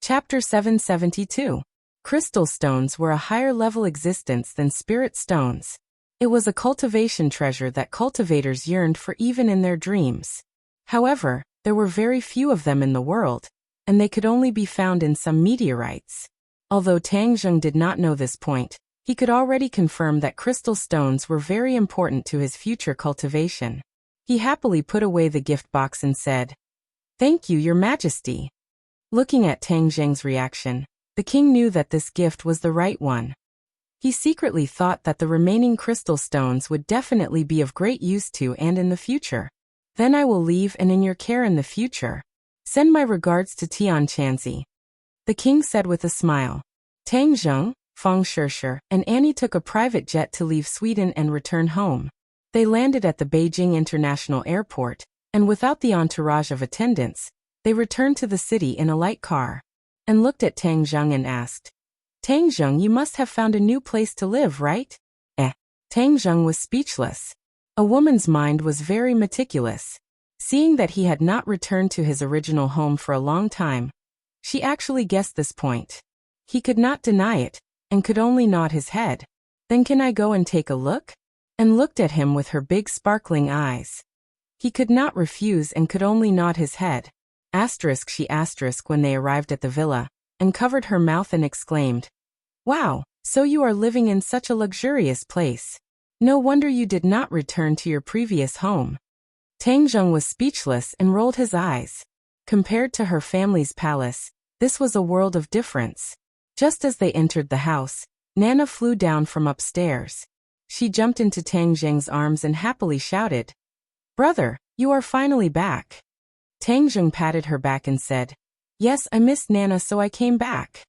Chapter 772. Crystal stones were a higher-level existence than spirit stones. It was a cultivation treasure that cultivators yearned for even in their dreams. However, there were very few of them in the world, and they could only be found in some meteorites. Although Tang Zheng did not know this point, he could already confirm that crystal stones were very important to his future cultivation. He happily put away the gift box and said, "Thank you, Your Majesty." Looking at Tang Zheng's reaction, the king knew that this gift was the right one. He secretly thought that the remaining crystal stones would definitely be of great use to and in the future. "Then I will leave and in your care in the future. Send my regards to Tian Chanzi," the king said with a smile. Tang Zheng, Feng Shishir, and Annie took a private jet to leave Sweden and return home. They landed at the Beijing International Airport, and without the entourage of attendants, they returned to the city in a light car, and looked at Tang Zheng and asked, "Tang Zheng, you must have found a new place to live, right?" Tang Zheng was speechless. A woman's mind was very meticulous. Seeing that he had not returned to his original home for a long time, she actually guessed this point. He could not deny it, and could only nod his head. "Then can I go and take a look?" And looked at him with her big sparkling eyes. He could not refuse and could only nod his head. She when they arrived at the villa, and covered her mouth and exclaimed, "Wow, so you are living in such a luxurious place. No wonder you did not return to your previous home." Tang Zheng was speechless and rolled his eyes. Compared to her family's palace, this was a world of difference. Just as they entered the house, Nana flew down from upstairs. She jumped into Tang Zheng's arms and happily shouted, "Brother, you are finally back." Tang Zheng patted her back and said, "Yes, I missed Nana, so I came back."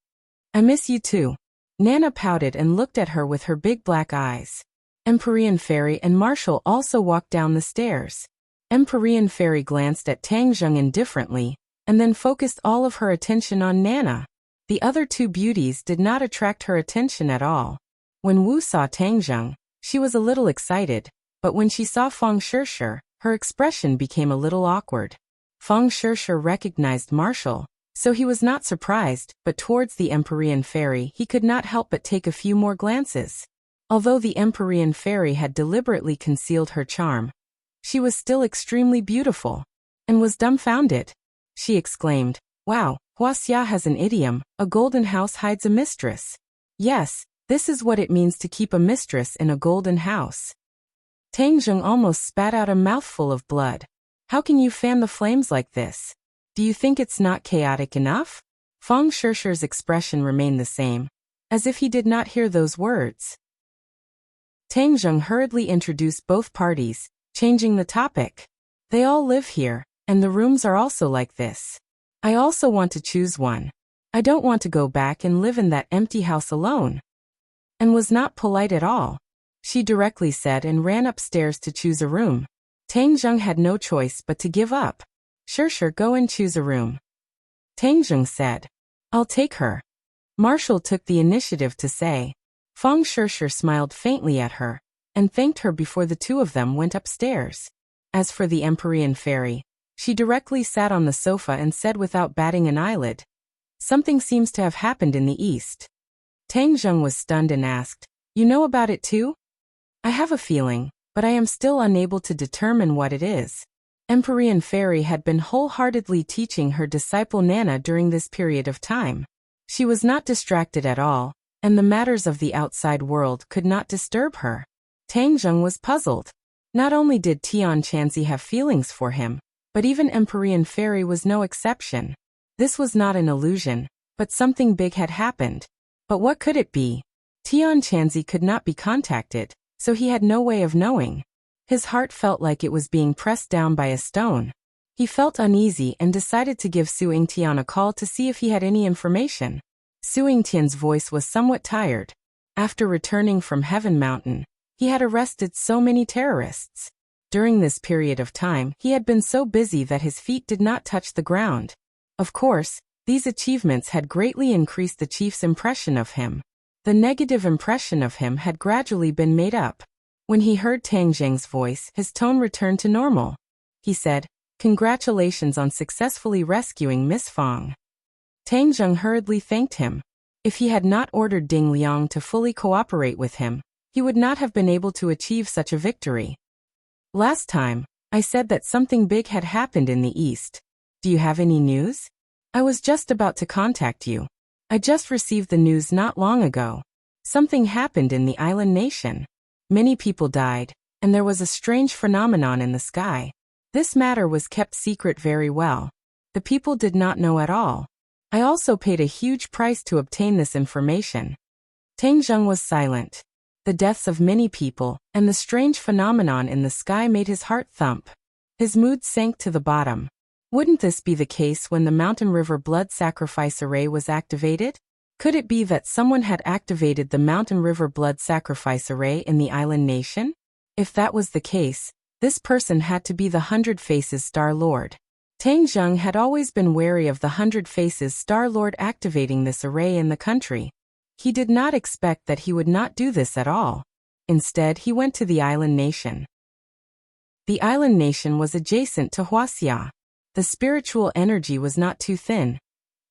"I miss you too." Nana pouted and looked at her with her big black eyes. Empyrean Fairy and Marshall also walked down the stairs. Empyrean Fairy glanced at Tang Zheng indifferently, and then focused all of her attention on Nana. The other two beauties did not attract her attention at all. When Wu saw Tang Zheng, she was a little excited, but when she saw Feng Shishir, her expression became a little awkward. Feng Shishir recognized Marshall, so he was not surprised, but towards the Empyrean Fairy he could not help but take a few more glances. Although the Empyrean Fairy had deliberately concealed her charm, she was still extremely beautiful, and was dumbfounded. She exclaimed, "Wow, Wuxia has an idiom, a golden house hides a mistress." Yes, this is what it means to keep a mistress in a golden house. Tang Zheng almost spat out a mouthful of blood. "How can you fan the flames like this? Do you think it's not chaotic enough?" Feng Shishir's expression remained the same, as if he did not hear those words. Tang Zheng hurriedly introduced both parties, changing the topic. "They all live here, and the rooms are also like this. I also want to choose one. I don't want to go back and live in that empty house alone." And was not polite at all. She directly said and ran upstairs to choose a room. Tang Zheng had no choice but to give up. Sure, go and choose a room." Tang Zheng said. "I'll take her." Marshall took the initiative to say. Feng Shishir smiled faintly at her, and thanked her before the two of them went upstairs. As for the Empyrean Fairy, she directly sat on the sofa and said without batting an eyelid, "Something seems to have happened in the east." Tang Zheng was stunned and asked, "You know about it too?" "I have a feeling, but I am still unable to determine what it is." Empyrean Fairy had been wholeheartedly teaching her disciple Nana during this period of time. She was not distracted at all, and the matters of the outside world could not disturb her. Tang Zheng was puzzled. Not only did Tian Chanzi have feelings for him, but even Empyrean Fairy was no exception. This was not an illusion, but something big had happened. But what could it be? Tian Chanzi could not be contacted, so he had no way of knowing. His heart felt like it was being pressed down by a stone. He felt uneasy and decided to give Su Yingtian a call to see if he had any information. Su Yingtian's voice was somewhat tired. After returning from Heaven Mountain, he had arrested so many terrorists. During this period of time, he had been so busy that his feet did not touch the ground. Of course, these achievements had greatly increased the chief's impression of him. The negative impression of him had gradually been made up. When he heard Tang Zheng's voice, his tone returned to normal. He said, "Congratulations on successfully rescuing Miss Fong." Tang Zheng hurriedly thanked him. If he had not ordered Ding Liang to fully cooperate with him, he would not have been able to achieve such a victory. Last time, I said that something big had happened in the east. Do you have any news? I was just about to contact you. I just received the news not long ago. Something happened in the island nation. Many people died, and there was a strange phenomenon in the sky. This matter was kept secret very well. The people did not know at all. I also paid a huge price to obtain this information. Tang Zheng was silent. The deaths of many people and the strange phenomenon in the sky made his heart thump. His mood sank to the bottom. Wouldn't this be the case when the Mountain River blood sacrifice array was activated? Could it be that someone had activated the Mountain River blood sacrifice array in the island nation? If that was the case, this person had to be the Hundred Faces Star Lord. Tang Zheng had always been wary of the Hundred Faces Star Lord activating this array in the country. He did not expect that he would not do this at all. Instead, he went to the island nation. The island nation was adjacent to Wuxia. The spiritual energy was not too thin,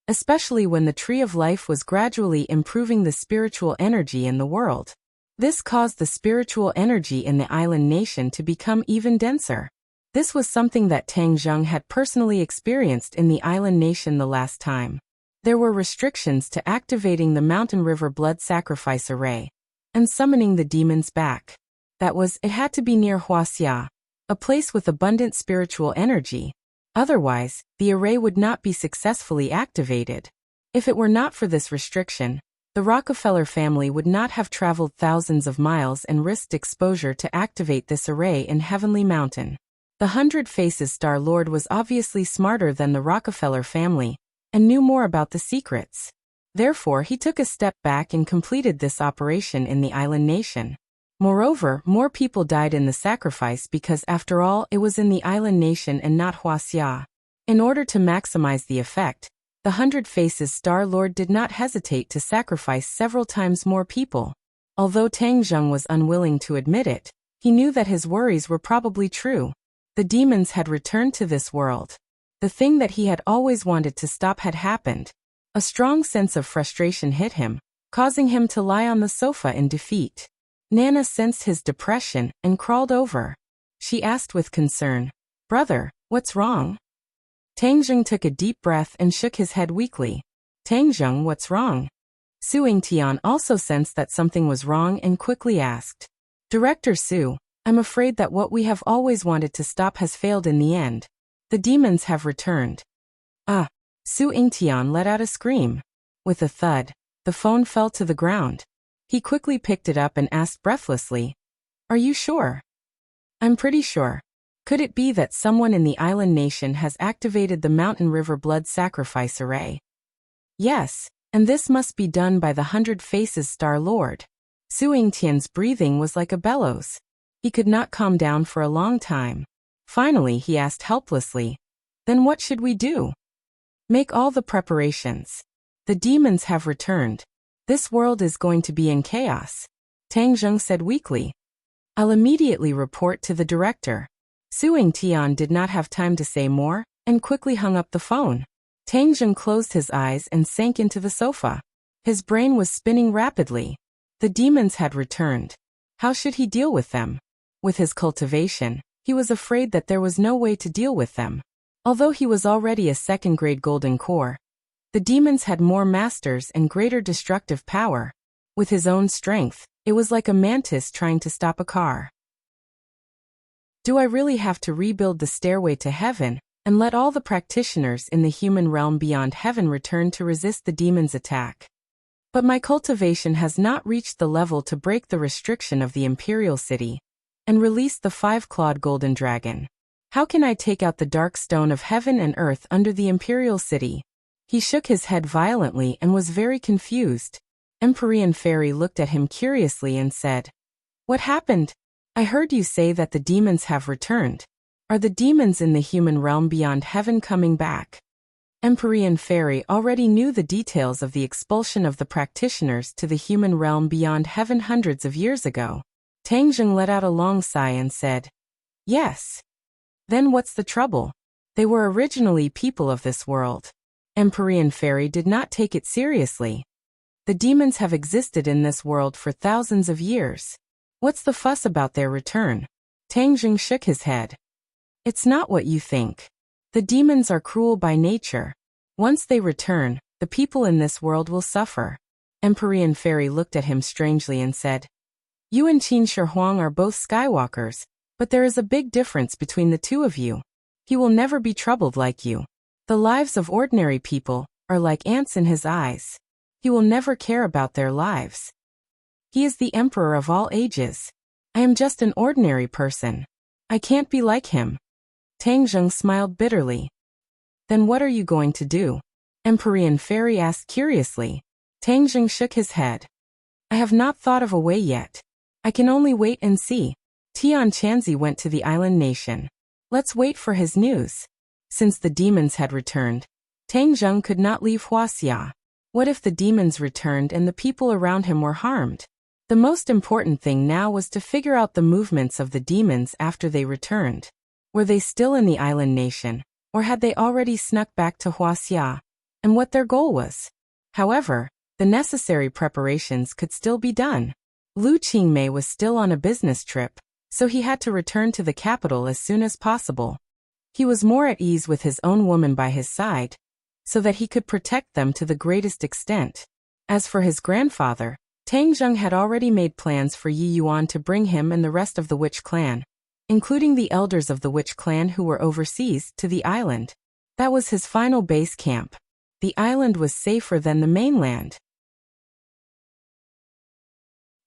especially when the Tree of Life was gradually improving the spiritual energy in the world. This caused the spiritual energy in the island nation to become even denser. This was something that Tang Zheng had personally experienced in the island nation the last time. There were restrictions to activating the Mountain River blood sacrifice array and summoning the demons back. That was, it had to be near Wuxia, a place with abundant spiritual energy. Otherwise, the array would not be successfully activated. If it were not for this restriction, the Rockefeller family would not have traveled thousands of miles and risked exposure to activate this array in Heavenly Mountain. The Hundred Faces Star Lord was obviously smarter than the Rockefeller family and knew more about the secrets. Therefore, he took a step back and completed this operation in the island nation. Moreover, more people died in the sacrifice because, after all, it was in the island nation and not Wuxia. In order to maximize the effect, the Hundred Faces Star Lord did not hesitate to sacrifice several times more people. Although Tang Zheng was unwilling to admit it, he knew that his worries were probably true. The demons had returned to this world. The thing that he had always wanted to stop had happened. A strong sense of frustration hit him, causing him to lie on the sofa in defeat. Nana sensed his depression and crawled over. She asked with concern, "Brother, what's wrong?" Tang Zheng took a deep breath and shook his head weakly. "Tang Zheng, what's wrong?" Su Yingtian also sensed that something was wrong and quickly asked, "Director Su, I'm afraid that what we have always wanted to stop has failed in the end. The demons have returned." "Ah!" Su Yingtian let out a scream. With a thud, the phone fell to the ground. He quickly picked it up and asked breathlessly, "Are you sure?" "I'm pretty sure. Could it be that someone in the island nation has activated the Mountain River blood sacrifice array?" "Yes, and this must be done by the Hundred Faces Star Lord." Su Yingtian's breathing was like a bellows. He could not calm down for a long time. Finally, he asked helplessly, "Then what should we do?" "Make all the preparations. The demons have returned. This world is going to be in chaos," Tang Zheng said weakly. "I'll immediately report to the director." Su Yingtian did not have time to say more and quickly hung up the phone. Tang Zheng closed his eyes and sank into the sofa. His brain was spinning rapidly. The demons had returned. How should he deal with them? With his cultivation, he was afraid that there was no way to deal with them. Although he was already a second-grade golden core, the demons had more masters and greater destructive power. With his own strength, it was like a mantis trying to stop a car. Do I really have to rebuild the stairway to heaven and let all the practitioners in the human realm beyond heaven return to resist the demon's attack? But my cultivation has not reached the level to break the restriction of the Imperial City and release the five-clawed golden dragon. How can I take out the dark stone of heaven and earth under the Imperial City? He shook his head violently and was very confused. Empyrean Fairy looked at him curiously and said, "What happened? I heard you say that the demons have returned. Are the demons in the human realm beyond heaven coming back?" Empyrean Fairy already knew the details of the expulsion of the practitioners to the human realm beyond heaven hundreds of years ago. Tang Zheng let out a long sigh and said, "Yes." "Then what's the trouble? They were originally people of this world. Empyrean Fairy did not take it seriously. The demons have existed in this world for thousands of years. What's the fuss about their return? Tang Jing shook his head. It's not what you think. The demons are cruel by nature. Once they return, the people in this world will suffer. Empyrean Fairy looked at him strangely and said, You and Qin Shi Huang are both Skywalkers, but there is a big difference between the two of you. He will never be troubled like you. The lives of ordinary people are like ants in his eyes. He will never care about their lives. He is the emperor of all ages. I am just an ordinary person. I can't be like him. Tang Jing smiled bitterly. Then what are you going to do? Empyrean Fairy asked curiously. Tang Jing shook his head. I have not thought of a way yet. I can only wait and see. Tian Chanzi went to the island nation. Let's wait for his news. Since the demons had returned, Tang Jing could not leave Wuxia. What if the demons returned and the people around him were harmed? The most important thing now was to figure out the movements of the demons after they returned. Were they still in the island nation, or had they already snuck back to Wuxia? And what their goal was? However, the necessary preparations could still be done. Lu Qingmei was still on a business trip, so he had to return to the capital as soon as possible. He was more at ease with his own woman by his side, so that he could protect them to the greatest extent. As for his grandfather, Tang Jing had already made plans for Yi Yuan to bring him and the rest of the witch clan, including the elders of the witch clan who were overseas, to the island. That was his final base camp. The island was safer than the mainland.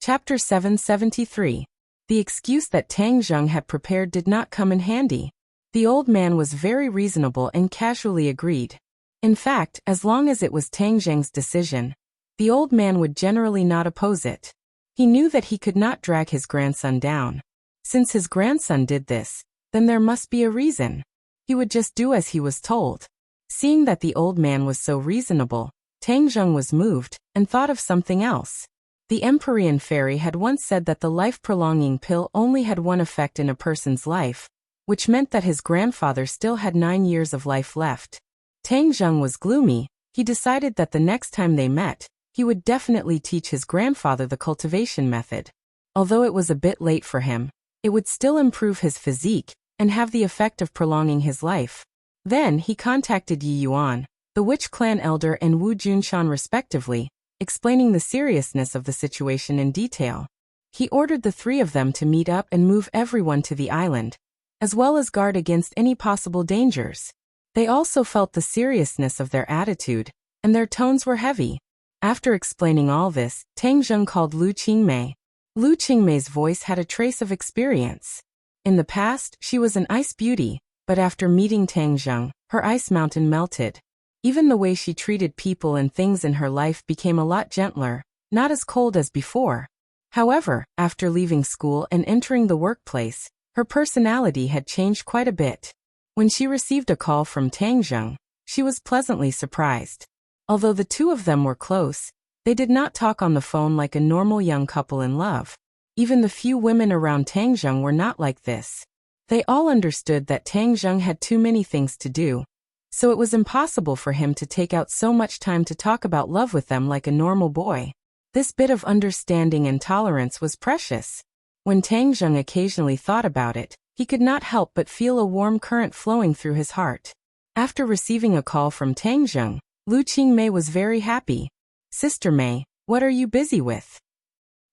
Chapter 773. The excuse that Tang Jing had prepared did not come in handy. The old man was very reasonable and casually agreed. In fact, as long as it was Tang Jing's decision, the old man would generally not oppose it. He knew that he could not drag his grandson down. Since his grandson did this, then there must be a reason. He would just do as he was told. Seeing that the old man was so reasonable, Tang Jing was moved and thought of something else. The Empyrean Fairy had once said that the life-prolonging pill only had one effect in a person's life, which meant that his grandfather still had 9 years of life left. Tang Jing was gloomy. He decided that the next time they met, he would definitely teach his grandfather the cultivation method. Although it was a bit late for him, it would still improve his physique and have the effect of prolonging his life. Then he contacted Yi Yuan, the witch clan elder, and Wu Junshan respectively, explaining the seriousness of the situation in detail. He ordered the three of them to meet up and move everyone to the island, as well as guard against any possible dangers. They also felt the seriousness of their attitude, and their tones were heavy. After explaining all this, Tang Jing called Lu Qingmei. Lu Qingmei's voice had a trace of experience. In the past, she was an ice beauty, but after meeting Tang Jing, her ice mountain melted. Even the way she treated people and things in her life became a lot gentler, not as cold as before. However, after leaving school and entering the workplace, her personality had changed quite a bit. When she received a call from Tang Jing, she was pleasantly surprised. Although the two of them were close, they did not talk on the phone like a normal young couple in love. Even the few women around Tang Jing were not like this. They all understood that Tang Jing had too many things to do, so it was impossible for him to take out so much time to talk about love with them like a normal boy. This bit of understanding and tolerance was precious. When Tang Jing occasionally thought about it, he could not help but feel a warm current flowing through his heart. After receiving a call from Tang Jing, Lu Qingmei was very happy. Sister Mei, what are you busy with?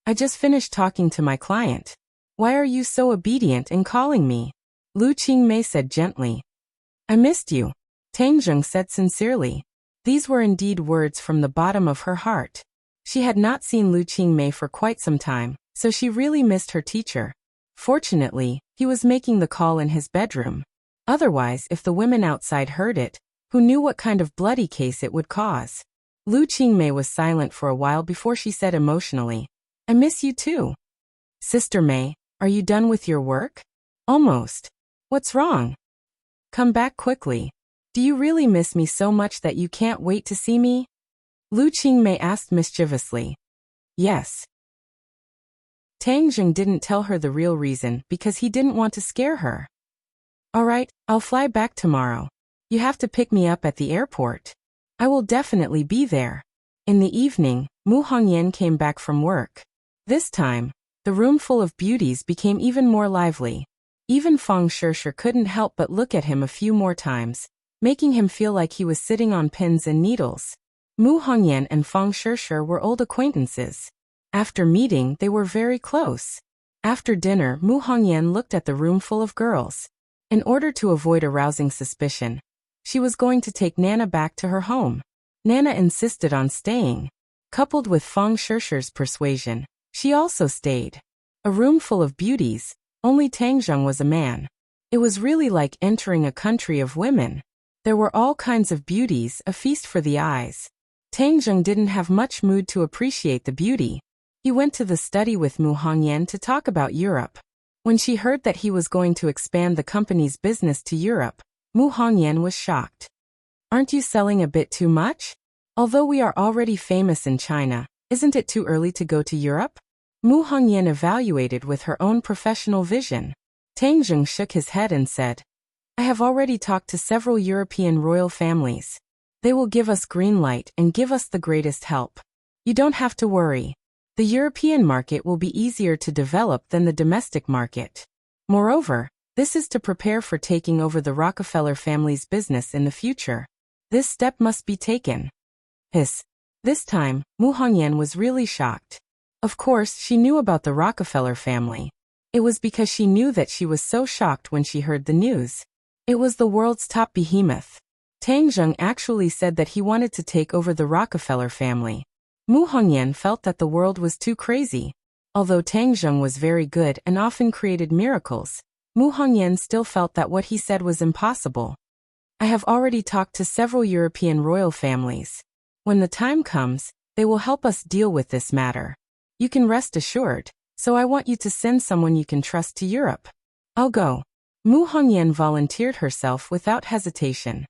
I just finished talking to my client. Why are you so obedient in calling me? Lu Qingmei said gently. I missed you, Tang Jing said sincerely. These were indeed words from the bottom of her heart. She had not seen Lu Qingmei for quite some time, so she really missed her teacher. Fortunately, he was making the call in his bedroom. Otherwise, if the women outside heard it, who knew what kind of bloody case it would cause? Lu Qingmei was silent for a while before she said emotionally, I miss you too. Sister Mei, are you done with your work? Almost. What's wrong? Come back quickly. Do you really miss me so much that you can't wait to see me? Lu Qingmei asked mischievously. Yes. Tang Jing didn't tell her the real reason because he didn't want to scare her. All right, I'll fly back tomorrow. You have to pick me up at the airport. I will definitely be there. In the evening, Mu Hongyan came back from work. This time, the room full of beauties became even more lively. Even Feng Shishir couldn't help but look at him a few more times, making him feel like he was sitting on pins and needles. Mu Hongyan and Feng Shishir were old acquaintances. After meeting, they were very close. After dinner, Mu Hongyan looked at the room full of girls. In order to avoid arousing suspicion, she was going to take Nana back to her home. Nana insisted on staying. Coupled with Feng Shishir's persuasion, she also stayed. A room full of beauties, only Tangzheng was a man. It was really like entering a country of women. There were all kinds of beauties, a feast for the eyes. Tangzheng didn't have much mood to appreciate the beauty. He went to the study with Mu Hongyan to talk about Europe. When she heard that he was going to expand the company's business to Europe, Mu Hongyan was shocked. Aren't you selling a bit too much? Although we are already famous in China, isn't it too early to go to Europe? Mu Hongyan evaluated with her own professional vision. Tangzheng shook his head and said, I have already talked to several European royal families. They will give us green light and give us the greatest help. You don't have to worry. The European market will be easier to develop than the domestic market. Moreover, this is to prepare for taking over the Rockefeller family's business in the future. This step must be taken. This time, Mu Hongyan was really shocked. Of course, she knew about the Rockefeller family. It was because she knew that she was so shocked when she heard the news. It was the world's top behemoth. Tangzheng actually said that he wanted to take over the Rockefeller family. Mu Hongyan felt that the world was too crazy. Although Tangzheng was very good and often created miracles, Mu Hongyan still felt that what he said was impossible. I have already talked to several European royal families. When the time comes, they will help us deal with this matter. You can rest assured, so I want you to send someone you can trust to Europe. I'll go. Mu Hongyan volunteered herself without hesitation.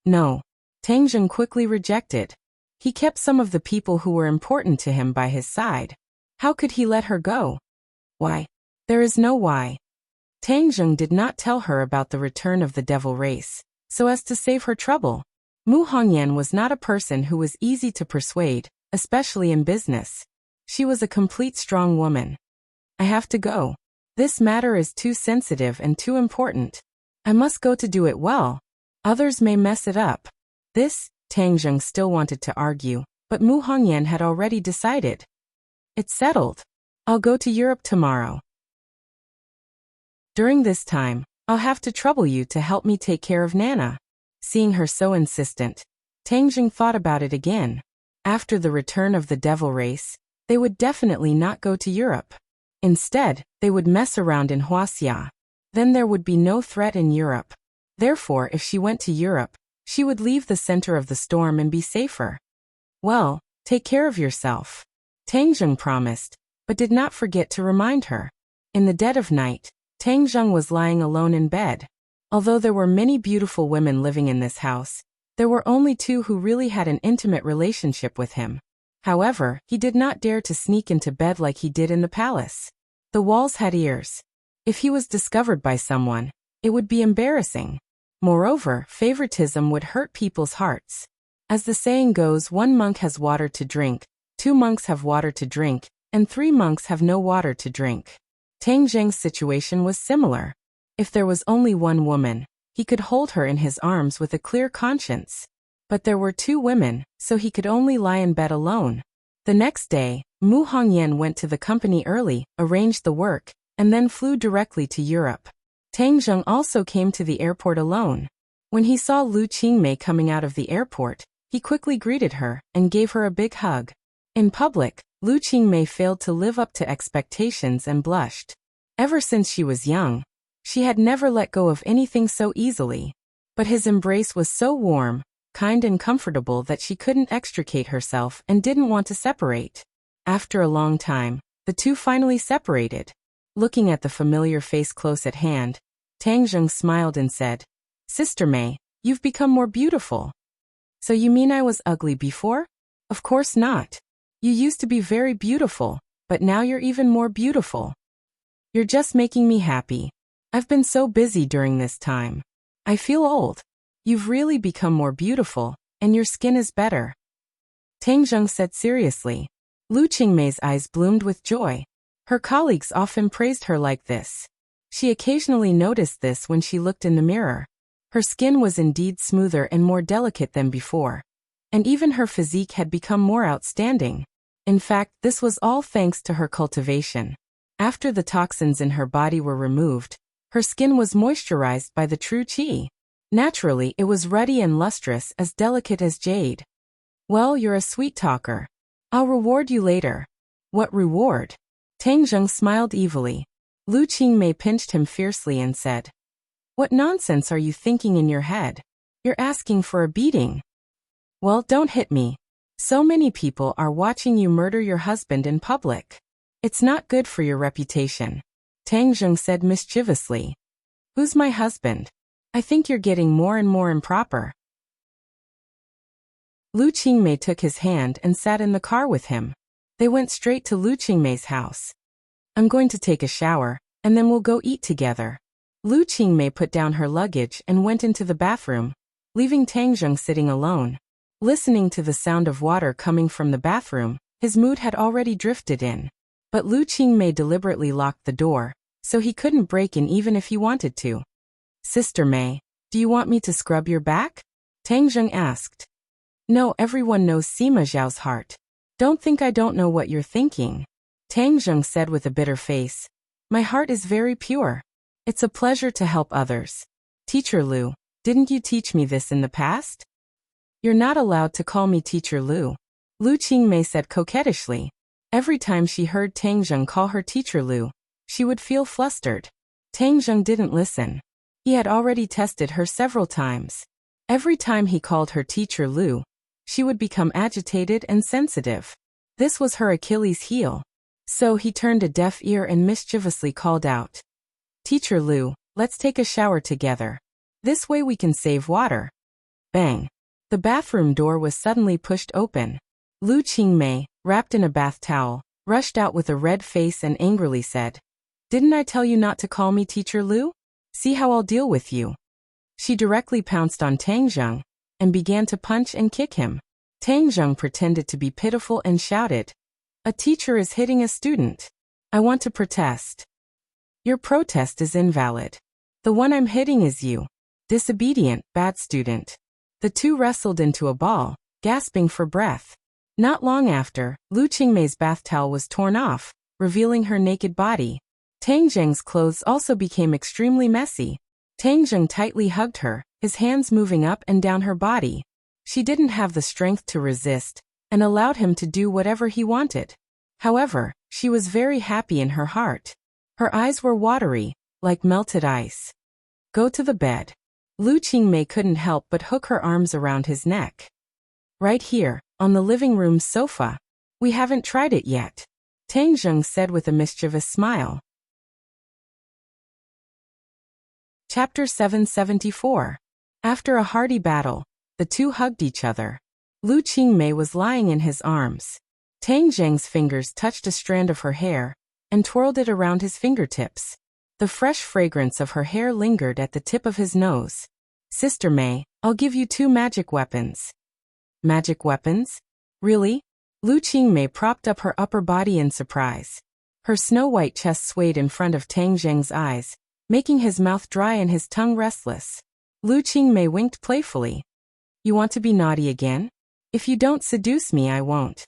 No. Tangzheng quickly rejected. He kept some of the people who were important to him by his side. How could he let her go? Why? There is no why. Tangzheng did not tell her about the return of the devil race, so as to save her trouble. Mu Hongyan was not a person who was easy to persuade, especially in business. She was a complete strong woman. I have to go. This matter is too sensitive and too important. I must go to do it well. Others may mess it up. Tangzheng still wanted to argue, but Mu Hongyan had already decided. It's settled. I'll go to Europe tomorrow. During this time, I'll have to trouble you to help me take care of Nana. Seeing her so insistent, Tangzheng thought about it again. After the return of the devil race, they would definitely not go to Europe. Instead, they would mess around in Wuxia. Then there would be no threat in Europe. Therefore, if she went to Europe, she would leave the center of the storm and be safer. Well, take care of yourself. Tangzheng promised, but did not forget to remind her. In the dead of night, Tangzheng was lying alone in bed. Although there were many beautiful women living in this house, there were only two who really had an intimate relationship with him. However, he did not dare to sneak into bed like he did in the palace. The walls had ears. If he was discovered by someone, it would be embarrassing. Moreover, favoritism would hurt people's hearts. As the saying goes, 1 monk has water to drink, 2 monks have water to drink, and 3 monks have no water to drink. Tangzheng's situation was similar. If there was only one woman, he could hold her in his arms with a clear conscience. But there were 2 women, so he could only lie in bed alone. The next day, Mu Hongyan went to the company early, arranged the work, and then flew directly to Europe. Tangzheng also came to the airport alone. When he saw Lu Qingmei coming out of the airport, he quickly greeted her and gave her a big hug. In public, Lu Qingmei failed to live up to expectations and blushed. Ever since she was young, she had never let go of anything so easily. But his embrace was so warm, kind and comfortable that she couldn't extricate herself and didn't want to separate. After a long time, the two finally separated. Looking at the familiar face close at hand, Tangzheng smiled and said, Sister Mei, you've become more beautiful. So you mean I was ugly before? Of course not. You used to be very beautiful, but now you're even more beautiful. You're just making me happy. I've been so busy during this time. I feel old. You've really become more beautiful, and your skin is better," Tang Zheng said seriously. Lu Qingmei's eyes bloomed with joy. Her colleagues often praised her like this. She occasionally noticed this when she looked in the mirror. Her skin was indeed smoother and more delicate than before. And even her physique had become more outstanding. In fact, this was all thanks to her cultivation. After the toxins in her body were removed, her skin was moisturized by the true qi. Naturally, it was ruddy and lustrous, as delicate as jade. "Well, you're a sweet talker. I'll reward you later." "What reward?" Tang Zheng smiled evilly. Lu Qingmei pinched him fiercely and said, "What nonsense are you thinking in your head? You're asking for a beating." "Well, don't hit me. So many people are watching you murder your husband in public. It's not good for your reputation," Tang Zheng said mischievously. "Who's my husband? I think you're getting more and more improper." Lu Qingmei took his hand and sat in the car with him. They went straight to Lu Qingmei's house. "I'm going to take a shower, and then we'll go eat together." Lu Qingmei put down her luggage and went into the bathroom, leaving Tang Zheng sitting alone. Listening to the sound of water coming from the bathroom, his mood had already drifted in. But Lu Qingmei deliberately locked the door, so he couldn't break in even if he wanted to. "Sister Mei, do you want me to scrub your back?" Tang Zheng asked. "No, everyone knows Sima Zhao's heart. Don't think I don't know what you're thinking," Tang Zheng said with a bitter face. "My heart is very pure. It's a pleasure to help others. Teacher Lu, didn't you teach me this in the past?" "You're not allowed to call me Teacher Lu," Lu Qingmei said coquettishly. Every time she heard Tang Zheng call her Teacher Lu, she would feel flustered. Tang Zheng didn't listen. He had already tested her several times. Every time he called her Teacher Lu, she would become agitated and sensitive. This was her Achilles heel. So he turned a deaf ear and mischievously called out, "Teacher Lu, let's take a shower together. This way we can save water." Bang! The bathroom door was suddenly pushed open. Lu Qingmei, wrapped in a bath towel, rushed out with a red face and angrily said, "Didn't I tell you not to call me Teacher Lu? See how I'll deal with you." She directly pounced on Tang Zheng and began to punch and kick him. Tang Zheng pretended to be pitiful and shouted, "A teacher is hitting a student. I want to protest." "Your protest is invalid. The one I'm hitting is you. Disobedient, bad student." The two wrestled into a ball, gasping for breath. Not long after, Lu Qingmei's bath towel was torn off, revealing her naked body. Tang Zheng's clothes also became extremely messy. Tang Zheng tightly hugged her, his hands moving up and down her body. She didn't have the strength to resist, and allowed him to do whatever he wanted. However, she was very happy in her heart. Her eyes were watery, like melted ice. "Go to the bed." Lu Qingmei couldn't help but hook her arms around his neck. "Right here, on the living room sofa. We haven't tried it yet," Tang Zheng said with a mischievous smile. Chapter 774. After a hearty battle, the two hugged each other. Lu Qingmei was lying in his arms. Tang Zheng's fingers touched a strand of her hair and twirled it around his fingertips. The fresh fragrance of her hair lingered at the tip of his nose. "Sister Mei, I'll give you 2 magic weapons." "Magic weapons? Really?" Lu Qingmei propped up her upper body in surprise. Her snow-white chest swayed in front of Tang Zheng's eyes, making his mouth dry and his tongue restless. Lu Qingmei winked playfully. "You want to be naughty again? If you don't seduce me, I won't."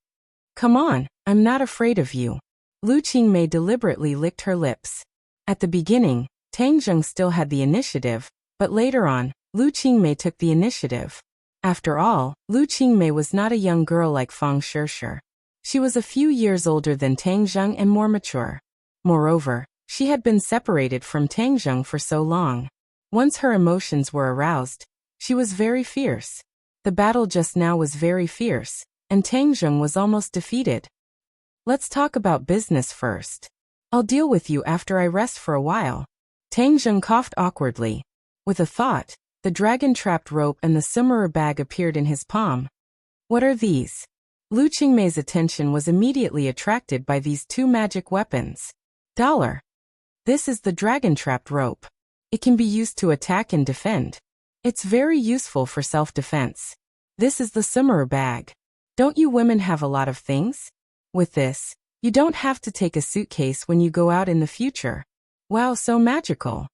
"Come on, I'm not afraid of you." Lu Qingmei deliberately licked her lips. At the beginning, Tang Zheng still had the initiative, but later on, Lu Qingmei took the initiative. After all, Lu Qingmei was not a young girl like Fang Shishir. She was a few years older than Tang Zheng and more mature. Moreover, she had been separated from Tang Zheng for so long. Once her emotions were aroused, she was very fierce. The battle just now was very fierce, and Tang Zheng was almost defeated. "Let's talk about business first. I'll deal with you after I rest for a while." Tang Zheng coughed awkwardly. With a thought, the dragon-trapped rope and the simmerer bag appeared in his palm. "What are these?" Lu Qingmei's attention was immediately attracted by these 2 magic weapons. $. This is the dragon-trapped rope. It can be used to attack and defend. It's very useful for self-defense. This is the summer bag. Don't you women have a lot of things? With this, you don't have to take a suitcase when you go out in the future. Wow, so magical.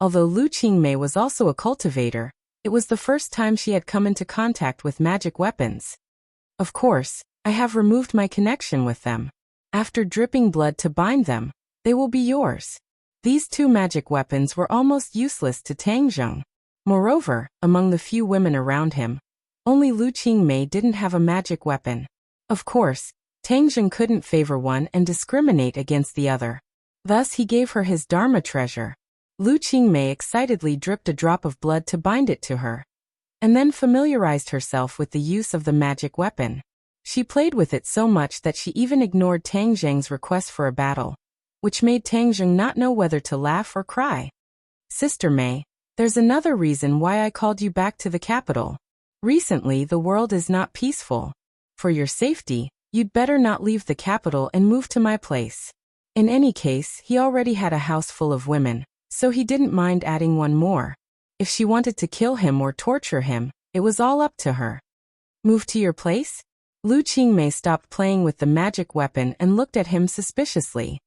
Although Lu Qingmei was also a cultivator, it was the first time she had come into contact with magic weapons. Of course, I have removed my connection with them. After dripping blood to bind them, they will be yours. These two magic weapons were almost useless to Tang Zheng. Moreover, among the few women around him, only Lu Qingmei didn't have a magic weapon. Of course, Tang Zheng couldn't favor one and discriminate against the other. Thus he gave her his Dharma treasure. Lu Qingmei excitedly dripped a drop of blood to bind it to her, and then familiarized herself with the use of the magic weapon. She played with it so much that she even ignored Tang Zheng's request for a battle, which made Tang Zheng not know whether to laugh or cry. Sister Mei, there's another reason why I called you back to the capital. Recently, the world is not peaceful. For your safety, you'd better not leave the capital and move to my place. In any case, he already had a house full of women, so he didn't mind adding one more. If she wanted to kill him or torture him, it was all up to her. Move to your place? Lu Qingmei stopped playing with the magic weapon and looked at him suspiciously.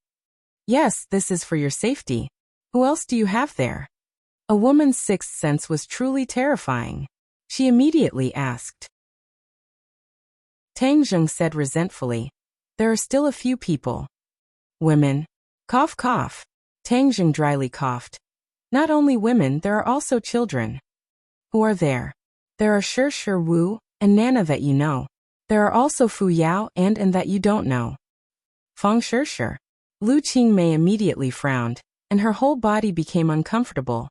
Yes, this is for your safety. Who else do you have there? A woman's sixth sense was truly terrifying. She immediately asked. Tang Zheng said resentfully, there are still a few people. Women. Cough cough. Tang Zheng dryly coughed. Not only women, there are also children. Who are there? There are Shi Wu and Nana that you know. There are also Fu Yao and that you don't know. Feng Shi. Lu Qingmei immediately frowned, and her whole body became uncomfortable.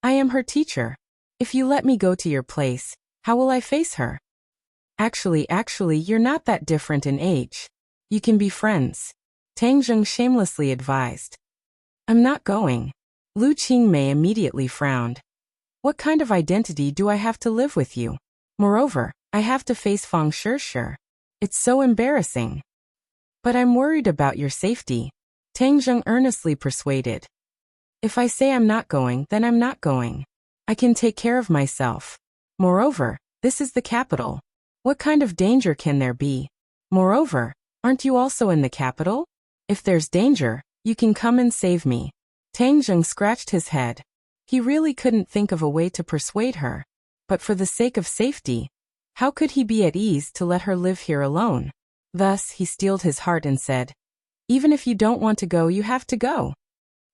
I am her teacher. If you let me go to your place, how will I face her? Actually, you're not that different in age. You can be friends. Tang Zheng shamelessly advised. I'm not going. Lu Qingmei immediately frowned. What kind of identity do I have to live with you? Moreover, I have to face Feng Shi. It's so embarrassing. But I'm worried about your safety. Tang Zheng earnestly persuaded. If I say I'm not going, then I'm not going. I can take care of myself. Moreover, this is the capital. What kind of danger can there be? Moreover, aren't you also in the capital? If there's danger, you can come and save me. Tang Zheng scratched his head. He really couldn't think of a way to persuade her. But for the sake of safety, how could he be at ease to let her live here alone? Thus, he steeled his heart and said, even if you don't want to go, you have to go.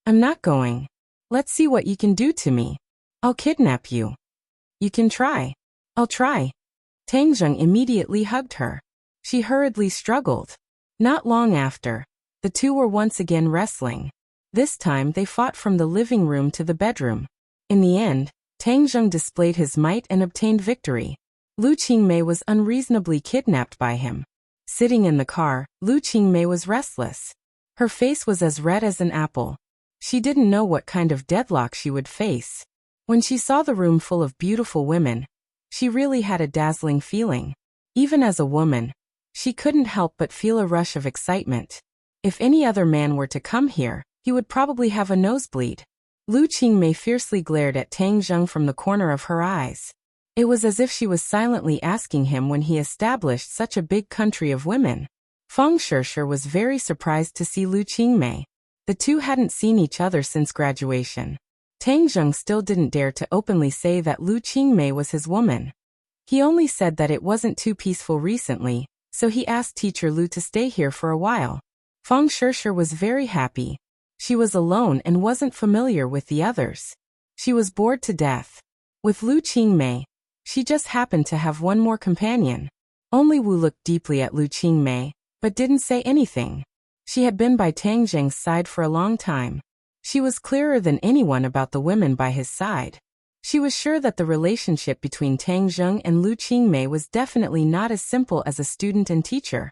I'm not going. Let's see what you can do to me. I'll kidnap you. You can try. I'll try. Tang Zheng immediately hugged her. She hurriedly struggled. Not long after, the two were once again wrestling. This time they fought from the living room to the bedroom. In the end, Tang Zheng displayed his might and obtained victory. Lu Qingmei was unreasonably kidnapped by him. Sitting in the car, Lu Qingmei was restless. Her face was as red as an apple. She didn't know what kind of deadlock she would face. When she saw the room full of beautiful women, she really had a dazzling feeling. Even as a woman, she couldn't help but feel a rush of excitement. If any other man were to come here, he would probably have a nosebleed. Lu Qingmei fiercely glared at Tang Zheng from the corner of her eyes. It was as if she was silently asking him when he established such a big country of women. Feng Shi was very surprised to see Lu Qingmei. The two hadn't seen each other since graduation. Tang Zheng still didn't dare to openly say that Lu Qingmei was his woman. He only said that it wasn't too peaceful recently, so he asked teacher Lu to stay here for a while. Feng Shi was very happy. She was alone and wasn't familiar with the others. She was bored to death. With Lu Qingmei, she just happened to have one more companion. Only Wu looked deeply at Lu Qingmei, but didn't say anything. She had been by Tang Zheng's side for a long time. She was clearer than anyone about the women by his side. She was sure that the relationship between Tang Zheng and Lu Qingmei was definitely not as simple as a student and teacher.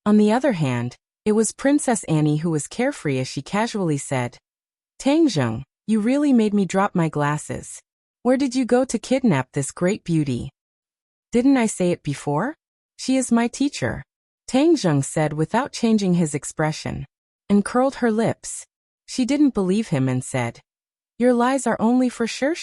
On the other hand, it was Princess Annie who was carefree as she casually said, Tang Zheng, you really made me drop my glasses. Where did you go to kidnap this great beauty? Didn't I say it before? She is my teacher. Tang Zheng said without changing his expression, and curled her lips. She didn't believe him and said, your lies are only for Shi.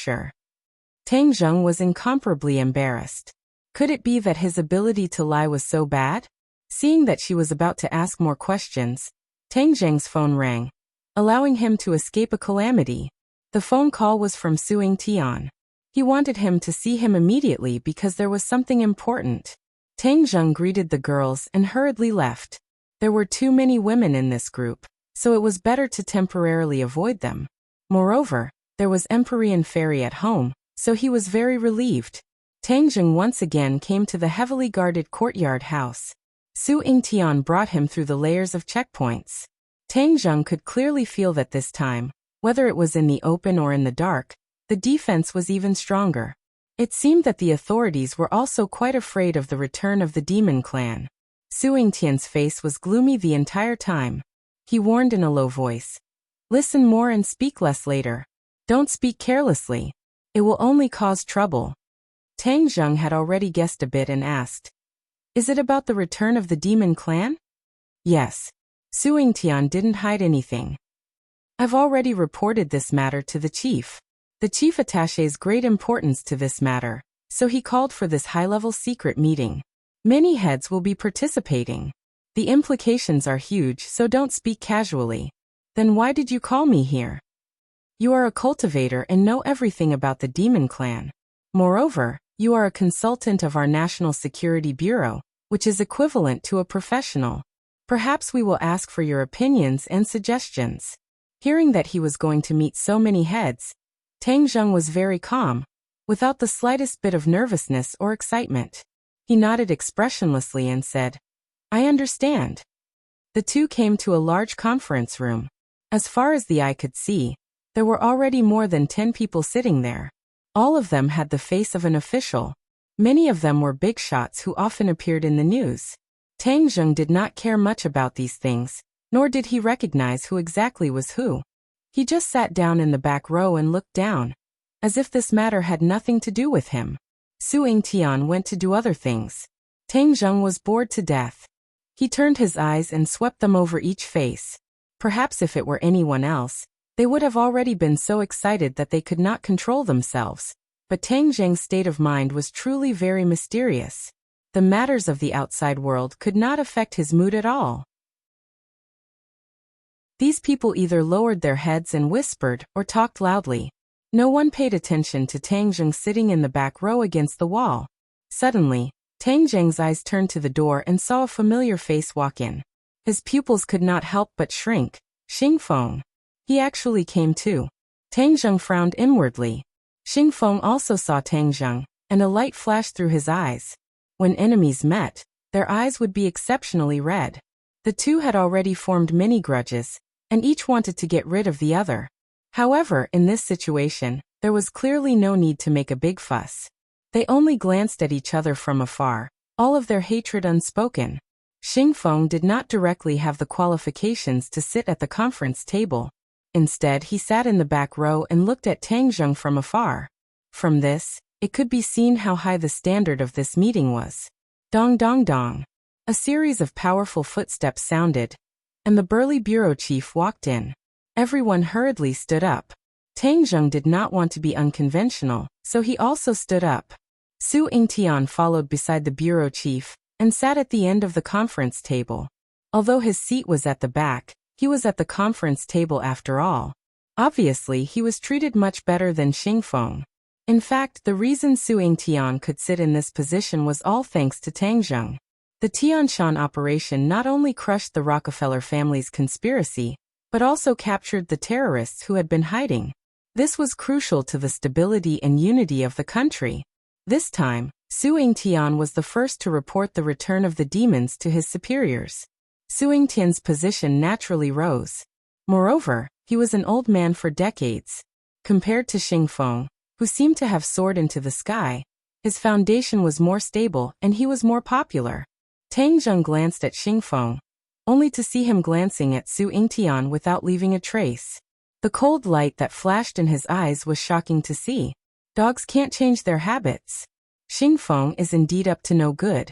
Tang Zheng was incomparably embarrassed. Could it be that his ability to lie was so bad? Seeing that she was about to ask more questions, Tang Zheng's phone rang, allowing him to escape a calamity. The phone call was from Su Yingtian. He wanted him to see him immediately because there was something important. Tang Zheng greeted the girls and hurriedly left. There were too many women in this group, so it was better to temporarily avoid them. Moreover, there was Empyrean Fairy at home, so he was very relieved. Tang Zheng once again came to the heavily guarded courtyard house. Su Yingtian brought him through the layers of checkpoints. Tang Zheng could clearly feel that this time, whether it was in the open or in the dark, the defense was even stronger. It seemed that the authorities were also quite afraid of the return of the demon clan. Su Yingtian's face was gloomy the entire time. He warned in a low voice, "Listen more and speak less later. Don't speak carelessly. It will only cause trouble." Tang Zheng had already guessed a bit and asked, "Is it about the return of the demon clan?" "Yes." Su Yingtian didn't hide anything. "I've already reported this matter to the chief. The chief attaches great importance to this matter, so he called for this high-level secret meeting. Many heads will be participating. The implications are huge, so don't speak casually." "Then why did you call me here?" "You are a cultivator and know everything about the demon clan. Moreover, you are a consultant of our National Security Bureau, which is equivalent to a professional. Perhaps we will ask for your opinions and suggestions." Hearing that he was going to meet so many heads, Tang Zheng was very calm, without the slightest bit of nervousness or excitement. He nodded expressionlessly and said, "I understand." The two came to a large conference room. As far as the eye could see, there were already more than 10 people sitting there. All of them had the face of an official. Many of them were big shots who often appeared in the news. Tang Zheng did not care much about these things, nor did he recognize who exactly was who. He just sat down in the back row and looked down, as if this matter had nothing to do with him. Su Yingtian went to do other things. Tang Zheng was bored to death. He turned his eyes and swept them over each face. Perhaps if it were anyone else, they would have already been so excited that they could not control themselves. But Tang Zheng's state of mind was truly very mysterious. The matters of the outside world could not affect his mood at all. These people either lowered their heads and whispered or talked loudly. No one paid attention to Tang Zheng sitting in the back row against the wall. Suddenly, Tang Zheng's eyes turned to the door and saw a familiar face walk in. His pupils could not help but shrink. Xingfeng. He actually came too. Tang Zheng frowned inwardly. Xingfeng also saw Tang Zheng, and a light flashed through his eyes. When enemies met, their eyes would be exceptionally red. The two had already formed many grudges, and each wanted to get rid of the other. However, in this situation, there was clearly no need to make a big fuss. They only glanced at each other from afar, all of their hatred unspoken. Xingfeng did not directly have the qualifications to sit at the conference table. Instead, he sat in the back row and looked at Tang Zheng from afar. From this, it could be seen how high the standard of this meeting was. Dong dong dong. A series of powerful footsteps sounded, and the burly bureau chief walked in. Everyone hurriedly stood up. Tang Zheng did not want to be unconventional, so he also stood up. Su Yingtian followed beside the bureau chief, and sat at the end of the conference table. Although his seat was at the back, he was at the conference table after all. Obviously, he was treated much better than Xingfeng. In fact, the reason Su Yingtian could sit in this position was all thanks to Tang Zheng. The Tianshan operation not only crushed the Rockefeller family's conspiracy, but also captured the terrorists who had been hiding. This was crucial to the stability and unity of the country. This time, Su Yingtian was the first to report the return of the demons to his superiors. Su Yingtian's position naturally rose. Moreover, he was an old man for decades. Compared to Xingfeng, who seemed to have soared into the sky, his foundation was more stable and he was more popular. Tang Zheng glanced at Xingfeng, only to see him glancing at Su Yingtian without leaving a trace. The cold light that flashed in his eyes was shocking to see. Dogs can't change their habits. Xingfeng is indeed up to no good.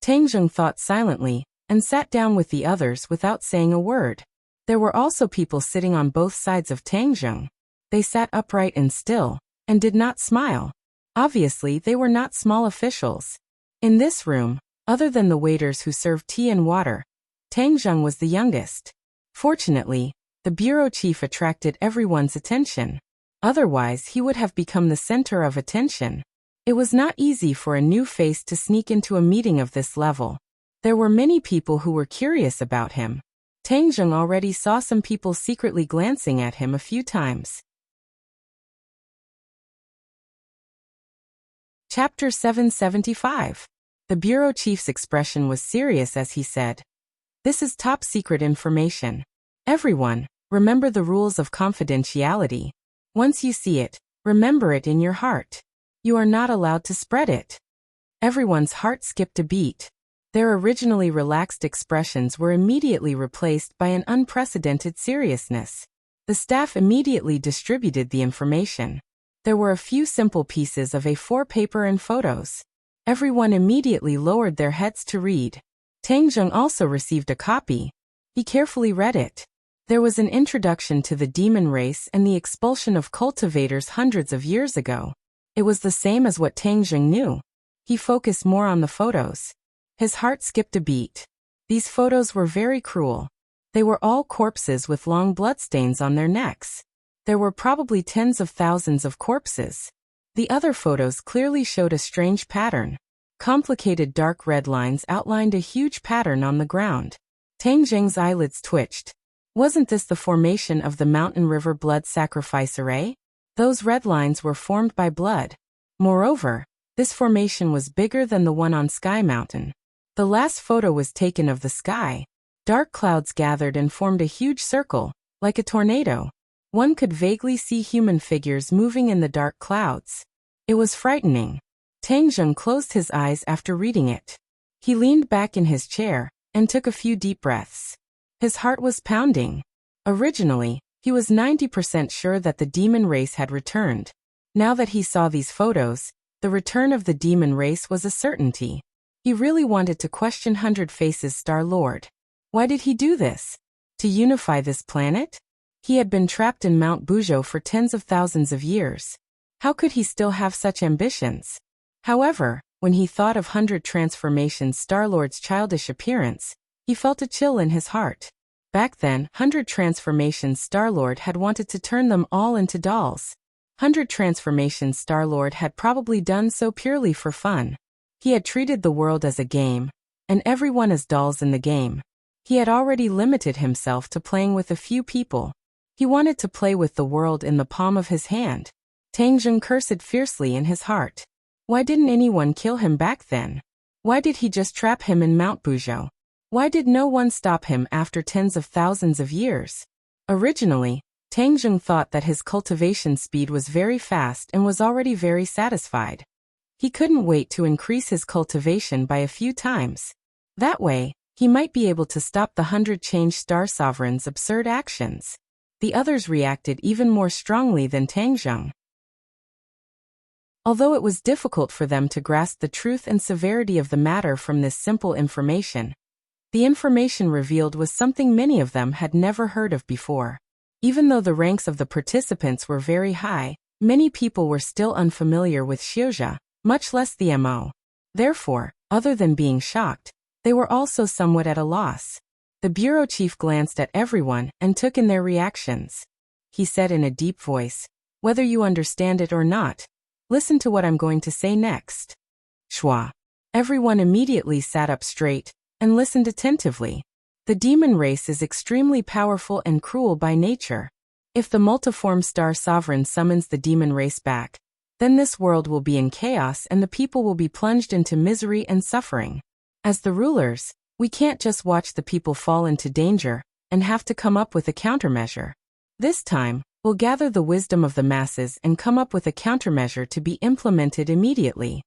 Tang Zheng thought silently, and sat down with the others without saying a word. There were also people sitting on both sides of Tang Zheng. They sat upright and still, and did not smile. Obviously, they were not small officials. In this room, other than the waiters who served tea and water, Tang Zheng was the youngest. Fortunately, the bureau chief attracted everyone's attention. Otherwise, he would have become the center of attention. It was not easy for a new face to sneak into a meeting of this level. There were many people who were curious about him. Tang Zheng already saw some people secretly glancing at him a few times. Chapter 775. The bureau chief's expression was serious as he said, "This is top secret information. Everyone, remember the rules of confidentiality. Once you see it, remember it in your heart. You are not allowed to spread it." Everyone's heart skipped a beat. Their originally relaxed expressions were immediately replaced by an unprecedented seriousness. The staff immediately distributed the information. There were a few simple pieces of A4 paper and photos. Everyone immediately lowered their heads to read. Tang Zheng also received a copy. He carefully read it. There was an introduction to the demon race and the expulsion of cultivators hundreds of years ago. It was the same as what Tang Zheng knew. He focused more on the photos. His heart skipped a beat. These photos were very cruel. They were all corpses with long bloodstains on their necks. There were probably tens of thousands of corpses. The other photos clearly showed a strange pattern. Complicated dark red lines outlined a huge pattern on the ground. Tang Zheng's eyelids twitched. Wasn't this the formation of the mountain river blood sacrifice array? Those red lines were formed by blood. Moreover, this formation was bigger than the one on Sky Mountain. The last photo was taken of the sky. Dark clouds gathered and formed a huge circle, like a tornado. One could vaguely see human figures moving in the dark clouds. It was frightening. Tang Zheng closed his eyes after reading it. He leaned back in his chair and took a few deep breaths. His heart was pounding. Originally, he was 90% sure that the demon race had returned. Now that he saw these photos, the return of the demon race was a certainty. He really wanted to question Hundred Faces' Star Lord. Why did he do this? To unify this planet? He had been trapped in Mount Buzhou for tens of thousands of years. How could he still have such ambitions? However, when he thought of 100 Transformations Star-Lord's childish appearance, he felt a chill in his heart. Back then, 100 Transformations Star-Lord had wanted to turn them all into dolls. 100 Transformations Star-Lord had probably done so purely for fun. He had treated the world as a game, and everyone as dolls in the game. He had already limited himself to playing with a few people. He wanted to play with the world in the palm of his hand. Tang Zheng cursed fiercely in his heart. Why didn't anyone kill him back then? Why did he just trap him in Mount Buzhou? Why did no one stop him after tens of thousands of years? Originally, Tang Zheng thought that his cultivation speed was very fast and was already very satisfied. He couldn't wait to increase his cultivation by a few times. That way, he might be able to stop the 100 Change Star Sovereign's absurd actions. The others reacted even more strongly than Tang Zheng. Although it was difficult for them to grasp the truth and severity of the matter from this simple information, the information revealed was something many of them had never heard of before. Even though the ranks of the participants were very high, many people were still unfamiliar with Xiuzha, much less the MO. Therefore, other than being shocked, they were also somewhat at a loss. The bureau chief glanced at everyone and took in their reactions. He said in a deep voice, "Whether you understand it or not, listen to what I'm going to say next." Schwa. Everyone immediately sat up straight and listened attentively. The demon race is extremely powerful and cruel by nature. If the multiform star sovereign summons the demon race back, then this world will be in chaos and the people will be plunged into misery and suffering. As the rulers, we can't just watch the people fall into danger and have to come up with a countermeasure. This time, we'll gather the wisdom of the masses and come up with a countermeasure to be implemented immediately.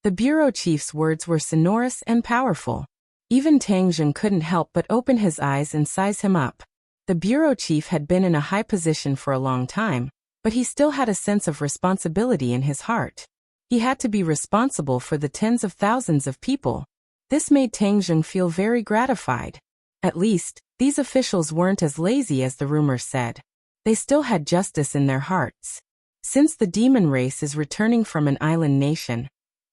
The bureau chief's words were sonorous and powerful. Even Tang Zheng couldn't help but open his eyes and size him up. The bureau chief had been in a high position for a long time, but he still had a sense of responsibility in his heart. He had to be responsible for the tens of thousands of people. This made Tang Zheng feel very gratified. At least, these officials weren't as lazy as the rumors said. They still had justice in their hearts. Since the demon race is returning from an island nation,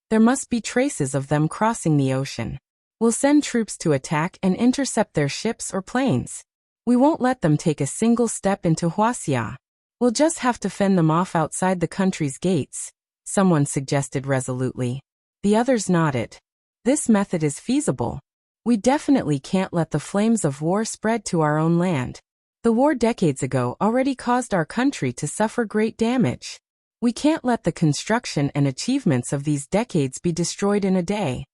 there must be traces of them crossing the ocean. We'll send troops to attack and intercept their ships or planes. We won't let them take a single step into Wuxia. We'll just have to fend them off outside the country's gates, someone suggested resolutely. The others nodded. This method is feasible. We definitely can't let the flames of war spread to our own land. The war decades ago already caused our country to suffer great damage. We can't let the construction and achievements of these decades be destroyed in a day.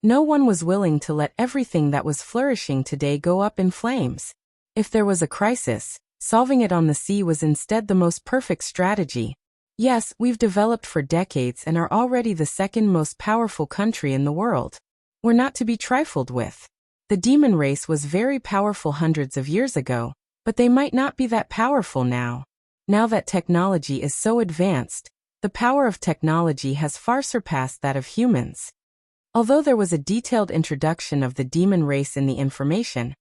No one was willing to let everything that was flourishing today go up in flames. If there was a crisis, solving it on the sea was instead the most perfect strategy. Yes, we've developed for decades and are already the second most powerful country in the world. We're not to be trifled with. The demon race was very powerful hundreds of years ago, but they might not be that powerful now. Now that technology is so advanced, the power of technology has far surpassed that of humans. Although there was a detailed introduction of the demon race in the information,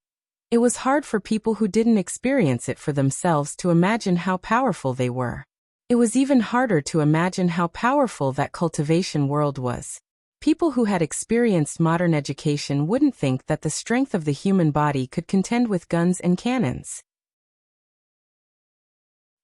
it was hard for people who didn't experience it for themselves to imagine how powerful they were. It was even harder to imagine how powerful that cultivation world was. People who had experienced modern education wouldn't think that the strength of the human body could contend with guns and cannons.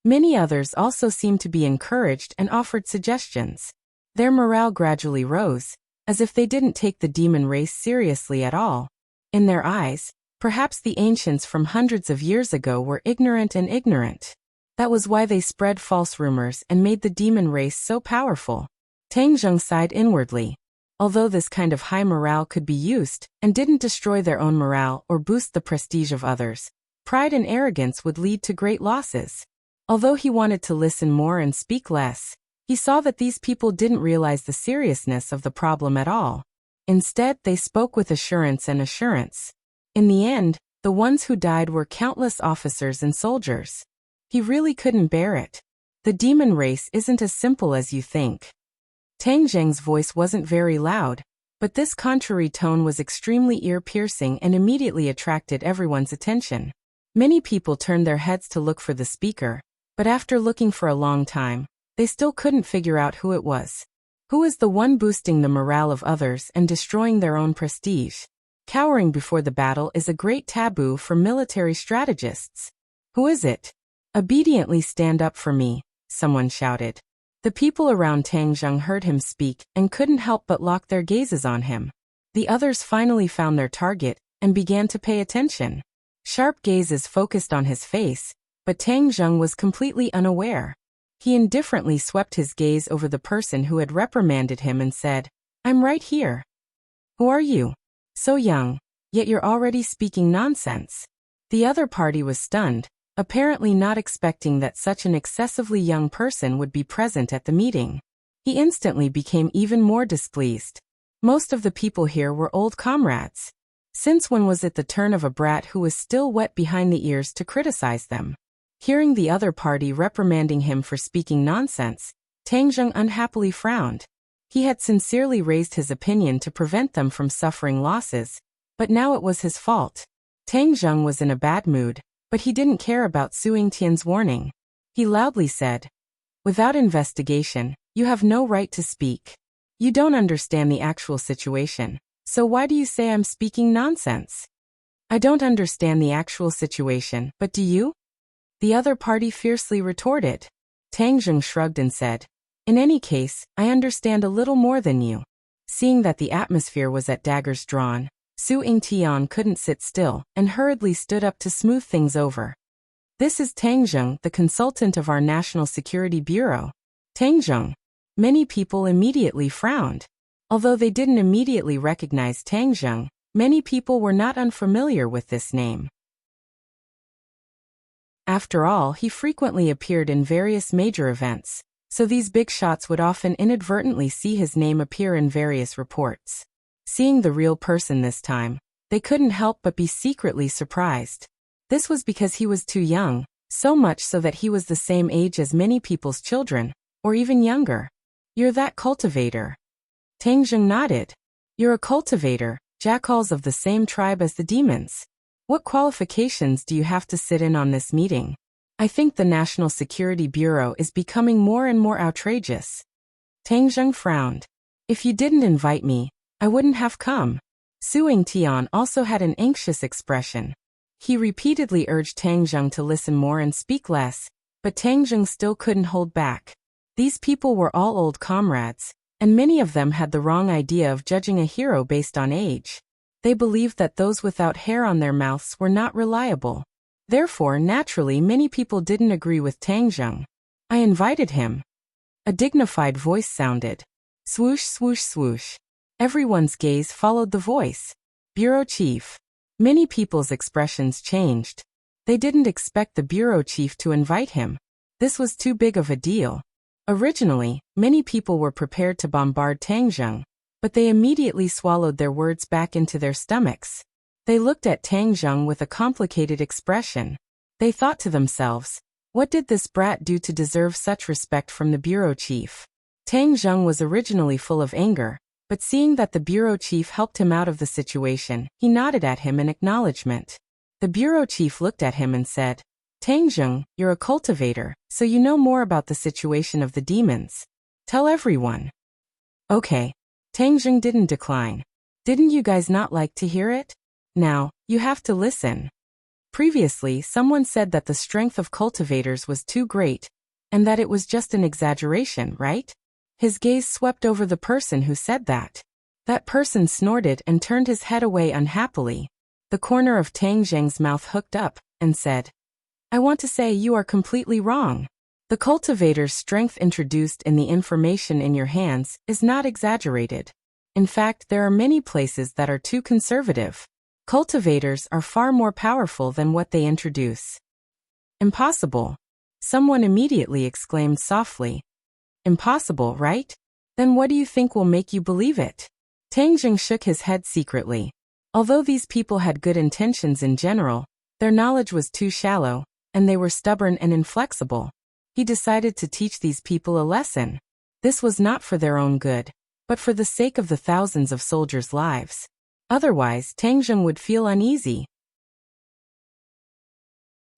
Many others also seemed to be encouraged and offered suggestions. Their morale gradually rose, as if they didn't take the demon race seriously at all. In their eyes, perhaps the ancients from hundreds of years ago were ignorant and ignorant. That was why they spread false rumors and made the demon race so powerful. Tang Zheng sighed inwardly. Although this kind of high morale could be used, and didn't destroy their own morale or boost the prestige of others, pride and arrogance would lead to great losses. Although he wanted to listen more and speak less, he saw that these people didn't realize the seriousness of the problem at all. Instead, they spoke with assurance and assurance. In the end, the ones who died were countless officers and soldiers. He really couldn't bear it. The demon race isn't as simple as you think. Tang Zheng's voice wasn't very loud, but this contrary tone was extremely ear-piercing and immediately attracted everyone's attention. Many people turned their heads to look for the speaker, but after looking for a long time, they still couldn't figure out who it was. Who is the one boosting the morale of others and destroying their own prestige? Cowering before the battle is a great taboo for military strategists. Who is it? Obediently stand up for me, someone shouted. The people around Tang Zheng heard him speak and couldn't help but lock their gazes on him. The others finally found their target and began to pay attention. Sharp gazes focused on his face, but Tang Zheng was completely unaware. He indifferently swept his gaze over the person who had reprimanded him and said, "I'm right here." "Who are you? So young, yet you're already speaking nonsense." The other party was stunned, apparently not expecting that such an excessively young person would be present at the meeting. He instantly became even more displeased. Most of the people here were old comrades. Since when was it the turn of a brat who was still wet behind the ears to criticize them? Hearing the other party reprimanding him for speaking nonsense, Tang Zheng unhappily frowned. He had sincerely raised his opinion to prevent them from suffering losses, but now it was his fault. Tang Zheng was in a bad mood, but he didn't care about Suing Tian's warning. He loudly said, "Without investigation, you have no right to speak. You don't understand the actual situation, so why do you say I'm speaking nonsense?" "I don't understand the actual situation, but do you?" The other party fiercely retorted. Tang Zheng shrugged and said, "In any case, I understand a little more than you." Seeing that the atmosphere was at daggers drawn, Su Yingtian couldn't sit still and hurriedly stood up to smooth things over. "This is Tang Zheng, the consultant of our National Security Bureau." Tang Zheng. Many people immediately frowned. Although they didn't immediately recognize Tang Zheng, many people were not unfamiliar with this name. After all, he frequently appeared in various major events, so these big shots would often inadvertently see his name appear in various reports. Seeing the real person this time, they couldn't help but be secretly surprised. This was because he was too young, so much so that he was the same age as many people's children, or even younger. "You're that cultivator." Tang Zheng nodded. "You're a cultivator, jackals of the same tribe as the demons. What qualifications do you have to sit in on this meeting?" I think the National Security Bureau is becoming more and more outrageous. Tang Zheng frowned. If you didn't invite me, I wouldn't have come. Su Tian also had an anxious expression. He repeatedly urged Tang Zheng to listen more and speak less, but Tang Zheng still couldn't hold back. These people were all old comrades, and many of them had the wrong idea of judging a hero based on age. They believed that those without hair on their mouths were not reliable. Therefore, naturally, many people didn't agree with Tang Zheng. I invited him. A dignified voice sounded. Swoosh, swoosh, swoosh. Everyone's gaze followed the voice. Bureau chief. Many people's expressions changed. They didn't expect the bureau chief to invite him. This was too big of a deal. Originally, many people were prepared to bombard Tang Zheng, but they immediately swallowed their words back into their stomachs. They looked at Tang Zheng with a complicated expression. They thought to themselves, what did this brat do to deserve such respect from the bureau chief? Tang Zheng was originally full of anger, but seeing that the bureau chief helped him out of the situation, he nodded at him in acknowledgement. The bureau chief looked at him and said, Tang Zheng, you're a cultivator, so you know more about the situation of the demons. Tell everyone. Okay. Tang Zheng didn't decline. Didn't you guys not like to hear it? Now, you have to listen. Previously, someone said that the strength of cultivators was too great, and that it was just an exaggeration, right? His gaze swept over the person who said that. That person snorted and turned his head away unhappily. The corner of Tang Zheng's mouth hooked up, and said, I want to say you are completely wrong. The cultivator's strength introduced in the information in your hands is not exaggerated. In fact, there are many places that are too conservative. Cultivators are far more powerful than what they introduce. Impossible. Someone immediately exclaimed softly. Impossible, right? Then what do you think will make you believe it? Tang Zheng shook his head secretly. Although these people had good intentions in general, their knowledge was too shallow, and they were stubborn and inflexible. He decided to teach these people a lesson. This was not for their own good, but for the sake of the thousands of soldiers' lives. Otherwise, Tang Zheng would feel uneasy.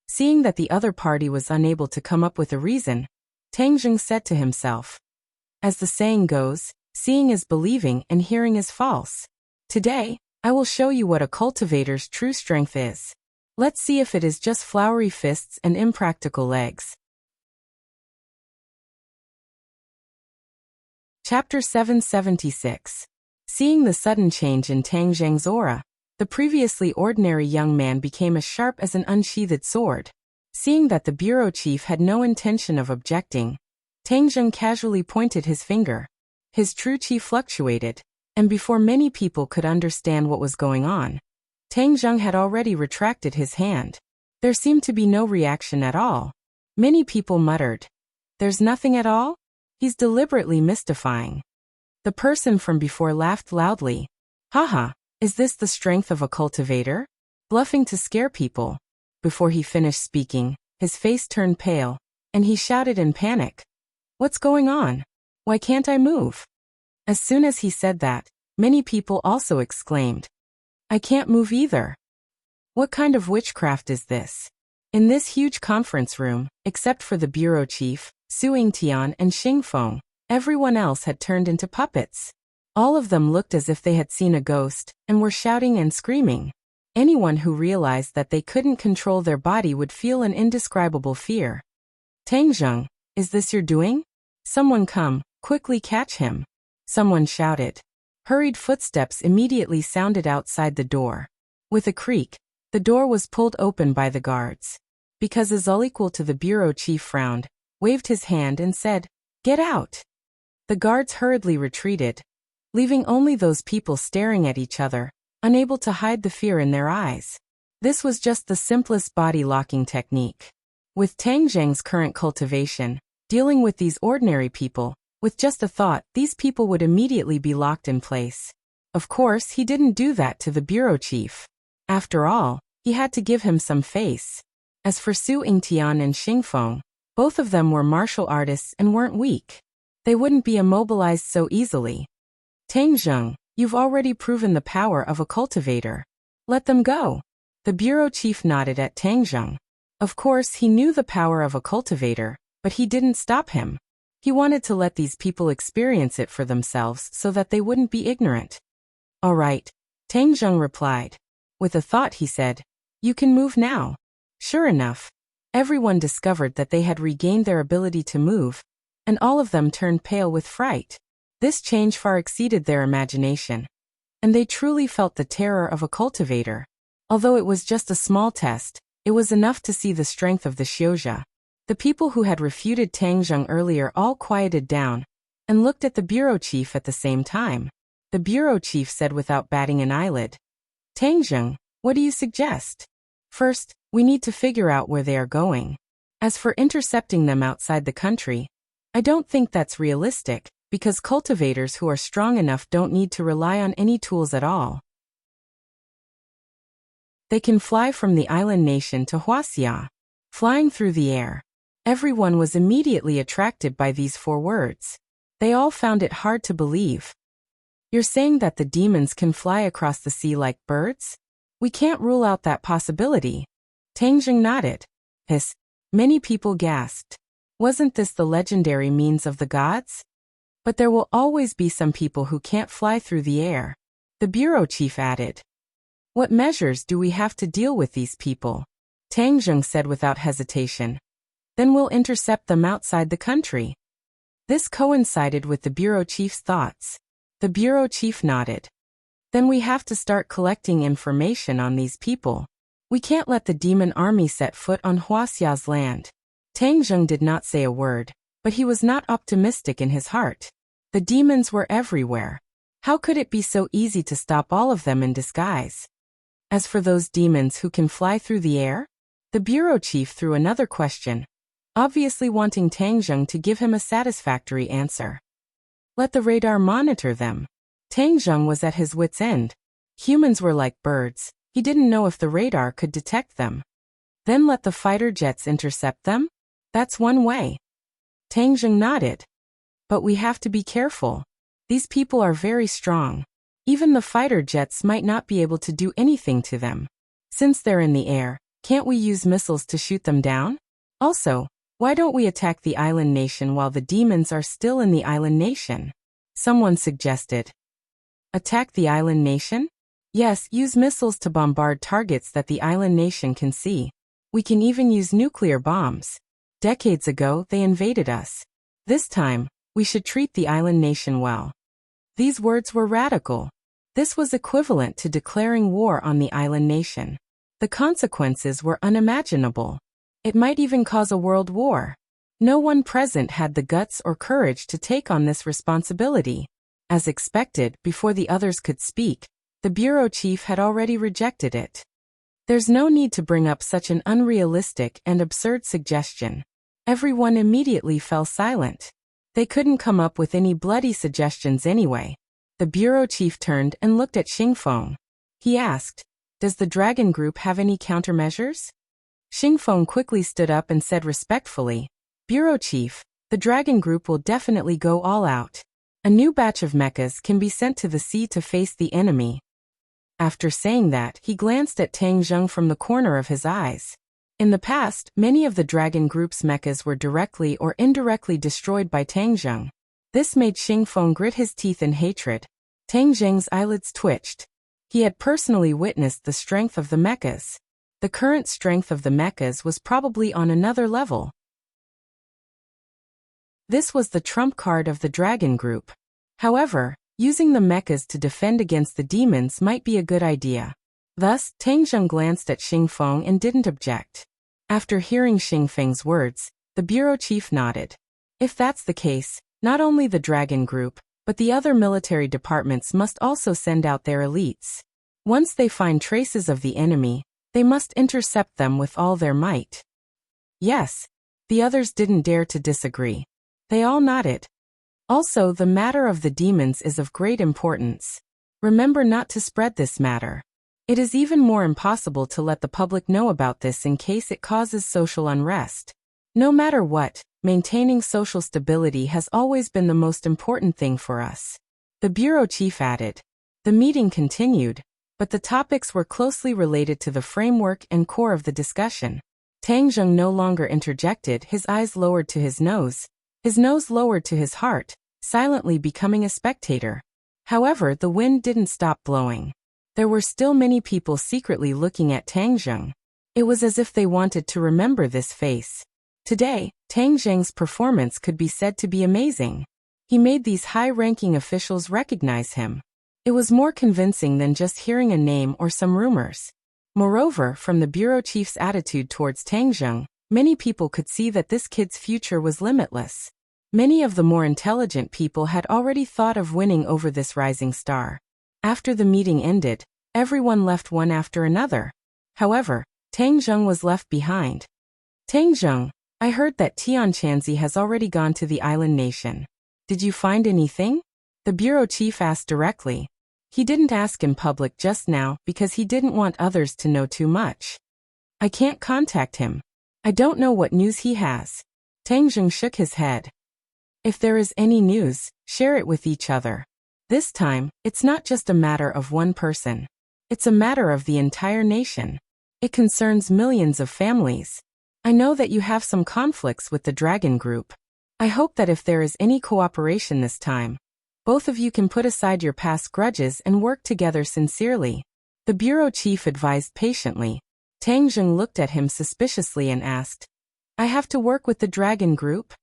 Seeing that the other party was unable to come up with a reason, Tang Zheng said to himself, as the saying goes, seeing is believing and hearing is false. Today, I will show you what a cultivator's true strength is. Let's see if it is just flowery fists and impractical legs. Chapter 776. Seeing the sudden change in Tang Zheng's aura, the previously ordinary young man became as sharp as an unsheathed sword. Seeing that the bureau chief had no intention of objecting, Tang Zheng casually pointed his finger. His true chi fluctuated, and before many people could understand what was going on, Tang Zheng had already retracted his hand. There seemed to be no reaction at all. Many people muttered, There's nothing at all? He's deliberately mystifying. The person from before laughed loudly. Haha, is this the strength of a cultivator? Bluffing to scare people. Before he finished speaking, his face turned pale, and he shouted in panic. What's going on? Why can't I move? As soon as he said that, many people also exclaimed, I can't move either. What kind of witchcraft is this? In this huge conference room, except for the bureau chief, Su Tian and Xing Feng, everyone else had turned into puppets. All of them looked as if they had seen a ghost, and were shouting and screaming. Anyone who realized that they couldn't control their body would feel an indescribable fear. Tang Zheng, is this your doing? Someone come, quickly catch him. Someone shouted. Hurried footsteps immediately sounded outside the door. With a creak, the door was pulled open by the guards. Because equal to the bureau chief frowned, waved his hand and said, Get out! The guards hurriedly retreated, leaving only those people staring at each other, unable to hide the fear in their eyes. This was just the simplest body locking technique. With Tang Zheng's current cultivation, dealing with these ordinary people, with just a thought, these people would immediately be locked in place. Of course, he didn't do that to the bureau chief. After all, he had to give him some face. As for Su Tian and Xing Feng, both of them were martial artists and weren't weak. They wouldn't be immobilized so easily. Tang Zheng, you've already proven the power of a cultivator. Let them go. The bureau chief nodded at Tang Zheng. Of course, he knew the power of a cultivator, but he didn't stop him. He wanted to let these people experience it for themselves so that they wouldn't be ignorant. All right, Tang Zheng replied. With a thought he said, "You can move now." Sure enough, everyone discovered that they had regained their ability to move, and all of them turned pale with fright. This change far exceeded their imagination, and they truly felt the terror of a cultivator. Although it was just a small test, it was enough to see the strength of the Xiuzha. The people who had refuted Tang Zheng earlier all quieted down and looked at the bureau chief at the same time. The bureau chief said without batting an eyelid, "Tang Zheng, what do you suggest? First, we need to figure out where they are going. As for intercepting them outside the country, I don't think that's realistic, because cultivators who are strong enough don't need to rely on any tools at all. They can fly from the island nation to Wuxia, flying through the air." Everyone was immediately attracted by these 4 words. They all found it hard to believe. "You're saying that the demons can fly across the sea like birds? We can't rule out that possibility." Tang Zheng nodded. Hiss. Many people gasped. Wasn't this the legendary means of the gods? But there will always be some people who can't fly through the air. The bureau chief added. "What measures do we have to deal with these people?" Tang Zheng said without hesitation. "Then we'll intercept them outside the country." This coincided with the bureau chief's thoughts. The bureau chief nodded. "Then we have to start collecting information on these people. We can't let the demon army set foot on Huaxia's land." Tang Zheng did not say a word, but he was not optimistic in his heart. The demons were everywhere. How could it be so easy to stop all of them in disguise? As for those demons who can fly through the air? The bureau chief threw another question, obviously wanting Tang Zheng to give him a satisfactory answer. "Let the radar monitor them." Tang Zheng was at his wit's end. Humans were like birds. He didn't know if the radar could detect them. "Then let the fighter jets intercept them? That's one way." Tang Zheng nodded. "But we have to be careful. These people are very strong. Even the fighter jets might not be able to do anything to them. Since they're in the air, can't we use missiles to shoot them down? Also, why don't we attack the island nation while the demons are still in the island nation?" Someone suggested. "Attack the island nation?" "Yes, use missiles to bombard targets that the island nation can see. We can even use nuclear bombs. Decades ago, they invaded us. This time, we should treat the island nation well." These words were radical. This was equivalent to declaring war on the island nation. The consequences were unimaginable. It might even cause a world war. No one present had the guts or courage to take on this responsibility. As expected, before the others could speak, the bureau chief had already rejected it. "There's no need to bring up such an unrealistic and absurd suggestion." Everyone immediately fell silent. They couldn't come up with any bloody suggestions anyway. The bureau chief turned and looked at Xingfeng. He asked, "Does the dragon group have any countermeasures?" Xingfeng quickly stood up and said respectfully, "Bureau chief, the dragon group will definitely go all out. A new batch of mechas can be sent to the sea to face the enemy." After saying that, he glanced at Tang Zheng from the corner of his eyes. In the past, many of the dragon group's mechas were directly or indirectly destroyed by Tang Zheng. This made Xingfeng grit his teeth in hatred. Tang Zheng's eyelids twitched. He had personally witnessed the strength of the mechas. The current strength of the mechas was probably on another level. This was the trump card of the dragon group. However, using the mechas to defend against the demons might be a good idea. Thus, Tang Zheng glanced at Xingfeng and didn't object. After hearing Xingfeng's words, the bureau chief nodded. If that's the case, not only the dragon group, but the other military departments must also send out their elites. Once they find traces of the enemy, they must intercept them with all their might. Yes. The others didn't dare to disagree. They all nodded. Also, the matter of the demons is of great importance. Remember not to spread this matter. It is even more impossible to let the public know about this in case it causes social unrest. No matter what, maintaining social stability has always been the most important thing for us. The bureau chief added. The meeting continued, but the topics were closely related to the framework and core of the discussion. Tang Zheng no longer interjected, his eyes lowered to his nose lowered to his heart, silently becoming a spectator. However, the wind didn't stop blowing. There were still many people secretly looking at Tang Zheng. It was as if they wanted to remember this face. Today, Tang Zheng's performance could be said to be amazing. He made these high-ranking officials recognize him. It was more convincing than just hearing a name or some rumors. Moreover, from the bureau chief's attitude towards Tang Zheng, many people could see that this kid's future was limitless. Many of the more intelligent people had already thought of winning over this rising star. After the meeting ended, everyone left one after another. However, Tang Zheng was left behind. Tang Zheng, I heard that Tian Chanzi has already gone to the island nation. Did you find anything? The bureau chief asked directly. He didn't ask in public just now because he didn't want others to know too much. I can't contact him. I don't know what news he has. Tang Zheng shook his head. If there is any news, share it with each other. This time, it's not just a matter of one person. It's a matter of the entire nation. It concerns millions of families. I know that you have some conflicts with the Dragon Group. I hope that if there is any cooperation this time, both of you can put aside your past grudges and work together sincerely. The bureau chief advised patiently. Tang Zheng looked at him suspiciously and asked, I have to work with the Dragon Group?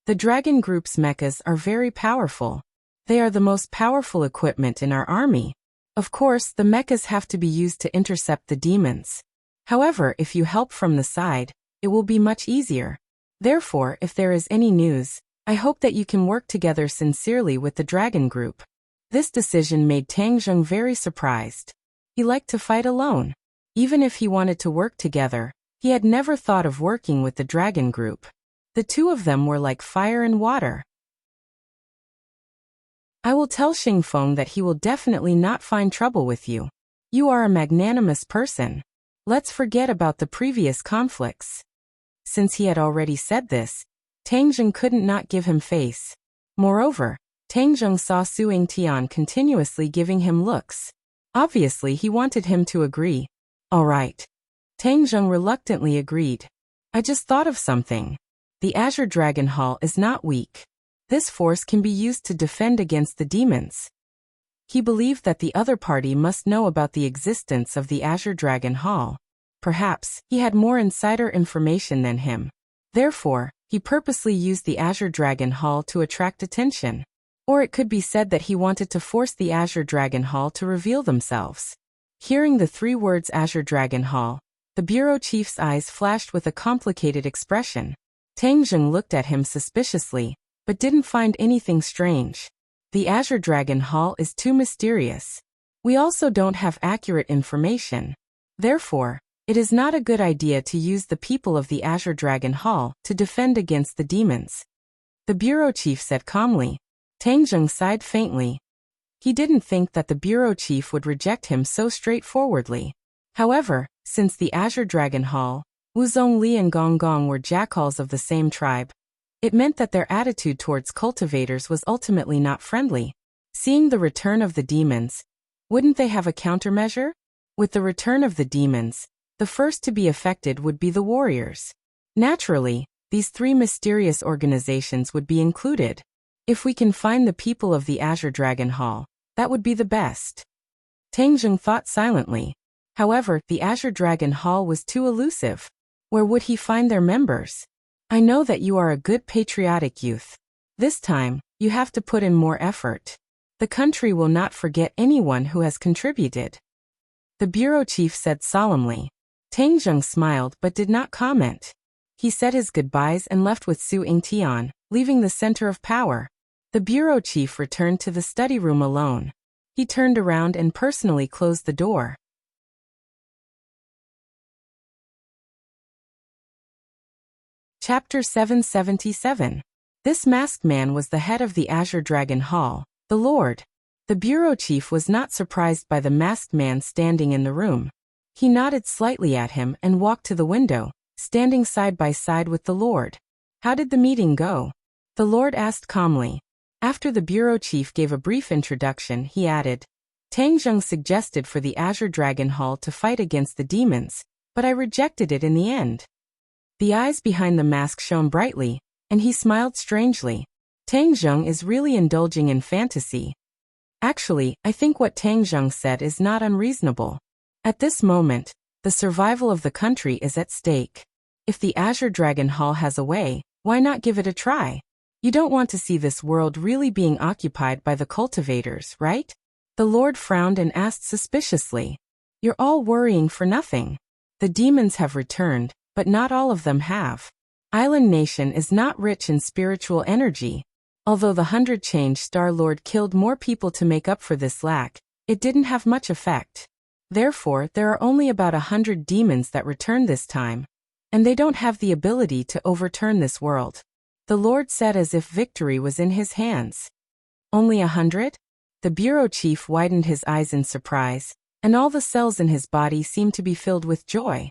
The Dragon Group's mechas are very powerful. They are the most powerful equipment in our army. Of course, the mechas have to be used to intercept the demons. However, if you help from the side, it will be much easier. Therefore, if there is any news, I hope that you can work together sincerely with the Dragon Group. This decision made Tang Zheng very surprised. He liked to fight alone. Even if he wanted to work together, he had never thought of working with the Dragon Group. The two of them were like fire and water. I will tell Xingfeng that he will definitely not find trouble with you. You are a magnanimous person. Let's forget about the previous conflicts. Since he had already said this, Tang Zheng couldn't not give him face. Moreover, Tang Zheng saw Su Yingtian continuously giving him looks. Obviously, he wanted him to agree. All right. Tang Zheng reluctantly agreed. I just thought of something. The Azure Dragon Hall is not weak. This force can be used to defend against the demons. He believed that the other party must know about the existence of the Azure Dragon Hall. Perhaps he had more insider information than him. Therefore, he purposely used the Azure Dragon Hall to attract attention. Or it could be said that he wanted to force the Azure Dragon Hall to reveal themselves. Hearing the three words Azure Dragon Hall, the bureau chief's eyes flashed with a complicated expression. Tang Zheng looked at him suspiciously, but didn't find anything strange. The Azure Dragon Hall is too mysterious. We also don't have accurate information. Therefore, it is not a good idea to use the people of the Azure Dragon Hall to defend against the demons. The bureau chief said calmly. Tang Zheng sighed faintly. He didn't think that the bureau chief would reject him so straightforwardly. However, since the Azure Dragon Hall, Wuzong Li and Gong Gong were jackals of the same tribe, it meant that their attitude towards cultivators was ultimately not friendly. Seeing the return of the demons, wouldn't they have a countermeasure? With the return of the demons, the first to be affected would be the warriors. Naturally, these three mysterious organizations would be included. If we can find the people of the Azure Dragon Hall, that would be the best. Tang Zheng thought silently. However, the Azure Dragon Hall was too elusive. Where would he find their members? I know that you are a good patriotic youth. This time, you have to put in more effort. The country will not forget anyone who has contributed. The bureau chief said solemnly. Tang Zheng smiled but did not comment. He said his goodbyes and left with Su Yingtian, leaving the center of power. The bureau chief returned to the study room alone. He turned around and personally closed the door. Chapter 777. This masked man was the head of the Azure Dragon Hall, the Lord. The bureau chief was not surprised by the masked man standing in the room. He nodded slightly at him and walked to the window, standing side by side with the Lord. How did the meeting go? The Lord asked calmly. After the bureau chief gave a brief introduction, he added, Tang Zheng suggested for the Azure Dragon Hall to fight against the demons, but I rejected it in the end. The eyes behind the mask shone brightly, and he smiled strangely. Tang Zheng is really indulging in fantasy. Actually, I think what Tang Zheng said is not unreasonable. At this moment, the survival of the country is at stake. If the Azure Dragon Hall has a way, why not give it a try? You don't want to see this world really being occupied by the cultivators, right? The Lord frowned and asked suspiciously. You're all worrying for nothing. The demons have returned, but not all of them have. Island Nation is not rich in spiritual energy. Although the 100 Change Star Lord killed more people to make up for this lack, it didn't have much effect. Therefore, there are only about 100 demons that return this time, and they don't have the ability to overturn this world. The Lord said as if victory was in his hands. Only 100? The bureau chief widened his eyes in surprise, and all the cells in his body seemed to be filled with joy.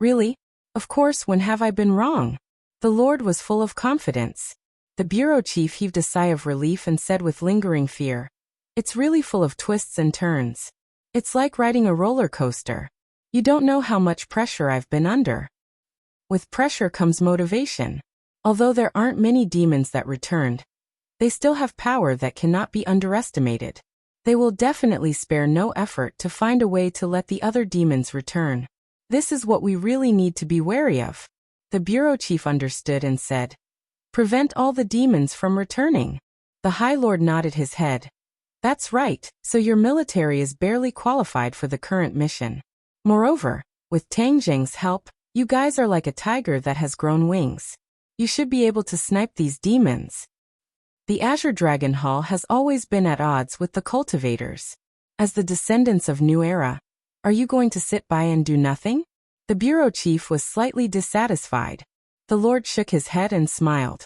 Really? Of course, when have I been wrong? The Lord was full of confidence. The bureau chief heaved a sigh of relief and said with lingering fear, "It's really full of twists and turns. It's like riding a roller coaster. You don't know how much pressure I've been under." With pressure comes motivation. Although there aren't many demons that returned, they still have power that cannot be underestimated. They will definitely spare no effort to find a way to let the other demons return. This is what we really need to be wary of. The bureau chief understood and said, "Prevent all the demons from returning." The High Lord nodded his head. "That's right, so your military is barely qualified for the current mission. Moreover, with Tang Zheng's help, you guys are like a tiger that has grown wings. You should be able to snipe these demons." The Azure Dragon Hall has always been at odds with the cultivators. As the descendants of New Era, are you going to sit by and do nothing? The bureau chief was slightly dissatisfied. The Lord shook his head and smiled.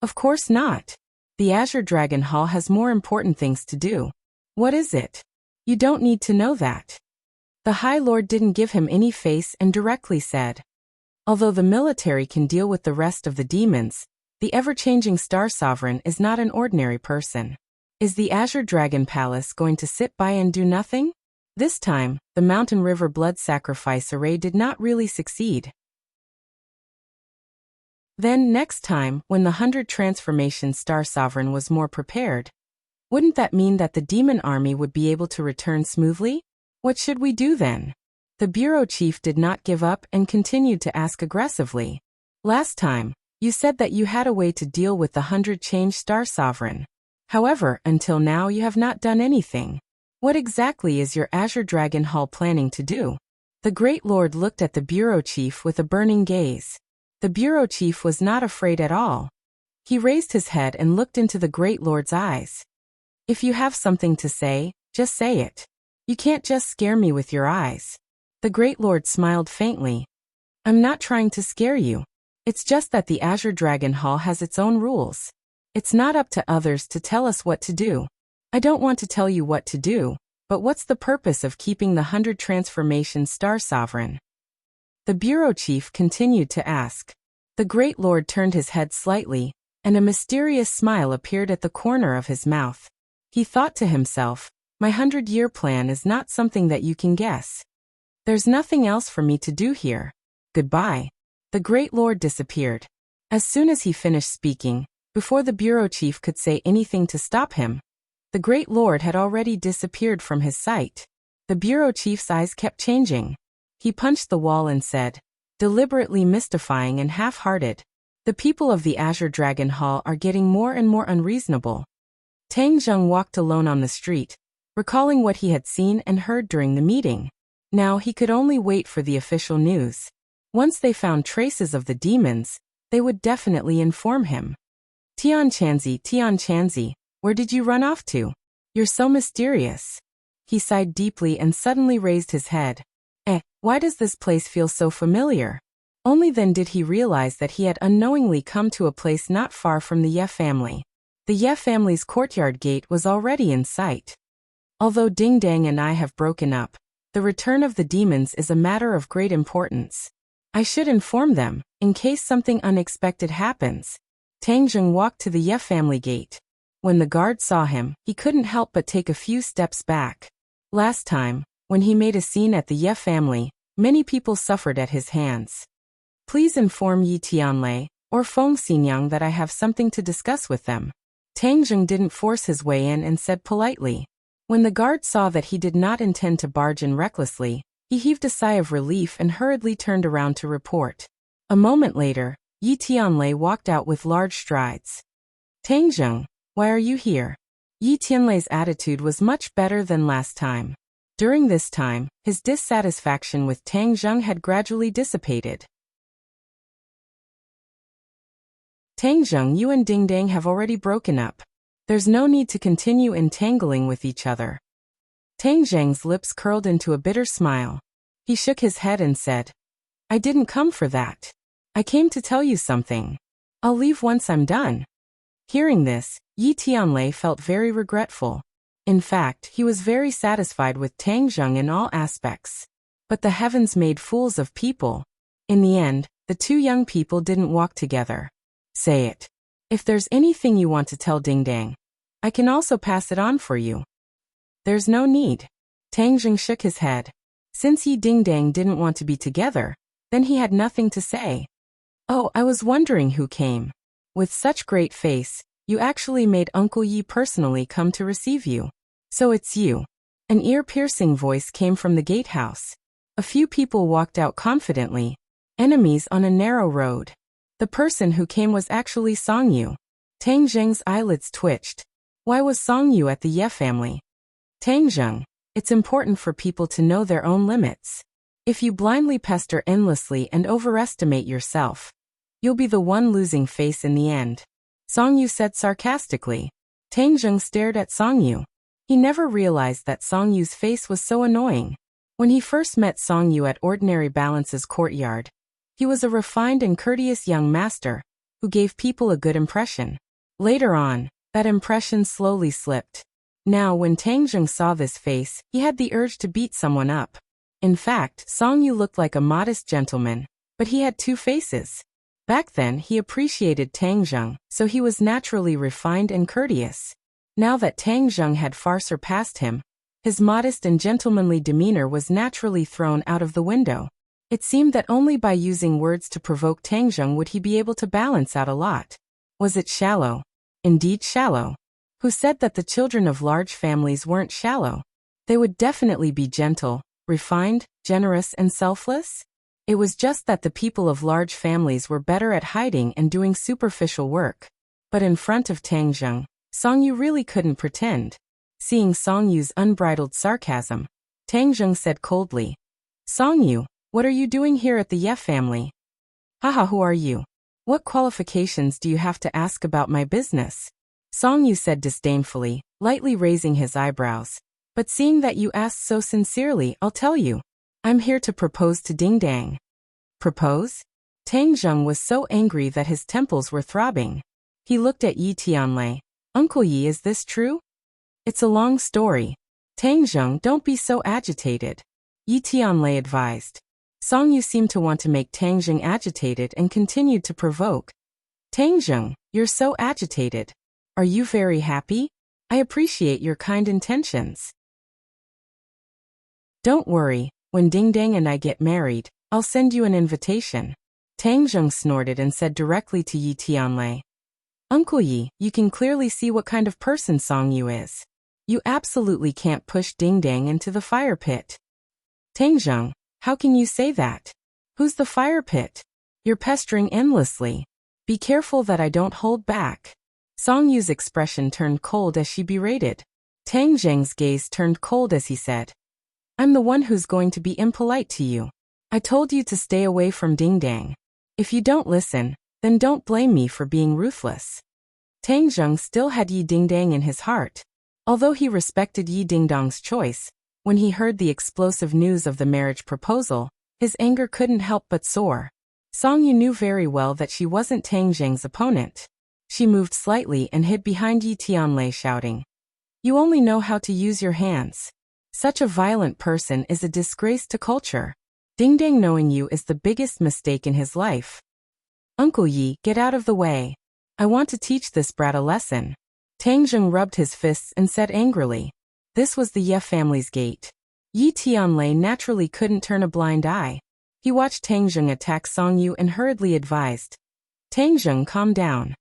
Of course not. The Azure Dragon Hall has more important things to do. What is it? You don't need to know that. The High Lord didn't give him any face and directly said, "Although the military can deal with the rest of the demons, the ever-changing Star Sovereign is not an ordinary person. Is the Azure Dragon Palace going to sit by and do nothing?" This time, the Mountain River blood sacrifice array did not really succeed. Then next time, when the 100 Transformation Star Sovereign was more prepared, wouldn't that mean that the demon army would be able to return smoothly? What should we do then? The bureau chief did not give up and continued to ask aggressively. Last time, you said that you had a way to deal with the 100 Change Star Sovereign. However, until now you have not done anything. What exactly is your Azure Dragon Hall planning to do? The Great Lord looked at the bureau chief with a burning gaze. The bureau chief was not afraid at all. He raised his head and looked into the Great Lord's eyes. "If you have something to say, just say it. You can't just scare me with your eyes." The Great Lord smiled faintly. "I'm not trying to scare you. It's just that the Azure Dragon Hall has its own rules. It's not up to others to tell us what to do. I don't want to tell you what to do, but what's the purpose of keeping the 100 Transformation Star Sovereign?" The bureau chief continued to ask. The Great Lord turned his head slightly, and a mysterious smile appeared at the corner of his mouth. He thought to himself, "My 100-year plan is not something that you can guess. There's nothing else for me to do here. Goodbye." The Great Lord disappeared. As soon as he finished speaking, before the bureau chief could say anything to stop him, the Great Lord had already disappeared from his sight. The bureau chief's eyes kept changing. He punched the wall and said, deliberately mystifying and half-hearted, "The people of the Azure Dragon Hall are getting more and more unreasonable." Tang Zheng walked alone on the street, recalling what he had seen and heard during the meeting. Now he could only wait for the official news. Once they found traces of the demons, they would definitely inform him. Tian Chanzi, where did you run off to? You're so mysterious." He sighed deeply and suddenly raised his head. Why does this place feel so familiar? Only then did he realize that he had unknowingly come to a place not far from the Ye family. The Ye family's courtyard gate was already in sight. Although Ding Dang and I have broken up, the return of the demons is a matter of great importance. I should inform them, in case something unexpected happens. Tang Zheng walked to the Ye family gate. When the guard saw him, he couldn't help but take a few steps back. Last time, when he made a scene at the Ye family, many people suffered at his hands. Please inform Yi Tianlei or Feng Xinyang that I have something to discuss with them. Tang Zheng didn't force his way in and said politely. When the guard saw that he did not intend to barge in recklessly, he heaved a sigh of relief and hurriedly turned around to report. A moment later, Yi Tianlei walked out with large strides. Tang Zheng, why are you here? Yi Tianlei's attitude was much better than last time. During this time, his dissatisfaction with Tang Zheng had gradually dissipated. Tang Zheng, you and Ding Dang have already broken up. There's no need to continue entangling with each other. Tang Zheng's lips curled into a bitter smile. He shook his head and said, I didn't come for that. I came to tell you something. I'll leave once I'm done. Hearing this, Yi Tianlei felt very regretful. In fact, he was very satisfied with Tang Zheng in all aspects. But the heavens made fools of people. In the end, the two young people didn't walk together. Say it. If there's anything you want to tell Ding Dang, I can also pass it on for you. There's no need. Tang Zheng shook his head. Since Yi Ding Dang didn't want to be together, then he had nothing to say. Oh, I was wondering who came. With such great face, you actually made Uncle Yi personally come to receive you. So it's you. An ear-piercing voice came from the gatehouse. A few people walked out confidently. Enemies on a narrow road. The person who came was actually Song Yu. Tang Zheng's eyelids twitched. Why was Song Yu at the Ye family? Tang Zheng, it's important for people to know their own limits. If you blindly pester endlessly and overestimate yourself, you'll be the one losing face in the end. Song Yu said sarcastically. Tang Zheng stared at Song Yu. He never realized that Song Yu's face was so annoying. When he first met Song Yu at Ordinary Balance's courtyard, he was a refined and courteous young master, who gave people a good impression. Later on, that impression slowly slipped. Now when Tang Zheng saw this face, he had the urge to beat someone up. In fact, Song Yu looked like a modest gentleman, but he had two faces. Back then he appreciated Tang Zheng, so he was naturally refined and courteous. Now that Tang Zheng had far surpassed him, his modest and gentlemanly demeanor was naturally thrown out of the window. It seemed that only by using words to provoke Tang Zheng would he be able to balance out a lot. Was it shallow? Indeed shallow. Who said that the children of large families weren't shallow? They would definitely be gentle, refined, generous, and selfless. It was just that the people of large families were better at hiding and doing superficial work. But in front of Tang Zheng, Song Yu really couldn't pretend. Seeing Song Yu's unbridled sarcasm, Tang Zheng said coldly, Song Yu, what are you doing here at the Ye family? Haha, who are you? What qualifications do you have to ask about my business? Song Yu said disdainfully, lightly raising his eyebrows. But seeing that you asked so sincerely, I'll tell you. I'm here to propose to Ding Dang. Propose? Tang Zheng was so angry that his temples were throbbing. He looked at Yi Tianlei. Uncle Yi, is this true? It's a long story. Tang Zheng, don't be so agitated. Yi Tianlei advised. Song Yu seemed to want to make Tang Zheng agitated and continued to provoke. Tang Zheng, you're so agitated. Are you very happy? I appreciate your kind intentions. Don't worry, when Ding Dang and I get married, I'll send you an invitation. Tang Zheng snorted and said directly to Yi Tianlei. Uncle Yi, you can clearly see what kind of person Song Yu is. You absolutely can't push Ding Dang into the fire pit. Tang Zheng, how can you say that? Who's the fire pit? You're pestering endlessly. Be careful that I don't hold back. Song Yu's expression turned cold as she berated. Tang Zheng's gaze turned cold as he said, I'm the one who's going to be impolite to you. I told you to stay away from Ding Dang. If you don't listen, then don't blame me for being ruthless. Tang Zheng still had Yi Ding Dang in his heart. Although he respected Yi Ding Dong's choice, when he heard the explosive news of the marriage proposal, his anger couldn't help but soar. Song Yu knew very well that she wasn't Tang Zheng's opponent. She moved slightly and hid behind Yi Tianlei, shouting, You only know how to use your hands. Such a violent person is a disgrace to culture. Ding Dang knowing you is the biggest mistake in his life. Uncle Yi, get out of the way. I want to teach this brat a lesson. Tang Zheng rubbed his fists and said angrily. This was the Ye family's gate. Yi Tianlei naturally couldn't turn a blind eye. He watched Tang Zheng attack Song Yu and hurriedly advised, Tang Zheng, calm down.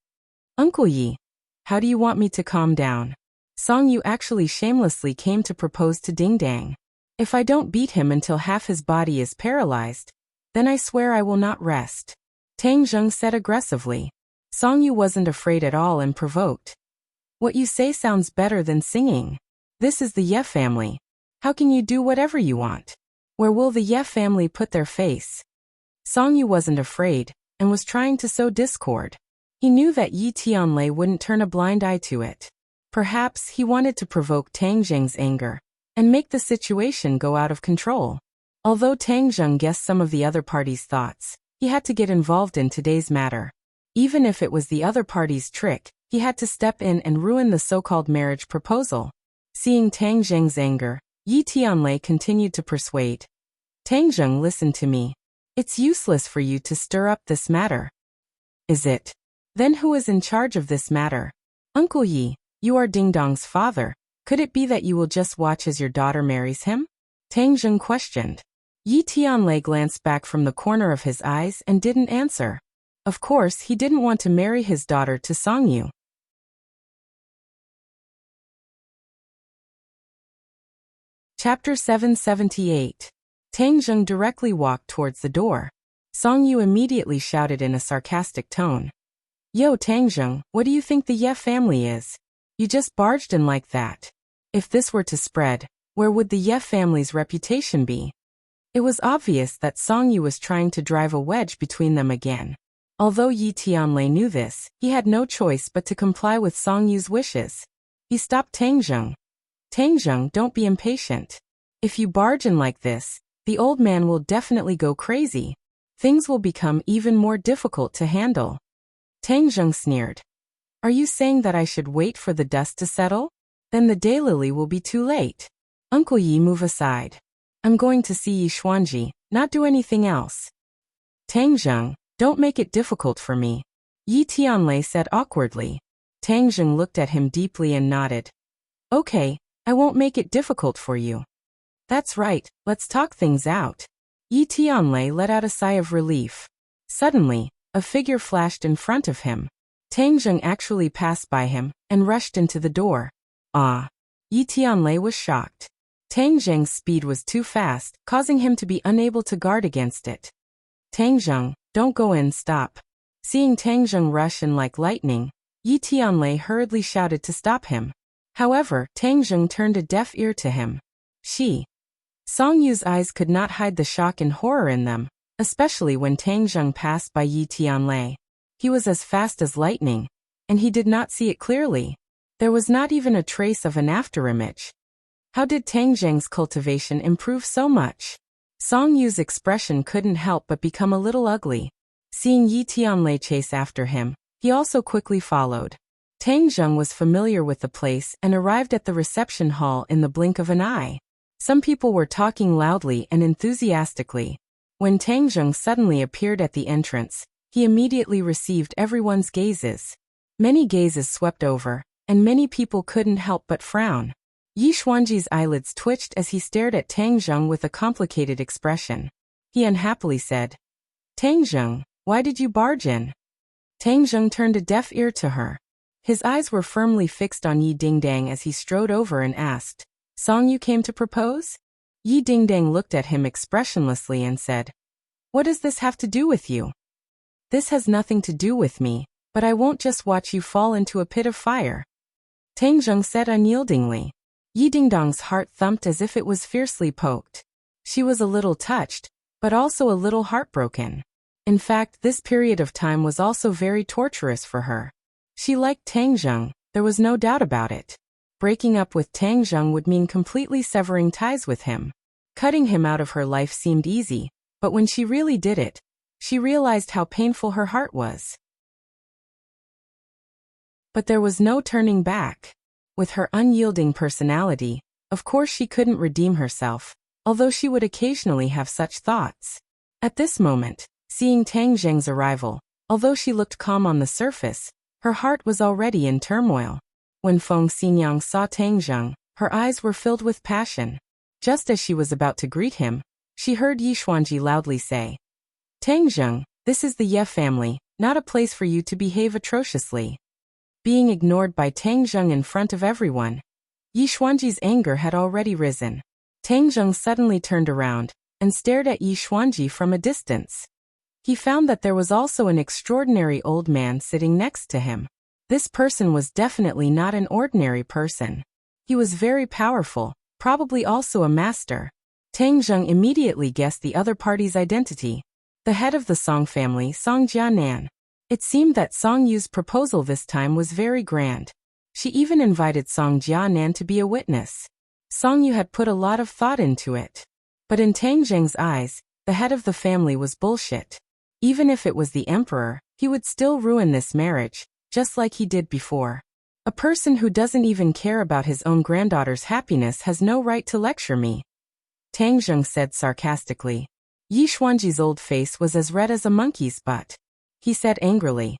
Uncle Yi, how do you want me to calm down? Song Yu actually shamelessly came to propose to Ding Dang. If I don't beat him until half his body is paralyzed, then I swear I will not rest. Tang Zheng said aggressively. Song Yu wasn't afraid at all and provoked. What you say sounds better than singing. This is the Ye family. How can you do whatever you want? Where will the Ye family put their face? Song Yu wasn't afraid, and was trying to sow discord. He knew that Yi Tianlei wouldn't turn a blind eye to it. Perhaps he wanted to provoke Tang Zheng's anger, and make the situation go out of control. Although Tang Zheng guessed some of the other party's thoughts, he had to get involved in today's matter. Even if it was the other party's trick, he had to step in and ruin the so-called marriage proposal. Seeing Tang Zheng's anger, Yi Tianlei continued to persuade. Tang Zheng, listen to me. It's useless for you to stir up this matter. Is it? Then who is in charge of this matter? Uncle Yi, you are Ding Dong's father. Could it be that you will just watch as your daughter marries him? Tang Zheng questioned. Yi Tianlei glanced back from the corner of his eyes and didn't answer. Of course, he didn't want to marry his daughter to Song Yu. Chapter 778. Tang Zheng directly walked towards the door. Song Yu immediately shouted in a sarcastic tone. Yo, Tang Zheng, what do you think the Ye family is? You just barged in like that. If this were to spread, where would the Ye family's reputation be? It was obvious that Song Yu was trying to drive a wedge between them again. Although Yi Tianlei knew this, he had no choice but to comply with Song Yu's wishes. He stopped Tang Zheng. Tang Zheng, don't be impatient. If you barge in like this, the old man will definitely go crazy. Things will become even more difficult to handle. Tang Zheng sneered. Are you saying that I should wait for the dust to settle? Then the daylily will be too late. Uncle Yi, move aside. I'm going to see Yi Xuanji, not do anything else. Tang Zheng, don't make it difficult for me. Yi Tianlei said awkwardly. Tang Zheng looked at him deeply and nodded. Okay, I won't make it difficult for you. That's right, let's talk things out. Yi Tianlei let out a sigh of relief. Suddenly, a figure flashed in front of him. Tang Zheng actually passed by him and rushed into the door. Ah! Yi Tianlei was shocked. Tang Zheng's speed was too fast, causing him to be unable to guard against it. Tang Zheng, don't go in, stop. Seeing Tang Zheng rush in like lightning, Yi Tianlei hurriedly shouted to stop him. However, Tang Zheng turned a deaf ear to him. Song Yu's eyes could not hide the shock and horror in them, especially when Tang Zheng passed by Yi Tianlei. He was as fast as lightning, and he did not see it clearly. There was not even a trace of an afterimage. How did Tang Zheng's cultivation improve so much? Song Yu's expression couldn't help but become a little ugly. Seeing Yi Tianlei chase after him, he also quickly followed. Tang Zheng was familiar with the place and arrived at the reception hall in the blink of an eye. Some people were talking loudly and enthusiastically. When Tang Zheng suddenly appeared at the entrance, he immediately received everyone's gazes. Many gazes swept over, and many people couldn't help but frown. Yi Xuanji's eyelids twitched as he stared at Tang Zheng with a complicated expression. He unhappily said, Tang Zheng, why did you barge in? Tang Zheng turned a deaf ear to her. His eyes were firmly fixed on Yi Dingdang as he strode over and asked, Song Yu came to propose? Yi Dingdang looked at him expressionlessly and said, What does this have to do with you? This has nothing to do with me, but I won't just watch you fall into a pit of fire. Tang Zheng said unyieldingly. Yi Dingdang's heart thumped as if it was fiercely poked. She was a little touched, but also a little heartbroken. In fact, this period of time was also very torturous for her. She liked Tang Zheng, there was no doubt about it. Breaking up with Tang Zheng would mean completely severing ties with him. Cutting him out of her life seemed easy, but when she really did it, she realized how painful her heart was. But there was no turning back. With her unyielding personality, of course she couldn't redeem herself, although she would occasionally have such thoughts. At this moment, seeing Tang Zheng's arrival, although she looked calm on the surface, her heart was already in turmoil. When Feng Xinyang saw Tang Zheng, her eyes were filled with passion. Just as she was about to greet him, she heard Yi Xuanji loudly say, "Tang Zheng, this is the Ye family, not a place for you to behave atrociously." Being ignored by Tang Zheng in front of everyone, Yi Xuanji's anger had already risen. Tang Zheng suddenly turned around and stared at Yi Xuanji from a distance. He found that there was also an extraordinary old man sitting next to him. This person was definitely not an ordinary person. He was very powerful, probably also a master. Tang Zheng immediately guessed the other party's identity. The head of the Song family, Song Jianan. It seemed that Song Yu's proposal this time was very grand. She even invited Song Jianan to be a witness. Song Yu had put a lot of thought into it. But in Tang Zheng's eyes, the head of the family was bullshit. Even if it was the emperor, he would still ruin this marriage, just like he did before. A person who doesn't even care about his own granddaughter's happiness has no right to lecture me, Tang Zheng said sarcastically. Yi Xuanji's old face was as red as a monkey's butt. He said angrily,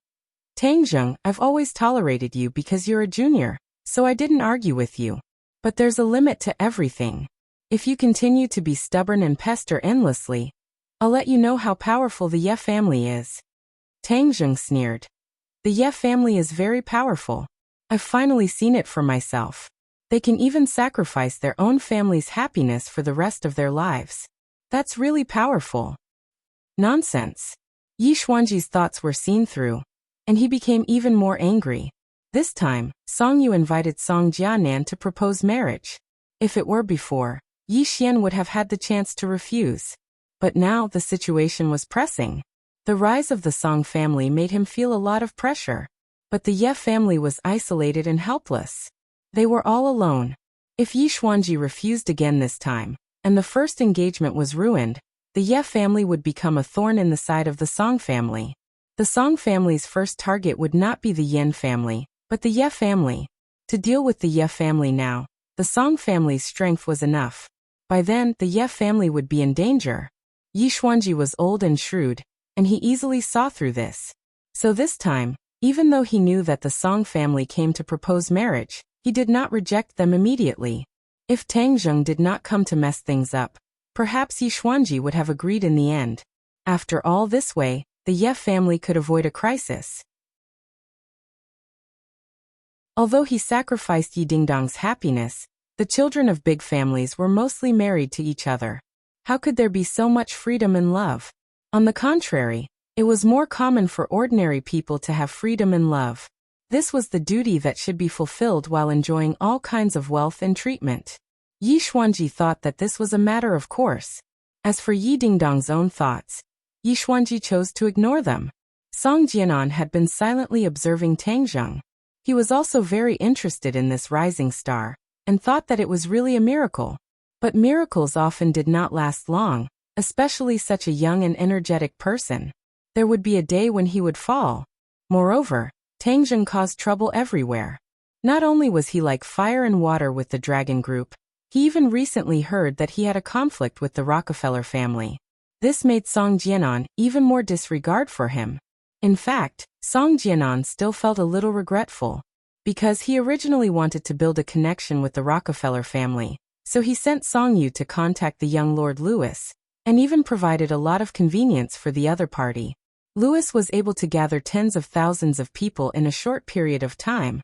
"Tang Zheng, I've always tolerated you because you're a junior, so I didn't argue with you. But there's a limit to everything. If you continue to be stubborn and pester endlessly, I'll let you know how powerful the Ye family is." Tang Zheng sneered. "The Ye family is very powerful. I've finally seen it for myself. They can even sacrifice their own family's happiness for the rest of their lives. That's really powerful." Nonsense. Yi Xuanji's thoughts were seen through, and he became even more angry. This time, Song Yu invited Song Jianan to propose marriage. If it were before, Yi Xian would have had the chance to refuse. But now the situation was pressing. The rise of the Song family made him feel a lot of pressure. But the Ye family was isolated and helpless. They were all alone. If Yi Xuanji refused again this time, and the first engagement was ruined, the Ye family would become a thorn in the side of the Song family. The Song family's first target would not be the Yin family, but the Ye family. To deal with the Ye family now, the Song family's strength was enough. By then, the Ye family would be in danger. Yi Xuanji was old and shrewd, and he easily saw through this. So this time, even though he knew that the Song family came to propose marriage, he did not reject them immediately. If Tang Zheng did not come to mess things up, perhaps Yi Xuanji would have agreed in the end. After all, this way, the Ye family could avoid a crisis. Although he sacrificed Yi Dingdong's happiness, the children of big families were mostly married to each other. How could there be so much freedom and love? On the contrary, it was more common for ordinary people to have freedom and love. This was the duty that should be fulfilled while enjoying all kinds of wealth and treatment. Yi Xuanji thought that this was a matter of course. As for Yi Dingdong's own thoughts, Yi Xuanji chose to ignore them. Song Jianan had been silently observing Tang Zheng. He was also very interested in this rising star, and thought that it was really a miracle. But miracles often did not last long, especially such a young and energetic person. There would be a day when he would fall. Moreover, Tang Zheng caused trouble everywhere. Not only was he like fire and water with the dragon group, he even recently heard that he had a conflict with the Rockefeller family. This made Song Jianan even more disregard for him. In fact, Song Jianan still felt a little regretful, because he originally wanted to build a connection with the Rockefeller family, so he sent Song Yu to contact the young Lord Louis, and even provided a lot of convenience for the other party. Louis was able to gather tens of thousands of people in a short period of time,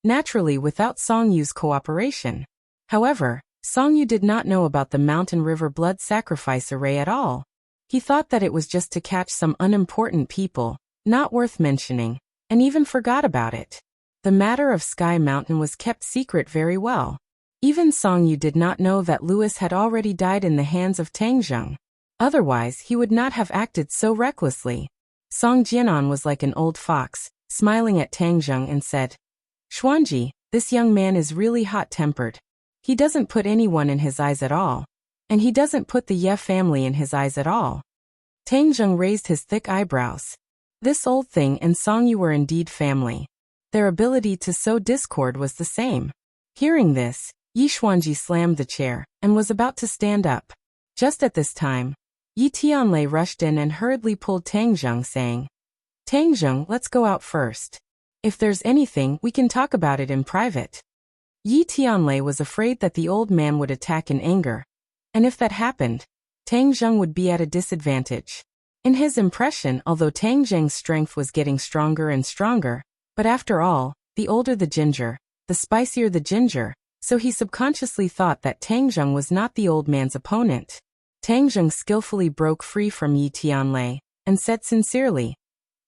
naturally without Song Yu's cooperation. However, Song Yu did not know about the Mountain River blood sacrifice array at all. He thought that it was just to catch some unimportant people, not worth mentioning, and even forgot about it. The matter of Sky Mountain was kept secret very well. Even Song Yu did not know that Louis had already died in the hands of Tang Zheng. Otherwise, he would not have acted so recklessly. Song Jianan was like an old fox, smiling at Tang Zheng and said, "Xuanji, this young man is really hot-tempered. He doesn't put anyone in his eyes at all. And he doesn't put the Ye family in his eyes at all." Tang Zheng raised his thick eyebrows. This old thing and Song Yu were indeed family. Their ability to sow discord was the same. Hearing this, Yi Xuanji slammed the chair, and was about to stand up. Just at this time, Yi Tianlei rushed in and hurriedly pulled Tang Zheng, saying, "Tang Zheng, let's go out first. If there's anything, we can talk about it in private." Yi Tianlei was afraid that the old man would attack in anger. And if that happened, Tang Zheng would be at a disadvantage. In his impression, although Tang Zheng's strength was getting stronger and stronger, but after all, the older the ginger, the spicier the ginger, so he subconsciously thought that Tang Zheng was not the old man's opponent. Tang Zheng skillfully broke free from Yi Tianlei and said sincerely,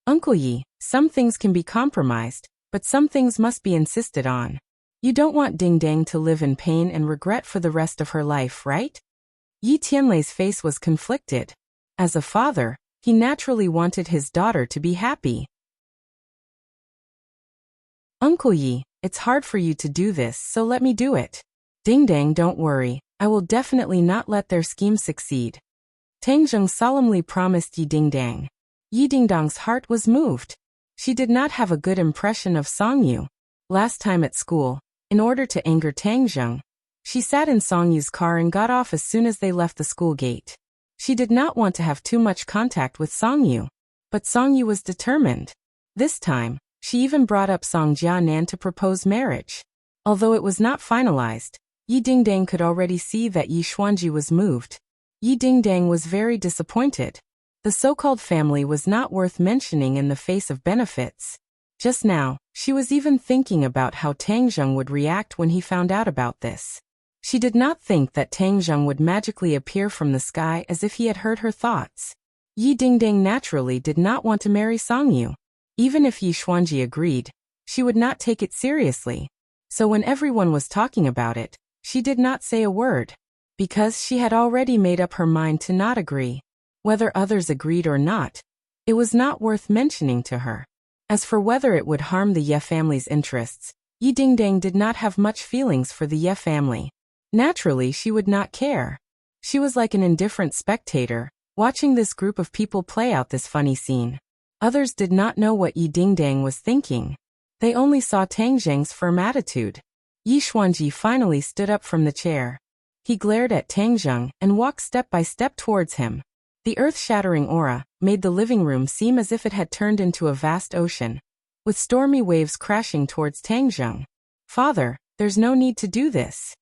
"Uncle Yi, some things can be compromised, but some things must be insisted on. You don't want Ding Dang to live in pain and regret for the rest of her life, right?" Yi Tianlei's face was conflicted. As a father, he naturally wanted his daughter to be happy. "Uncle Yi, it's hard for you to do this, so let me do it. Ding Dang, don't worry, I will definitely not let their scheme succeed." Tang Zheng solemnly promised Yi Ding Dang. Yi Ding Dang's heart was moved. She did not have a good impression of Song Yu. Last time at school, in order to anger Tang Zheng, she sat in Song Yu's car and got off as soon as they left the school gate. She did not want to have too much contact with Song Yu, but Song Yu was determined. This time, she even brought up Song Jianan to propose marriage. Although it was not finalized, Yi Ding Dang could already see that Yi Xuanji was moved. Yi Ding Dang was very disappointed. The so-called family was not worth mentioning in the face of benefits. Just now, she was even thinking about how Tang Zheng would react when he found out about this. She did not think that Tang Zheng would magically appear from the sky as if he had heard her thoughts. Yi Ding Dang naturally did not want to marry Song Yu. Even if Yi Xuanji agreed, she would not take it seriously. So when everyone was talking about it, she did not say a word, because she had already made up her mind to not agree. Whether others agreed or not, it was not worth mentioning to her. As for whether it would harm the Ye family's interests, Yi Ding Dang did not have much feelings for the Ye family. Naturally, she would not care. She was like an indifferent spectator, watching this group of people play out this funny scene. Others did not know what Yi Ding Dang was thinking. They only saw Tang Zheng's firm attitude. Yi Xuanji finally stood up from the chair. He glared at Tang Zheng and walked step by step towards him. The earth-shattering aura made the living room seem as if it had turned into a vast ocean, with stormy waves crashing towards Tang Zheng. "Father, there's no need to do this,"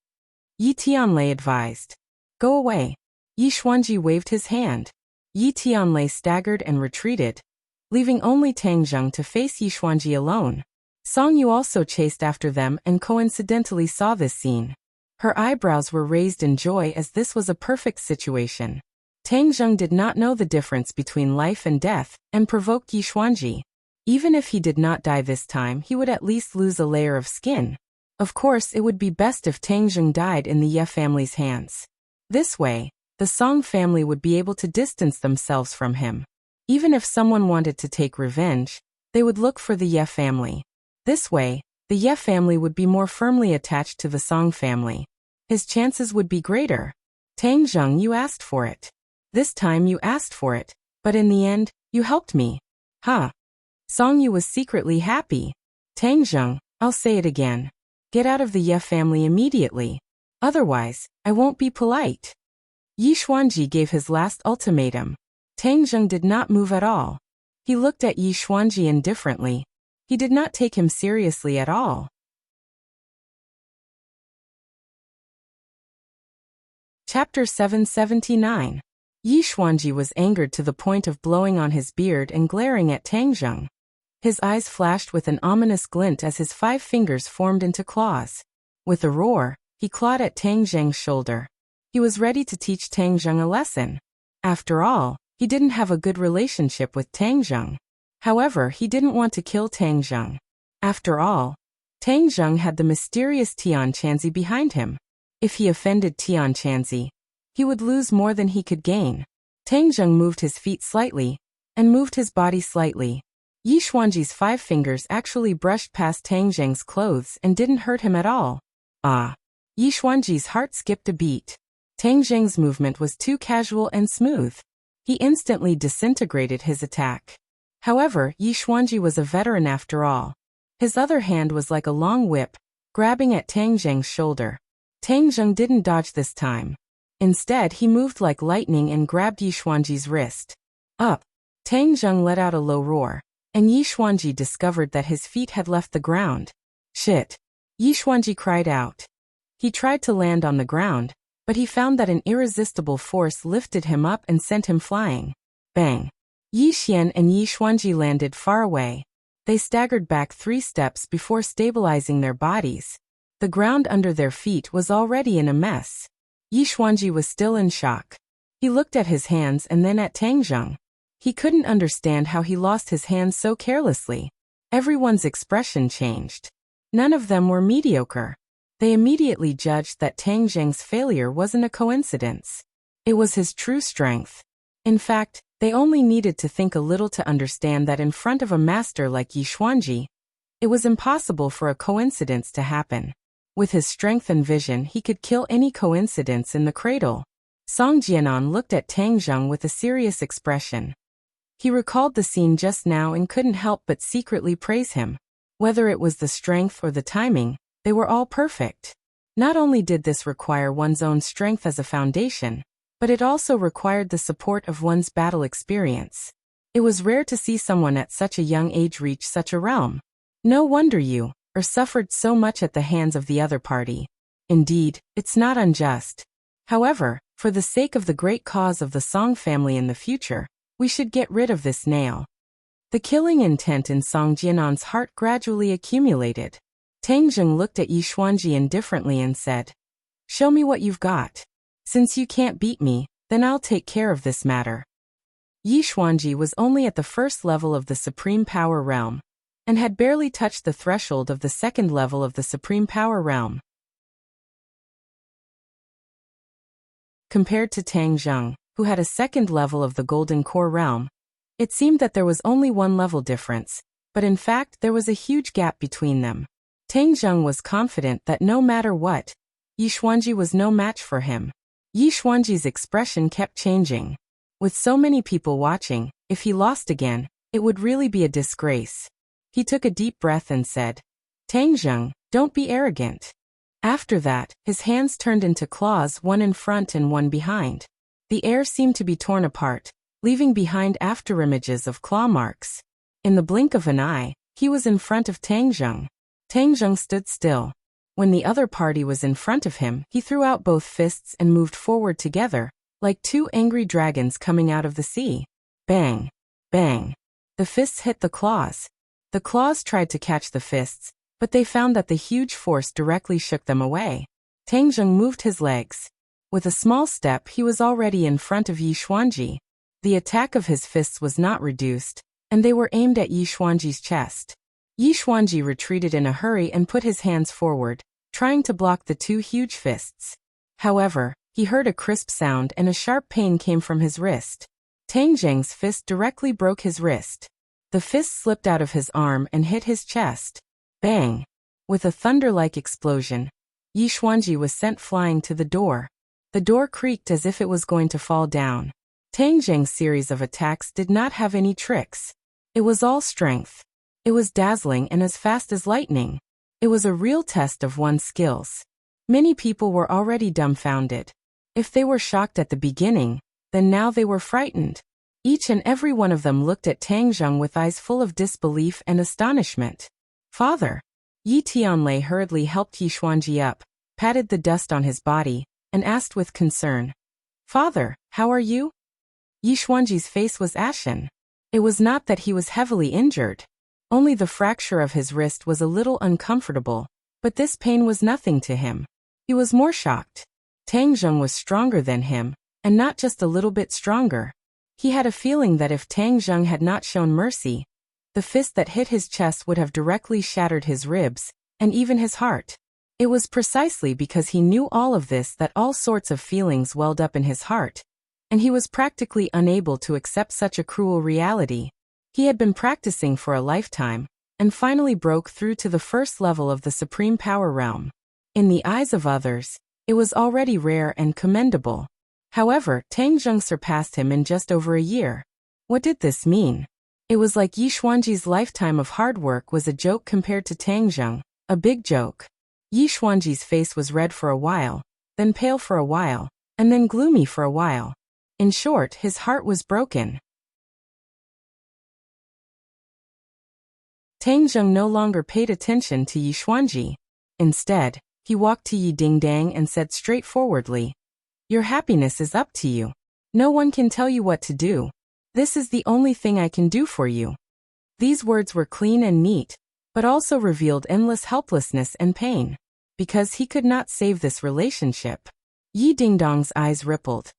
Yi Tianlei advised. "Go away." Yi Xuanji waved his hand. Yi Tianlei staggered and retreated, leaving only Tang Zheng to face Yi Xuanji alone. Song Yu also chased after them and coincidentally saw this scene. Her eyebrows were raised in joy as this was a perfect situation. Tang Zheng did not know the difference between life and death and provoked Yi Xuanji. Even if he did not die this time, he would at least lose a layer of skin. Of course, it would be best if Tang Zheng died in the Ye family's hands. This way, the Song family would be able to distance themselves from him. Even if someone wanted to take revenge, they would look for the Ye family. This way, the Ye family would be more firmly attached to the Song family. His chances would be greater. "Tang Zheng, you asked for it. This time you asked for it, but in the end, you helped me. Huh?" Song Yu was secretly happy. "Tang Zheng, I'll say it again. Get out of the Ye family immediately. Otherwise, I won't be polite." Yi Xuanji gave his last ultimatum. Tang Zheng did not move at all. He looked at Yi Xuanji indifferently. He did not take him seriously at all. Chapter 779. Yi Xuanji was angered to the point of blowing on his beard and glaring at Tang Zheng. His eyes flashed with an ominous glint as his 5 fingers formed into claws. With a roar, he clawed at Tang Zheng's shoulder. He was ready to teach Tang Zheng a lesson. After all, he didn't have a good relationship with Tang Zheng. However, he didn't want to kill Tang Zheng. After all, Tang Zheng had the mysterious Tian Chanzi behind him. If he offended Tian Chanzi, he would lose more than he could gain. Tang Zheng moved his feet slightly, and moved his body slightly. Yi Xuanji's 5 fingers actually brushed past Tang Zheng's clothes and didn't hurt him at all. Ah! Yi Xuanji's heart skipped a beat. Tang Zheng's movement was too casual and smooth. He instantly disintegrated his attack. However, Yi Xuanji was a veteran after all. His other hand was like a long whip, grabbing at Tang Zheng's shoulder. Tang Zheng didn't dodge this time. Instead, he moved like lightning and grabbed Yi Xuanji's wrist. Up! Tang Zheng let out a low roar, and Yi Xuanji discovered that his feet had left the ground. Shit! Yi Xuanji cried out. He tried to land on the ground, but he found that an irresistible force lifted him up and sent him flying. Bang! Yi Xian and Yi Xuanji landed far away. They staggered back 3 steps before stabilizing their bodies. The ground under their feet was already in a mess. Yi Xuanji was still in shock. He looked at his hands and then at Tang Zheng. He couldn't understand how he lost his hands so carelessly. Everyone's expression changed. None of them were mediocre. They immediately judged that Tang Zheng's failure wasn't a coincidence. It was his true strength. In fact, they only needed to think a little to understand that in front of a master like Yi Xuanji, it was impossible for a coincidence to happen. With his strength and vision, he could kill any coincidence in the cradle. Song Jianan looked at Tang Zheng with a serious expression. He recalled the scene just now and couldn't help but secretly praise him. Whether it was the strength or the timing, they were all perfect. Not only did this require one's own strength as a foundation, but it also required the support of one's battle experience. It was rare to see someone at such a young age reach such a realm. No wonder you suffered so much at the hands of the other party. Indeed, it's not unjust. However, for the sake of the great cause of the Song family in the future, we should get rid of this nail. The killing intent in Song Jianan's heart gradually accumulated. Tang Zheng looked at Yi Xuanji indifferently and said, "Show me what you've got. Since you can't beat me, then I'll take care of this matter." Yi Xuanji was only at the first level of the Supreme Power Realm, and had barely touched the threshold of the second level of the Supreme Power Realm. Compared to Tang Zheng, who had a second level of the Golden Core Realm, it seemed that there was only 1 level difference, but in fact there was a huge gap between them. Tang Zheng was confident that no matter what, Yi Xuanji was no match for him. Yi Xuanji's expression kept changing. With so many people watching, if he lost again, it would really be a disgrace. He took a deep breath and said, "Tang Zheng, don't be arrogant." After that, his hands turned into claws, one in front and one behind. The air seemed to be torn apart, leaving behind afterimages of claw marks. In the blink of an eye, he was in front of Tang Zheng. Tang Zheng stood still. When the other party was in front of him, he threw out both fists and moved forward together, like 2 angry dragons coming out of the sea. Bang! Bang! The fists hit the claws. The claws tried to catch the fists, but they found that the huge force directly shook them away. Tang Zheng moved his legs. With a small step, he was already in front of Yi Xuanji. The attack of his fists was not reduced, and they were aimed at Yi Xuanji's chest. Yi Xuanji retreated in a hurry and put his hands forward, trying to block the 2 huge fists. However, he heard a crisp sound and a sharp pain came from his wrist. Tang Zheng's fist directly broke his wrist. The fist slipped out of his arm and hit his chest. Bang! With a thunder-like explosion, Yi Xuanji was sent flying to the door. The door creaked as if it was going to fall down. Tang Zheng's series of attacks did not have any tricks. It was all strength. It was dazzling and as fast as lightning. It was a real test of one's skills. Many people were already dumbfounded. If they were shocked at the beginning, then now they were frightened. Each and every one of them looked at Tang Zheng with eyes full of disbelief and astonishment. "Father!" Yi Tianlei hurriedly helped Yi Xuanji up, patted the dust on his body, and asked with concern, "Father, how are you?" Yi Xuanji's face was ashen. It was not that he was heavily injured. Only the fracture of his wrist was a little uncomfortable, but this pain was nothing to him. He was more shocked. Tang Zheng was stronger than him, and not just a little bit stronger. He had a feeling that if Tang Zheng had not shown mercy, the fist that hit his chest would have directly shattered his ribs, and even his heart. It was precisely because he knew all of this that all sorts of feelings welled up in his heart, and he was practically unable to accept such a cruel reality. He had been practicing for a lifetime, and finally broke through to the first level of the Supreme Power Realm. In the eyes of others, it was already rare and commendable. However, Tang Zheng surpassed him in just over a year. What did this mean? It was like Yi Xuanji's lifetime of hard work was a joke compared to Tang Zheng, a big joke. Yi Xuanji's face was red for a while, then pale for a while, and then gloomy for a while. In short, his heart was broken. Tang Zheng no longer paid attention to Yi Xuanji. Instead, he walked to Yi Dingdang and said straightforwardly, Your happiness is up to you. No one can tell you what to do. This is the only thing I can do for you. These words were clean and neat, but also revealed endless helplessness and pain. Because he could not save this relationship. Yi Dingdong's eyes rippled,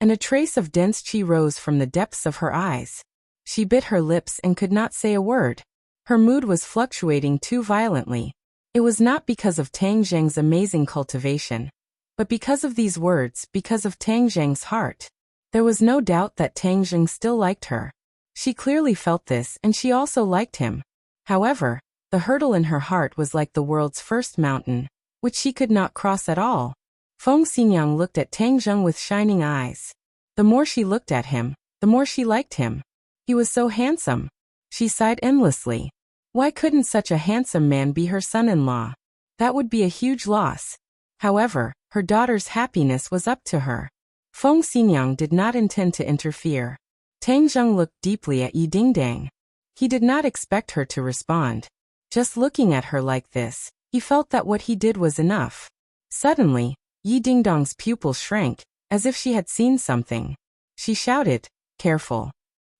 and a trace of dense qi rose from the depths of her eyes. She bit her lips and could not say a word. Her mood was fluctuating too violently. It was not because of Tang Zheng's amazing cultivation, but because of these words, because of Tang Zheng's heart. There was no doubt that Tang Zheng still liked her. She clearly felt this, and she also liked him. However, the hurdle in her heart was like the world's first mountain, which she could not cross at all. Feng Xinyang looked at Tang Zheng with shining eyes. The more she looked at him, the more she liked him. He was so handsome. She sighed endlessly. Why couldn't such a handsome man be her son-in-law? That would be a huge loss. However, her daughter's happiness was up to her. Feng Xinyang did not intend to interfere. Tang Zheng looked deeply at Yi Dingdang. He did not expect her to respond. Just looking at her like this, he felt that what he did was enough. Suddenly, Yi Dingdong's pupils shrank, as if she had seen something. She shouted, "Careful."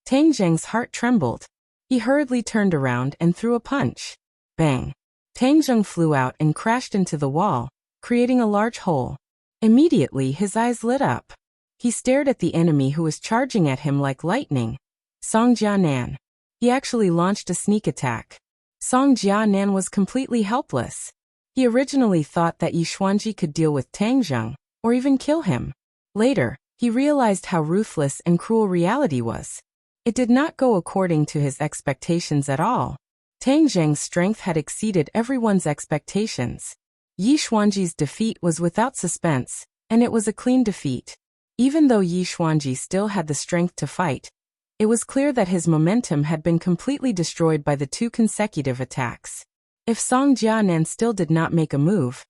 Tang Zheng's heart trembled. He hurriedly turned around and threw a punch. Bang! Tang Zheng flew out and crashed into the wall, creating a large hole. Immediately his eyes lit up. He stared at the enemy who was charging at him like lightning. Song Jianan. He actually launched a sneak attack. Song Jianan was completely helpless. He originally thought that Yi Xuanji could deal with Tang Zheng, or even kill him. Later, he realized how ruthless and cruel reality was. It did not go according to his expectations at all. Tang Zheng's strength had exceeded everyone's expectations. Yi Xuanji's defeat was without suspense, and it was a clean defeat. Even though Yi Xuanji still had the strength to fight, it was clear that his momentum had been completely destroyed by the two consecutive attacks. If Song Jianan still did not make a move,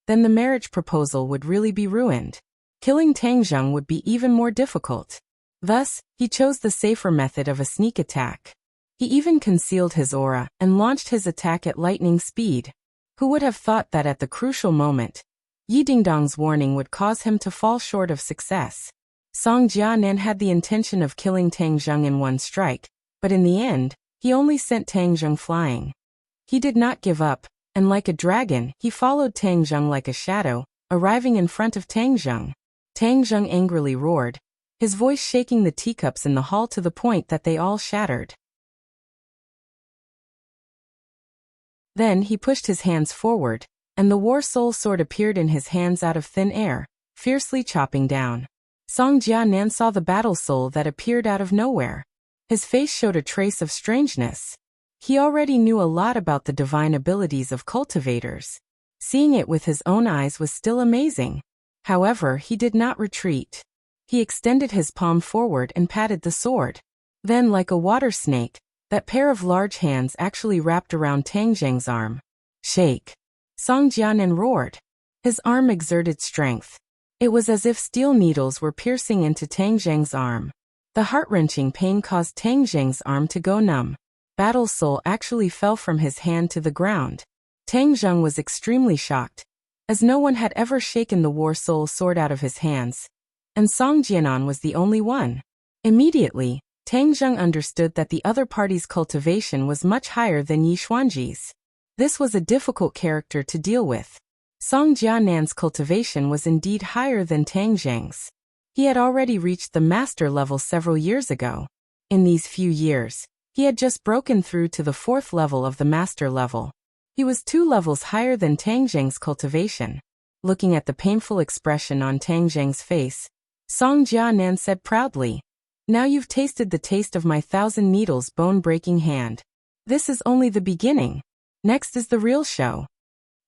then the marriage proposal would really be ruined. Killing Tang Zheng would be even more difficult. Thus, he chose the safer method of a sneak attack. He even concealed his aura and launched his attack at lightning speed. Who would have thought that at the crucial moment, Yi Dingdong's warning would cause him to fall short of success? Song Jianan had the intention of killing Tang Zheng in one strike, but in the end, he only sent Tang Zheng flying. He did not give up, and like a dragon, he followed Tang Zheng like a shadow, arriving in front of Tang Zheng. Tang Zheng angrily roared, his voice shaking the teacups in the hall to the point that they all shattered. Then he pushed his hands forward, and the War Soul Sword appeared in his hands out of thin air, fiercely chopping down. Song Jianan saw the battle soul that appeared out of nowhere. His face showed a trace of strangeness. He already knew a lot about the divine abilities of cultivators. Seeing it with his own eyes was still amazing. However, he did not retreat. He extended his palm forward and patted the sword. Then, like a water snake, that pair of large hands actually wrapped around Tang Zheng's arm. Shake! Song Jianan roared. His arm exerted strength. It was as if steel needles were piercing into Tang Zheng's arm. The heart-wrenching pain caused Tang Zheng's arm to go numb. Battle Soul actually fell from his hand to the ground. Tang Zheng was extremely shocked, as no one had ever shaken the War Soul Sword out of his hands, and Song Jianan was the only one. Immediately, Tang Zheng understood that the other party's cultivation was much higher than Yi Xuanji's. This was a difficult character to deal with. Song Jianan's cultivation was indeed higher than Tang Zheng's. He had already reached the master level several years ago. In these few years, he had just broken through to the 4th level of the master level. He was 2 levels higher than Tang Zheng's cultivation. Looking at the painful expression on Tang Zheng's face, Song Jianan said proudly, "Now you've tasted the taste of my 1,000 needles bone-breaking hand. This is only the beginning. Next is the real show."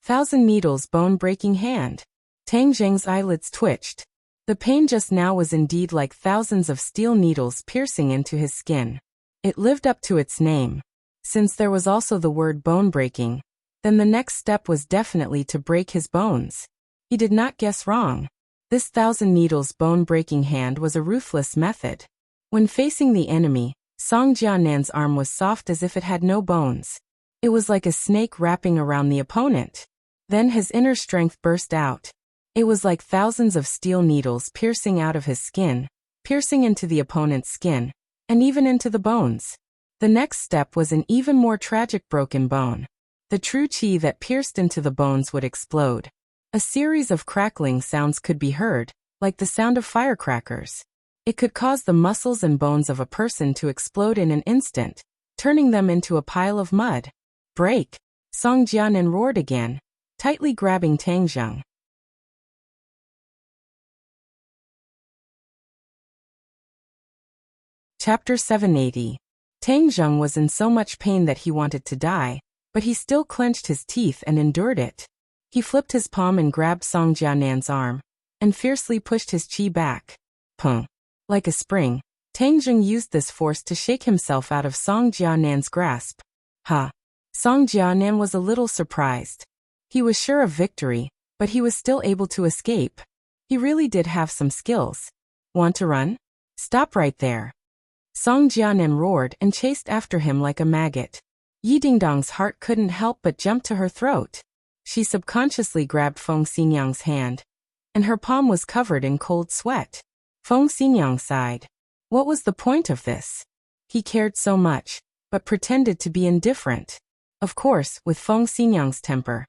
1,000 needles bone-breaking hand. Tang Zheng's eyelids twitched. The pain just now was indeed like thousands of steel needles piercing into his skin. It lived up to its name. Since there was also the word bone-breaking, then the next step was definitely to break his bones. He did not guess wrong. This 1,000 needles bone-breaking hand was a ruthless method. When facing the enemy, Song Jianan's arm was soft as if it had no bones. It was like a snake wrapping around the opponent. Then his inner strength burst out. It was like thousands of steel needles piercing out of his skin, piercing into the opponent's skin, and even into the bones. The next step was an even more tragic broken bone. The true chi that pierced into the bones would explode. A series of crackling sounds could be heard, like the sound of firecrackers. It could cause the muscles and bones of a person to explode in an instant, turning them into a pile of mud. Break! Song Jianan roared again, tightly grabbing Tang Zheng. Chapter 780. Tang Zheng was in so much pain that he wanted to die, but he still clenched his teeth and endured it. He flipped his palm and grabbed Song Jianan's arm, and fiercely pushed his chi back. Pung! Like a spring, Tang Zheng used this force to shake himself out of Song Jianan's grasp. Ha! Song Jianan was a little surprised. He was sure of victory, but he was still able to escape. He really did have some skills. Want to run? Stop right there. Song Jianan roared and chased after him like a maggot. Yi Dingdong's heart couldn't help but jump to her throat. She subconsciously grabbed Feng Xinyang's hand, and her palm was covered in cold sweat. Feng Xinyang sighed. What was the point of this? He cared so much, but pretended to be indifferent. Of course, with Feng Xinyang's temper.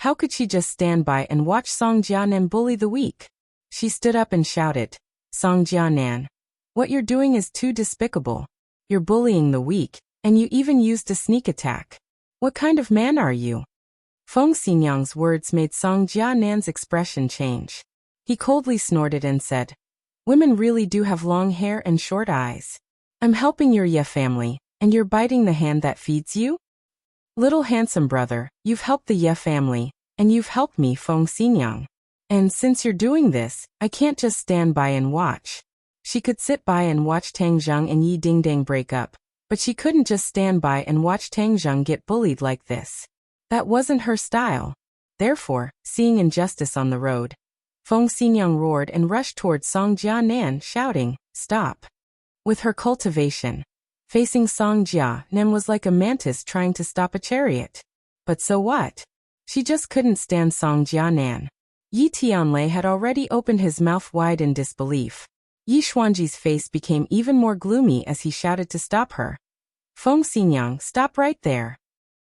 How could she just stand by and watch Song Jianan bully the weak? She stood up and shouted, Song Jianan, what you're doing is too despicable. You're bullying the weak, and you even used a sneak attack. What kind of man are you? Feng Xinyang's words made Song Jianan's expression change. He coldly snorted and said, women really do have long hair and short eyes. I'm helping your Ye family, and you're biting the hand that feeds you? Little handsome brother, you've helped the Ye family, and you've helped me, Feng Xinyang. And since you're doing this, I can't just stand by and watch. She could sit by and watch Tang Zheng and Yi Dingdang break up, but she couldn't just stand by and watch Tang Zheng get bullied like this. That wasn't her style. Therefore, seeing injustice on the road, Feng Xinyang roared and rushed towards Song Jianan, shouting, stop. With her cultivation, facing Song Jianan was like a mantis trying to stop a chariot. But so what? She just couldn't stand Song Jianan. Yi Tianlei had already opened his mouth wide in disbelief. Yi Xuanji's face became even more gloomy as he shouted to stop her. Feng Xinyang, stop right there.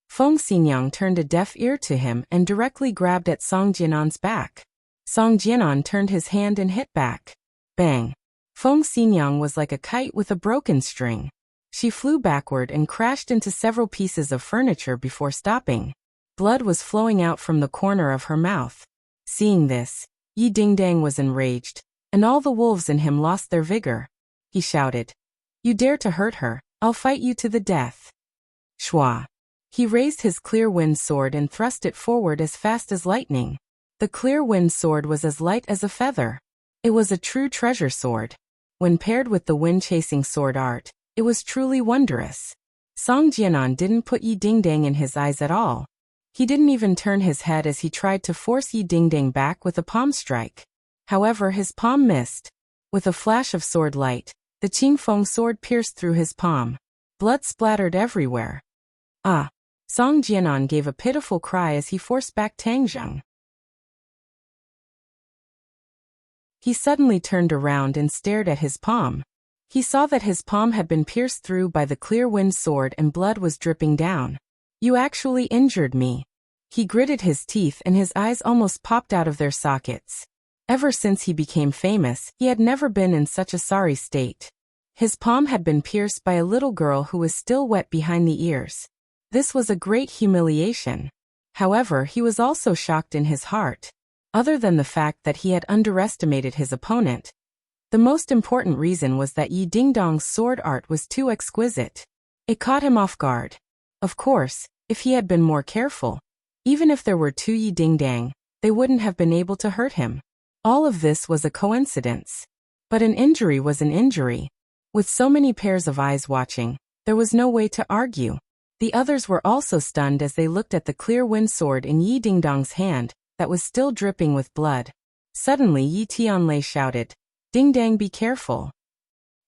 Feng Xinyang turned a deaf ear to him and directly grabbed at Song Jianan's back. Song Jianan turned his hand and hit back. Bang! Feng Xinyang was like a kite with a broken string. She flew backward and crashed into several pieces of furniture before stopping. Blood was flowing out from the corner of her mouth. Seeing this, Yi Dingdang was enraged, and all the wolves in him lost their vigor. He shouted, you dare to hurt her, I'll fight you to the death. Shua. He raised his clear wind sword and thrust it forward as fast as lightning. The clear wind sword was as light as a feather. It was a true treasure sword. When paired with the wind-chasing sword art, it was truly wondrous. Song Jianan didn't put Yi Dingdang in his eyes at all. He didn't even turn his head as he tried to force Yi Dingdang back with a palm strike. However, his palm missed. With a flash of sword light, the Qingfeng sword pierced through his palm. Blood splattered everywhere. Ah! Song Jianan gave a pitiful cry as he forced back Tang Zheng. He suddenly turned around and stared at his palm. He saw that his palm had been pierced through by the clear wind sword and blood was dripping down. You actually injured me. He gritted his teeth and his eyes almost popped out of their sockets. Ever since he became famous, he had never been in such a sorry state. His palm had been pierced by a little girl who was still wet behind the ears. This was a great humiliation. However, he was also shocked in his heart. Other than the fact that he had underestimated his opponent, the most important reason was that Yi Dingdong's sword art was too exquisite. It caught him off guard. Of course, if he had been more careful, even if there were two Yi Dingdang, they wouldn't have been able to hurt him. All of this was a coincidence. But an injury was an injury. With so many pairs of eyes watching, there was no way to argue. The others were also stunned as they looked at the clear wind sword in Yi Dingdong's hand, that was still dripping with blood. Suddenly Yi Tianlei shouted, Dingdang, be careful.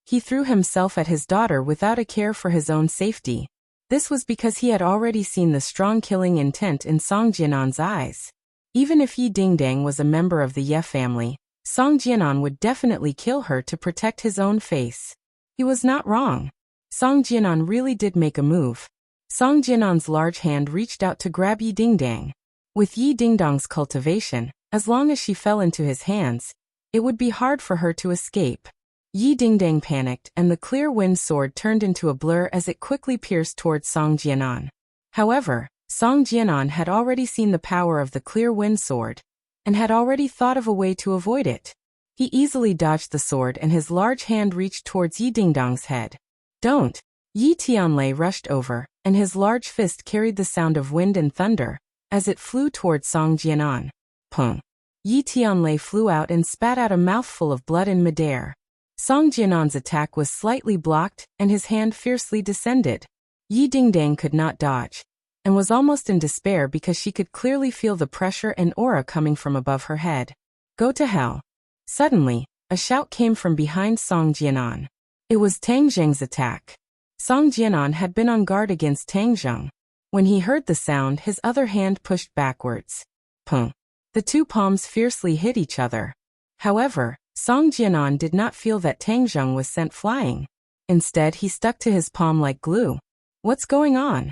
He threw himself at his daughter without a care for his own safety. This was because he had already seen the strong killing intent in Song Jianan's eyes. Even if Yi Dingdang was a member of the Ye family, Song Jianan would definitely kill her to protect his own face. He was not wrong. Song Jianan really did make a move. Song Jianan's large hand reached out to grab Yi Dingdang. With Yi Dingdang's cultivation, as long as she fell into his hands, it would be hard for her to escape. Yi Dingdang panicked and the clear wind sword turned into a blur as it quickly pierced towards Song Jianan. However, Song Jianan had already seen the power of the clear wind sword, and had already thought of a way to avoid it. He easily dodged the sword and his large hand reached towards Yi Dingdang's head. Don't! Yi Tianlei rushed over, and his large fist carried the sound of wind and thunder, as it flew towards Song Jianan. Pung! Yi Tianlei flew out and spat out a mouthful of blood in midair. Song Jianan's attack was slightly blocked, and his hand fiercely descended. Yi Dingdang could not dodge, and was almost in despair because she could clearly feel the pressure and aura coming from above her head. Go to hell. Suddenly, a shout came from behind Song Jianan. It was Tang Zheng's attack. Song Jianan had been on guard against Tang Zheng. When he heard the sound, his other hand pushed backwards. Pung! The two palms fiercely hit each other. However, Song Jianan did not feel that Tang Zheng was sent flying. Instead, he stuck to his palm like glue. What's going on?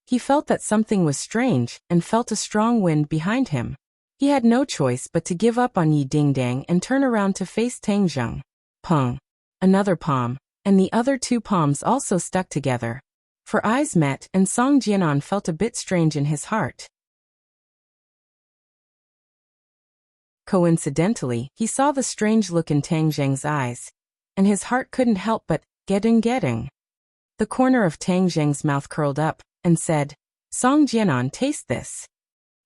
He felt that something was strange, and felt a strong wind behind him. He had no choice but to give up on Yi Dingdang and turn around to face Tang Zheng. Pung! Another palm, and the other two palms also stuck together. For eyes met, and Song Jianan felt a bit strange in his heart. Coincidentally, he saw the strange look in Tang Zheng's eyes, and his heart couldn't help but getting. The corner of Tang Zheng's mouth curled up, and said, Song Jianan, taste this.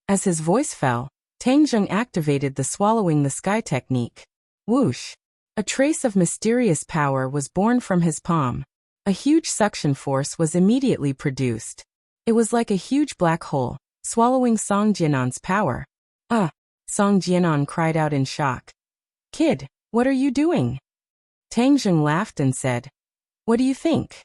As his voice fell, Tang Zheng activated the swallowing the sky technique. Whoosh! A trace of mysterious power was born from his palm. A huge suction force was immediately produced. It was like a huge black hole, swallowing Song Jianan's power. Song Jianan cried out in shock. Kid, what are you doing? Tang Zheng laughed and said, What do you think?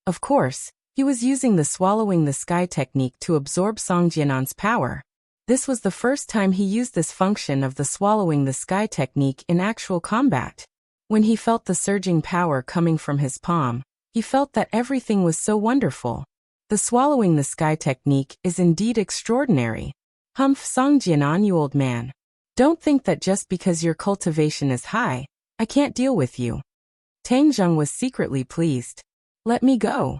Of course, he was using the swallowing the sky technique to absorb Song Jianan's power. This was the first time he used this function of the swallowing the sky technique in actual combat. When he felt the surging power coming from his palm, he felt that everything was so wonderful. The swallowing the sky technique is indeed extraordinary. Humph, Song Jianan, you old man. Don't think that just because your cultivation is high, I can't deal with you. Tang Zheng was secretly pleased. Let me go.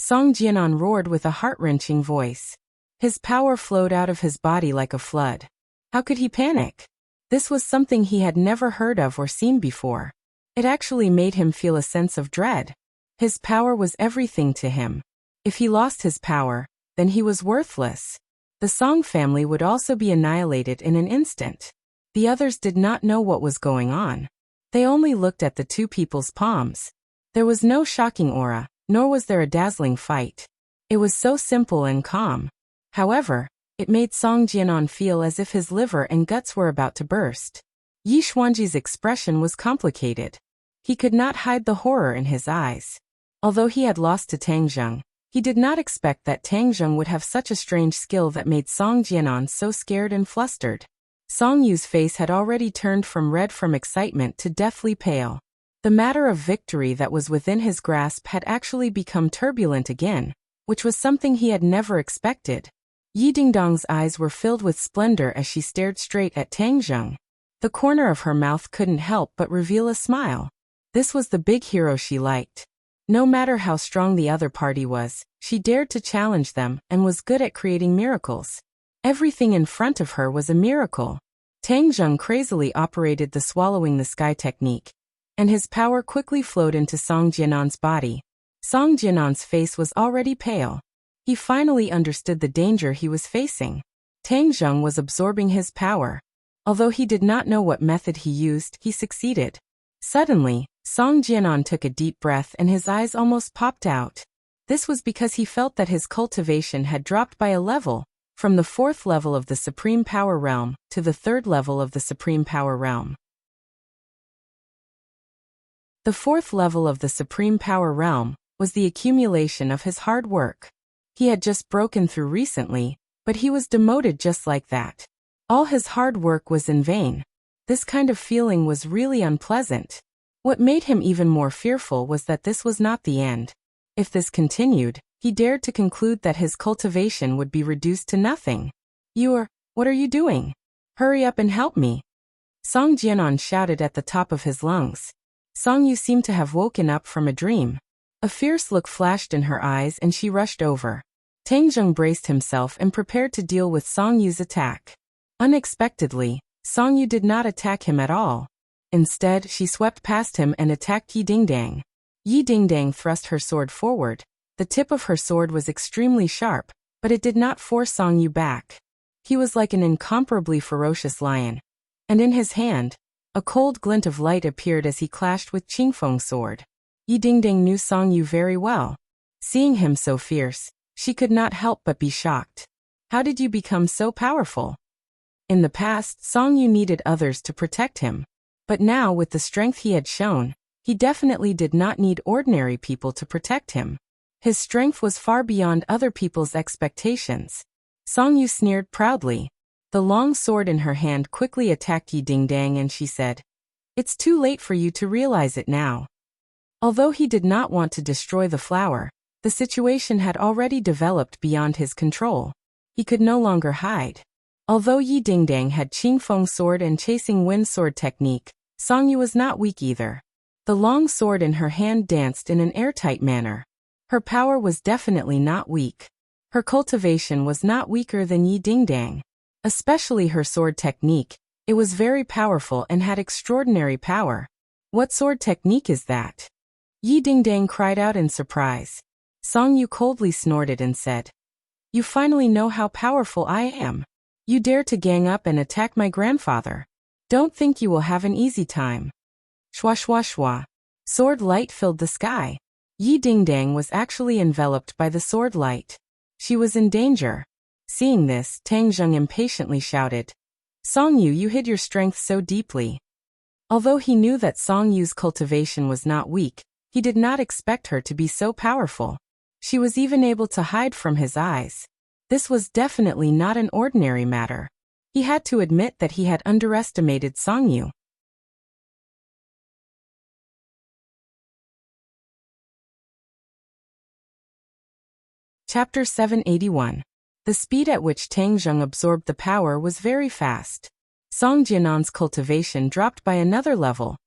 Song Jianan roared with a heart-wrenching voice. His power flowed out of his body like a flood. How could he panic? This was something he had never heard of or seen before. It actually made him feel a sense of dread. His power was everything to him. If he lost his power, then he was worthless. The Song family would also be annihilated in an instant. The others did not know what was going on. They only looked at the two people's palms. There was no shocking aura, nor was there a dazzling fight. It was so simple and calm. However, it made Song Jianan feel as if his liver and guts were about to burst. Yi Xuanji's expression was complicated. He could not hide the horror in his eyes. Although he had lost to Tang Zheng, he did not expect that Tang Zheng would have such a strange skill that made Song Jianan so scared and flustered. Song Yu's face had already turned from red from excitement to deathly pale. The matter of victory that was within his grasp had actually become turbulent again, which was something he had never expected. Yi Dingdang's eyes were filled with splendor as she stared straight at Tang Zheng. The corner of her mouth couldn't help but reveal a smile. This was the big hero she liked. No matter how strong the other party was, she dared to challenge them and was good at creating miracles. Everything in front of her was a miracle. Tang Zheng crazily operated the swallowing the sky technique, and his power quickly flowed into Song Jianan's body. Song Jianan's face was already pale. He finally understood the danger he was facing. Tang Zheng was absorbing his power. Although he did not know what method he used, he succeeded. Suddenly, Song Jianan took a deep breath and his eyes almost popped out. This was because he felt that his cultivation had dropped by a level, from the 4th level of the Supreme Power Realm to the 3rd level of the Supreme Power Realm. The 4th level of the Supreme Power Realm was the accumulation of his hard work. He had just broken through recently, but he was demoted just like that. All his hard work was in vain. This kind of feeling was really unpleasant. What made him even more fearful was that this was not the end. If this continued, he dared to conclude that his cultivation would be reduced to nothing. What are you doing? Hurry up and help me. Song Jianan shouted at the top of his lungs. Song Yu seemed to have woken up from a dream. A fierce look flashed in her eyes and she rushed over. Tang Zheng braced himself and prepared to deal with Song Yu's attack. Unexpectedly, Song Yu did not attack him at all. Instead, she swept past him and attacked Yi Dingdang. Yi Dingdang thrust her sword forward. The tip of her sword was extremely sharp, but it did not force Song Yu back. He was like an incomparably ferocious lion. And in his hand, a cold glint of light appeared as he clashed with Qingfeng's sword. Yi Dingdang knew Song Yu very well. Seeing him so fierce, she could not help but be shocked. How did you become so powerful? In the past, Song Yu needed others to protect him. But now, with the strength he had shown, he definitely did not need ordinary people to protect him. His strength was far beyond other people's expectations. Song Yu sneered proudly. The long sword in her hand quickly attacked Yi Dingdang and she said, "It's too late for you to realize it now." Although he did not want to destroy the flower, the situation had already developed beyond his control. He could no longer hide. Although Yi Dingdang had Qingfeng's sword and chasing wind sword technique, Song Yu was not weak either. The long sword in her hand danced in an airtight manner. Her power was definitely not weak. Her cultivation was not weaker than Yi Dingdang. Especially her sword technique, it was very powerful and had extraordinary power. What sword technique is that? Yi Dingdang cried out in surprise. Song Yu coldly snorted and said, "You finally know how powerful I am. You dare to gang up and attack my grandfather. Don't think you will have an easy time." Shwa shwa shwa. Sword light filled the sky. Yi Dingdang was actually enveloped by the sword light. She was in danger. Seeing this, Tang Zheng impatiently shouted, "Song Yu, you hid your strength so deeply." Although he knew that Song Yu's cultivation was not weak, he did not expect her to be so powerful. She was even able to hide from his eyes. This was definitely not an ordinary matter. He had to admit that he had underestimated Song Yu. Chapter 781. The speed at which Tang Zheng absorbed the power was very fast. Song Jianan's cultivation dropped by another level,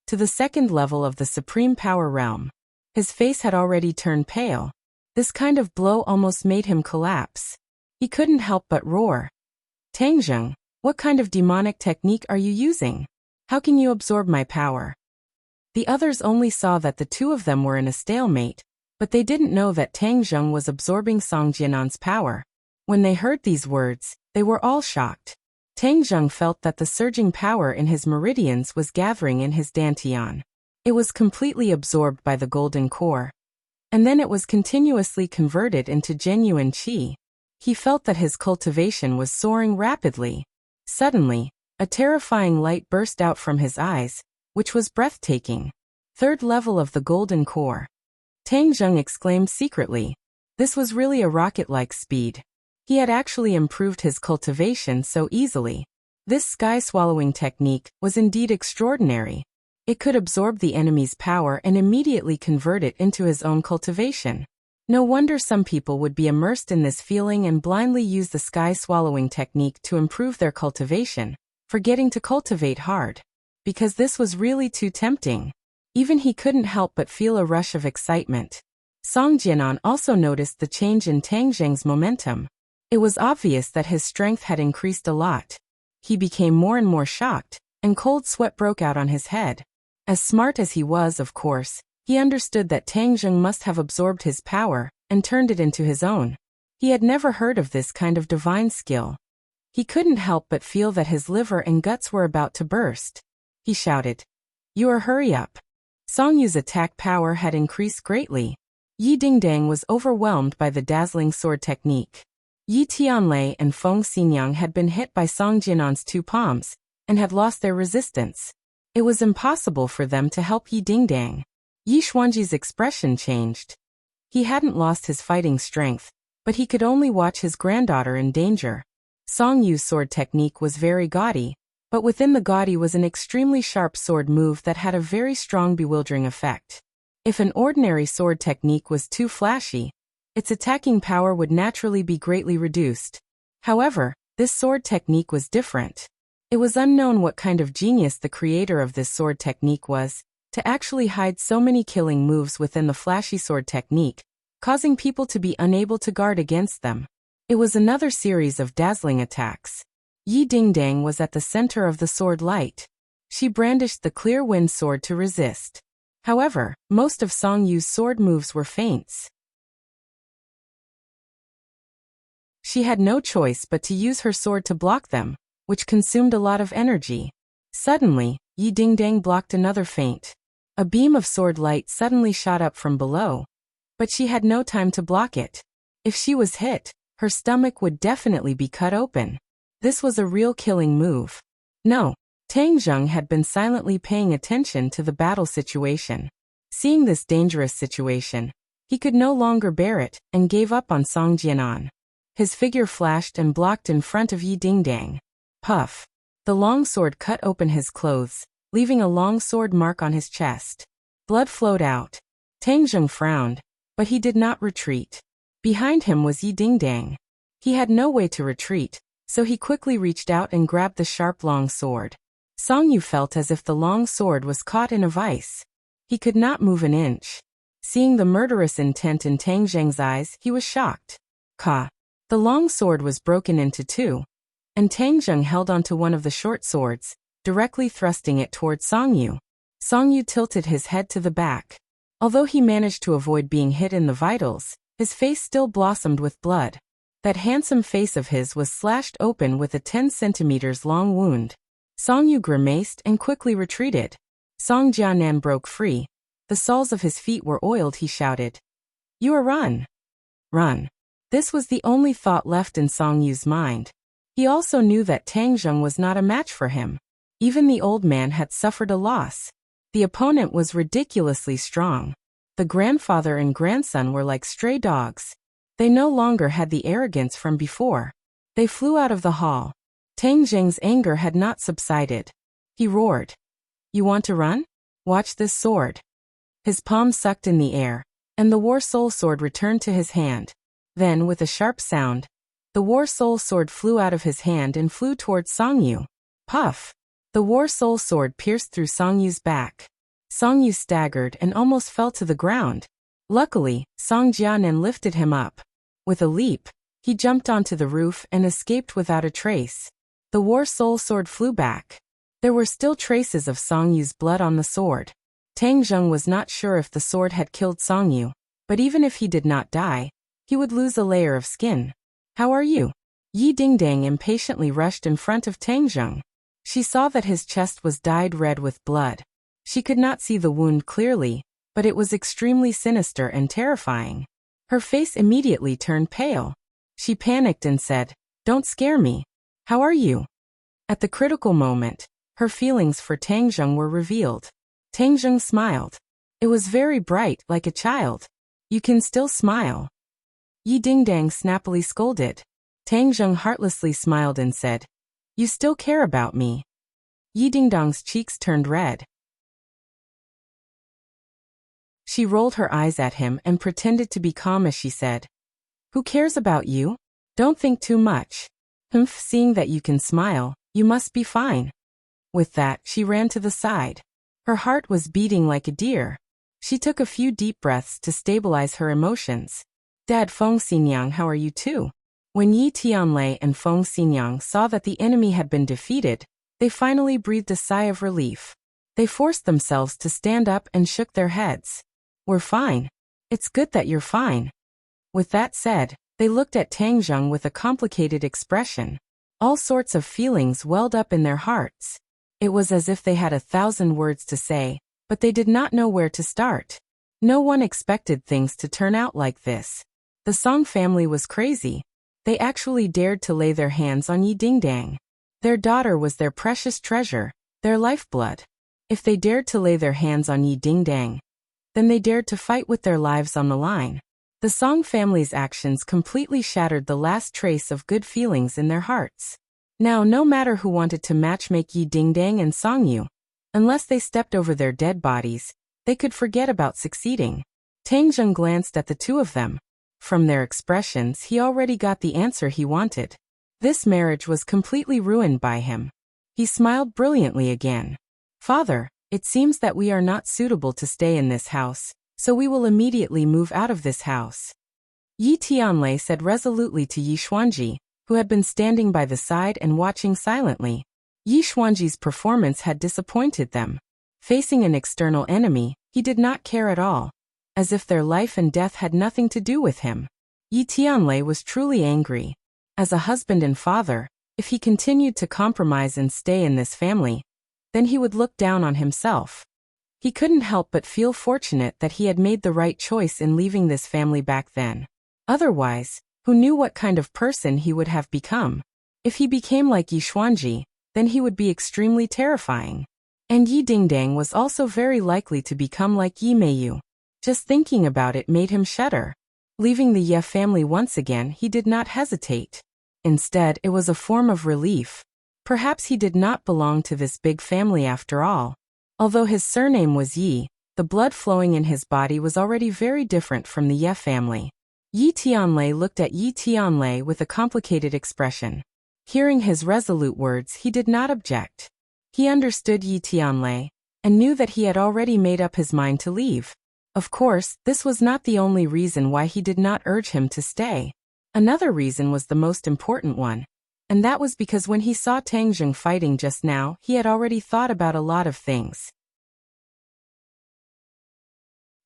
to the second level of the supreme power realm. His face had already turned pale. This kind of blow almost made him collapse. He couldn't help but roar. "Tang Zheng, what kind of demonic technique are you using? How can you absorb my power?" The others only saw that the two of them were in a stalemate, but they didn't know that Tang Zheng was absorbing Song Jianan's power. When they heard these words, they were all shocked. Tang Zheng felt that the surging power in his meridians was gathering in his dantian. It was completely absorbed by the golden core. And then it was continuously converted into genuine qi. He felt that his cultivation was soaring rapidly. Suddenly, a terrifying light burst out from his eyes, which was breathtaking. Third level of the golden core. Tang Zheng exclaimed secretly. This was really a rocket-like speed. He had actually improved his cultivation so easily. This sky-swallowing technique was indeed extraordinary. It could absorb the enemy's power and immediately convert it into his own cultivation. No wonder some people would be immersed in this feeling and blindly use the sky-swallowing technique to improve their cultivation, forgetting to cultivate hard. Because this was really too tempting. Even he couldn't help but feel a rush of excitement. Song Jianan also noticed the change in Tang Zheng's momentum. It was obvious that his strength had increased a lot. He became more and more shocked, and cold sweat broke out on his head. As smart as he was, of course, he understood that Tang Zheng must have absorbed his power and turned it into his own. He had never heard of this kind of divine skill. He couldn't help but feel that his liver and guts were about to burst. He shouted, hurry up." Song Yu's attack power had increased greatly. Yi Dingdang was overwhelmed by the dazzling sword technique. Yi Tianlei and Feng Xinyang had been hit by Song Jianan's two palms, and had lost their resistance. It was impossible for them to help Yi Dingdang. Yi Xuanji's expression changed. He hadn't lost his fighting strength, but he could only watch his granddaughter in danger. Song Yu's sword technique was very gaudy, but within the gaudy was an extremely sharp sword move that had a very strong bewildering effect. If an ordinary sword technique was too flashy, its attacking power would naturally be greatly reduced. However, this sword technique was different. It was unknown what kind of genius the creator of this sword technique was, to actually hide so many killing moves within the flashy sword technique, causing people to be unable to guard against them. It was another series of dazzling attacks. Yi Dingdang was at the center of the sword light. She brandished the clear wind sword to resist. However, most of Song Yu's sword moves were feints. She had no choice but to use her sword to block them, which consumed a lot of energy. Suddenly, Yi Dingdang blocked another feint. A beam of sword light suddenly shot up from below, but she had no time to block it. If she was hit, her stomach would definitely be cut open. This was a real killing move. No, Tang Zheng had been silently paying attention to the battle situation. Seeing this dangerous situation, he could no longer bear it and gave up on Song Jianan. His figure flashed and blocked in front of Yi Dingdang. Puff. The long sword cut open his clothes, leaving a long sword mark on his chest. Blood flowed out. Tang Zheng frowned, but he did not retreat. Behind him was Yi Dingdang. He had no way to retreat, so he quickly reached out and grabbed the sharp long sword. Song Yu felt as if the long sword was caught in a vice. He could not move an inch. Seeing the murderous intent in Tang Zheng's eyes, he was shocked. Ka. The long sword was broken into two, and Tang Zheng held onto one of the short swords, directly thrusting it towards Song Yu. Song Yu tilted his head to the back. Although he managed to avoid being hit in the vitals, his face still blossomed with blood. That handsome face of his was slashed open with a 10 centimeters long wound. Song Yu grimaced and quickly retreated. Song Jianan broke free. The soles of his feet were oiled. He shouted, "You are run! Run!" This was the only thought left in Song Yu's mind. He also knew that Tang Zheng was not a match for him. Even the old man had suffered a loss. The opponent was ridiculously strong. The grandfather and grandson were like stray dogs. They no longer had the arrogance from before. They flew out of the hall. Tang Zheng's anger had not subsided. He roared, "You want to run? Watch this sword." His palm sucked in the air, and the War Soul Sword returned to his hand. Then, with a sharp sound, the War Soul Sword flew out of his hand and flew towards Song Yu. Puff! The War Soul Sword pierced through Song Yu's back. Song Yu staggered and almost fell to the ground. Luckily, Song Jianan lifted him up. With a leap, he jumped onto the roof and escaped without a trace. The War Soul Sword flew back. There were still traces of Song Yu's blood on the sword. Tang Zheng was not sure if the sword had killed Song Yu, but even if he did not die, he would lose a layer of skin. "How are you?" Yi Dingdang impatiently rushed in front of Tang Zheng. She saw that his chest was dyed red with blood. She could not see the wound clearly, but it was extremely sinister and terrifying. Her face immediately turned pale. She panicked and said, "Don't scare me. How are you?" At the critical moment, her feelings for Tang Zheng were revealed. Tang Zheng smiled. It was very bright, like a child. "You can still smile." Yi Dingdang snappily scolded. Tang Zheng heartlessly smiled and said, "You still care about me." Yi Dingdang's cheeks turned red. She rolled her eyes at him and pretended to be calm as she said, "Who cares about you? Don't think too much. Humph, seeing that you can smile, you must be fine." With that, she ran to the side. Her heart was beating like a deer. She took a few deep breaths to stabilize her emotions. "Dad, Feng Xinyang, how are you too?" When Yi Tianlei and Feng Xinyang saw that the enemy had been defeated, they finally breathed a sigh of relief. They forced themselves to stand up and shook their heads. "We're fine. It's good that you're fine." With that said, they looked at Tang Zheng with a complicated expression. All sorts of feelings welled up in their hearts. It was as if they had 1,000 words to say, but they did not know where to start. No one expected things to turn out like this. The Song family was crazy. They actually dared to lay their hands on Yi Dingdang. Their daughter was their precious treasure, their lifeblood. If they dared to lay their hands on Yi Dingdang, then they dared to fight with their lives on the line. The Song family's actions completely shattered the last trace of good feelings in their hearts. Now, no matter who wanted to matchmake Yi Dingdang and Song Yu, unless they stepped over their dead bodies, they could forget about succeeding. Tang Zheng glanced at the two of them. From their expressions, he already got the answer he wanted. This marriage was completely ruined by him. He smiled brilliantly again. Father, it seems that we are not suitable to stay in this house, so we will immediately move out of this house. Yi Tianlei said resolutely to Yi Xuanji, who had been standing by the side and watching silently. Yi Xuanji's performance had disappointed them. Facing an external enemy, he did not care at all, as if their life and death had nothing to do with him. Yi Tianlei was truly angry. As a husband and father, if he continued to compromise and stay in this family, then he would look down on himself. He couldn't help but feel fortunate that he had made the right choice in leaving this family back then. Otherwise, who knew what kind of person he would have become? If he became like Yi Xuanji, then he would be extremely terrifying. And Yi Dingdang was also very likely to become like Yi Meiyu. Just thinking about it made him shudder. Leaving the Ye family once again, he did not hesitate. Instead, it was a form of relief. Perhaps he did not belong to this big family after all. Although his surname was Yi, the blood flowing in his body was already very different from the Ye family. Yi Tianlei looked at Yi Tianlei with a complicated expression. Hearing his resolute words, he did not object. He understood Yi Tianlei, and knew that he had already made up his mind to leave. Of course, this was not the only reason why he did not urge him to stay. Another reason was the most important one, and that was because when he saw Tang Zheng fighting just now, he had already thought about a lot of things.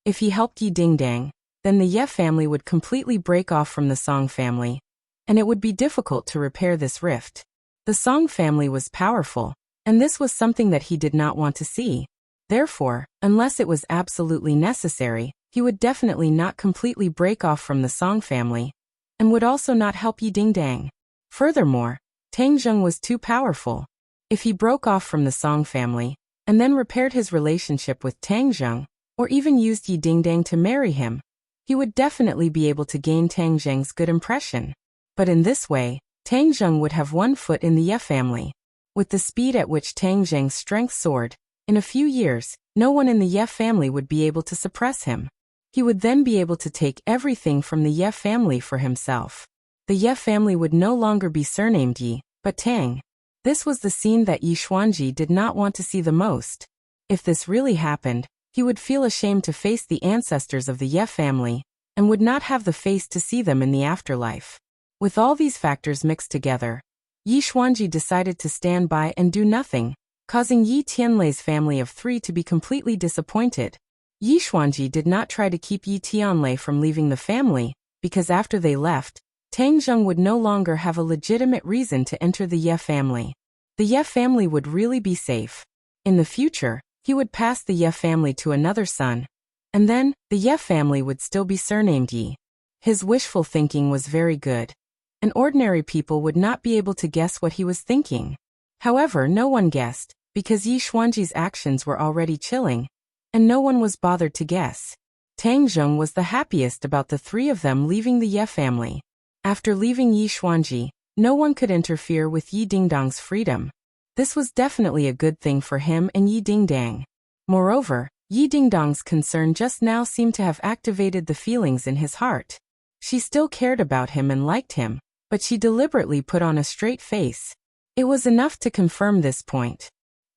If he helped Yi Dingdang, then the Ye family would completely break off from the Song family, and it would be difficult to repair this rift. The Song family was powerful, and this was something that he did not want to see. Therefore, unless it was absolutely necessary, he would definitely not completely break off from the Song family, and would also not help Yi Dingdang. Furthermore, Tang Zheng was too powerful. If he broke off from the Song family, and then repaired his relationship with Tang Zheng, or even used Yi Dingdang to marry him, he would definitely be able to gain Tang Zheng's good impression. But in this way, Tang Zheng would have one foot in the Ye family. With the speed at which Tang Zheng's strength soared, in a few years, no one in the Ye family would be able to suppress him. He would then be able to take everything from the Ye family for himself. The Ye family would no longer be surnamed Yi, but Tang. This was the scene that Yi Xuanji did not want to see the most. If this really happened, he would feel ashamed to face the ancestors of the Ye family, and would not have the face to see them in the afterlife. With all these factors mixed together, Yi Xuanji decided to stand by and do nothing, causing Yi Tianlei's family of three to be completely disappointed. Yi Xuanji did not try to keep Yi Tianlei from leaving the family, because after they left, Tang Zheng would no longer have a legitimate reason to enter the Ye family. The Ye family would really be safe. In the future, he would pass the Ye family to another son, and then, the Ye family would still be surnamed Yi. His wishful thinking was very good, and ordinary people would not be able to guess what he was thinking. However, no one guessed, because Yi Xuanji's actions were already chilling, and no one was bothered to guess. Tang Zheng was the happiest about the three of them leaving the Ye family. After leaving Yi Xuanji, no one could interfere with Yi Dingdang's freedom. This was definitely a good thing for him and Yi Dingdang. Moreover, Yi Dingdang's concern just now seemed to have activated the feelings in his heart. She still cared about him and liked him, but she deliberately put on a straight face. It was enough to confirm this point.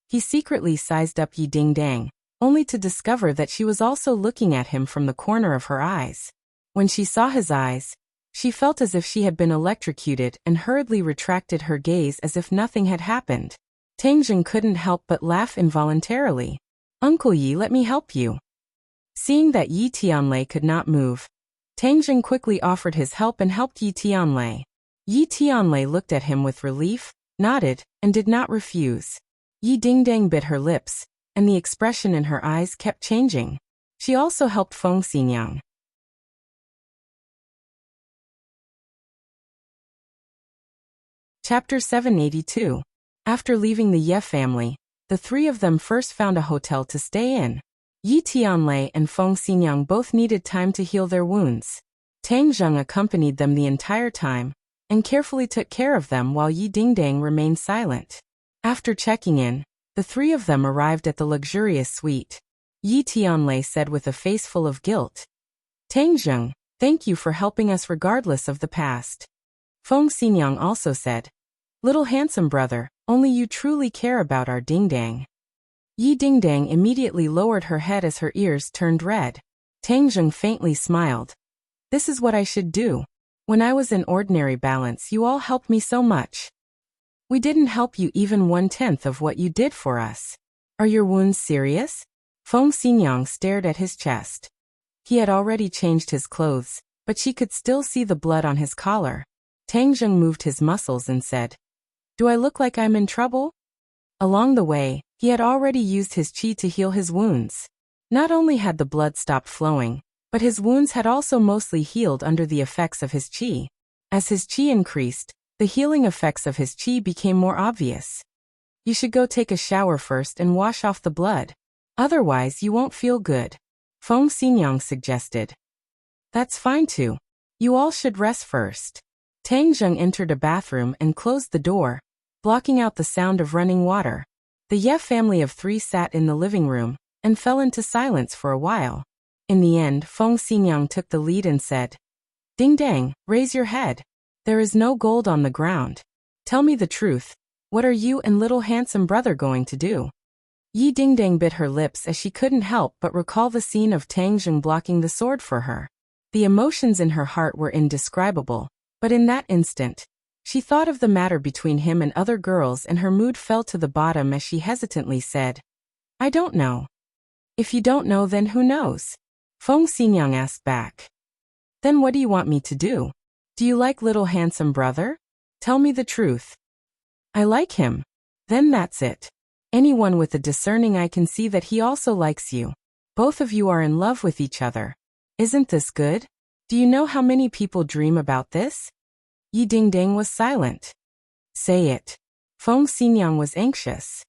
He secretly sized up Yi Dingdang, only to discover that she was also looking at him from the corner of her eyes. When she saw his eyes, she felt as if she had been electrocuted and hurriedly retracted her gaze as if nothing had happened. Tang Zheng couldn't help but laugh involuntarily. "Uncle Yi, let me help you." Seeing that Yi Tianlei could not move, Tang Zheng quickly offered his help and helped Yi Tianlei. Yi Tianlei looked at him with relief, nodded, and did not refuse. Yi Dingdang bit her lips, and the expression in her eyes kept changing. She also helped Feng Xinyang. Chapter 782. After leaving the Ye family, the three of them first found a hotel to stay in. Yi Tianlei and Feng Xinyang both needed time to heal their wounds. Tang Zheng accompanied them the entire time, and carefully took care of them while Yi Dingdang remained silent. After checking in, the three of them arrived at the luxurious suite. Yi Tianlei said with a face full of guilt, "Tang Zheng, thank you for helping us regardless of the past." Feng Xinyang also said, "Little handsome brother, only you truly care about our Dingdang." Yi Dingdang immediately lowered her head as her ears turned red. Tang Zheng faintly smiled. "This is what I should do. When I was in ordinary balance, you all helped me so much. We didn't help you even 1/10 of what you did for us. Are your wounds serious?" Feng Xinyang stared at his chest. He had already changed his clothes, but she could still see the blood on his collar. Tang Zheng moved his muscles and said, "Do I look like I'm in trouble?" Along the way, he had already used his qi to heal his wounds. Not only had the blood stopped flowing, but his wounds had also mostly healed under the effects of his qi. As his qi increased, the healing effects of his qi became more obvious. "You should go take a shower first and wash off the blood. Otherwise you won't feel good," Feng Xinyang suggested. "That's fine too. You all should rest first." Tang Zheng entered a bathroom and closed the door, blocking out the sound of running water. The Ye family of three sat in the living room and fell into silence for a while. In the end, Feng Xinyang took the lead and said, "Dingdang, raise your head. There is no gold on the ground. Tell me the truth. What are you and little handsome brother going to do?" Yi Dingdang bit her lips as she couldn't help but recall the scene of Tang Zheng blocking the sword for her. The emotions in her heart were indescribable, but in that instant, she thought of the matter between him and other girls and her mood fell to the bottom as she hesitantly said, "I don't know." "If you don't know, then who knows?" Feng Xinyang asked back. "Then what do you want me to do? Do you like little handsome brother? Tell me the truth." "I like him." "Then that's it. Anyone with a discerning eye can see that he also likes you. Both of you are in love with each other. Isn't this good? Do you know how many people dream about this?" Yi Dingdang was silent. "Say it." Feng Xinyang was anxious.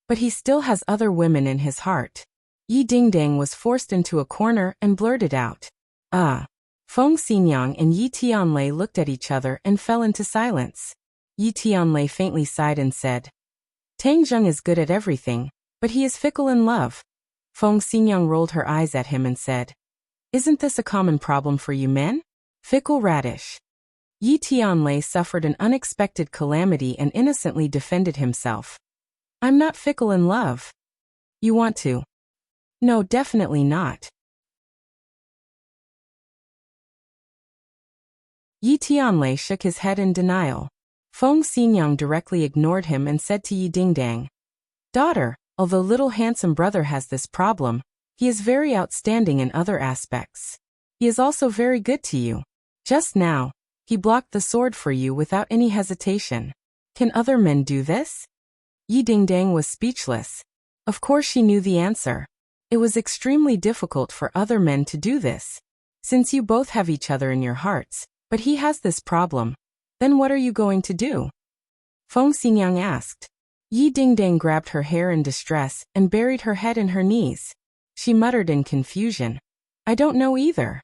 "But he still has other women in his heart." Yi Dingdang was forced into a corner and blurted out, "Ah." Feng Xinyang and Yi Tianlei looked at each other and fell into silence. Yi Tianlei faintly sighed and said, "Tang Zheng is good at everything, but he is fickle in love." Feng Xinyang rolled her eyes at him and said, "Isn't this a common problem for you men? Fickle radish." Yi Tianlei suffered an unexpected calamity and innocently defended himself. "I'm not fickle in love." "You want to?" "No, definitely not." Yi Tianlei shook his head in denial. Feng Xinyang directly ignored him and said to Yi Dingdang, "Daughter, although little handsome brother has this problem, he is very outstanding in other aspects. He is also very good to you. Just now, he blocked the sword for you without any hesitation. Can other men do this?" Yi Dingdang was speechless. Of course she knew the answer. It was extremely difficult for other men to do this. Since you both have each other in your hearts, but he has this problem, then what are you going to do? Feng Xinyang asked. Yi Dingdang grabbed her hair in distress and buried her head in her knees. She muttered in confusion, "I don't know either."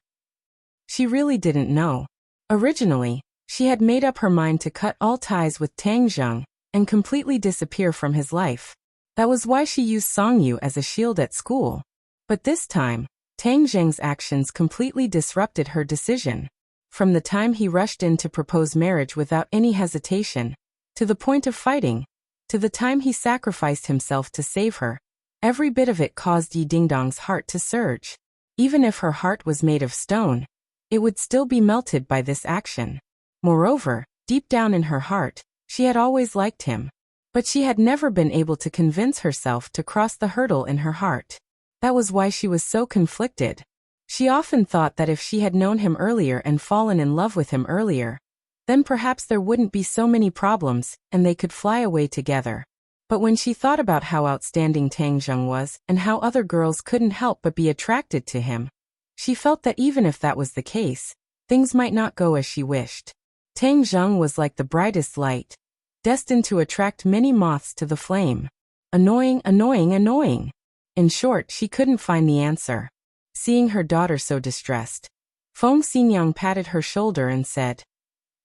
She really didn't know. Originally, she had made up her mind to cut all ties with Tang Zheng and completely disappear from his life. That was why she used Songyu as a shield at school. But this time, Tang Zheng's actions completely disrupted her decision. From the time he rushed in to propose marriage without any hesitation, to the point of fighting, to the time he sacrificed himself to save her, every bit of it caused Yi Dingdang's heart to surge. Even if her heart was made of stone, it would still be melted by this action. Moreover, deep down in her heart, she had always liked him. But she had never been able to convince herself to cross the hurdle in her heart. That was why she was so conflicted. She often thought that if she had known him earlier and fallen in love with him earlier, then perhaps there wouldn't be so many problems and they could fly away together. But when she thought about how outstanding Tang Zheng was and how other girls couldn't help but be attracted to him, she felt that even if that was the case, things might not go as she wished. Tang Zheng was like the brightest light, destined to attract many moths to the flame. Annoying, annoying, annoying. In short, she couldn't find the answer. Seeing her daughter so distressed, Feng Xinyang patted her shoulder and said,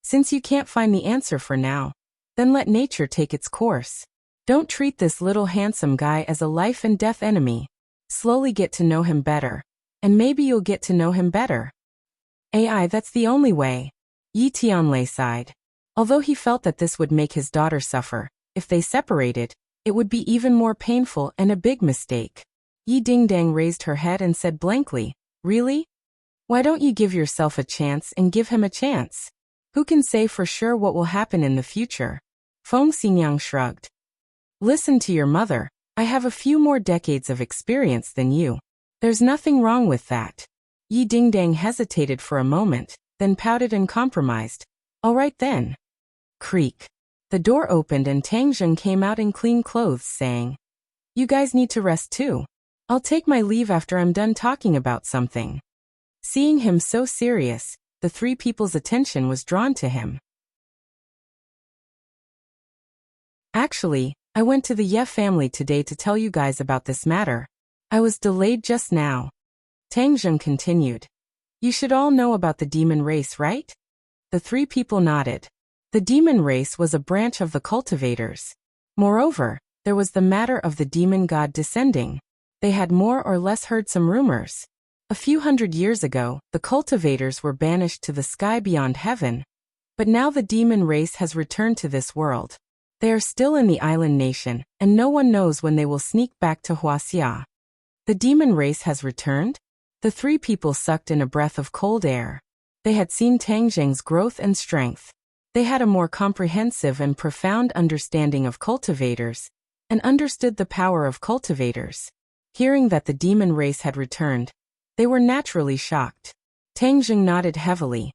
"Since you can't find the answer for now, then let nature take its course. Don't treat this little handsome guy as a life and death enemy. Slowly get to know him better. And maybe you'll get to know him better." That's the only way. Yi Tianlei sighed. Although he felt that this would make his daughter suffer, if they separated, it would be even more painful and a big mistake. Yi Dingdang raised her head and said blankly, "Really? Why don't you give yourself a chance and give him a chance? Who can say for sure what will happen in the future?" Feng Xinyang shrugged. "Listen to your mother. I have a few more decades of experience than you. There's nothing wrong with that." Yi Dingdang hesitated for a moment, then pouted and compromised. "All right then." Creak. The door opened and Tang Zheng came out in clean clothes saying, "You guys need to rest too. I'll take my leave after I'm done talking about something." Seeing him so serious, the three people's attention was drawn to him. "Actually, I went to the Ye family today to tell you guys about this matter. I was delayed just now." Tang Zheng continued. "You should all know about the demon race, right?" The three people nodded. The demon race was a branch of the cultivators. Moreover, there was the matter of the demon god descending. They had more or less heard some rumors. A few hundred years ago, the cultivators were banished to the sky beyond heaven. But now the demon race has returned to this world. They are still in the island nation, and no one knows when they will sneak back to Wuxia. The demon race has returned? The three people sucked in a breath of cold air. They had seen Tang Zheng's growth and strength. They had a more comprehensive and profound understanding of cultivators, and understood the power of cultivators. Hearing that the demon race had returned, they were naturally shocked. Tang Zheng nodded heavily.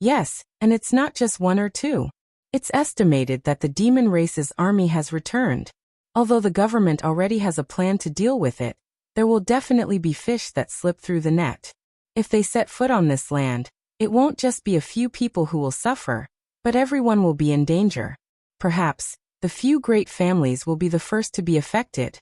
"Yes, and it's not just one or two. It's estimated that the demon race's army has returned. Although the government already has a plan to deal with it, there will definitely be fish that slip through the net. If they set foot on this land, it won't just be a few people who will suffer, but everyone will be in danger. Perhaps, the few great families will be the first to be affected.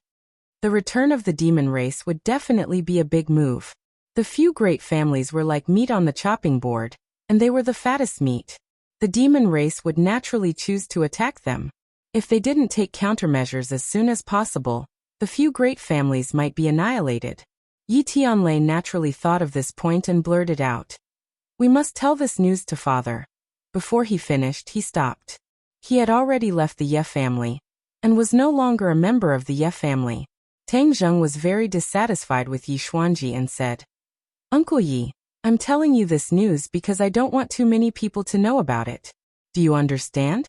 The return of the demon race would definitely be a big move. The few great families were like meat on the chopping board, and they were the fattest meat. The demon race would naturally choose to attack them. If they didn't take countermeasures as soon as possible, the few great families might be annihilated." Yi Tianlei naturally thought of this point and blurted out, "We must tell this news to father." Before he finished, he stopped. He had already left the Ye family, and was no longer a member of the Ye family. Tang Zheng was very dissatisfied with Yi Xuanji and said, "Uncle Yi, I'm telling you this news because I don't want too many people to know about it. Do you understand?"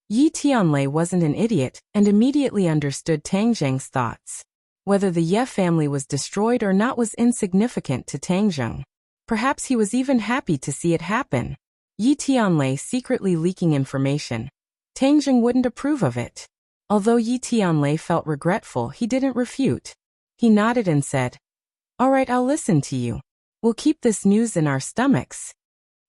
Yi Tianlei wasn't an idiot and immediately understood Tang Zheng's thoughts. Whether the Ye family was destroyed or not was insignificant to Tang Zheng. Perhaps he was even happy to see it happen. Yi Tianlei secretly leaking information. Tang Zheng wouldn't approve of it. Although Yi Tianlei felt regretful, he didn't refute. He nodded and said, "All right, I'll listen to you. We'll keep this news in our stomachs."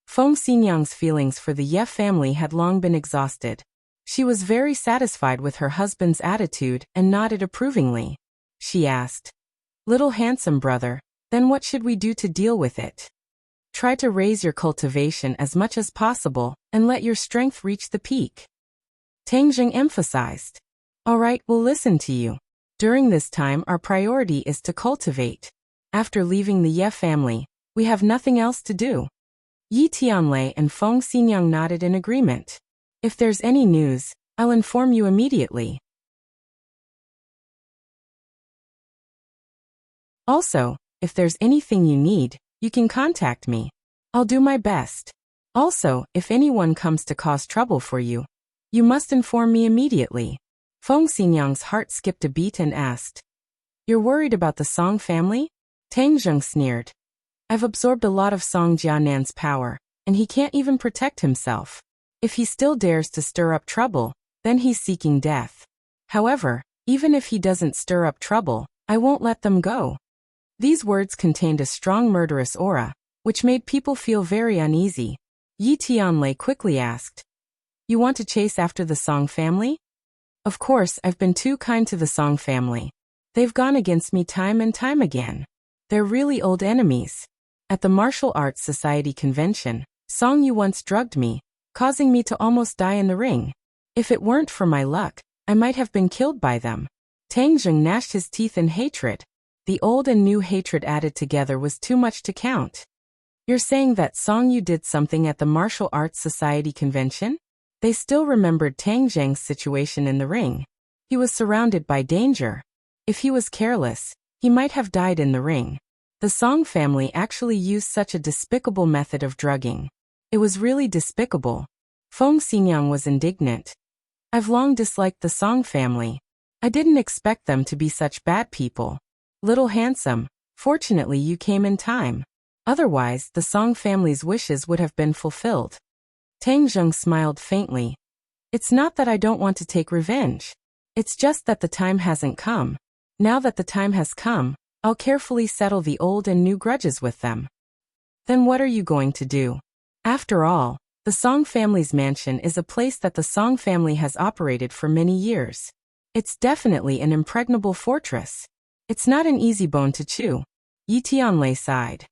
Feng Xinyang's feelings for the Ye family had long been exhausted. She was very satisfied with her husband's attitude and nodded approvingly. She asked, "Little handsome brother, then what should we do to deal with it?" "Try to raise your cultivation as much as possible and let your strength reach the peak," Tang Zheng emphasized. "All right, we'll listen to you. During this time, our priority is to cultivate. After leaving the Ye family, we have nothing else to do." Yi Tianlei and Feng Xinyang nodded in agreement. "If there's any news, I'll inform you immediately. Also, if there's anything you need, you can contact me. I'll do my best. Also, if anyone comes to cause trouble for you, you must inform me immediately." Feng Xinyang's heart skipped a beat and asked, "You're worried about the Song family?" Tang Zheng sneered. "I've absorbed a lot of Song Jianan's power, and he can't even protect himself. If he still dares to stir up trouble, then he's seeking death. However, even if he doesn't stir up trouble, I won't let them go." These words contained a strong murderous aura, which made people feel very uneasy. Yi Tianlei quickly asked, "You want to chase after the Song family?" "Of course, I've been too kind to the Song family. They've gone against me time and time again. They're really old enemies. At the Martial Arts Society convention, Song Yu once drugged me, causing me to almost die in the ring. If it weren't for my luck, I might have been killed by them. Tang Zheng gnashed his teeth in hatred. The old and new hatred added together was too much to count. You're saying that Song Yu did something at the Martial Arts Society convention? They still remembered Tang Zheng's situation in the ring. He was surrounded by danger. If he was careless, he might have died in the ring. The Song family actually used such a despicable method of drugging. It was really despicable. Feng Xinyang was indignant. I've long disliked the Song family. I didn't expect them to be such bad people. Little Handsome, fortunately you came in time. Otherwise, the Song family's wishes would have been fulfilled. Tang Zheng smiled faintly. It's not that I don't want to take revenge. It's just that the time hasn't come. Now that the time has come, I'll carefully settle the old and new grudges with them. Then what are you going to do? After all, the Song family's mansion is a place that the Song family has operated for many years. It's definitely an impregnable fortress. It's not an easy bone to chew. Yi Tianlei sighed.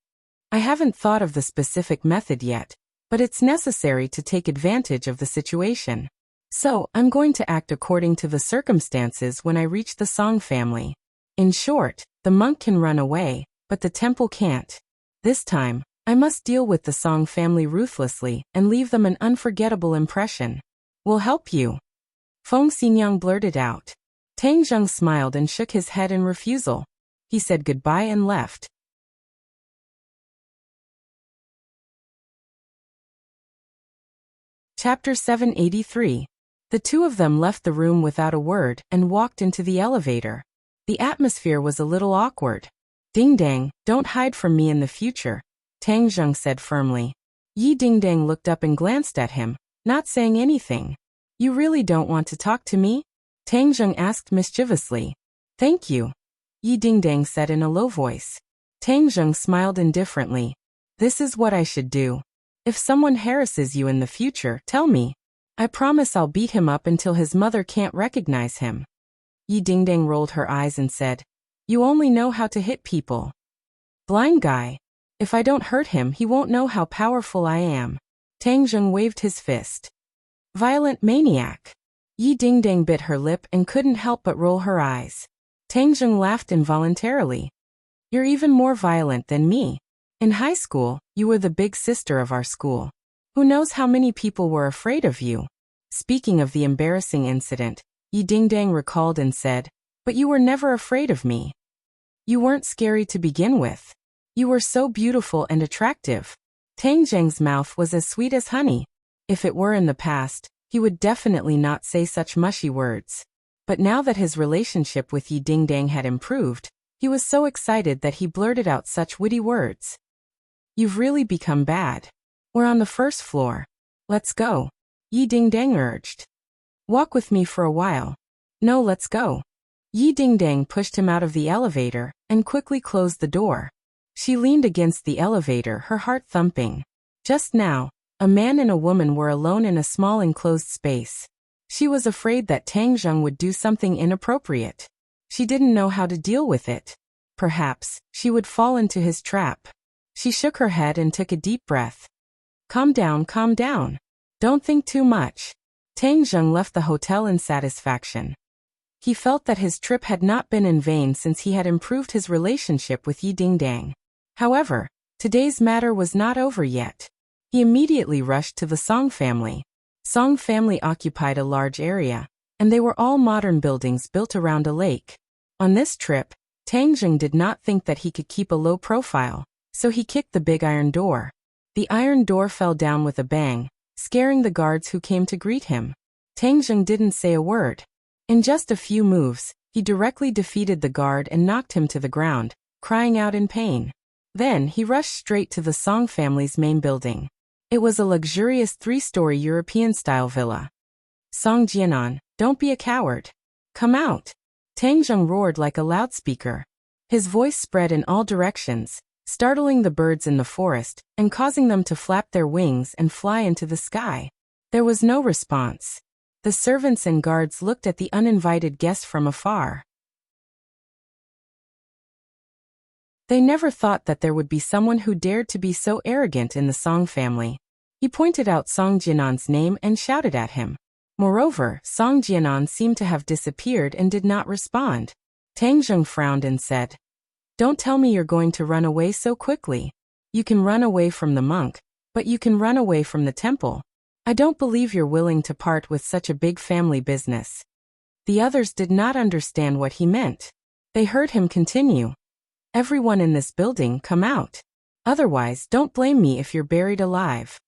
I haven't thought of the specific method yet, but it's necessary to take advantage of the situation. So, I'm going to act according to the circumstances when I reach the Song family. In short, the monk can run away, but the temple can't. This time, I must deal with the Song family ruthlessly and leave them an unforgettable impression. We'll help you. Feng Xinyang blurted out. Tang Zheng smiled and shook his head in refusal. He said goodbye and left. Chapter 783. The two of them left the room without a word and walked into the elevator. The atmosphere was a little awkward. Ding Dang, don't hide from me in the future, Tang Zheng said firmly. Yi Ding Dang looked up and glanced at him, not saying anything. You really don't want to talk to me? Tang Zheng asked mischievously. Thank you, Yi Ding Dang said in a low voice. Tang Zheng smiled indifferently. This is what I should do. If someone harasses you in the future, tell me. I promise I'll beat him up until his mother can't recognize him. Yi Dingdang rolled her eyes and said, You only know how to hit people. Blind guy. If I don't hurt him, he won't know how powerful I am. Tang Zheng waved his fist. Violent maniac. Yi Dingdang bit her lip and couldn't help but roll her eyes. Tang Zheng laughed involuntarily. You're even more violent than me. In high school, you were the big sister of our school. Who knows how many people were afraid of you? Speaking of the embarrassing incident, Yi Dingdang recalled and said, But you were never afraid of me. You weren't scary to begin with. You were so beautiful and attractive. Tang Zheng's mouth was as sweet as honey. If it were in the past, he would definitely not say such mushy words. But now that his relationship with Yi Dingdang had improved, he was so excited that he blurted out such witty words. You've really become bad. We're on the first floor. Let's go. Yi Dingdang urged. Walk with me for a while. No, let's go. Yi Dingdang pushed him out of the elevator and quickly closed the door. She leaned against the elevator, her heart thumping. Just now, a man and a woman were alone in a small enclosed space. She was afraid that Tang Zheng would do something inappropriate. She didn't know how to deal with it. Perhaps she would fall into his trap. She shook her head and took a deep breath. Calm down, calm down. Don't think too much. Tang Zheng left the hotel in satisfaction. He felt that his trip had not been in vain since he had improved his relationship with Yi Dingdang. However, today's matter was not over yet. He immediately rushed to the Song family. Song family occupied a large area, and they were all modern buildings built around a lake. On this trip, Tang Zheng did not think that he could keep a low profile, so he kicked the big iron door. The iron door fell down with a bang, scaring the guards who came to greet him. Tang Zheng didn't say a word. In just a few moves, he directly defeated the guard and knocked him to the ground, crying out in pain. Then he rushed straight to the Song family's main building. It was a luxurious 3-story European-style villa. Song Jianan, don't be a coward. Come out. Tang Zheng roared like a loudspeaker. His voice spread in all directions, startling the birds in the forest and causing them to flap their wings and fly into the sky. There was no response. The servants and guards looked at the uninvited guest from afar. They never thought that there would be someone who dared to be so arrogant in the Song family. He pointed out Song Jianan's name and shouted at him. Moreover, Song Jianan seemed to have disappeared and did not respond. Tang Zheng frowned and said, "Don't tell me you're going to run away so quickly. You can run away from the monk, but you can run away from the temple. I don't believe you're willing to part with such a big family business." The others did not understand what he meant. They heard him continue. "Everyone in this building, come out. Otherwise, don't blame me if you're buried alive."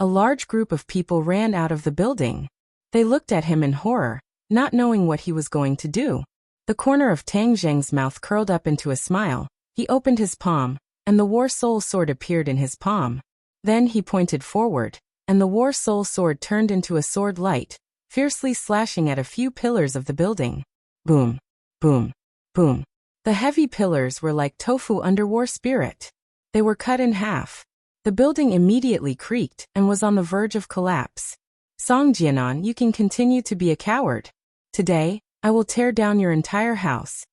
A large group of people ran out of the building. They looked at him in horror, not knowing what he was going to do. The corner of Tang Zheng's mouth curled up into a smile. He opened his palm, and the War Soul Sword appeared in his palm. Then he pointed forward, and the War Soul Sword turned into a sword light, fiercely slashing at a few pillars of the building. Boom, boom, boom. The heavy pillars were like tofu under War Spirit. They were cut in half. The building immediately creaked and was on the verge of collapse. "Song Jianan, you can continue to be a coward. Today, I will tear down your entire house."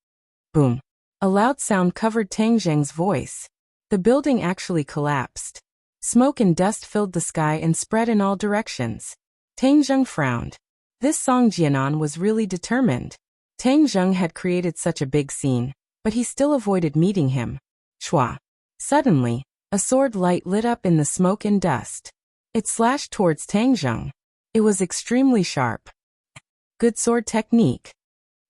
Boom. A loud sound covered Tang Zheng's voice. The building actually collapsed. Smoke and dust filled the sky and spread in all directions. Tang Zheng frowned. This Song Jianan was really determined. Tang Zheng had created such a big scene, but he still avoided meeting him. Shua. Suddenly, a sword light lit up in the smoke and dust. It slashed towards Tang Zheng. It was extremely sharp. "Good sword technique,"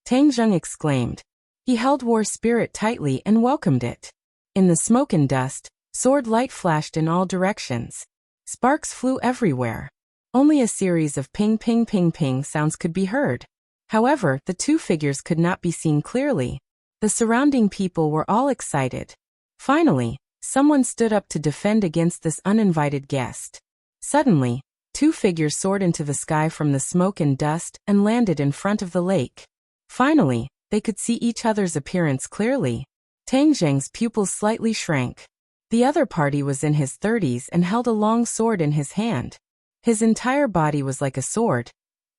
Tang Zheng exclaimed. He held War Spirit tightly and welcomed it. In the smoke and dust, sword light flashed in all directions. Sparks flew everywhere. Only a series of ping ping ping ping sounds could be heard. However, the two figures could not be seen clearly. The surrounding people were all excited. Finally, someone stood up to defend against this uninvited guest. Suddenly, two figures soared into the sky from the smoke and dust and landed in front of the lake. Finally, they could see each other's appearance clearly. Tang Zheng's pupils slightly shrank. The other party was in his 30s and held a long sword in his hand. His entire body was like a sword,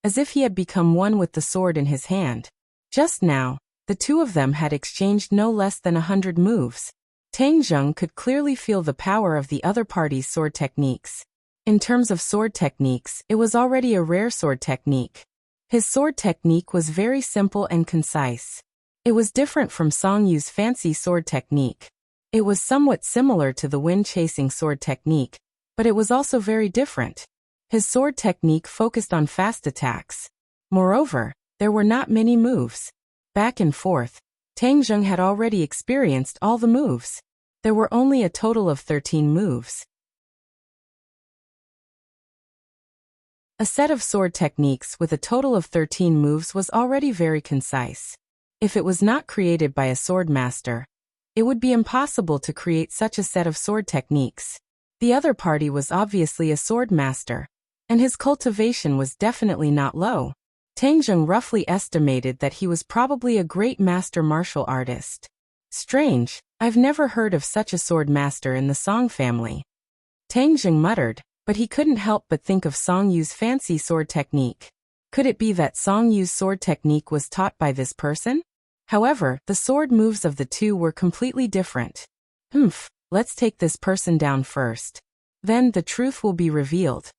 as if he had become one with the sword in his hand. Just now, the two of them had exchanged no less than 100 moves. Tang Zheng could clearly feel the power of the other party's sword techniques. In terms of sword techniques, it was already a rare sword technique. His sword technique was very simple and concise. It was different from Song Yu's fancy sword technique. It was somewhat similar to the wind-chasing sword technique, but it was also very different. His sword technique focused on fast attacks. Moreover, there were not many moves. Back and forth, Tang Zheng had already experienced all the moves. There were only a total of 13 moves. A set of sword techniques with a total of 13 moves was already very concise. If it was not created by a sword master, it would be impossible to create such a set of sword techniques. The other party was obviously a sword master, and his cultivation was definitely not low. Tang Zheng roughly estimated that he was probably a great master martial artist. Strange, I've never heard of such a sword master in the Song family. Tang Zheng muttered, but he couldn't help but think of Song Yu's fancy sword technique. Could it be that Song Yu's sword technique was taught by this person? However, the sword moves of the two were completely different. Let's take this person down first. Then the truth will be revealed.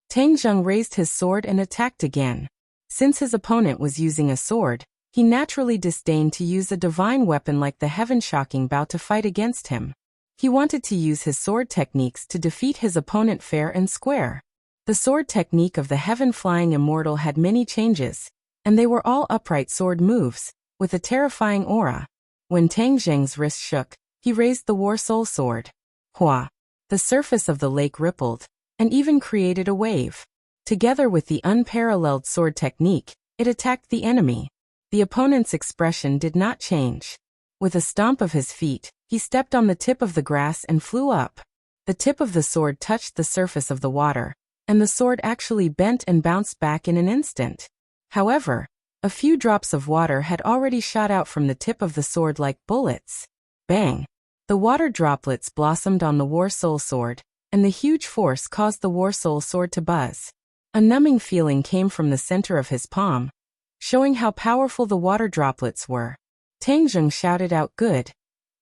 Tang Zheng raised his sword and attacked again. Since his opponent was using a sword, he naturally disdained to use a divine weapon like the heaven-shocking bow to fight against him. He wanted to use his sword techniques to defeat his opponent fair and square. The sword technique of the heaven-flying immortal had many changes, and they were all upright sword moves, with a terrifying aura. When Tang Zheng's wrist shook, he raised the War Soul Sword. Hua! The surface of the lake rippled, and even created a wave. Together with the unparalleled sword technique, it attacked the enemy. The opponent's expression did not change. With a stomp of his feet, he stepped on the tip of the grass and flew up. The tip of the sword touched the surface of the water, and the sword actually bent and bounced back in an instant. However, a few drops of water had already shot out from the tip of the sword like bullets. Bang! The water droplets blossomed on the War Soul Sword, and the huge force caused the War Soul Sword to buzz. A numbing feeling came from the center of his palm, showing how powerful the water droplets were. Tang Zheng shouted out, "Good."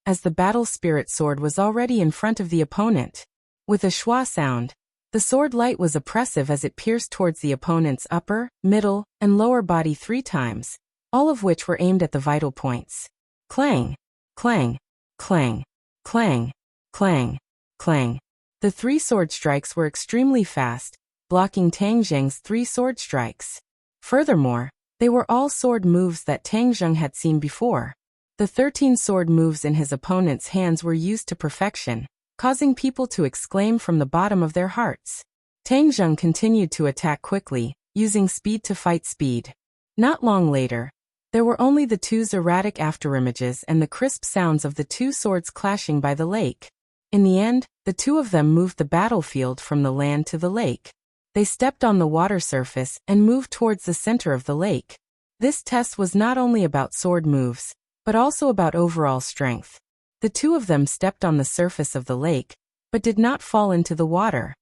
as the battle spirit sword was already in front of the opponent. With a schwa sound, the sword light was oppressive as it pierced towards the opponent's upper, middle, and lower body 3 times, all of which were aimed at the vital points. Clang, clang, clang, clang, clang, clang. The 3 sword strikes were extremely fast, blocking Tang Zheng's 3 sword strikes. Furthermore, they were all sword moves that Tang Zheng had seen before. The 13 sword moves in his opponent's hands were used to perfection, causing people to exclaim from the bottom of their hearts. Tang Zheng continued to attack quickly, using speed to fight speed. Not long later, there were only the 2's erratic afterimages and the crisp sounds of the 2 swords clashing by the lake. In the end, the 2 of them moved the battlefield from the land to the lake. They stepped on the water surface and moved towards the center of the lake. This test was not only about sword moves, but also about overall strength. The 2 of them stepped on the surface of the lake, but did not fall into the water.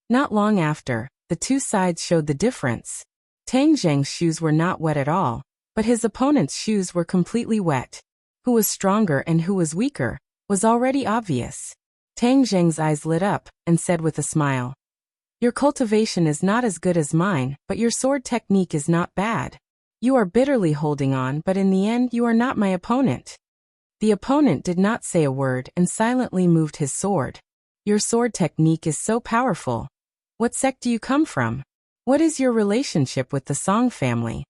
Not long after, the 2 sides showed the difference. Tang Zheng's shoes were not wet at all, but his opponent's shoes were completely wet. Who was stronger and who was weaker was already obvious. Tang Zheng's eyes lit up and said with a smile, "Your cultivation is not as good as mine, but your sword technique is not bad. You are bitterly holding on, but in the end you are not my opponent." The opponent did not say a word and silently moved his sword. "Your sword technique is so powerful. What sect do you come from? What is your relationship with the Song family?"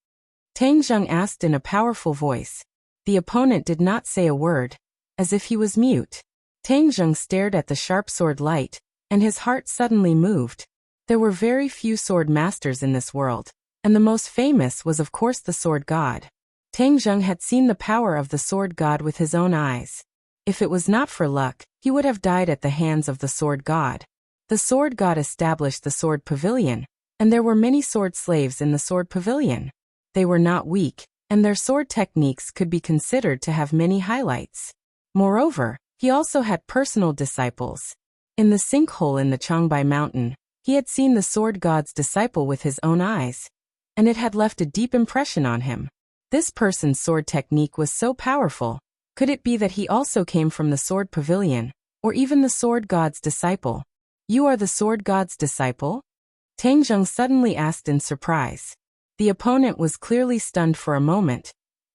Tang Zheng asked in a powerful voice. The opponent did not say a word, as if he was mute. Tang Zheng stared at the sharp sword light, and his heart suddenly moved. There were very few sword masters in this world, and the most famous was of course the sword god. Tang Zheng had seen the power of the sword god with his own eyes. If it was not for luck, he would have died at the hands of the sword god. The sword god established the sword pavilion, and there were many sword slaves in the sword pavilion. They were not weak, and their sword techniques could be considered to have many highlights. Moreover, he also had personal disciples. In the sinkhole in the Changbai mountain, he had seen the sword god's disciple with his own eyes, and it had left a deep impression on him. This person's sword technique was so powerful. Could it be that he also came from the sword pavilion, or even the sword god's disciple? "You are the sword god's disciple?" Tang Zheng suddenly asked in surprise. The opponent was clearly stunned for a moment,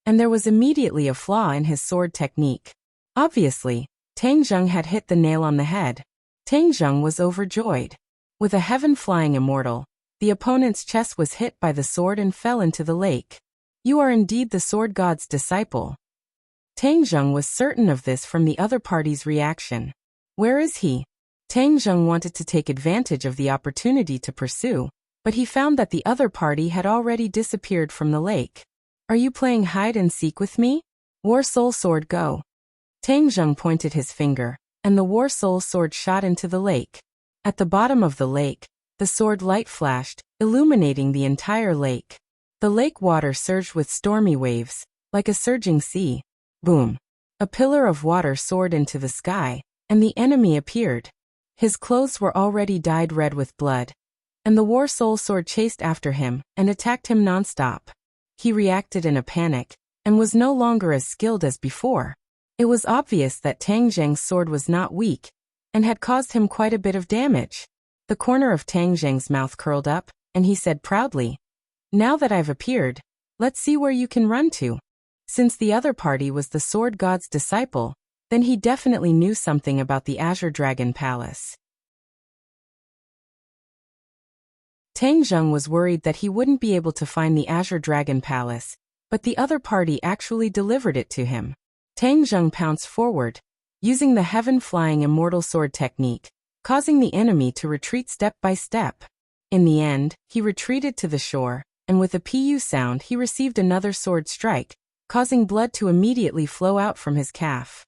and there was immediately a flaw in his sword technique. Obviously, Tang Zheng had hit the nail on the head. Tang Zheng was overjoyed. With a heaven-flying immortal, the opponent's chest was hit by the sword and fell into the lake. "You are indeed the sword god's disciple." Tang Zheng was certain of this from the other party's reaction. "Where is he?" Tang Zheng wanted to take advantage of the opportunity to pursue, but he found that the other party had already disappeared from the lake. "Are you playing hide and seek with me? War Soul Sword, go." Tang Zheng pointed his finger, and the War Soul Sword shot into the lake. At the bottom of the lake, the sword light flashed, illuminating the entire lake. The lake water surged with stormy waves, like a surging sea. Boom! A pillar of water soared into the sky, and the enemy appeared. His clothes were already dyed red with blood, and the War Soul Sword chased after him and attacked him non-stop. He reacted in a panic, and was no longer as skilled as before. It was obvious that Tang Zheng's sword was not weak, and had caused him quite a bit of damage. The corner of Tang Zheng's mouth curled up, and he said proudly, "Now that I've appeared, let's see where you can run to." Since the other party was the sword god's disciple, then he definitely knew something about the Azure Dragon Palace. Tang Zheng was worried that he wouldn't be able to find the Azure Dragon Palace, but the other party actually delivered it to him. Tang Zheng pounced forward, using the heaven-flying immortal sword technique, causing the enemy to retreat step by step. In the end, he retreated to the shore, and with a pu sound he received another sword strike, causing blood to immediately flow out from his calf.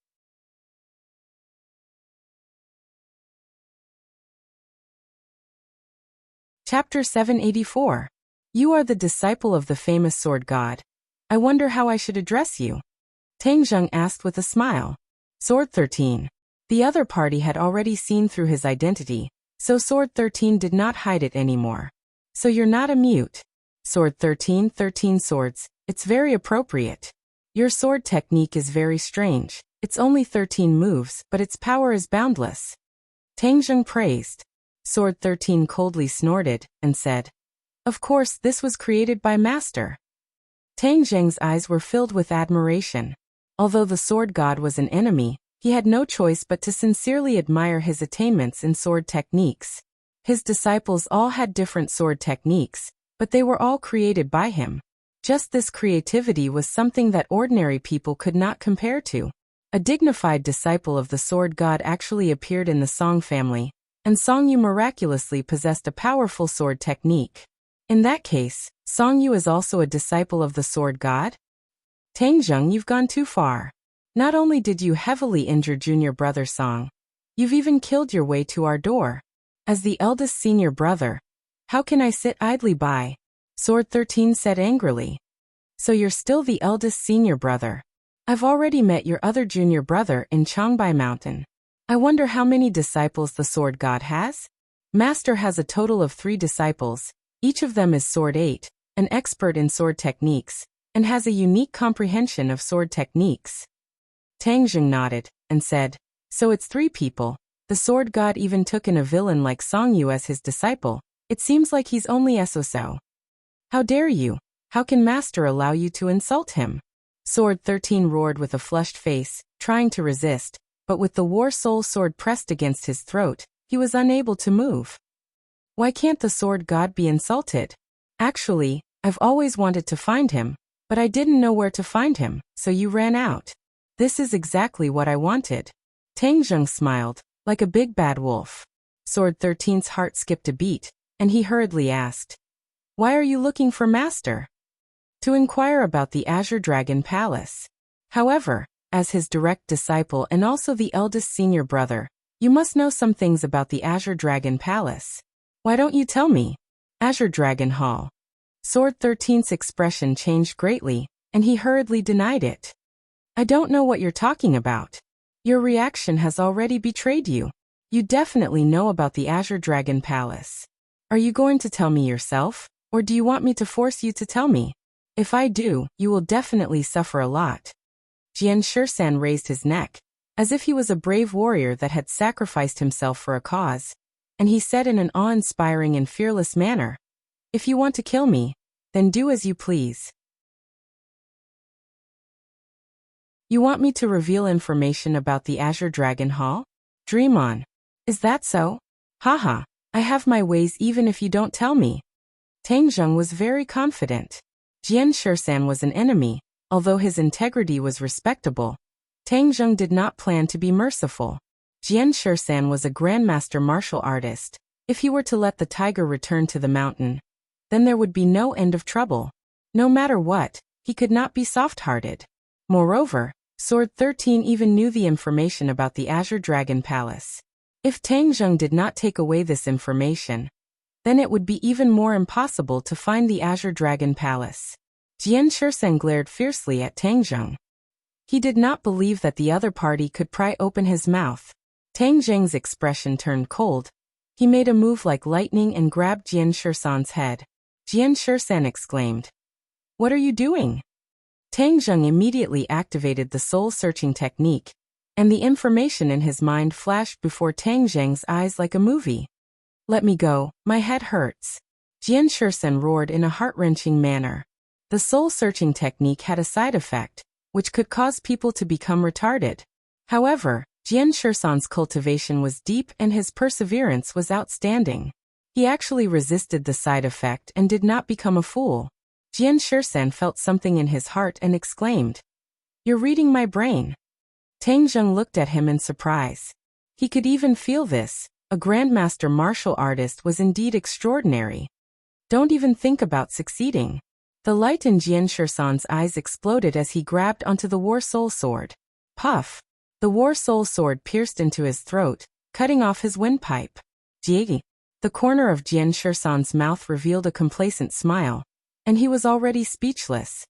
Chapter 784. You are the disciple of the famous sword god. I wonder how I should address you. Tang Zheng asked with a smile. Sword 13. The other party had already seen through his identity, so Sword 13 did not hide it anymore. "So you're not a mute." "Sword 13, 13 swords, it's very appropriate." Your sword technique is very strange. It's only 13 moves, but its power is boundless. Tang Zheng praised. Sword 13 coldly snorted and said, "Of course, this was created by Master." Tang Zheng's eyes were filled with admiration. Although the sword god was an enemy, he had no choice but to sincerely admire his attainments in sword techniques. His disciples all had different sword techniques, but they were all created by him. Just this creativity was something that ordinary people could not compare to. A dignified disciple of the sword god actually appeared in the Song family, and Song Yu miraculously possessed a powerful sword technique. In that case, Song Yu is also a disciple of the sword god? Tang Zheng, you've gone too far. Not only did you heavily injure junior brother Song, you've even killed your way to our door. As the eldest senior brother, how can I sit idly by? Sword 13 said angrily. So you're still the eldest senior brother. I've already met your other junior brother in Changbai Mountain. I wonder how many disciples the sword god has? Master has a total of 3 disciples, each of them is Sword 8, an expert in sword techniques, and has a unique comprehension of sword techniques. Tang Zheng nodded and said, so it's 3 people. The sword god even took in a villain like Song Yu as his disciple. It seems like he's only so. How dare you? How can Master allow you to insult him? Sword 13 roared with a flushed face, trying to resist, but with the War Soul sword pressed against his throat, he was unable to move. Why can't the sword god be insulted? Actually, I've always wanted to find him, but I didn't know where to find him, so you ran out. This is exactly what I wanted. Tang Zheng smiled, like a big bad wolf. Sword 13's heart skipped a beat, and he hurriedly asked, why are you looking for Master? To inquire about the Azure Dragon Palace. However, as his direct disciple and also the eldest senior brother, you must know some things about the Azure Dragon Palace. Why don't you tell me? Azure Dragon Hall. Sword 13's expression changed greatly, and he hurriedly denied it. I don't know what you're talking about. Your reaction has already betrayed you. You definitely know about the Azure Dragon Palace. Are you going to tell me yourself, or do you want me to force you to tell me? If I do, you will definitely suffer a lot. Jian Shisan raised his neck, as if he was a brave warrior that had sacrificed himself for a cause, and he said in an awe-inspiring and fearless manner, if you want to kill me, then do as you please. You want me to reveal information about the Azure Dragon Hall? Dream on. Is that so? Haha, I have my ways even if you don't tell me. Tang Zheng was very confident. Jian Shisan was an enemy, although his integrity was respectable. Tang Zheng did not plan to be merciful. Jian Shisan was a grandmaster martial artist. If he were to let the tiger return to the mountain, then there would be no end of trouble. No matter what, he could not be soft-hearted. Moreover, Sword 13 even knew the information about the Azure Dragon Palace. If Tang Zheng did not take away this information, then it would be even more impossible to find the Azure Dragon Palace. Jian Shisan glared fiercely at Tang Zheng. He did not believe that the other party could pry open his mouth. Tang Zheng's expression turned cold. He made a move like lightning and grabbed Jian Shisan's head. Jian Shisan exclaimed, what are you doing? Tang Zheng immediately activated the soul-searching technique, and the information in his mind flashed before Tang Zheng's eyes like a movie. Let me go, my head hurts. Jian Shisan roared in a heart-wrenching manner. The soul-searching technique had a side effect, which could cause people to become retarded. However, Jian Shisan's cultivation was deep and his perseverance was outstanding. He actually resisted the side effect and did not become a fool. Jian Shisan felt something in his heart and exclaimed, you're reading my brain. Tang Zheng looked at him in surprise. He could even feel this. A grandmaster martial artist was indeed extraordinary. Don't even think about succeeding. The light in Jian Shisan's eyes exploded as he grabbed onto the War Soul sword. Puff! The War Soul sword pierced into his throat, cutting off his windpipe. Jie! The corner of Jian Shisan's mouth revealed a complacent smile, and he was already speechless.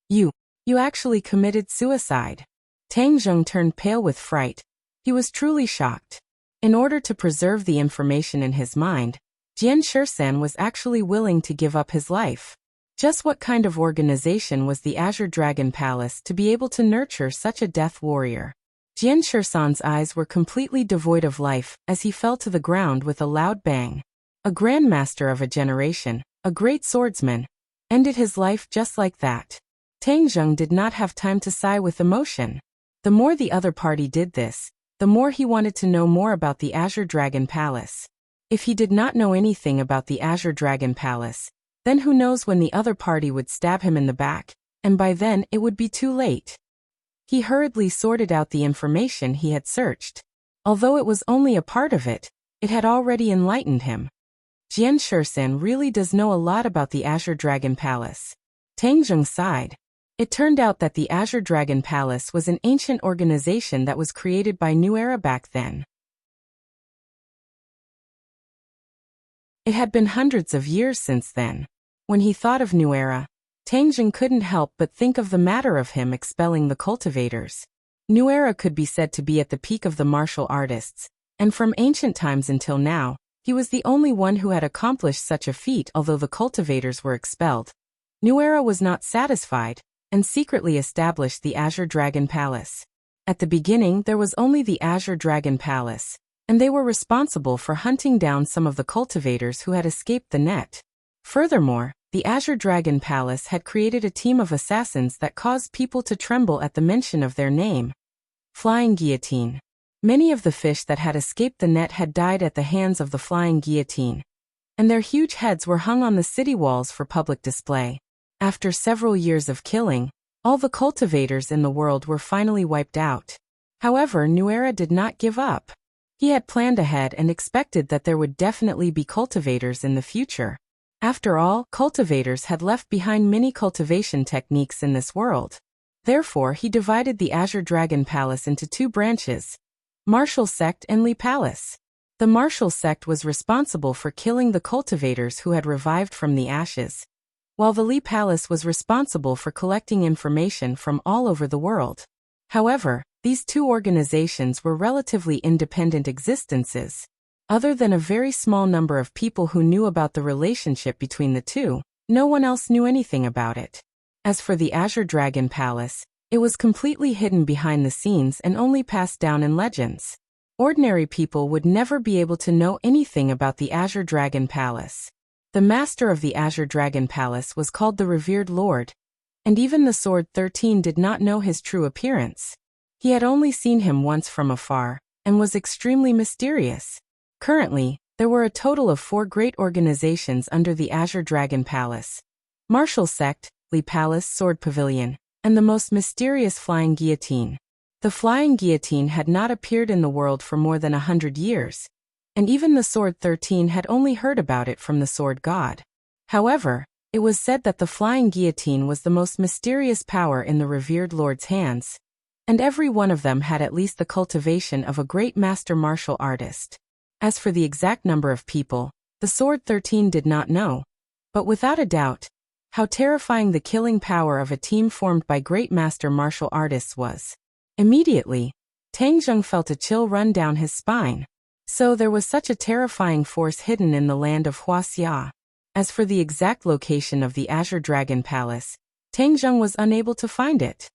You actually committed suicide. Tang Zheng turned pale with fright. He was truly shocked. In order to preserve the information in his mind, Jian Shisan was actually willing to give up his life. Just what kind of organization was the Azure Dragon Palace to be able to nurture such a death warrior? Jian Shisan's eyes were completely devoid of life as he fell to the ground with a loud bang. A grandmaster of a generation, a great swordsman, ended his life just like that. Tang Zheng did not have time to sigh with emotion. The more the other party did this, the more he wanted to know more about the Azure Dragon Palace. If he did not know anything about the Azure Dragon Palace, then who knows when the other party would stab him in the back, and by then it would be too late. He hurriedly sorted out the information he had searched. Although it was only a part of it, it had already enlightened him. Jian Shisan really does know a lot about the Azure Dragon Palace. Tang Zheng sighed. It turned out that the Azure Dragon Palace was an ancient organization that was created by New Era back then. It had been hundreds of years since then. When he thought of New Era, Tang Zheng couldn't help but think of the matter of him expelling the cultivators. New Era could be said to be at the peak of the martial artists, and from ancient times until now, he was the only one who had accomplished such a feat. Although the cultivators were expelled, New Era was not satisfied, and secretly established the Azure Dragon Palace. At the beginning there was only the Azure Dragon Palace, and they were responsible for hunting down some of the cultivators who had escaped the net. Furthermore, the Azure Dragon Palace had created a team of assassins that caused people to tremble at the mention of their name. Flying Guillotine. Many of the fish that had escaped the net had died at the hands of the Flying Guillotine, and their huge heads were hung on the city walls for public display. After several years of killing, all the cultivators in the world were finally wiped out. However, New Era did not give up. He had planned ahead and expected that there would definitely be cultivators in the future. After all, cultivators had left behind many cultivation techniques in this world. Therefore, he divided the Azure Dragon Palace into two branches: Martial Sect and Li Palace. The Martial Sect was responsible for killing the cultivators who had revived from the ashes, while the Li Palace was responsible for collecting information from all over the world. However, these two organizations were relatively independent existences. Other than a very small number of people who knew about the relationship between the two, no one else knew anything about it. As for the Azure Dragon Palace, it was completely hidden behind the scenes and only passed down in legends. Ordinary people would never be able to know anything about the Azure Dragon Palace. The master of the Azure Dragon Palace was called the Revered Lord, and even the Sword 13 did not know his true appearance. He had only seen him once from afar, and was extremely mysterious. Currently, there were a total of 4 great organizations under the Azure Dragon Palace: Martial Sect, Li Palace Sword Pavilion, and the most mysterious Flying Guillotine. The Flying Guillotine had not appeared in the world for more than 100 years, and even the Sword 13 had only heard about it from the Sword God. However, it was said that the Flying Guillotine was the most mysterious power in the Revered Lord's hands, and every one of them had at least the cultivation of a great master martial artist. As for the exact number of people, the Sword 13 did not know, but without a doubt, how terrifying the killing power of a team formed by great master martial artists was. Immediately, Tang Zheng felt a chill run down his spine. So there was such a terrifying force hidden in the land of Wuxia. As for the exact location of the Azure Dragon Palace, Tang Zheng was unable to find it.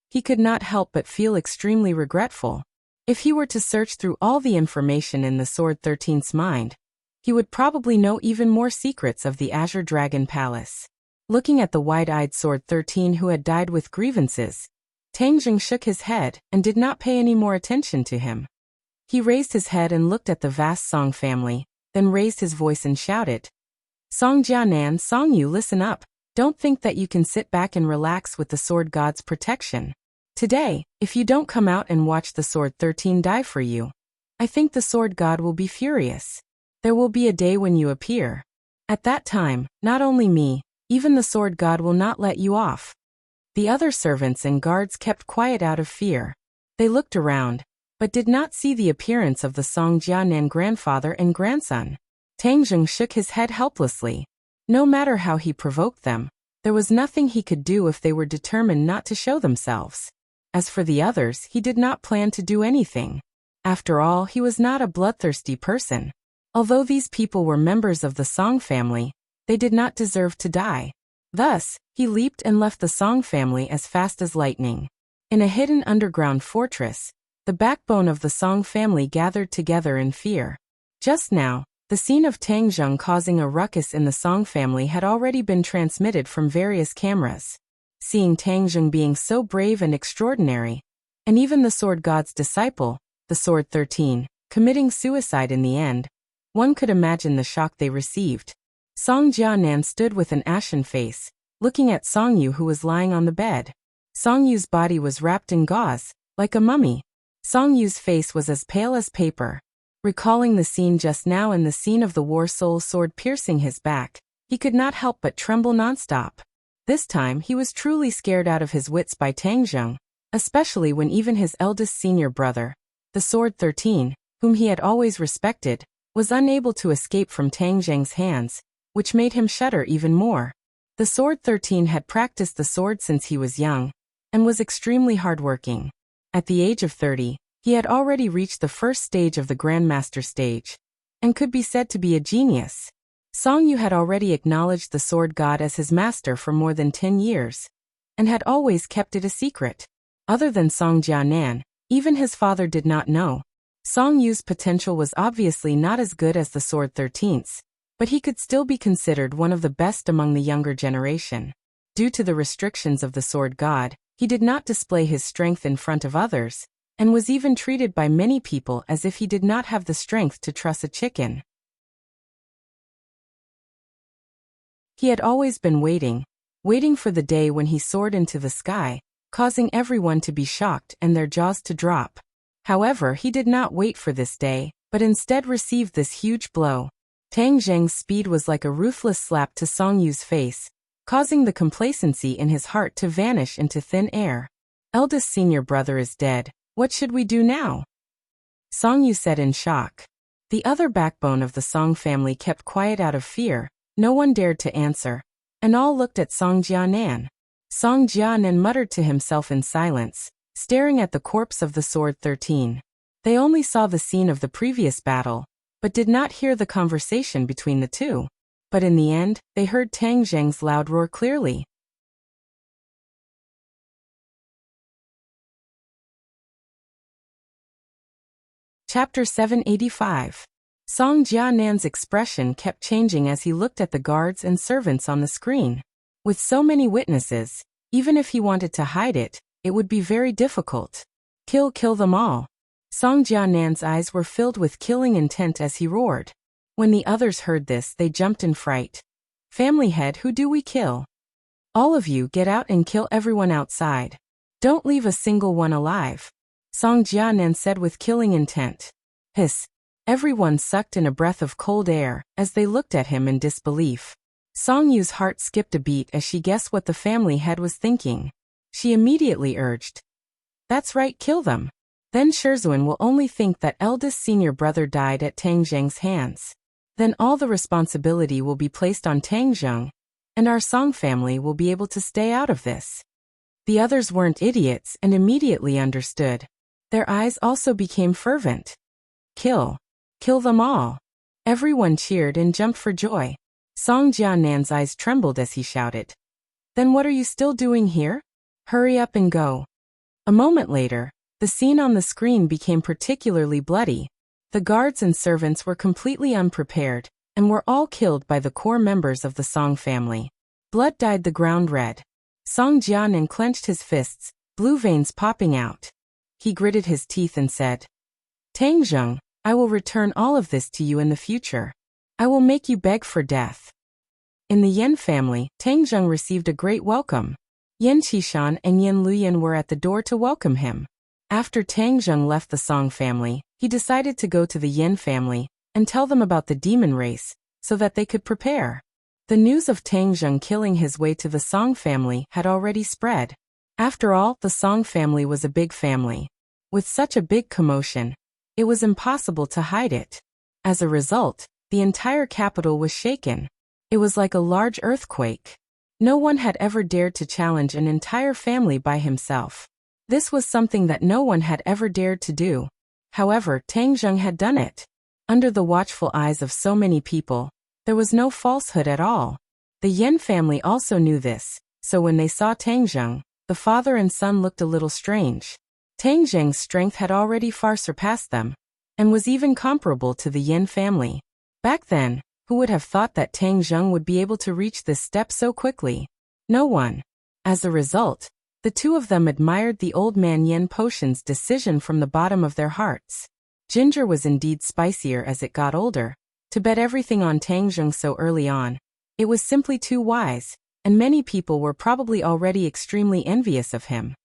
He could not help but feel extremely regretful. If he were to search through all the information in the Sword 13's mind, he would probably know even more secrets of the Azure Dragon Palace. Looking at the wide-eyed Sword 13 who had died with grievances, Tang Zheng shook his head and did not pay any more attention to him. He raised his head and looked at the vast Song family, then raised his voice and shouted, "Song Jianan, Song Yu, listen up. Don't think that you can sit back and relax with the Sword God's protection. Today, if you don't come out and watch the Sword 13 die for you, I think the Sword God will be furious. There will be a day when you appear. At that time, not only me, even the Sword God will not let you off." The other servants and guards kept quiet out of fear. They looked around, but did not see the appearance of the Song Jianan grandfather and grandson. Tang Zheng shook his head helplessly. No matter how he provoked them, there was nothing he could do if they were determined not to show themselves. As for the others, he did not plan to do anything. After all, he was not a bloodthirsty person. Although these people were members of the Song family, they did not deserve to die. Thus, he leaped and left the Song family as fast as lightning. In a hidden underground fortress, the backbone of the Song family gathered together in fear. Just now, the scene of Tang Zheng causing a ruckus in the Song family had already been transmitted from various cameras. Seeing Tang Zheng being so brave and extraordinary, and even the sword god's disciple, the Sword 13, committing suicide in the end, one could imagine the shock they received. Song Jianan stood with an ashen face, looking at Song Yu who was lying on the bed. Song Yu's body was wrapped in gauze, like a mummy. Song Yu's face was as pale as paper. Recalling the scene just now and the scene of the war soul sword piercing his back, he could not help but tremble nonstop. This time he was truly scared out of his wits by Tang Zheng, especially when even his eldest senior brother, the Sword 13, whom he had always respected, was unable to escape from Tang Zheng's hands, which made him shudder even more. The Sword 13 had practiced the sword since he was young, and was extremely hardworking. At the age of 30, he had already reached the first stage of the Grandmaster stage, and could be said to be a genius. Song Yu had already acknowledged the sword god as his master for more than 10 years, and had always kept it a secret. Other than Song Jianan, even his father did not know. Song Yu's potential was obviously not as good as the Sword 13's, but he could still be considered one of the best among the younger generation. Due to the restrictions of the sword god, he did not display his strength in front of others, and was even treated by many people as if he did not have the strength to truss a chicken. He had always been waiting for the day when he soared into the sky, causing everyone to be shocked and their jaws to drop. However, he did not wait for this day, but instead received this huge blow. Tang Zheng's speed was like a ruthless slap to Song Yu's face, causing the complacency in his heart to vanish into thin air. Eldest senior brother is dead. What should we do now? Song Yu said in shock. The other backbone of the Song family kept quiet out of fear. No one dared to answer, and all looked at Song Jianan. Song Jianan muttered to himself in silence, staring at the corpse of the Sword 13. They only saw the scene of the previous battle, but did not hear the conversation between the two. But in the end, they heard Tang Zheng's loud roar clearly. Chapter 785. Song Jianan's expression kept changing as he looked at the guards and servants on the screen. With so many witnesses, even if he wanted to hide it, it would be very difficult. Kill them all. Song Jianan's eyes were filled with killing intent as he roared. When the others heard this, they jumped in fright. Family head, who do we kill? All of you get out and kill everyone outside. Don't leave a single one alive. Song Jianan said with killing intent. Hiss. Everyone sucked in a breath of cold air as they looked at him in disbelief. Song Yu's heart skipped a beat as she guessed what the family head was thinking. She immediately urged. That's right, kill them. Then Shizhuan will only think that eldest senior brother died at Tang Zheng's hands. Then all the responsibility will be placed on Tang Zheng, and our Song family will be able to stay out of this. The others weren't idiots and immediately understood. Their eyes also became fervent. Kill them all. Everyone cheered and jumped for joy. Song Jianan's eyes trembled as he shouted. Then what are you still doing here? Hurry up and go. A moment later, the scene on the screen became particularly bloody. The guards and servants were completely unprepared, and were all killed by the core members of the Song family. Blood dyed the ground red. Song Jianan clenched his fists, blue veins popping out. He gritted his teeth and said, Tang Zheng, I will return all of this to you in the future. I will make you beg for death. In the Yan family, Tang Zheng received a great welcome. Yan Qishan and Yan Luyan were at the door to welcome him. After Tang Zheng left the Song family, he decided to go to the Yan family and tell them about the demon race, so that they could prepare. The news of Tang Zheng killing his way to the Song family had already spread. After all, the Song family was a big family. With such a big commotion, it was impossible to hide it. As a result, the entire capital was shaken. It was like a large earthquake. No one had ever dared to challenge an entire family by himself. This was something that no one had ever dared to do. However, Tang Zheng had done it. Under the watchful eyes of so many people, there was no falsehood at all. The Yan family also knew this, so when they saw Tang Zheng, the father and son looked a little strange. Tang Zheng's strength had already far surpassed them, and was even comparable to the Yan family. Back then, who would have thought that Tang Zheng would be able to reach this step so quickly? No one. As a result, the two of them admired the old man Yan Potion's decision from the bottom of their hearts. Ginger was indeed spicier as it got older. To bet everything on Tang Zheng so early on, it was simply too wise, and many people were probably already extremely envious of him.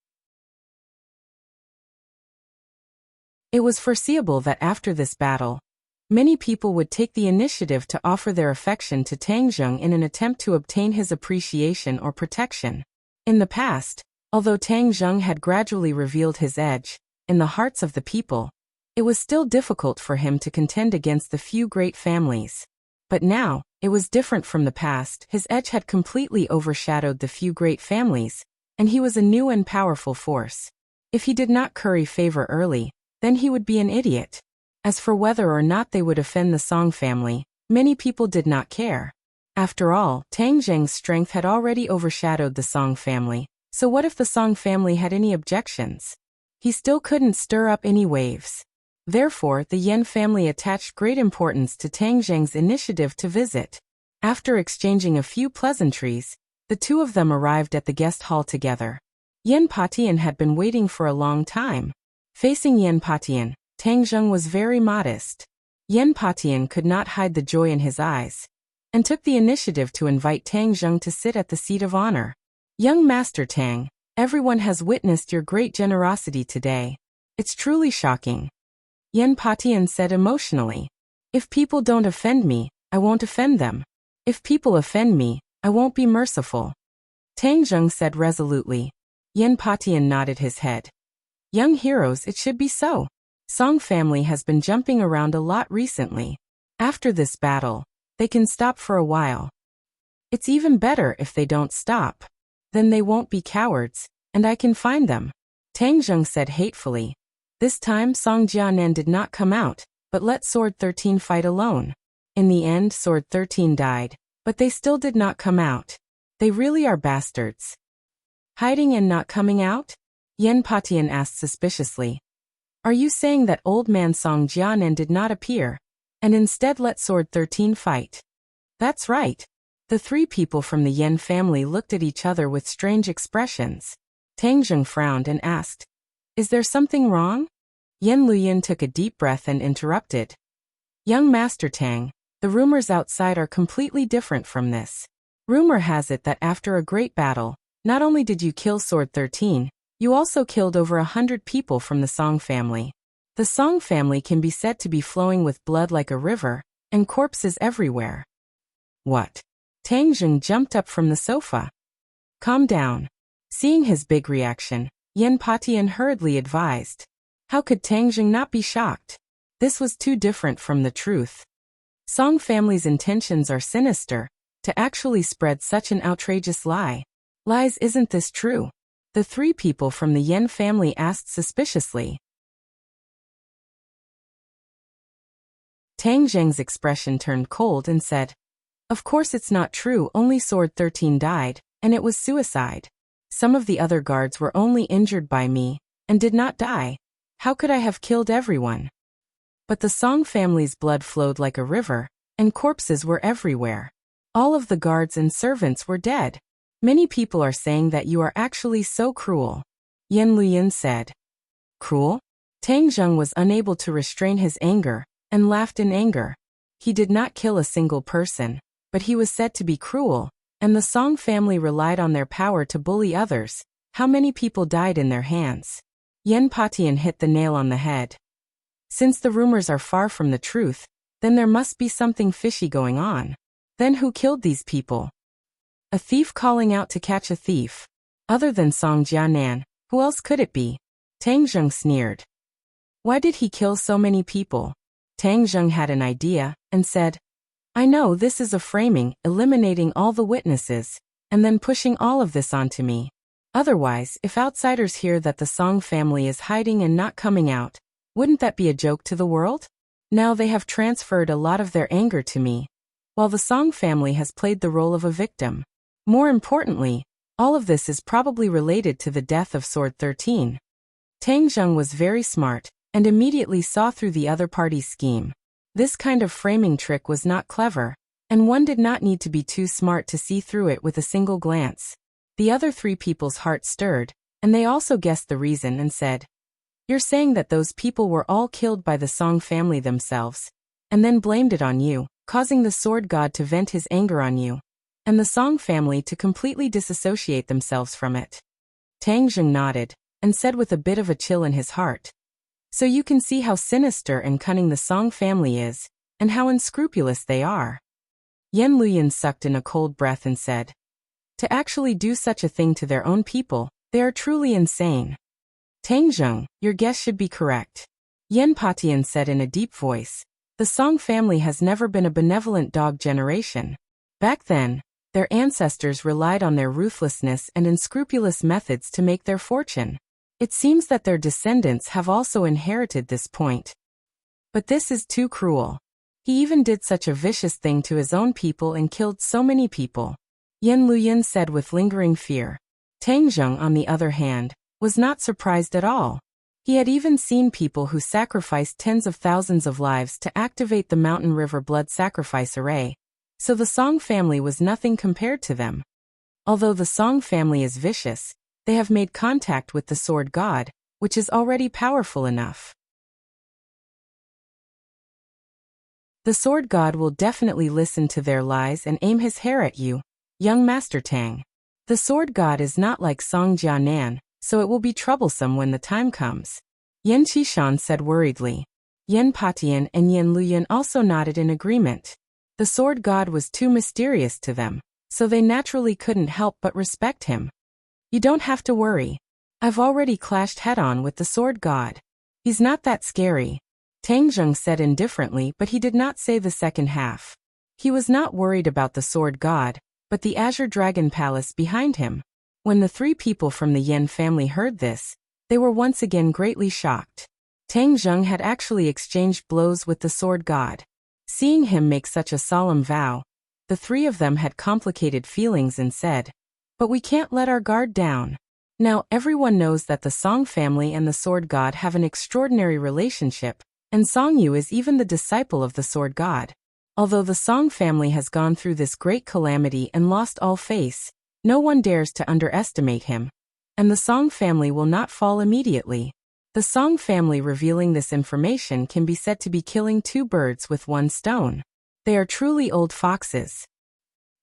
It was foreseeable that after this battle, many people would take the initiative to offer their affection to Tang Zheng in an attempt to obtain his appreciation or protection. In the past, although Tang Zheng had gradually revealed his edge in the hearts of the people, it was still difficult for him to contend against the few great families. But now, it was different from the past. His edge had completely overshadowed the few great families, and he was a new and powerful force. If he did not curry favor early, then he would be an idiot. As for whether or not they would offend the Song family, many people did not care. After all, Tang Zheng's strength had already overshadowed the Song family, so what if the Song family had any objections? He still couldn't stir up any waves. Therefore, the Yan family attached great importance to Tang Zheng's initiative to visit. After exchanging a few pleasantries, the two of them arrived at the guest hall together. Yan Patian had been waiting for a long time. Facing Yan Patian, Tang Zheng was very modest. Yan Patian could not hide the joy in his eyes, and took the initiative to invite Tang Zheng to sit at the seat of honor. "Young Master Tang, everyone has witnessed your great generosity today. It's truly shocking," Yan Patian said emotionally. "If people don't offend me, I won't offend them. If people offend me, I won't be merciful," Tang Zheng said resolutely. Yan Patian nodded his head. "Young heroes, it should be so. Song family has been jumping around a lot recently. After this battle, they can stop for a while. It's even better if they don't stop. Then they won't be cowards, and I can find them," Tang Zheng said hatefully. This time Song Jianan did not come out, but let Sword 13 fight alone. In the end, Sword 13 died, but they still did not come out. They really are bastards. "Hiding and not coming out?" Yan Patian asked suspiciously. "Are you saying that old man Song Jianan did not appear, and instead let Sword 13 fight?" "That's right." The three people from the Yan family looked at each other with strange expressions. Tang Zheng frowned and asked, "Is there something wrong?" Yan Luyin took a deep breath and interrupted. "Young Master Tang, the rumors outside are completely different from this. Rumor has it that after a great battle, not only did you kill Sword 13, you also killed over 100 people from the Song family. The Song family can be said to be flowing with blood like a river, and corpses everywhere." "What?" Tang Zheng jumped up from the sofa. "Calm down." Seeing his big reaction, Yan Patian hurriedly advised. How could Tang Zheng not be shocked? This was too different from the truth. Song family's intentions are sinister. To actually spread such an outrageous lie. "Lies, isn't this true?" The three people from the Yan family asked suspiciously. Tang Zheng's expression turned cold and said, "Of course it's not true, only Sword 13 died, and it was suicide. Some of the other guards were only injured by me, and did not die. How could I have killed everyone?" But the Song family's blood flowed like a river, and corpses were everywhere. All of the guards and servants were dead. "Many people are saying that you are actually so cruel," Yan Luyin said. "Cruel?" Tang Zheng was unable to restrain his anger, and laughed in anger. He did not kill a single person, but he was said to be cruel, and the Song family relied on their power to bully others. How many people died in their hands? Yan Patian hit the nail on the head. Since the rumors are far from the truth, then there must be something fishy going on. Then who killed these people? A thief calling out to catch a thief. Other than Song Jianan, who else could it be? Tang Zheng sneered. Why did he kill so many people? Tang Zheng had an idea, and said, I know this is a framing, eliminating all the witnesses, and then pushing all of this onto me. Otherwise, if outsiders hear that the Song family is hiding and not coming out, wouldn't that be a joke to the world? Now they have transferred a lot of their anger to me, while the Song family has played the role of a victim. More importantly, all of this is probably related to the death of Sword 13. Tang Zheng was very smart, and immediately saw through the other party's scheme. This kind of framing trick was not clever, and one did not need to be too smart to see through it with a single glance. The other three people's hearts stirred, and they also guessed the reason and said, "You're saying that those people were all killed by the Song family themselves, and then blamed it on you, causing the sword god to vent his anger on you, and the Song family to completely disassociate themselves from it?" Tang Zheng nodded, and said with a bit of a chill in his heart, "So you can see how sinister and cunning the Song family is, and how unscrupulous they are." Yan Luyan sucked in a cold breath and said, "To actually do such a thing to their own people, they are truly insane." "Tang Zheng, your guess should be correct," Yan Patian said in a deep voice. "The Song family has never been a benevolent dog generation. Back then, their ancestors relied on their ruthlessness and unscrupulous methods to make their fortune. It seems that their descendants have also inherited this point. But this is too cruel. He even did such a vicious thing to his own people and killed so many people," Yan Luyan said with lingering fear. Tang Zheng, on the other hand, was not surprised at all. He had even seen people who sacrificed tens of thousands of lives to activate the Mountain River blood sacrifice array, so the Song family was nothing compared to them. Although the Song family is vicious, they have made contact with the sword god, which is already powerful enough. The sword god will definitely listen to their lies and aim his hair at you, young Master Tang. The sword god is not like Song Jianan, so it will be troublesome when the time comes, Yan Qishan said worriedly. Yan Patian and Yan Luyan also nodded in agreement. The sword god was too mysterious to them, so they naturally couldn't help but respect him. "You don't have to worry. I've already clashed head-on with the sword god. He's not that scary," Tang Zheng said indifferently, but he did not say the second half. He was not worried about the sword god, but the Azure Dragon Palace behind him. When the three people from the Yan family heard this, they were once again greatly shocked. Tang Zheng had actually exchanged blows with the sword god. Seeing him make such a solemn vow, the three of them had complicated feelings and said, "But we can't let our guard down." Now everyone knows that the Song family and the sword god have an extraordinary relationship, and Song Yu is even the disciple of the sword god. Although the Song family has gone through this great calamity and lost all face, no one dares to underestimate him. And the Song family will not fall immediately. The Song family revealing this information can be said to be killing two birds with one stone. They are truly old foxes.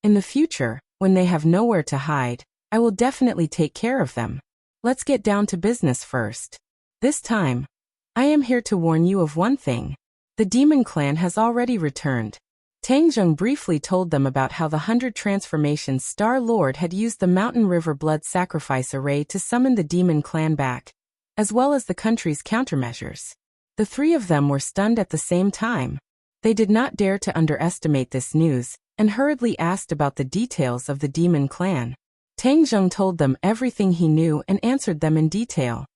In the future, when they have nowhere to hide, I will definitely take care of them. Let's get down to business first. This time, I am here to warn you of one thing. The demon clan has already returned. Tang Zheng briefly told them about how the 100 Transformations Star Lord had used the Mountain River blood sacrifice array to summon the demon clan back, as well as the country's countermeasures. The three of them were stunned at the same time. They did not dare to underestimate this news, and hurriedly asked about the details of the demon clan. Tang Zheng told them everything he knew and answered them in detail.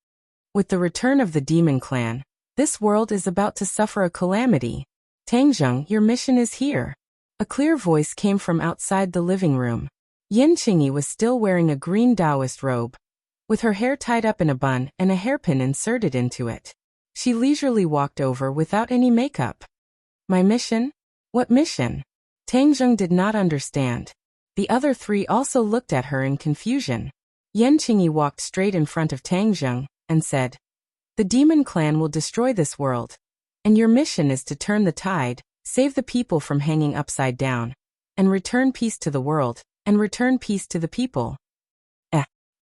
With the return of the demon clan, this world is about to suffer a calamity. Tang Zheng, your mission is here. A clear voice came from outside the living room. Yin Qingyi was still wearing a green Taoist robe, with her hair tied up in a bun and a hairpin inserted into it. She leisurely walked over without any makeup. "My mission? What mission?" Tang Zheng did not understand. The other three also looked at her in confusion. Yin Qingyi walked straight in front of Tang Zheng and said, "The demon clan will destroy this world, and your mission is to turn the tide, save the people from hanging upside down, and return peace to the world, and return peace to the people."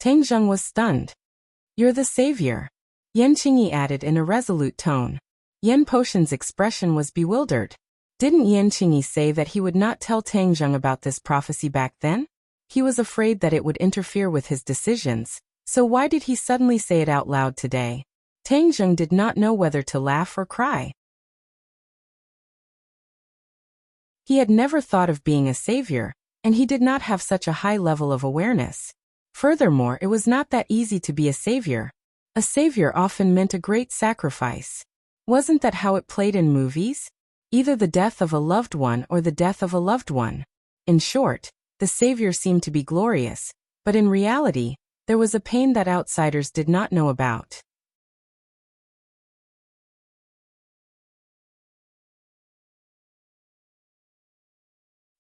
Tang Zheng was stunned. "You're the savior," Yan Qingyi added in a resolute tone. Yan Potion's expression was bewildered. Didn't Yan Qingyi say that he would not tell Tang Zheng about this prophecy back then? He was afraid that it would interfere with his decisions, so why did he suddenly say it out loud today? Tang Zheng did not know whether to laugh or cry. He had never thought of being a savior, and he did not have such a high level of awareness. Furthermore, it was not that easy to be a savior. A savior often meant a great sacrifice. Wasn't that how it played in movies? Either the death of a loved one or the death of a loved one. In short, the savior seemed to be glorious, but in reality, there was a pain that outsiders did not know about.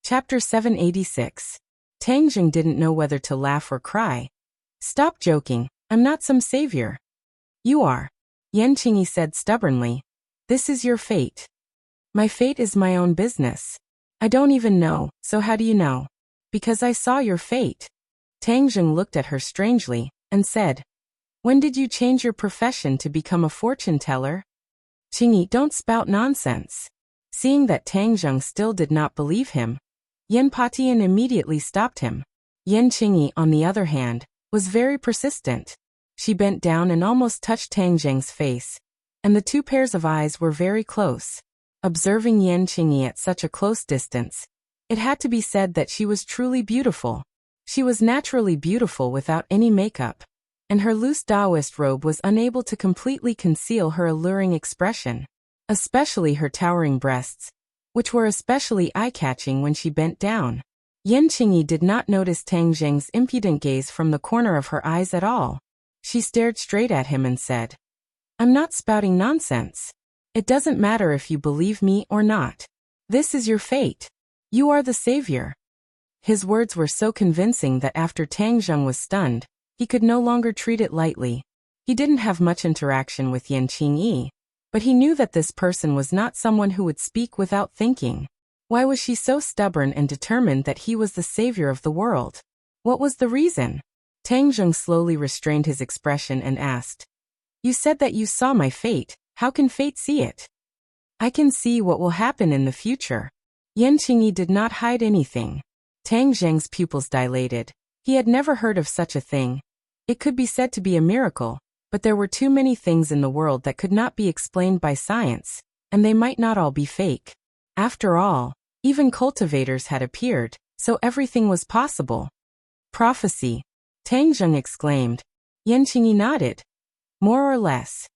Chapter 786. Tang Jing didn't know whether to laugh or cry. Stop joking, I'm not some savior. You are. Yan Qingyi said stubbornly. This is your fate. My fate is my own business. I don't even know, so how do you know? Because I saw your fate. Tang Jing looked at her strangely, and said, when did you change your profession to become a fortune teller? Qingyi, don't spout nonsense. Seeing that Tang Jing still did not believe him, Yan Patian immediately stopped him. Yan Qingyi, on the other hand, was very persistent. She bent down and almost touched Tang Jing's face, and the two pairs of eyes were very close. Observing Yan Qingyi at such a close distance, it had to be said that she was truly beautiful. She was naturally beautiful without any makeup, and her loose Taoist robe was unable to completely conceal her alluring expression, especially her towering breasts, which were especially eye-catching when she bent down. Yan Qingyi did not notice Tang Jing's impudent gaze from the corner of her eyes at all. She stared straight at him and said, I'm not spouting nonsense. It doesn't matter if you believe me or not. This is your fate. You are the savior. His words were so convincing that after Tang Jing was stunned, he could no longer treat it lightly. He didn't have much interaction with Yan Qingyi, but he knew that this person was not someone who would speak without thinking. Why was she so stubborn and determined that he was the savior of the world? What was the reason? Tang Jing slowly restrained his expression and asked, you said that you saw my fate. How can fate see it? I can see what will happen in the future. Yan Qingyi did not hide anything. Tang Jing's pupils dilated. He had never heard of such a thing. It could be said to be a miracle, but there were too many things in the world that could not be explained by science, and they might not all be fake. After all, even cultivators had appeared, so everything was possible. Prophecy. Tang Jing exclaimed. Yan Qingyi nodded. More or less.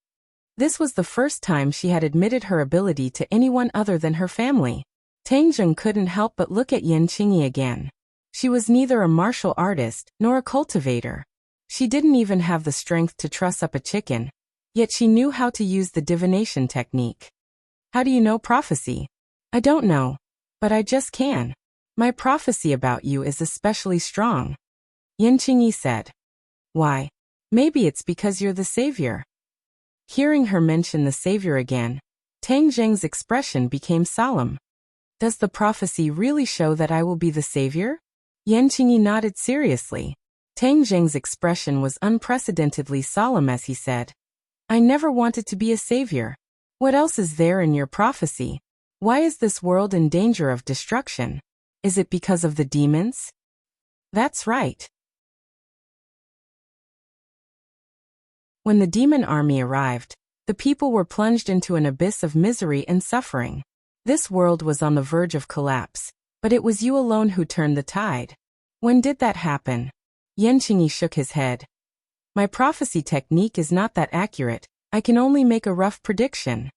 This was the first time she had admitted her ability to anyone other than her family. Tang Jing couldn't help but look at Yan Qingyi again. She was neither a martial artist nor a cultivator. She didn't even have the strength to truss up a chicken, yet she knew how to use the divination technique. How do you know prophecy? I don't know, but I just can. My prophecy about you is especially strong. Yan Qingyi said. Why? Maybe it's because you're the savior. Hearing her mention the savior again, Tang Jing's expression became solemn. Does the prophecy really show that I will be the savior? Yan Qingyi nodded seriously. Tang Jing's expression was unprecedentedly solemn as he said, I never wanted to be a savior. What else is there in your prophecy? Why is this world in danger of destruction? Is it because of the demons? That's right. When the demon army arrived, the people were plunged into an abyss of misery and suffering. This world was on the verge of collapse, but it was you alone who turned the tide. When did that happen? Yan Qingyi shook his head. My prophecy technique is not that accurate, I can only make a rough prediction.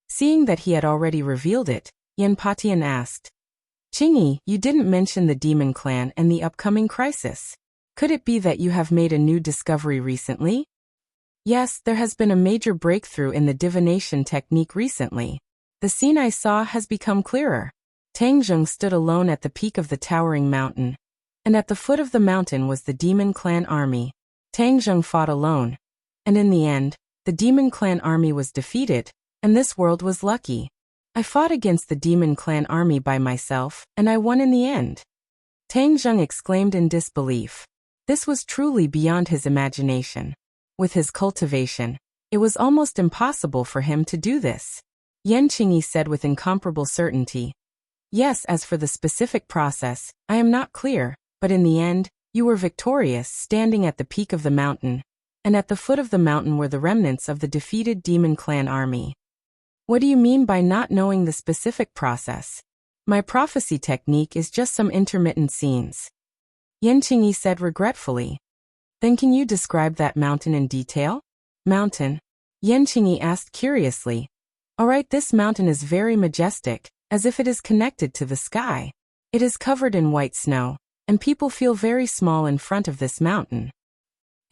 Seeing that he had already revealed it, Yan Patian asked, Qingyi, you didn't mention the demon clan and the upcoming crisis. Could it be that you have made a new discovery recently? Yes, there has been a major breakthrough in the divination technique recently. The scene I saw has become clearer. Tang Jing stood alone at the peak of the towering mountain, and at the foot of the mountain was the demon clan army. Tang Jing fought alone, and in the end, the demon clan army was defeated, and this world was lucky. I fought against the demon clan army by myself, and I won in the end. Tang Jing exclaimed in disbelief. This was truly beyond his imagination. With his cultivation, it was almost impossible for him to do this. Yan Qingyi said with incomparable certainty. Yes, as for the specific process, I am not clear, but in the end, you were victorious standing at the peak of the mountain, and at the foot of the mountain were the remnants of the defeated demon clan army. What do you mean by not knowing the specific process? My prophecy technique is just some intermittent scenes. Yan Qingyi said regretfully. Then can you describe that mountain in detail? Mountain? Yan Qingyi asked curiously. Alright, this mountain is very majestic, as if it is connected to the sky. It is covered in white snow, and people feel very small in front of this mountain.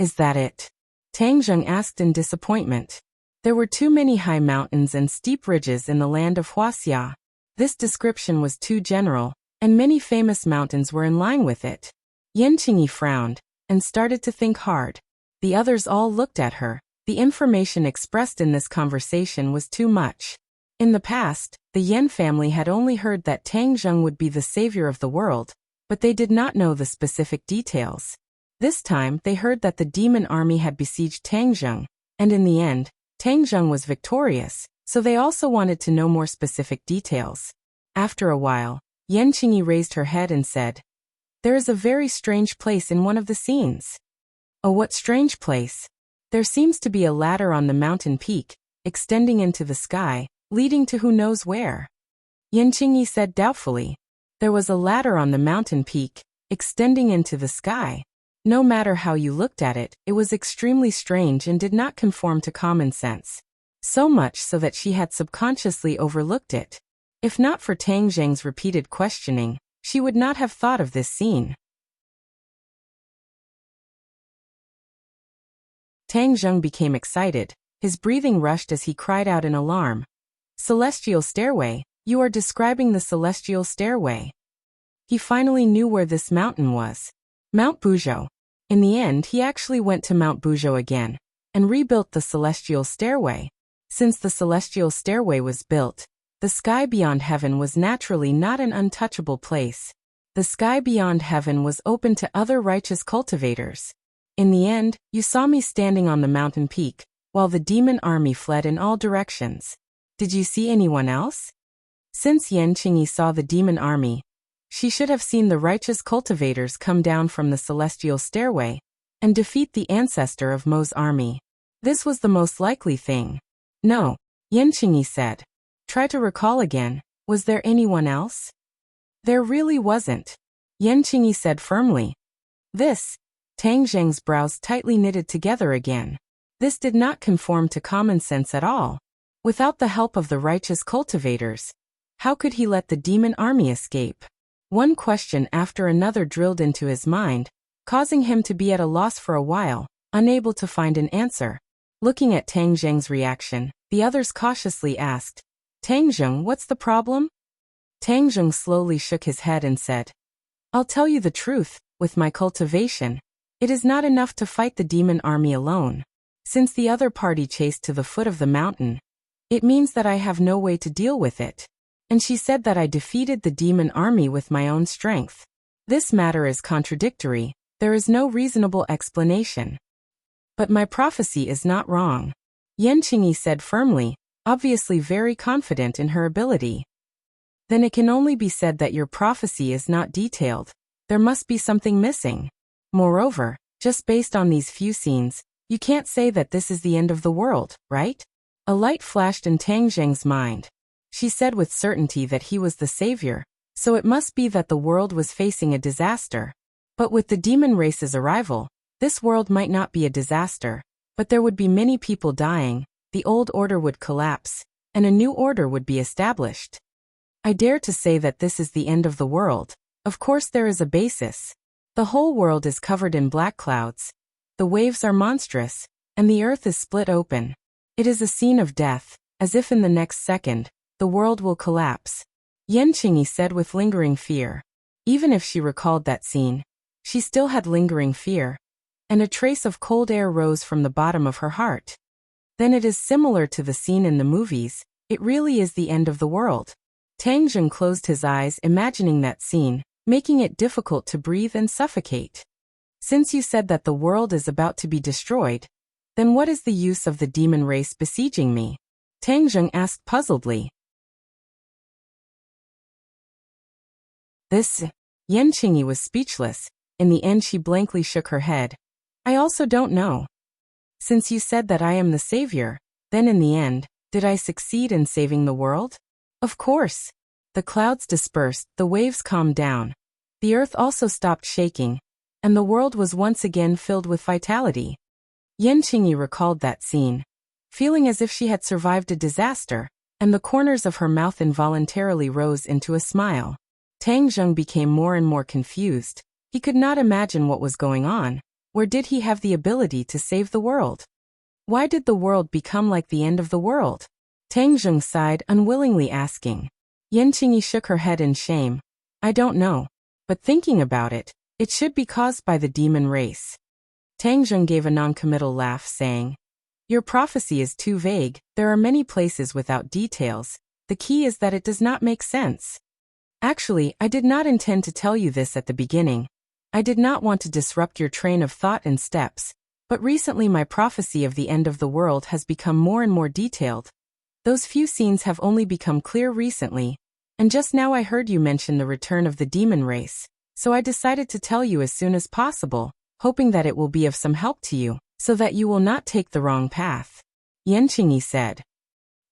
Is that it? Tang Zheng asked in disappointment. There were too many high mountains and steep ridges in the land of Wuxia. This description was too general, and many famous mountains were in line with it. Yan Qingyi frowned, and started to think hard. The others all looked at her. The information expressed in this conversation was too much. In the past, the Yan family had only heard that Tang Zheng would be the savior of the world, but they did not know the specific details. This time, they heard that the demon army had besieged Tang Zheng, and in the end, Tang Zheng was victorious, so they also wanted to know more specific details. After a while, Yan Qingyi raised her head and said, "There is a very strange place in one of the scenes." "Oh, what strange place?" "There seems to be a ladder on the mountain peak, extending into the sky, leading to who knows where." Yan Qingyi said doubtfully. There was a ladder on the mountain peak, extending into the sky. No matter how you looked at it, it was extremely strange and did not conform to common sense. So much so that she had subconsciously overlooked it. If not for Tang Zheng's repeated questioning, she would not have thought of this scene. Tang Zheng became excited. His breathing rushed as he cried out in alarm. "Celestial stairway, you are describing the celestial stairway." He finally knew where this mountain was. Mount Buzhou. In the end, he actually went to Mount Buzhou again, and rebuilt the celestial stairway. Since the celestial stairway was built, the sky beyond heaven was naturally not an untouchable place. The sky beyond heaven was open to other righteous cultivators. In the end, you saw me standing on the mountain peak, while the demon army fled in all directions. Did you see anyone else? Since Yan Qingyi saw the demon army, she should have seen the righteous cultivators come down from the celestial stairway and defeat the ancestor of Mo's army. This was the most likely thing. "No," Yan Qingyi said. "Try to recall again. Was there anyone else?" "There really wasn't," Yan Qingyi said firmly. Tang Zheng's brows tightly knitted together again. This did not conform to common sense at all. Without the help of the righteous cultivators, how could he let the demon army escape? One question after another drilled into his mind, causing him to be at a loss for a while, unable to find an answer. Looking at Tang Zheng's reaction, the others cautiously asked, "Tang Zheng, what's the problem?" Tang Zheng slowly shook his head and said, "I'll tell you the truth, with my cultivation, it is not enough to fight the demon army alone. Since the other party chased to the foot of the mountain, it means that I have no way to deal with it. And she said that I defeated the demon army with my own strength. This matter is contradictory, there is no reasonable explanation. But my prophecy is not wrong," Yan Qingyi said firmly, obviously very confident in her ability. "Then it can only be said that your prophecy is not detailed. There must be something missing. Moreover, just based on these few scenes, you can't say that this is the end of the world, right?" A light flashed in Tang Zheng's mind. She said with certainty that he was the savior, so it must be that the world was facing a disaster. But with the demon race's arrival, this world might not be a disaster, but there would be many people dying, the old order would collapse, and a new order would be established. I dare to say that this is the end of the world. Of course there is a basis. The whole world is covered in black clouds. The waves are monstrous, and the earth is split open. It is a scene of death, as if in the next second, the world will collapse. Yan Qingyi said with lingering fear. Even if she recalled that scene, she still had lingering fear, and a trace of cold air rose from the bottom of her heart. Then it is similar to the scene in the movies, it really is the end of the world. Tang Zheng closed his eyes imagining that scene, making it difficult to breathe and suffocate. "Since you said that the world is about to be destroyed, then what is the use of the demon race besieging me?" Tang Zheng asked puzzledly. Yan Qingyi was speechless. In the end she blankly shook her head. "I also don't know. Since you said that I am the savior, then in the end, did I succeed in saving the world?" "Of course." The clouds dispersed, the waves calmed down. The earth also stopped shaking, and the world was once again filled with vitality. Yan Qingyi recalled that scene. Feeling as if she had survived a disaster, and the corners of her mouth involuntarily rose into a smile. Tang Zheng became more and more confused. He could not imagine what was going on. Where did he have the ability to save the world? Why did the world become like the end of the world? Tang Zheng sighed, unwillingly asking. Yan Qingyi shook her head in shame. I don't know. But thinking about it, it should be caused by the demon race. Tang Zheng gave a non-committal laugh, saying, Your prophecy is too vague. There are many places without details. The key is that it does not make sense. Actually, I did not intend to tell you this at the beginning. I did not want to disrupt your train of thought and steps, but recently my prophecy of the end of the world has become more and more detailed. Those few scenes have only become clear recently, and just now I heard you mention the return of the demon race, so I decided to tell you as soon as possible, hoping that it will be of some help to you, so that you will not take the wrong path. Yan Qingyi said.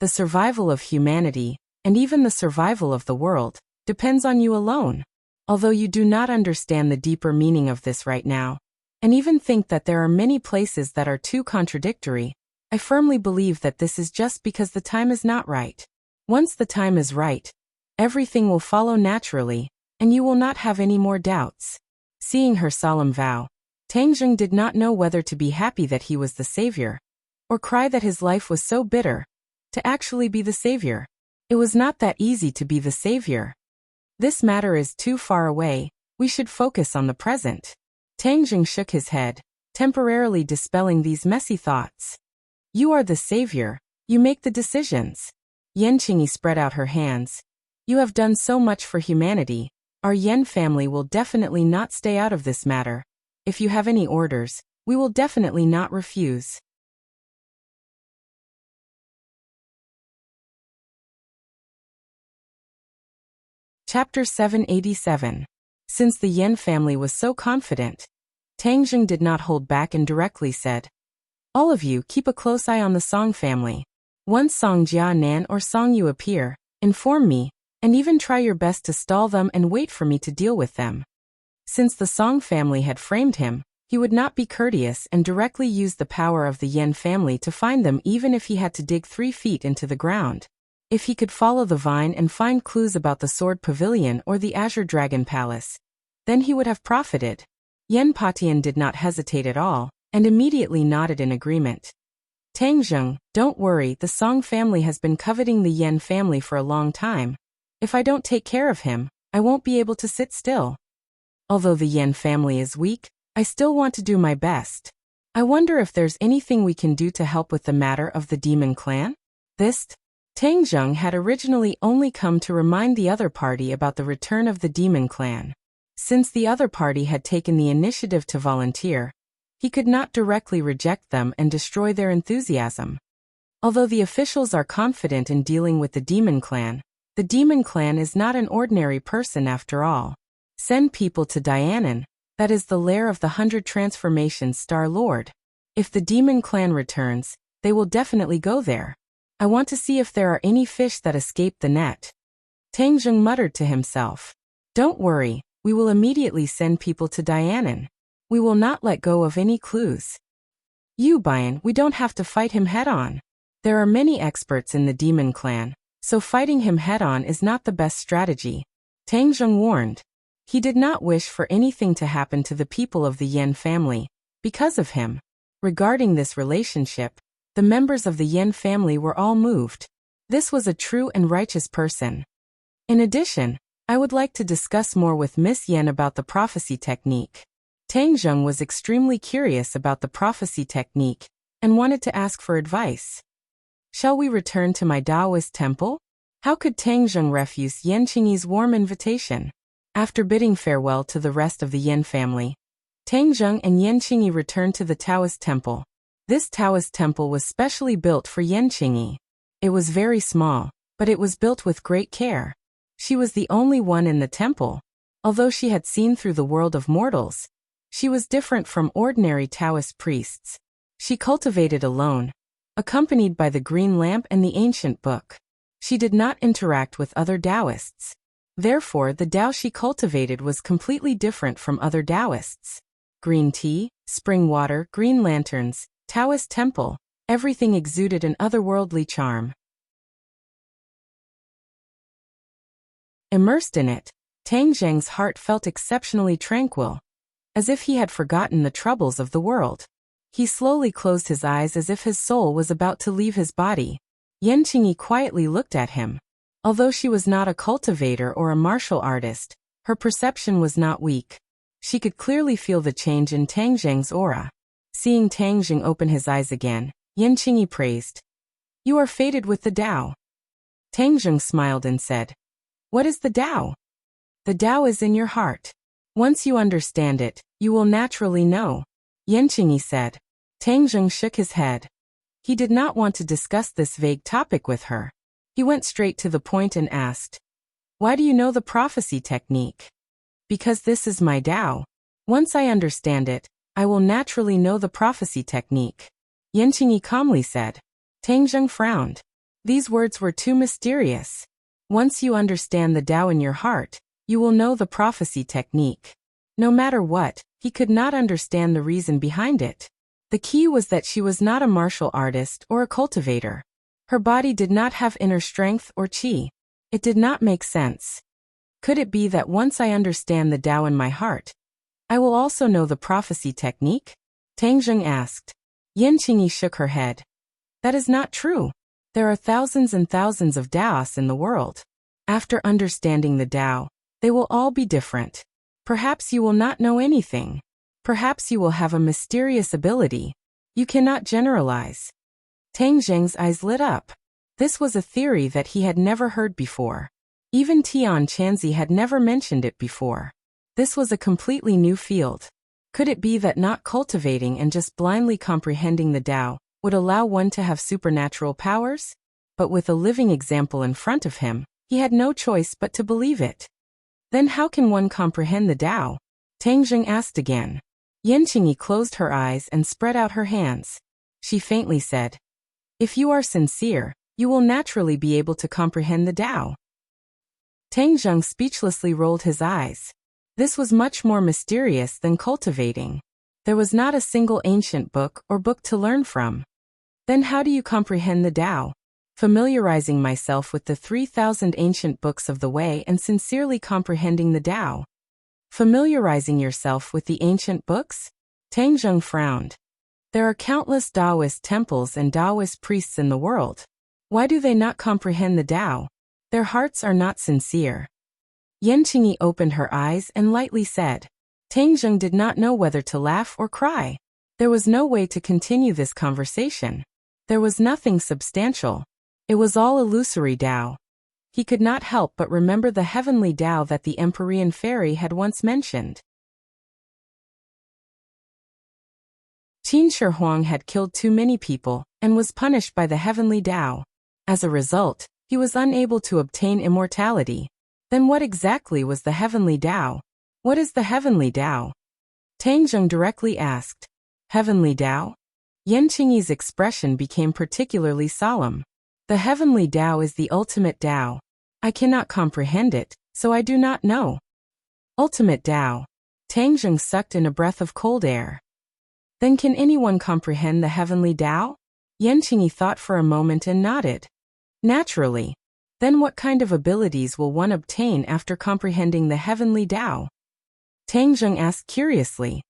The survival of humanity, and even the survival of the world, depends on you alone. Although you do not understand the deeper meaning of this right now, and even think that there are many places that are too contradictory, I firmly believe that this is just because the time is not right. Once the time is right, everything will follow naturally, and you will not have any more doubts. Seeing her solemn vow, Tang Zheng did not know whether to be happy that he was the savior, or cry that his life was so bitter. To actually be the savior, it was not that easy to be the savior. This matter is too far away, we should focus on the present. Tang Zheng shook his head, temporarily dispelling these messy thoughts. You are the savior, you make the decisions. Yan Qingyi spread out her hands. You have done so much for humanity, our Yan family will definitely not stay out of this matter. If you have any orders, we will definitely not refuse. Chapter 787. Since the Yan family was so confident, Tang Zheng did not hold back and directly said, All of you keep a close eye on the Song family. Once Song Jia Nan or Song Yu appear, inform me, and even try your best to stall them and wait for me to deal with them. Since the Song family had framed him, he would not be courteous and directly use the power of the Yan family to find them even if he had to dig 3 feet into the ground. If he could follow the vine and find clues about the Sword Pavilion or the Azure Dragon Palace, then he would have profited. Yan Patian did not hesitate at all, and immediately nodded in agreement. Tang Zheng, don't worry, the Song family has been coveting the Yan family for a long time. If I don't take care of him, I won't be able to sit still. Although the Yan family is weak, I still want to do my best. I wonder if there's anything we can do to help with the matter of the demon clan? Tang Zheng had originally only come to remind the other party about the return of the demon clan. Since the other party had taken the initiative to volunteer, he could not directly reject them and destroy their enthusiasm. Although the officials are confident in dealing with the demon clan is not an ordinary person after all. Send people to Dianan, that is the lair of the 100 Transformations Star Lord. If the demon clan returns, they will definitely go there. I want to see if there are any fish that escaped the net. Tang Zheng muttered to himself. Don't worry, we will immediately send people to Dianan. We will not let go of any clues. You, Bian, we don't have to fight him head-on. There are many experts in the demon clan, so fighting him head-on is not the best strategy. Tang Zheng warned. He did not wish for anything to happen to the people of the Yan family, because of him. Regarding this relationship, the members of the Yan family were all moved. This was a true and righteous person. In addition, I would like to discuss more with Miss Yan about the prophecy technique. Tang Zheng was extremely curious about the prophecy technique, and wanted to ask for advice. Shall we return to my Taoist temple? How could Tang Zheng refuse Yan Qingyi's warm invitation? After bidding farewell to the rest of the Yan family, Tang Zheng and Yan Qingyi returned to the Taoist temple. This Taoist temple was specially built for Yan Qingyi. It was very small, but it was built with great care. She was the only one in the temple. Although she had seen through the world of mortals, she was different from ordinary Taoist priests. She cultivated alone, accompanied by the green lamp and the ancient book. She did not interact with other Taoists. Therefore, the Tao she cultivated was completely different from other Taoists. Green tea, spring water, green lanterns, Taoist temple, everything exuded an otherworldly charm. Immersed in it, Tang Zheng's heart felt exceptionally tranquil, as if he had forgotten the troubles of the world. He slowly closed his eyes as if his soul was about to leave his body. Yan Qingyi quietly looked at him. Although she was not a cultivator or a martial artist, her perception was not weak. She could clearly feel the change in Tang Zheng's aura. Seeing Tang Zheng open his eyes again, Yan Qingyi praised. "You are fated with the Tao." Tang Zheng smiled and said, "What is the Tao?" "The Tao is in your heart. Once you understand it, you will naturally know," Yan Qingyi said. Tang Zheng shook his head. He did not want to discuss this vague topic with her. He went straight to the point and asked, "Why do you know the prophecy technique?" "Because this is my Tao. Once I understand it, I will naturally know the prophecy technique," Yan Qingyi calmly said. Tang Zheng frowned. These words were too mysterious. Once you understand the Tao in your heart, you will know the prophecy technique. No matter what, he could not understand the reason behind it. The key was that she was not a martial artist or a cultivator. Her body did not have inner strength or qi. It did not make sense. Could it be that once I understand the Tao in my heart, I will also know the prophecy technique? Tang Zheng asked. Yan Qingyi shook her head. That is not true. There are thousands and thousands of Taos in the world. After understanding the Tao, they will all be different. Perhaps you will not know anything. Perhaps you will have a mysterious ability. You cannot generalize. Tang Zheng's eyes lit up. This was a theory that he had never heard before. Even Tian Chanzi had never mentioned it before. This was a completely new field. Could it be that not cultivating and just blindly comprehending the Tao would allow one to have supernatural powers? But with a living example in front of him, he had no choice but to believe it. Then how can one comprehend the Tao? Tang Zheng asked again. Yan Qingyi closed her eyes and spread out her hands. She faintly said, "If you are sincere, you will naturally be able to comprehend the Tao." Tang Zheng speechlessly rolled his eyes. This was much more mysterious than cultivating. There was not a single ancient book or book to learn from. Then how do you comprehend the Tao? Familiarizing myself with the 3,000 ancient books of the way and sincerely comprehending the Tao. Familiarizing yourself with the ancient books? Tang Zheng frowned. There are countless Taoist temples and Taoist priests in the world. Why do they not comprehend the Tao? Their hearts are not sincere. Yan Qingyi opened her eyes and lightly said. Tang Zheng did not know whether to laugh or cry. There was no way to continue this conversation. There was nothing substantial. It was all illusory Tao. He could not help but remember the heavenly Tao that the Empyrean fairy had once mentioned. Qin Shi Huang had killed too many people and was punished by the heavenly Tao. As a result, he was unable to obtain immortality. Then what exactly was the heavenly Tao? What is the heavenly Tao? Tang Zheng directly asked. Heavenly Tao? Yan Qingyi's expression became particularly solemn. The heavenly Tao is the ultimate Tao. I cannot comprehend it, so I do not know. Ultimate Tao. Tang Zheng sucked in a breath of cold air. Then can anyone comprehend the heavenly Tao? Yan Qingyi thought for a moment and nodded. Naturally. Then what kind of abilities will one obtain after comprehending the heavenly Tao? Tang Zheng asked curiously.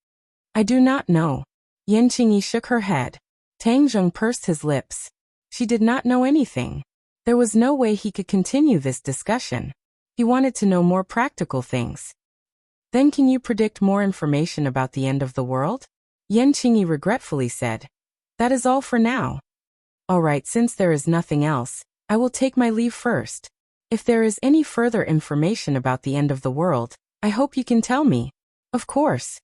I do not know. Yan Qingyi shook her head. Tang Zheng pursed his lips. She did not know anything. There was no way he could continue this discussion. He wanted to know more practical things. Then can you predict more information about the end of the world? Yan Qingyi regretfully said. That is all for now. All right, since there is nothing else, I will take my leave first. If there is any further information about the end of the world, I hope you can tell me. Of course.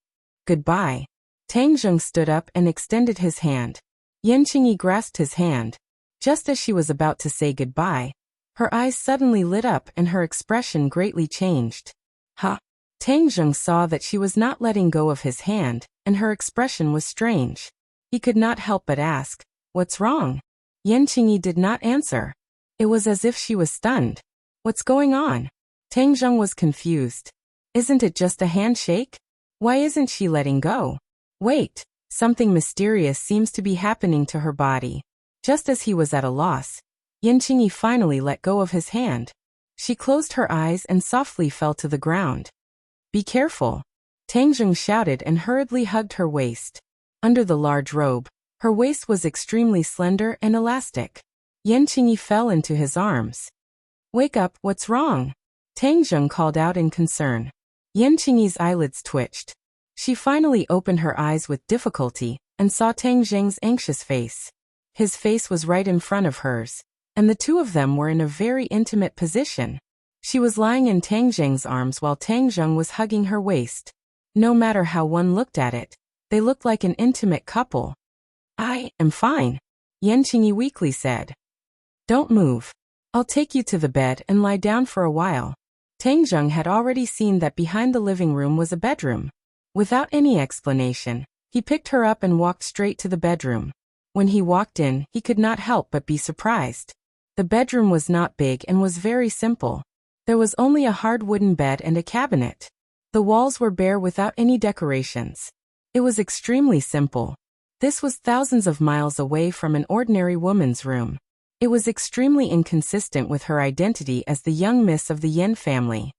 Goodbye. Tang Zheng stood up and extended his hand. Yan Qingyi grasped his hand. Just as she was about to say goodbye, her eyes suddenly lit up and her expression greatly changed. Huh? Tang Zheng saw that she was not letting go of his hand, and her expression was strange. He could not help but ask, "What's wrong?" Yan Qingyi did not answer. It was as if she was stunned. What's going on? Tang Zheng was confused. Isn't it just a handshake? Why isn't she letting go? Wait, something mysterious seems to be happening to her body. Just as he was at a loss, Yan Qingyi finally let go of his hand. She closed her eyes and softly fell to the ground. Be careful, Tang Zheng shouted and hurriedly hugged her waist. Under the large robe, her waist was extremely slender and elastic. Yan Qingyi fell into his arms. Wake up, what's wrong? Tang Zheng called out in concern. Yan Qingyi's eyelids twitched. She finally opened her eyes with difficulty and saw Tang Zheng's anxious face. His face was right in front of hers, and the two of them were in a very intimate position. She was lying in Tang Zheng's arms while Tang Zheng was hugging her waist. No matter how one looked at it, they looked like an intimate couple. I am fine, Yan Qingyi weakly said. Don't move. I'll take you to the bed and lie down for a while. Tang Zheng had already seen that behind the living room was a bedroom. Without any explanation, he picked her up and walked straight to the bedroom. When he walked in, he could not help but be surprised. The bedroom was not big and was very simple. There was only a hard wooden bed and a cabinet. The walls were bare without any decorations. It was extremely simple. This was thousands of miles away from an ordinary woman's room. It was extremely inconsistent with her identity as the young miss of the Yen family.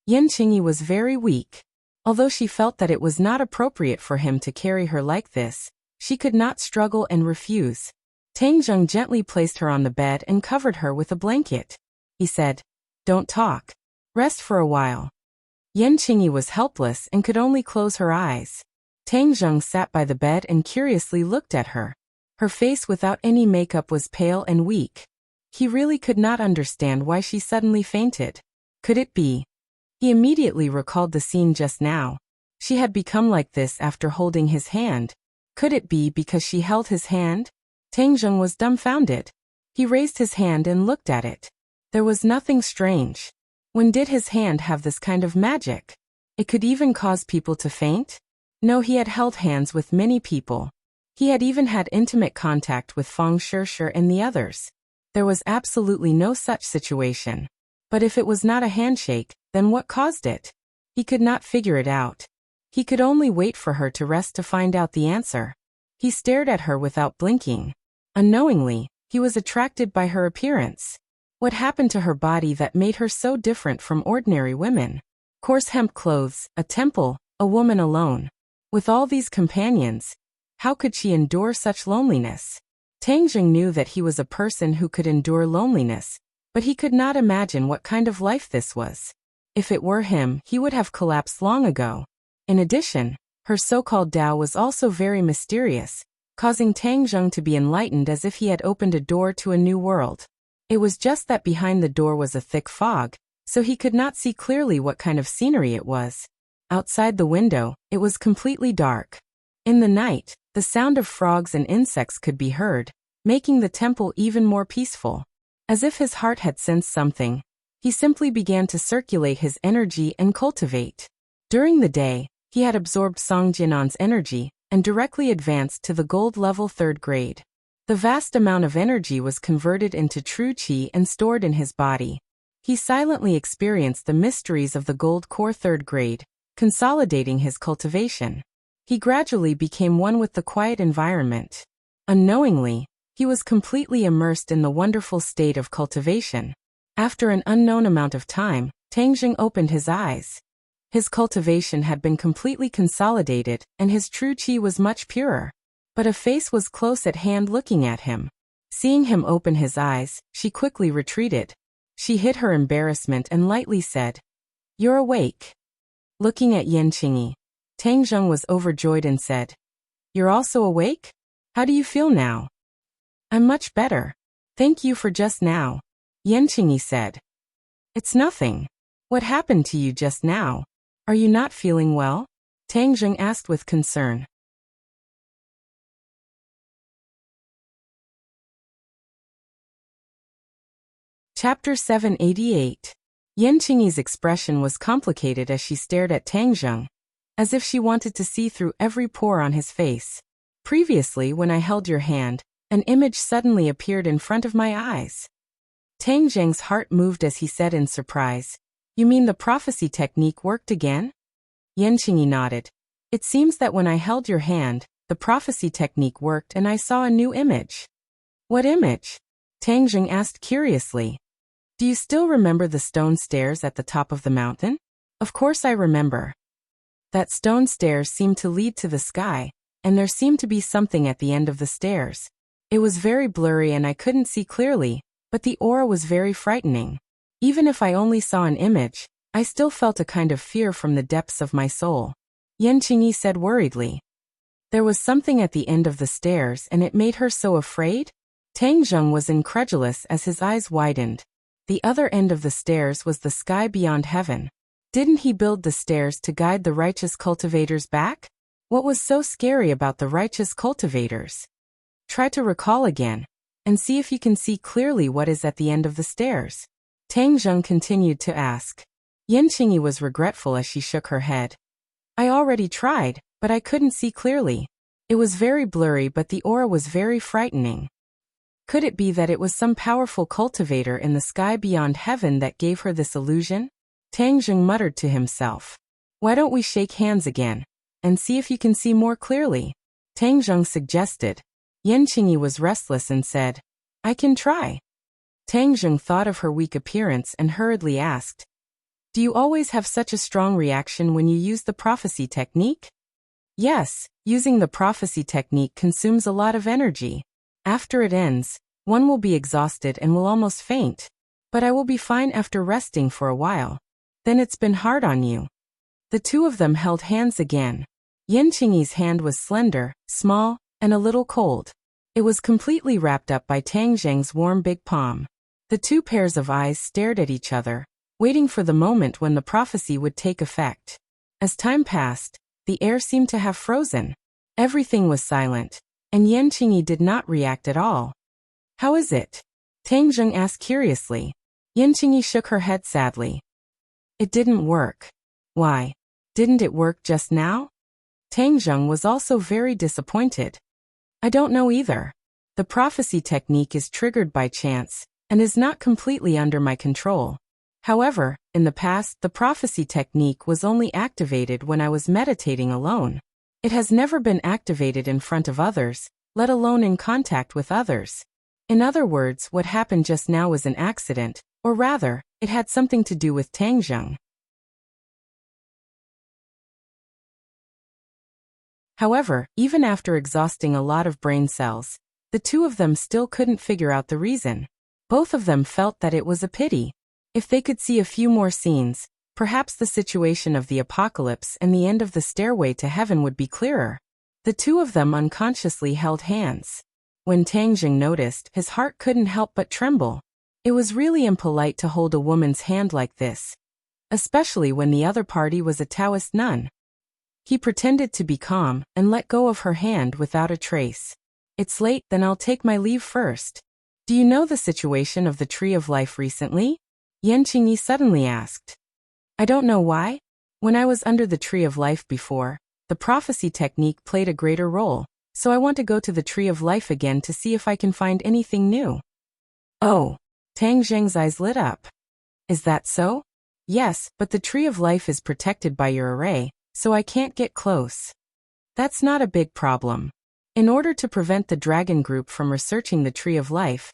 Yan Qingyi was very weak. Although she felt that it was not appropriate for him to carry her like this, she could not struggle and refuse. Tang Zheng gently placed her on the bed and covered her with a blanket. He said, Don't talk. Rest for a while. Yan Qingyi was helpless and could only close her eyes. Tang Zheng sat by the bed and curiously looked at her. Her face without any makeup was pale and weak. He really could not understand why she suddenly fainted. Could it be? He immediately recalled the scene just now. She had become like this after holding his hand. Could it be because she held his hand? Tang Zheng was dumbfounded. He raised his hand and looked at it. There was nothing strange. When did his hand have this kind of magic? It could even cause people to faint? No, he had held hands with many people. He had even had intimate contact with Feng Shishir and the others. There was absolutely no such situation. But if it was not a handshake, then what caused it? He could not figure it out. He could only wait for her to rest to find out the answer. He stared at her without blinking. Unknowingly, he was attracted by her appearance. What happened to her body that made her so different from ordinary women? Coarse hemp clothes, a temple, a woman alone. With all these companions, how could she endure such loneliness? Tang Zheng knew that he was a person who could endure loneliness, but he could not imagine what kind of life this was. If it were him, he would have collapsed long ago. In addition, her so-called Tao was also very mysterious, causing Tang Zheng to be enlightened as if he had opened a door to a new world. It was just that behind the door was a thick fog, so he could not see clearly what kind of scenery it was. Outside the window, it was completely dark. In the night, the sound of frogs and insects could be heard, making the temple even more peaceful. As if his heart had sensed something, he simply began to circulate his energy and cultivate. During the day, he had absorbed Song Jinan's energy and directly advanced to the gold level 3rd grade. The vast amount of energy was converted into true qi and stored in his body. He silently experienced the mysteries of the gold core 3rd grade, consolidating his cultivation. He gradually became one with the quiet environment. Unknowingly, he was completely immersed in the wonderful state of cultivation. After an unknown amount of time, Tang Zheng opened his eyes. His cultivation had been completely consolidated, and his true qi was much purer. But a face was close at hand looking at him. Seeing him open his eyes, she quickly retreated. She hid her embarrassment and lightly said, You're awake. Looking at Yan Qingyi, Tang Zheng was overjoyed and said, You're also awake? How do you feel now? I'm much better. Thank you for just now, Yan Qingyi said. It's nothing. What happened to you just now? Are you not feeling well? Tang Zheng asked with concern. Chapter 788. Yan Qingyi's expression was complicated as she stared at Tang Zheng, as if she wanted to see through every pore on his face. Previously, when I held your hand, an image suddenly appeared in front of my eyes. Tang Zheng's heart moved as he said in surprise, You mean the prophecy technique worked again? Yan Qingyi nodded. It seems that when I held your hand, the prophecy technique worked and I saw a new image. What image? Tang Jing asked curiously. Do you still remember the stone stairs at the top of the mountain? Of course I remember. That stone stairs seemed to lead to the sky, and there seemed to be something at the end of the stairs. It was very blurry and I couldn't see clearly, but the aura was very frightening. Even if I only saw an image, I still felt a kind of fear from the depths of my soul. Yan Qingyi said worriedly. There was something at the end of the stairs and it made her so afraid? Tang Zheng was incredulous as his eyes widened. The other end of the stairs was the sky beyond heaven. Didn't he build the stairs to guide the righteous cultivators back? What was so scary about the righteous cultivators? Try to recall again, and see if you can see clearly what is at the end of the stairs. Tang Zheng continued to ask. Yan Qingyi was regretful as she shook her head. I already tried, but I couldn't see clearly. It was very blurry but the aura was very frightening. Could it be that it was some powerful cultivator in the sky beyond heaven that gave her this illusion? Tang Zheng muttered to himself. Why don't we shake hands again, and see if you can see more clearly? Tang Zheng suggested. Yan Qingyi was restless and said, I can try. Tang Zheng thought of her weak appearance and hurriedly asked, do you always have such a strong reaction when you use the prophecy technique? Yes, using the prophecy technique consumes a lot of energy. After it ends, one will be exhausted and will almost faint. But I will be fine after resting for a while. Then it's been hard on you. The two of them held hands again. Yan Qingyi's hand was slender, small, and a little cold. It was completely wrapped up by Tang Zheng's warm big palm. The two pairs of eyes stared at each other, waiting for the moment when the prophecy would take effect. As time passed, the air seemed to have frozen. Everything was silent, and Yan Qingyi did not react at all. How is it? Tang Zheng asked curiously. Yan Qingyi shook her head sadly. It didn't work. Why? Didn't it work just now? Tang Zheng was also very disappointed. I don't know either. The prophecy technique is triggered by chance, and is not completely under my control. However, in the past the prophecy technique was only activated when I was meditating alone. It has never been activated in front of others, let alone in contact with others. In other words, what happened just now was an accident, or rather, it had something to do with Tang Zheng. However, even after exhausting a lot of brain cells, the two of them still couldn't figure out the reason. Both of them felt that it was a pity. If they could see a few more scenes, perhaps the situation of the apocalypse and the end of the stairway to heaven would be clearer. The two of them unconsciously held hands. When Tang Zheng noticed, his heart couldn't help but tremble. It was really impolite to hold a woman's hand like this, especially when the other party was a Taoist nun. He pretended to be calm and let go of her hand without a trace. It's late, then I'll take my leave first. Do you know the situation of the Tree of Life recently? Yan Qingyi suddenly asked. I don't know why. When I was under the Tree of Life before, the prophecy technique played a greater role, so I want to go to the Tree of Life again to see if I can find anything new. Oh, Tang Zheng's eyes lit up. Is that so? Yes, but the Tree of Life is protected by your array, so I can't get close. That's not a big problem. In order to prevent the dragon group from researching the Tree of Life,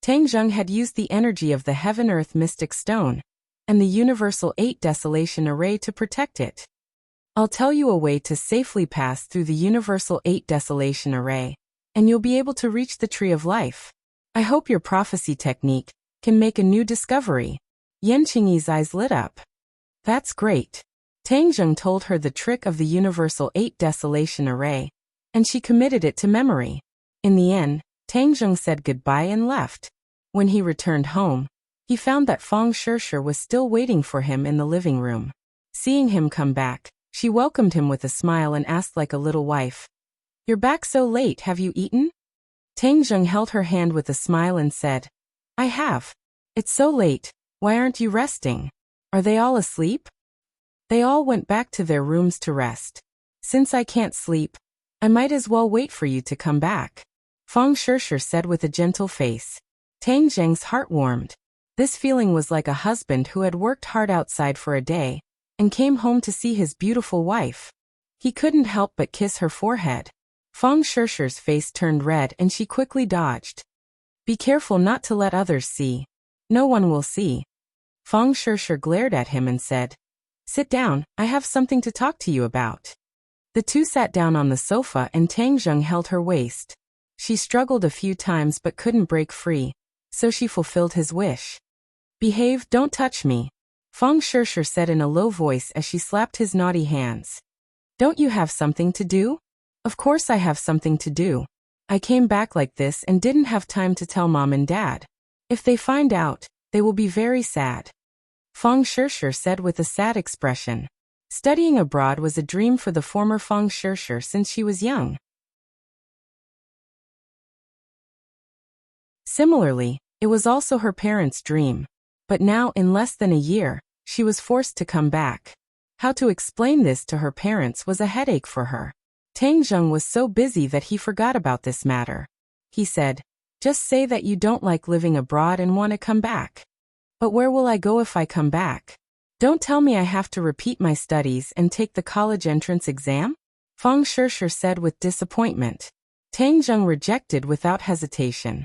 Tang Zheng had used the energy of the Heaven-Earth Mystic Stone and the Universal 8 Desolation Array to protect it. I'll tell you a way to safely pass through the Universal 8 Desolation Array, and you'll be able to reach the Tree of Life. I hope your prophecy technique can make a new discovery. Yan Qingyi's eyes lit up. That's great. Tang Zheng told her the trick of the Universal 8 Desolation Array, and she committed it to memory. In the end, Tang Zheng said goodbye and left. When he returned home, he found that Feng Shishir was still waiting for him in the living room. Seeing him come back, she welcomed him with a smile and asked like a little wife, You're back so late, have you eaten? Tang Zheng held her hand with a smile and said, I have. It's so late, why aren't you resting? Are they all asleep? They all went back to their rooms to rest. Since I can't sleep, I might as well wait for you to come back. Feng Shishir said with a gentle face. Tang Zheng's heart warmed. This feeling was like a husband who had worked hard outside for a day and came home to see his beautiful wife. He couldn't help but kiss her forehead. Feng Shishir's face turned red and she quickly dodged. Be careful not to let others see. No one will see. Fang Shishir glared at him and said, Sit down, I have something to talk to you about. The two sat down on the sofa and Tang Zheng held her waist. She struggled a few times but couldn't break free, so she fulfilled his wish. Behave, don't touch me, Fang Shishir said in a low voice as she slapped his naughty hands. Don't you have something to do? Of course I have something to do. I came back like this and didn't have time to tell Mom and Dad. If they find out, they will be very sad. Fang Shishir said with a sad expression. Studying abroad was a dream for the former Fang Shishir since she was young. Similarly, it was also her parents' dream. But now, in less than a year, she was forced to come back. How to explain this to her parents was a headache for her. Tang Zheng was so busy that he forgot about this matter. He said, Just say that you don't like living abroad and want to come back. But where will I go if I come back? Don't tell me I have to repeat my studies and take the college entrance exam? Fang Shishir said with disappointment. Tang Zheng rejected without hesitation.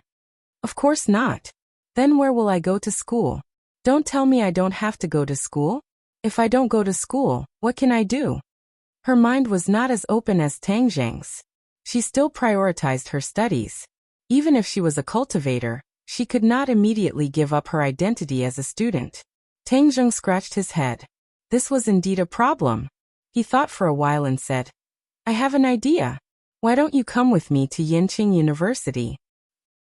Of course not. Then where will I go to school? Don't tell me I don't have to go to school. If I don't go to school, what can I do? Her mind was not as open as Tang Zheng's. She still prioritized her studies. Even if she was a cultivator, she could not immediately give up her identity as a student. Tang Zheng scratched his head. This was indeed a problem. He thought for a while and said, I have an idea. Why don't you come with me to Yinqing University?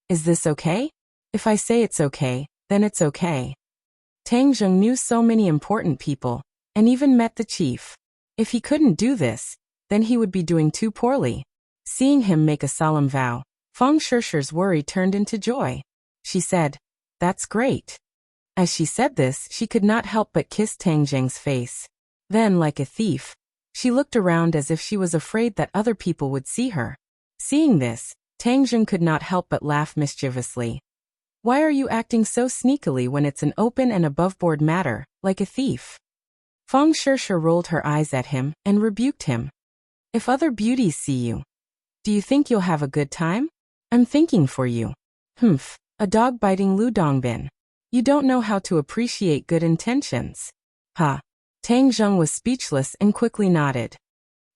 Is this okay? If I say it's okay, then it's okay. Tang Zheng knew so many important people, and even met the chief. If he couldn't do this, then he would be doing too poorly. Seeing him make a solemn vow, Fang Shishir's worry turned into joy. She said, That's great. As she said this, she could not help but kiss Tang Zheng's face. Then, like a thief, she looked around as if she was afraid that other people would see her. Seeing this, Tang Zheng could not help but laugh mischievously. Why are you acting so sneakily when it's an open and above-board matter, like a thief? Fang Shishir rolled her eyes at him and rebuked him. If other beauties see you, do you think you'll have a good time? I'm thinking for you. Humph, a dog biting Lu Dongbin. You don't know how to appreciate good intentions. Ha. Tang Zheng was speechless and quickly nodded.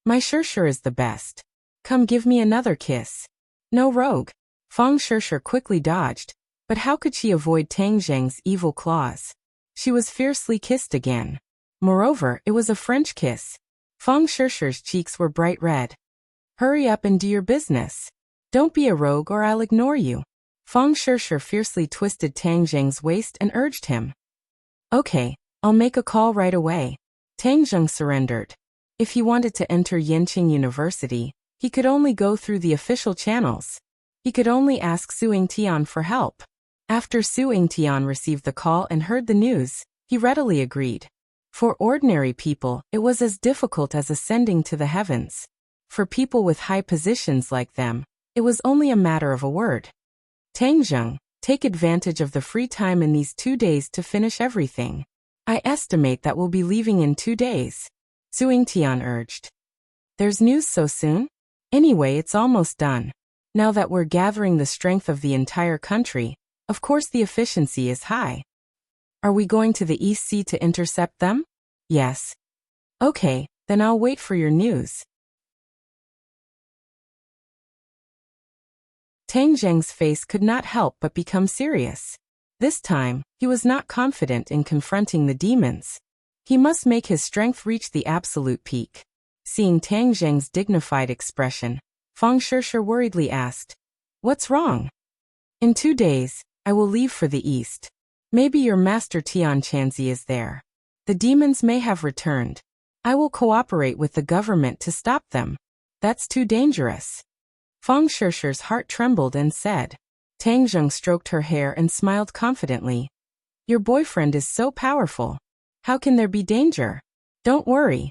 My Shishir is the best. Come give me another kiss. No rogue. Fang Shishir quickly dodged, but how could she avoid Tang Zheng's evil claws? She was fiercely kissed again. Moreover, it was a French kiss. Fang Shishir's cheeks were bright red. Hurry up and do your business. Don't be a rogue or I'll ignore you. Fang Shishir fiercely twisted Tang Zheng's waist and urged him. Okay, I'll make a call right away. Tang Zheng surrendered. If he wanted to enter Yinqing University, he could only go through the official channels. He could only ask Su Yingtian for help. After Su Yingtian received the call and heard the news, he readily agreed. For ordinary people, it was as difficult as ascending to the heavens. For people with high positions like them, it was only a matter of a word. Tang Zheng, take advantage of the free time in these 2 days to finish everything. I estimate that we'll be leaving in 2 days. Su Yingtian urged. There's news so soon? Anyway, it's almost done. Now that we're gathering the strength of the entire country, of course the efficiency is high. Are we going to the East Sea to intercept them? Yes. Okay, then I'll wait for your news. Tang Zheng's face could not help but become serious. This time, he was not confident in confronting the demons. He must make his strength reach the absolute peak. Seeing Tang Zheng's dignified expression, Fang Shishir worriedly asked, What's wrong? In 2 days, I will leave for the east. Maybe your master Tian Chanzi is there. The demons may have returned. I will cooperate with the government to stop them. That's too dangerous. Fang Shishir's heart trembled and said. Tang Zheng stroked her hair and smiled confidently. Your boyfriend is so powerful. How can there be danger? Don't worry.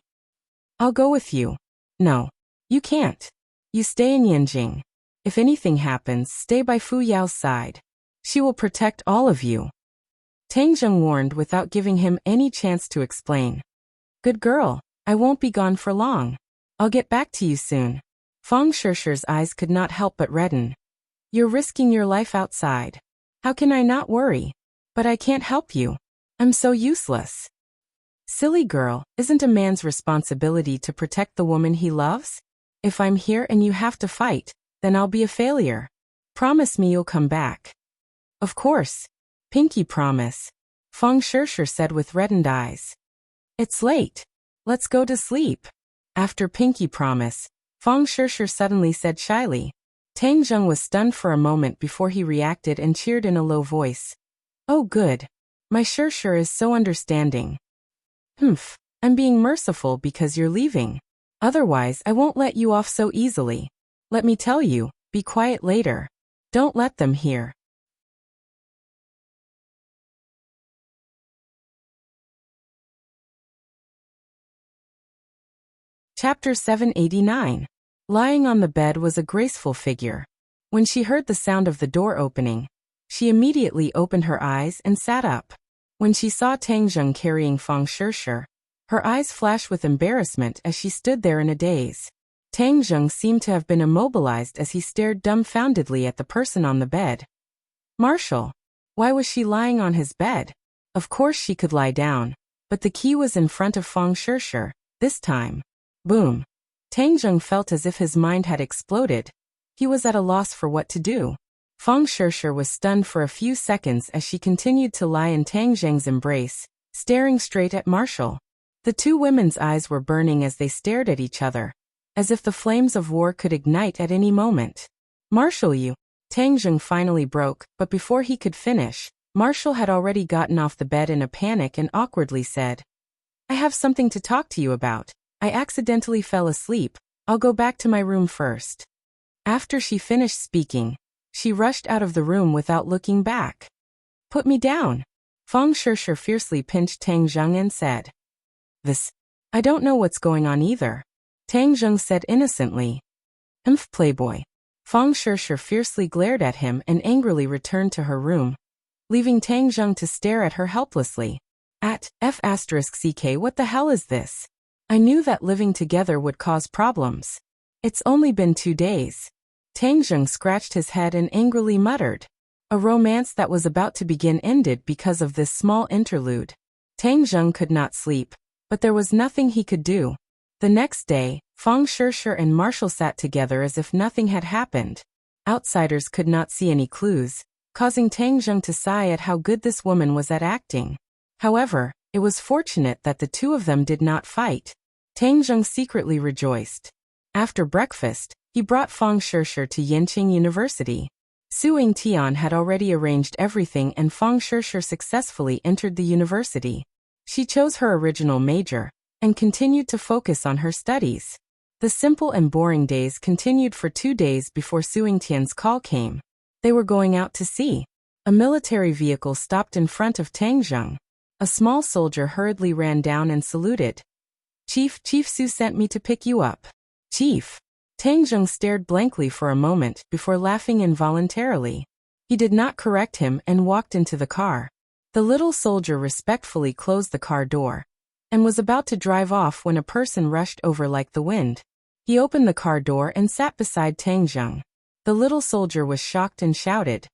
I'll go with you. No. You can't. You stay in Yinqing. If anything happens, stay by Fu Yao's side. She will protect all of you. Tang Zheng warned without giving him any chance to explain. Good girl, I won't be gone for long. I'll get back to you soon. Fang Shishir's eyes could not help but redden. You're risking your life outside. How can I not worry? But I can't help you. I'm so useless. Silly girl, isn't a man's responsibility to protect the woman he loves? If I'm here and you have to fight, then I'll be a failure. Promise me you'll come back. Of course. Pinky promise. Feng Shishir said with reddened eyes. It's late. Let's go to sleep. After Pinky promise, Feng Shishir suddenly said shyly. Tang Zheng was stunned for a moment before he reacted and cheered in a low voice. Oh good. My Shishir is so understanding. I'm being merciful because you're leaving. Otherwise I won't let you off so easily. Let me tell you, be quiet later. Don't let them hear. Chapter 789. Lying on the bed was a graceful figure. When she heard the sound of the door opening, she immediately opened her eyes and sat up. When she saw Tang Zheng carrying Feng Shishir, her eyes flashed with embarrassment as she stood there in a daze. Tang Zheng seemed to have been immobilized as he stared dumbfoundedly at the person on the bed. Marshall. Why was she lying on his bed? Of course she could lie down, but the key was in front of Feng Shishir, this time. Boom. Tang Zheng felt as if his mind had exploded. He was at a loss for what to do. Feng Shishir was stunned for a few seconds as she continued to lie in Tang Zheng's embrace, staring straight at Marshall. The two women's eyes were burning as they stared at each other, as if the flames of war could ignite at any moment. Marshall, you. Tang Zheng finally broke, but before he could finish, Marshall had already gotten off the bed in a panic and awkwardly said, I have something to talk to you about. I accidentally fell asleep. I'll go back to my room first. After she finished speaking, she rushed out of the room without looking back. Put me down. Feng Shishir fiercely pinched Tang Zheng and said. I don't know what's going on either. Tang Zheng said innocently. Playboy. Feng Shishir fiercely glared at him and angrily returned to her room, leaving Tang Zheng to stare at her helplessly. F***ck, what the hell is this? I knew that living together would cause problems. It's only been 2 days. Tang Zheng scratched his head and angrily muttered. A romance that was about to begin ended because of this small interlude. Tang Zheng could not sleep, but there was nothing he could do. The next day, Feng Shishir and Marshall sat together as if nothing had happened. Outsiders could not see any clues, causing Tang Zheng to sigh at how good this woman was at acting. However, it was fortunate that the two of them did not fight. Tang Zheng secretly rejoiced. After breakfast, he brought Feng Shishir to Yanqing University. Su Yingtian had already arranged everything and Feng Shishir successfully entered the university. She chose her original major and continued to focus on her studies. The simple and boring days continued for 2 days before Su Yingtian's call came. They were going out to sea. A military vehicle stopped in front of Tang Zheng. A small soldier hurriedly ran down and saluted. Chief Su sent me to pick you up. Chief. Tang Zheng stared blankly for a moment before laughing involuntarily. He did not correct him and walked into the car. The little soldier respectfully closed the car door and was about to drive off when a person rushed over like the wind. He opened the car door and sat beside Tang Zheng. The little soldier was shocked and shouted,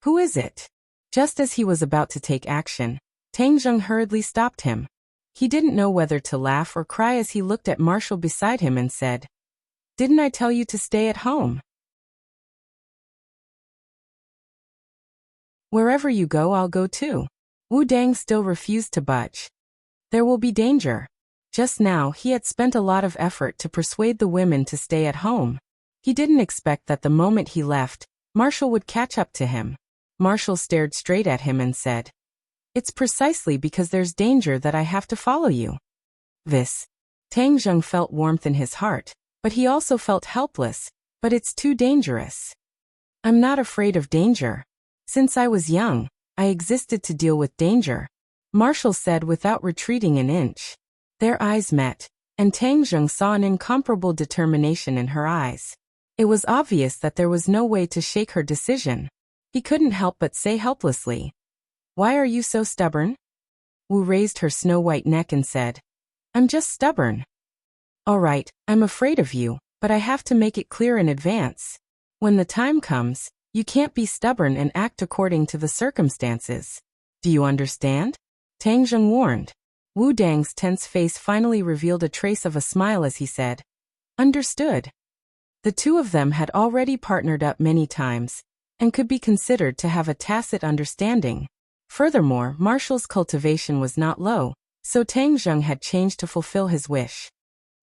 Who is it? Just as he was about to take action, Tang Zheng hurriedly stopped him. He didn't know whether to laugh or cry as he looked at Marshall beside him and said, Didn't I tell you to stay at home? Wherever you go, I'll go too. Wu Dang still refused to budge. There will be danger. Just now, he had spent a lot of effort to persuade the women to stay at home. He didn't expect that the moment he left, Marshall would catch up to him. Marshall stared straight at him and said, It's precisely because there's danger that I have to follow you. Tang Zheng felt warmth in his heart, but he also felt helpless. But it's too dangerous. I'm not afraid of danger. Since I was young, I existed to deal with danger, Marshall said without retreating an inch. Their eyes met, and Tang Zheng saw an incomparable determination in her eyes. It was obvious that there was no way to shake her decision. He couldn't help but say helplessly, Why are you so stubborn? Wu raised her snow-white neck and said, I'm just stubborn. All right, I'm afraid of you, but I have to make it clear in advance. When the time comes, You can't be stubborn and act according to the circumstances. Do you understand? Tang Zheng warned. Wu Dang's tense face finally revealed a trace of a smile as he said, "Understood." The two of them had already partnered up many times, and could be considered to have a tacit understanding. Furthermore, Marshall's cultivation was not low, so Tang Zheng had changed to fulfill his wish.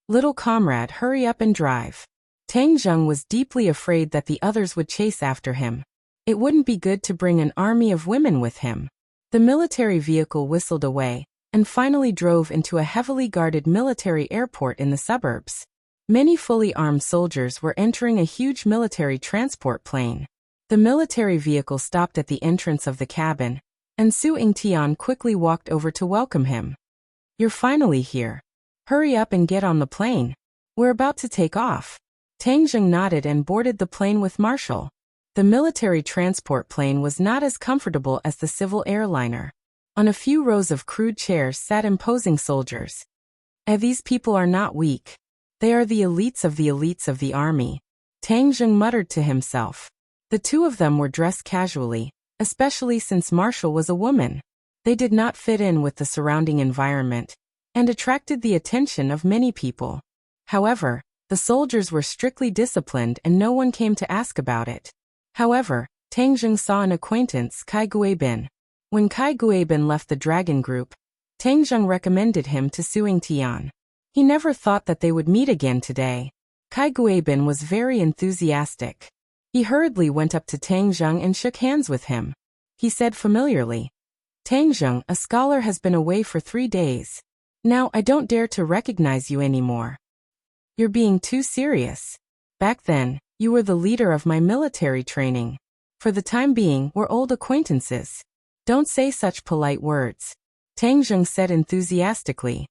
"Little comrade, hurry up and drive." Tang Zheng was deeply afraid that the others would chase after him. It wouldn't be good to bring an army of women with him. The military vehicle whistled away, and finally drove into a heavily guarded military airport in the suburbs. Many fully armed soldiers were entering a huge military transport plane. The military vehicle stopped at the entrance of the cabin, and Su Yingtian quickly walked over to welcome him. "You're finally here. Hurry up and get on the plane. We're about to take off." Tang Zheng nodded and boarded the plane with Marshall. The military transport plane was not as comfortable as the civil airliner. On a few rows of crude chairs sat imposing soldiers. These people are not weak. They are the elites of the army," Tang Zheng muttered to himself. The two of them were dressed casually, especially since Marshall was a woman. They did not fit in with the surrounding environment, and attracted the attention of many people. However, the soldiers were strictly disciplined and no one came to ask about it. However, Tang Zheng saw an acquaintance, Kai Guibin. When Kai Guibin left the Dragon Group, Tang Zheng recommended him to Su Yingtian. He never thought that they would meet again today. Kai Guibin was very enthusiastic. He hurriedly went up to Tang Zheng and shook hands with him. He said familiarly, "Tang Zheng, a scholar has been away for 3 days. Now I don't dare to recognize you anymore. You're being too serious. Back then, you were the leader of my military training. For the time being, we're old acquaintances. Don't say such polite words," Tang Zheng said enthusiastically.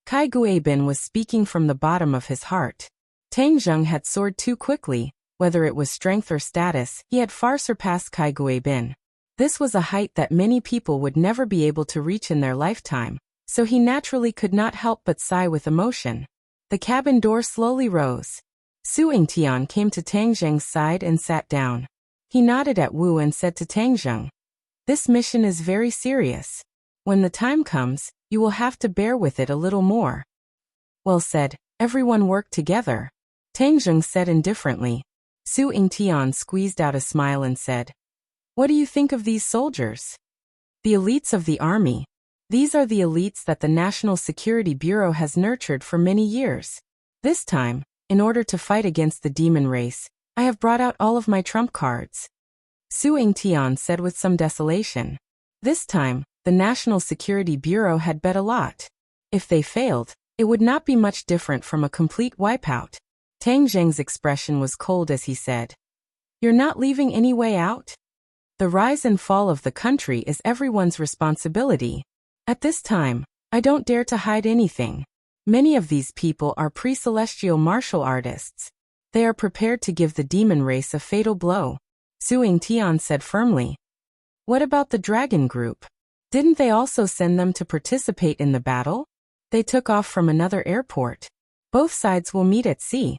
Kai Guibin was speaking from the bottom of his heart. Tang Zheng had soared too quickly. Whether it was strength or status, he had far surpassed Kai Guibin. This was a height that many people would never be able to reach in their lifetime, so he naturally could not help but sigh with emotion. The cabin door slowly rose. Su Yingtian came to Tang Zheng's side and sat down. He nodded at Wu and said to Tang Zheng, "This mission is very serious. When the time comes, you will have to bear with it a little more." "Well said, everyone work together," Tang Zheng said indifferently. Su Yingtian squeezed out a smile and said, "What do you think of these soldiers?" "The elites of the army. These are the elites that the National Security Bureau has nurtured for many years. This time, in order to fight against the demon race, I have brought out all of my trump cards," Su Yingtian said with some desolation. This time, the National Security Bureau had bet a lot. If they failed, it would not be much different from a complete wipeout. Tang Zheng's expression was cold as he said, "You're not leaving any way out? The rise and fall of the country is everyone's responsibility. At this time, I don't dare to hide anything. Many of these people are pre-celestial martial artists. They are prepared to give the demon race a fatal blow," Su Yingtian said firmly. "What about the Dragon Group? Didn't they also send them to participate in the battle? They took off from another airport. Both sides will meet at sea."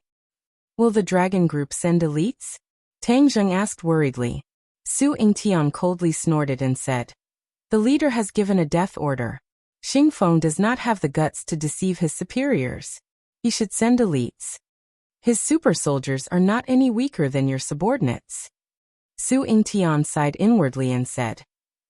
"Will the Dragon Group send elites?" Tang Zheng asked worriedly. Su Yingtian coldly snorted and said, "The leader has given a death order. Xingfeng does not have the guts to deceive his superiors. He should send elites. His super soldiers are not any weaker than your subordinates." Su Yingtian sighed inwardly and said,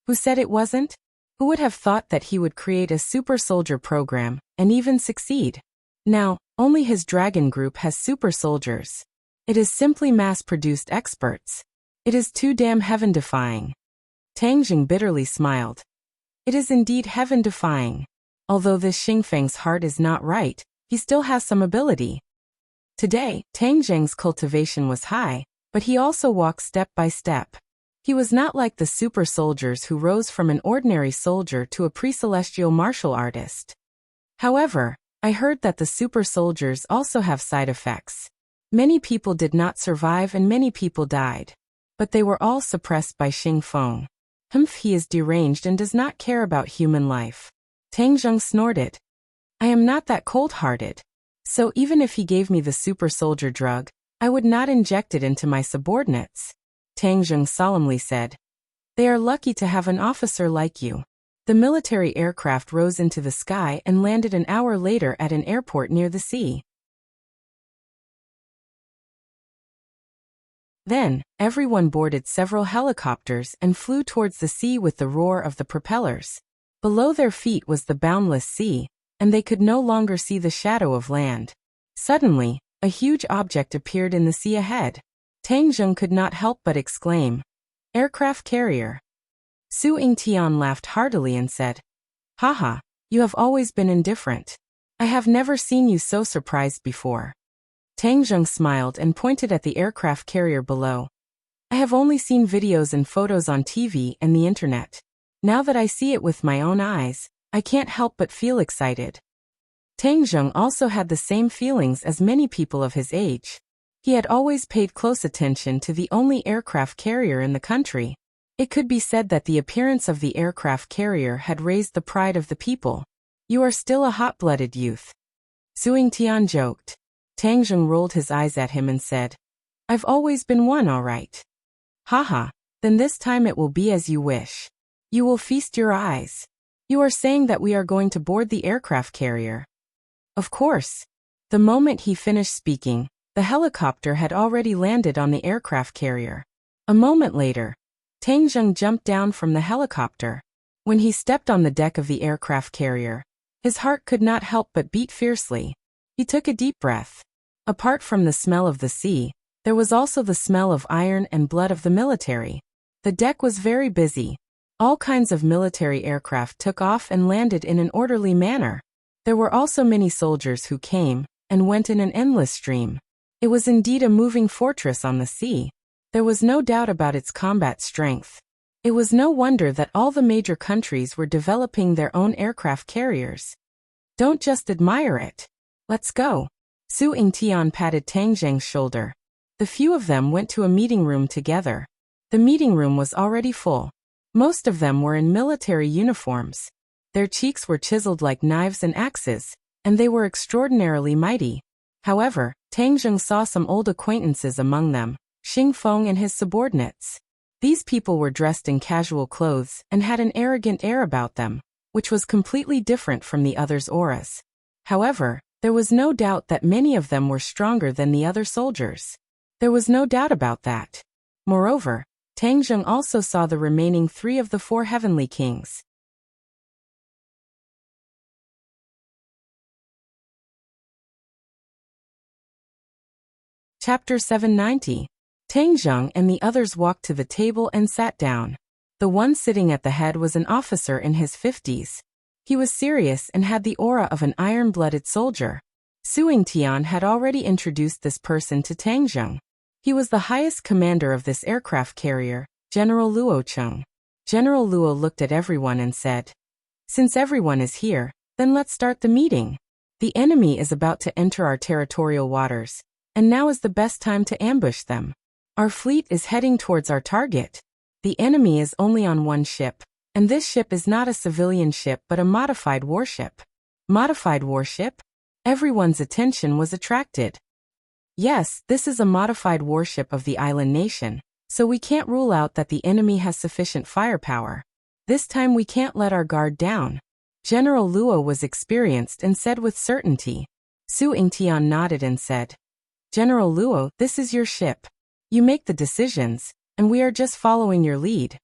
"Who said it wasn't? Who would have thought that he would create a super soldier program, and even succeed? Now, only his Dragon Group has super soldiers. It is simply mass-produced experts. It is too damn heaven-defying." Tang Zheng bitterly smiled. "It is indeed heaven-defying. Although this Xingfeng's heart is not right, he still has some ability." Today, Tang Zheng's cultivation was high, but he also walked step by step. He was not like the super soldiers who rose from an ordinary soldier to a pre-celestial martial artist. However, I heard that the super soldiers also have side effects. Many people did not survive and many people died. But they were all suppressed by Xingfeng. He is deranged and does not care about human life. Tang Zheng snorted. "I am not that cold-hearted." So even if he gave me the super soldier drug, I would not inject it into my subordinates. Tang Zheng solemnly said. They are lucky to have an officer like you. The military aircraft rose into the sky and landed an hour later at an airport near the sea. Then, everyone boarded several helicopters and flew towards the sea with the roar of the propellers. Below their feet was the boundless sea, and they could no longer see the shadow of land. Suddenly, a huge object appeared in the sea ahead. Tang Zheng could not help but exclaim, "Aircraft carrier." Su Yingtian laughed heartily and said, "Haha, you have always been indifferent. I have never seen you so surprised before." Tang Zheng smiled and pointed at the aircraft carrier below. "I have only seen videos and photos on TV and the internet. Now that I see it with my own eyes, I can't help but feel excited." Tang Zheng also had the same feelings as many people of his age. He had always paid close attention to the only aircraft carrier in the country. It could be said that the appearance of the aircraft carrier had raised the pride of the people. "You are still a hot-blooded youth." Su Yingtian joked. Tang Zheng rolled his eyes at him and said, "I've always been one, all right." "Haha, then this time it will be as you wish. You will feast your eyes. You are saying that we are going to board the aircraft carrier." Of course. The moment he finished speaking, the helicopter had already landed on the aircraft carrier. A moment later, Tang Zheng jumped down from the helicopter. When he stepped on the deck of the aircraft carrier, his heart could not help but beat fiercely. He took a deep breath. Apart from the smell of the sea, there was also the smell of iron and blood of the military. The deck was very busy. All kinds of military aircraft took off and landed in an orderly manner. There were also many soldiers who came and went in an endless stream. It was indeed a moving fortress on the sea. There was no doubt about its combat strength. It was no wonder that all the major countries were developing their own aircraft carriers. Don't just admire it. Let's go. Su Yingtian patted Tang Zheng's shoulder. The few of them went to a meeting room together. The meeting room was already full. Most of them were in military uniforms. Their cheeks were chiseled like knives and axes, and they were extraordinarily mighty. However, Tang Zheng saw some old acquaintances among them, Xing Feng and his subordinates. These people were dressed in casual clothes and had an arrogant air about them, which was completely different from the others' auras. However, there was no doubt that many of them were stronger than the other soldiers. There was no doubt about that. Moreover, Tang Zheng also saw the remaining 3 of the 4 heavenly kings. Chapter 790. Tang Zheng and the others walked to the table and sat down. The one sitting at the head was an officer in his 50s. He was serious and had the aura of an iron-blooded soldier. Su Yingtian had already introduced this person to Tang Zheng. He was the highest commander of this aircraft carrier, General Luo Cheng. General Luo looked at everyone and said, "Since everyone is here, then let's start the meeting. The enemy is about to enter our territorial waters, and now is the best time to ambush them. Our fleet is heading towards our target. The enemy is only on one ship, and this ship is not a civilian ship but a modified warship." Modified warship? Everyone's attention was attracted. Yes, this is a modified warship of the island nation, so we can't rule out that the enemy has sufficient firepower. This time we can't let our guard down. General Luo was experienced and said with certainty. Su Yingtian nodded and said, "General Luo, this is your ship. You make the decisions, and we are just following your lead."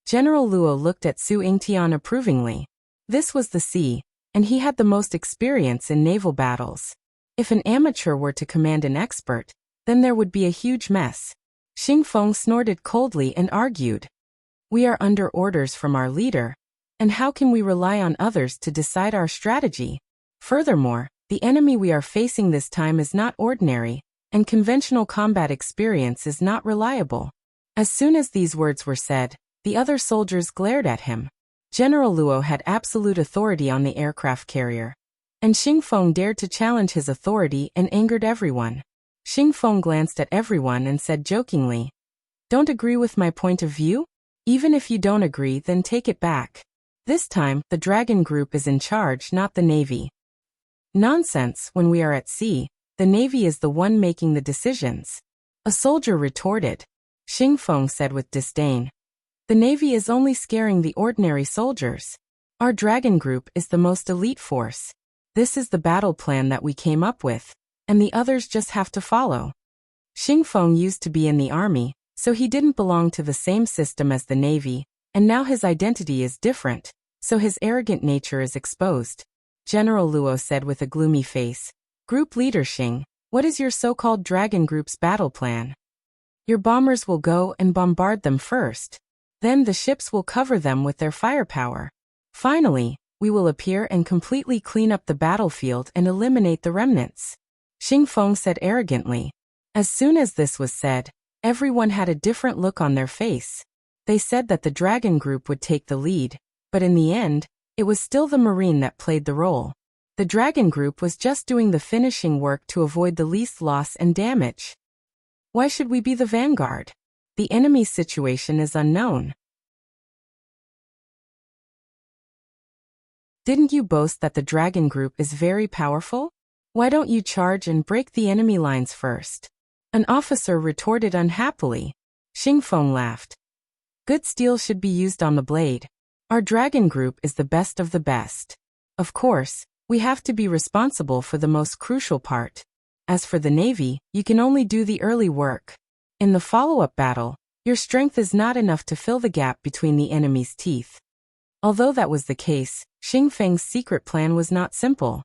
General Luo looked at Su Yingtian approvingly. This was the sea, and he had the most experience in naval battles. If an amateur were to command an expert, then there would be a huge mess. Xing Feng snorted coldly and argued, "We are under orders from our leader, and how can we rely on others to decide our strategy? Furthermore, the enemy we are facing this time is not ordinary, and conventional combat experience is not reliable." As soon as these words were said, the other soldiers glared at him. General Luo had absolute authority on the aircraft carrier, and Xing Feng dared to challenge his authority and angered everyone. Xing Feng glanced at everyone and said jokingly, "Don't agree with my point of view? Even if you don't agree, then take it back. This time, the Dragon Group is in charge, not the Navy." Nonsense, when we are at sea, the Navy is the one making the decisions. A soldier retorted. Xingfeng said with disdain. The Navy is only scaring the ordinary soldiers. Our Dragon Group is the most elite force. This is the battle plan that we came up with, and the others just have to follow. Xingfeng used to be in the army, so he didn't belong to the same system as the Navy, and now his identity is different, so his arrogant nature is exposed. General Luo said with a gloomy face. Group leader Xing, what is your so-called Dragon Group's battle plan? Your bombers will go and bombard them first. Then the ships will cover them with their firepower. Finally, we will appear and completely clean up the battlefield and eliminate the remnants. Xingfeng said arrogantly. As soon as this was said, everyone had a different look on their face. They said that the Dragon Group would take the lead, but in the end, it was still the Marine that played the role. The Dragon Group was just doing the finishing work to avoid the least loss and damage. Why should we be the vanguard? The enemy's situation is unknown. Didn't you boast that the Dragon Group is very powerful? Why don't you charge and break the enemy lines first? An officer retorted unhappily. Xingfeng laughed. Good steel should be used on the blade. Our Dragon Group is the best of the best. Of course, we have to be responsible for the most crucial part. As for the Navy, you can only do the early work. In the follow-up battle, your strength is not enough to fill the gap between the enemy's teeth. Although that was the case, Xingfeng's secret plan was not simple.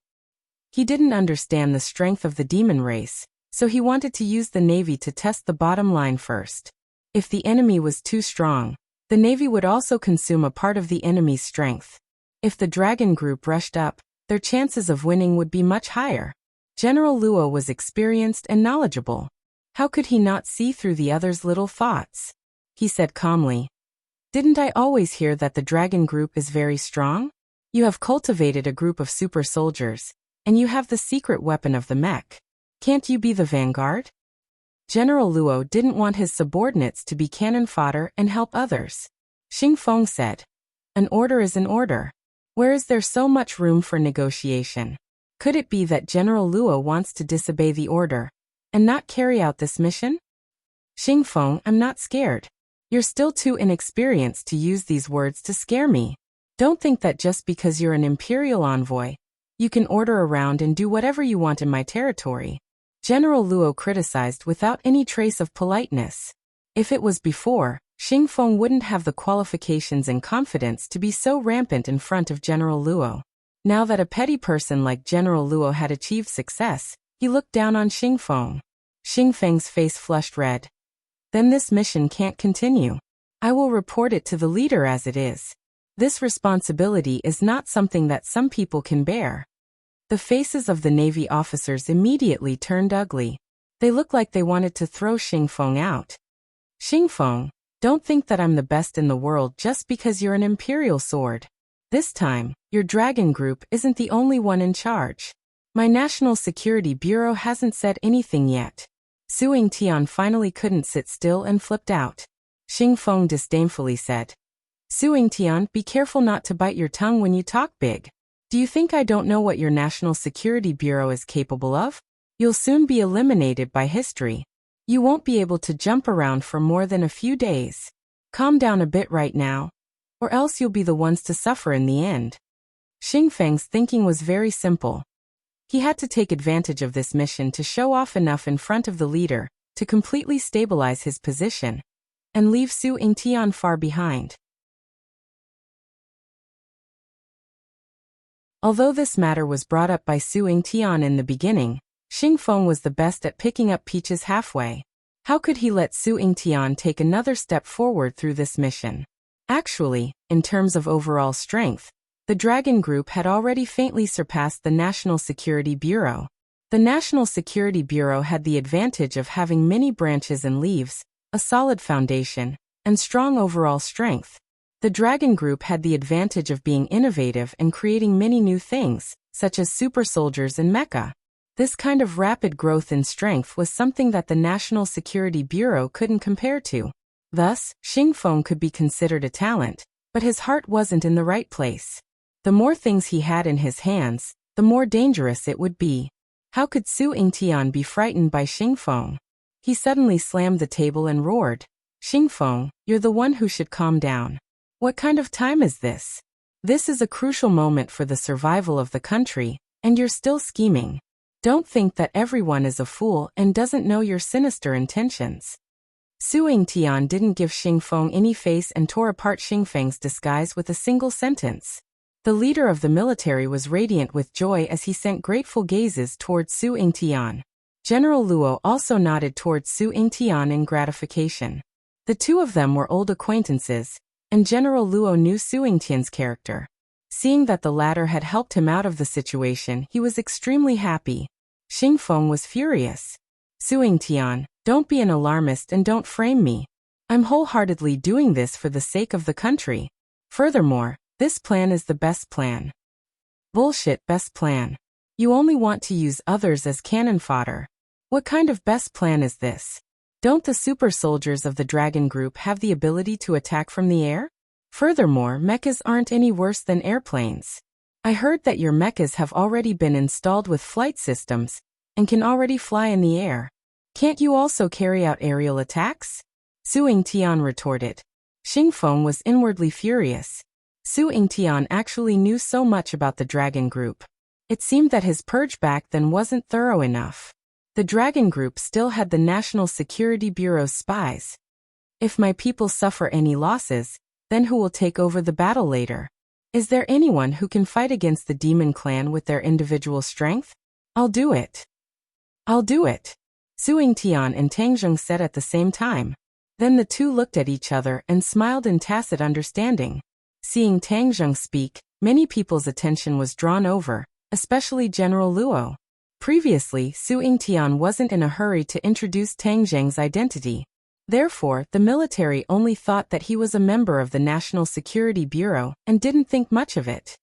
He didn't understand the strength of the demon race, so he wanted to use the Navy to test the bottom line first. If the enemy was too strong, the Navy would also consume a part of the enemy's strength. If the Dragon Group rushed up, their chances of winning would be much higher. General Luo was experienced and knowledgeable. How could he not see through the other's little thoughts? He said calmly. Didn't I always hear that the Dragon Group is very strong? You have cultivated a group of super soldiers, and you have the secret weapon of the mech. Can't you be the vanguard? General Luo didn't want his subordinates to be cannon fodder and help others. Xingfeng said. An order is an order. Where is there so much room for negotiation? Could it be that General Luo wants to disobey the order and not carry out this mission? Xingfeng, I'm not scared. You're still too inexperienced to use these words to scare me. Don't think that just because you're an imperial envoy, you can order around and do whatever you want in my territory. General Luo criticized without any trace of politeness. If it was before, Xingfeng wouldn't have the qualifications and confidence to be so rampant in front of General Luo. Now that a petty person like General Luo had achieved success, he looked down on Xingfeng. Xingfeng's face flushed red. Then this mission can't continue. I will report it to the leader as it is. This responsibility is not something that some people can bear. The faces of the Navy officers immediately turned ugly. They looked like they wanted to throw Xingfeng out. Xingfeng, don't think that I'm the best in the world just because you're an imperial sword. This time, your Dragon Group isn't the only one in charge. My National Security Bureau hasn't said anything yet. Su Yingtian finally couldn't sit still and flipped out. Xingfeng disdainfully said. Su Yingtian, be careful not to bite your tongue when you talk big. Do you think I don't know what your National Security Bureau is capable of? You'll soon be eliminated by history. You won't be able to jump around for more than a few days. Calm down a bit right now, or else you'll be the ones to suffer in the end. Xingfeng's thinking was very simple. He had to take advantage of this mission to show off enough in front of the leader to completely stabilize his position and leave Su Yingtian far behind. Although this matter was brought up by Su Yingtian in the beginning, Xingfeng was the best at picking up peaches halfway. How could he let Su Yingtian take another step forward through this mission? Actually, in terms of overall strength, the Dragon Group had already faintly surpassed the National Security Bureau. The National Security Bureau had the advantage of having many branches and leaves, a solid foundation, and strong overall strength. The Dragon Group had the advantage of being innovative and creating many new things, such as super soldiers and mecha. This kind of rapid growth in strength was something that the National Security Bureau couldn't compare to. Thus, Xingfeng could be considered a talent, but his heart wasn't in the right place. The more things he had in his hands, the more dangerous it would be. How could Su Yingtian be frightened by Xingfeng? He suddenly slammed the table and roared, "Xingfeng, you're the one who should calm down. What kind of time is this? This is a crucial moment for the survival of the country, and you're still scheming. Don't think that everyone is a fool and doesn't know your sinister intentions." Su Yingtian didn't give Xingfeng any face and tore apart Xingfeng's disguise with a single sentence. The leader of the military was radiant with joy as he sent grateful gazes towards Su Yingtian. General Luo also nodded towards Su Yingtian in gratification. The two of them were old acquaintances, and General Luo knew Su Yingtian's character. Seeing that the latter had helped him out of the situation, he was extremely happy. Xingfeng was furious. "Su Yingtian, don't be an alarmist and don't frame me. I'm wholeheartedly doing this for the sake of the country. Furthermore, this plan is the best plan." "Bullshit best plan. You only want to use others as cannon fodder. What kind of best plan is this? Don't the super soldiers of the Dragon Group have the ability to attack from the air? Furthermore, mechas aren't any worse than airplanes. I heard that your mechas have already been installed with flight systems and can already fly in the air. Can't you also carry out aerial attacks?" Su Yingtian retorted. Xingfeng was inwardly furious. Su Yingtian actually knew so much about the Dragon Group. It seemed that his purge back then wasn't thorough enough. The Dragon Group still had the National Security Bureau's spies. "If my people suffer any losses, then who will take over the battle later? Is there anyone who can fight against the Demon Clan with their individual strength? I'll do it. I'll do it," Su Yingtian and Tang Zheng said at the same time. Then the two looked at each other and smiled in tacit understanding. Seeing Tang Zheng speak, many people's attention was drawn over, especially General Luo. Previously, Su Yingtian wasn't in a hurry to introduce Tang Zheng's identity. Therefore, the military only thought that he was a member of the National Security Bureau and didn't think much of it.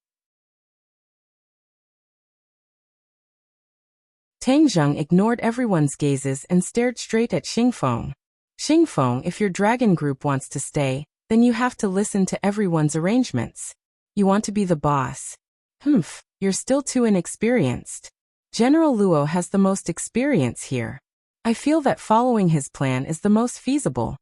Tang Zheng ignored everyone's gazes and stared straight at Xingfeng. "Xingfeng, if your Dragon Group wants to stay, then you have to listen to everyone's arrangements. You want to be the boss. You're still too inexperienced. General Luo has the most experience here. I feel that following his plan is the most feasible."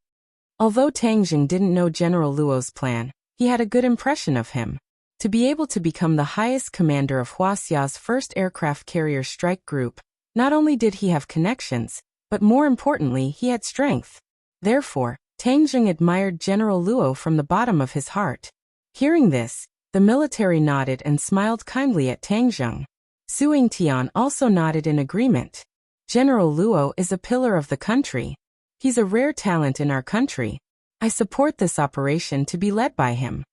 Although Tang Zheng didn't know General Luo's plan, he had a good impression of him. To be able to become the highest commander of Wuxia's first aircraft carrier strike group, not only did he have connections, but more importantly, he had strength. Therefore, Tang Zheng admired General Luo from the bottom of his heart. Hearing this, the military nodded and smiled kindly at Tang Zheng. Su Yingtian also nodded in agreement. "General Luo is a pillar of the country. He's a rare talent in our country. I support this operation to be led by him."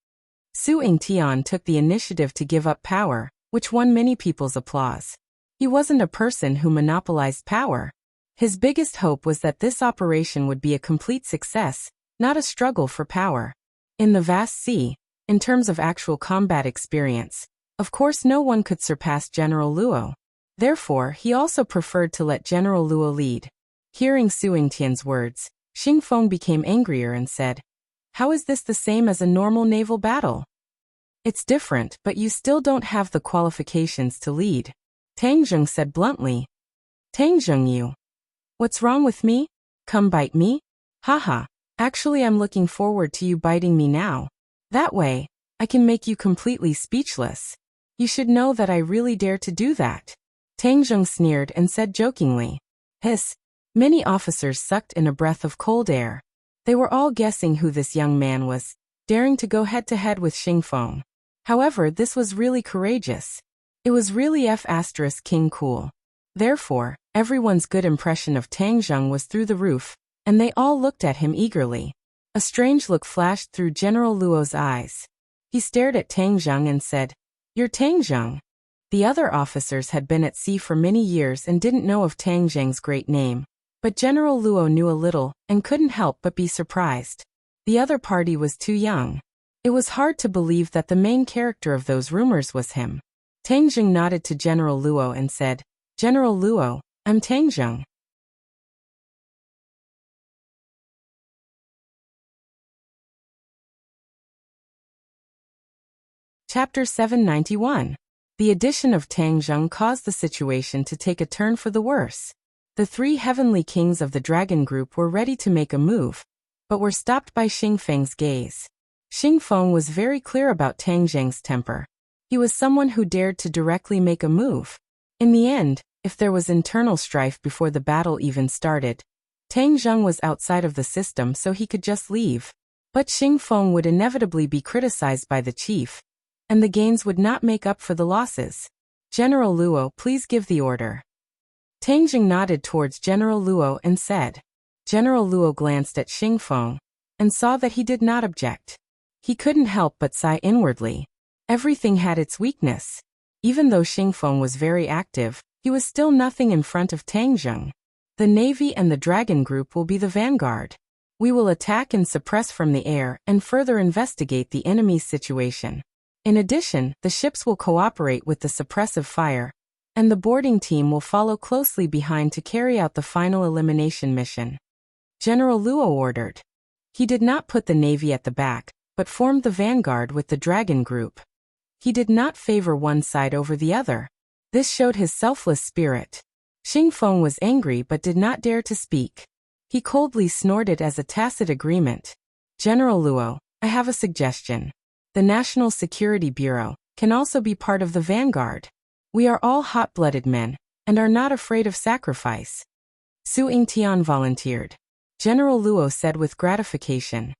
Su Yingtian took the initiative to give up power, which won many people's applause. He wasn't a person who monopolized power. His biggest hope was that this operation would be a complete success, not a struggle for power. In the vast sea, in terms of actual combat experience, of course no one could surpass General Luo. Therefore, he also preferred to let General Luo lead. Hearing Su Yingtian's words, Xingfeng became angrier and said, "How is this the same as a normal naval battle? It's different, but you still don't have the qualifications to lead." Tang Zheng said bluntly. "Tang Zheng, you. What's wrong with me? Come bite me? Haha, actually I'm looking forward to you biting me now. That way, I can make you completely speechless. You should know that I really dare to do that." Tang Zheng sneered and said jokingly. "Hiss." Many officers sucked in a breath of cold air. They were all guessing who this young man was, daring to go head-to-head with Xingfeng. However, this was really courageous. It was really King cool. Therefore, everyone's good impression of Tang Zheng was through the roof, and they all looked at him eagerly. A strange look flashed through General Luo's eyes. He stared at Tang Zheng and said, "You're Tang Zheng." The other officers had been at sea for many years and didn't know of Tang Zheng's great name, but General Luo knew a little and couldn't help but be surprised. The other party was too young. It was hard to believe that the main character of those rumors was him. Tang Zheng nodded to General Luo and said, "General Luo, I'm Tang Zheng." Chapter 791. The addition of Tang Zheng caused the situation to take a turn for the worse. The 3 heavenly kings of the dragon group were ready to make a move, but were stopped by Xing Feng's gaze. Xing Feng was very clear about Tang Zheng's temper. He was someone who dared to directly make a move. In the end, if there was internal strife before the battle even started, Tang Zheng was outside of the system, so he could just leave. But Xing Feng would inevitably be criticized by the chief, and the gains would not make up for the losses. General Luo, please give the order. Tang Zheng nodded towards General Luo and said. General Luo glanced at Xing Feng and saw that he did not object. He couldn't help but sigh inwardly. Everything had its weakness. Even though Xing Feng was very active, he was still nothing in front of Tang Zheng. The Navy and the Dragon Group will be the vanguard. We will attack and suppress from the air and further investigate the enemy's situation. In addition, the ships will cooperate with the suppressive fire, and the boarding team will follow closely behind to carry out the final elimination mission. General Luo ordered. He did not put the Navy at the back, but formed the vanguard with the Dragon Group. He did not favor one side over the other. This showed his selfless spirit. Xing Feng was angry but did not dare to speak. He coldly snorted as a tacit agreement. General Luo, I have a suggestion. The National Security Bureau can also be part of the vanguard. We are all hot-blooded men, and are not afraid of sacrifice. Su Yingtian volunteered. General Luo said with gratification.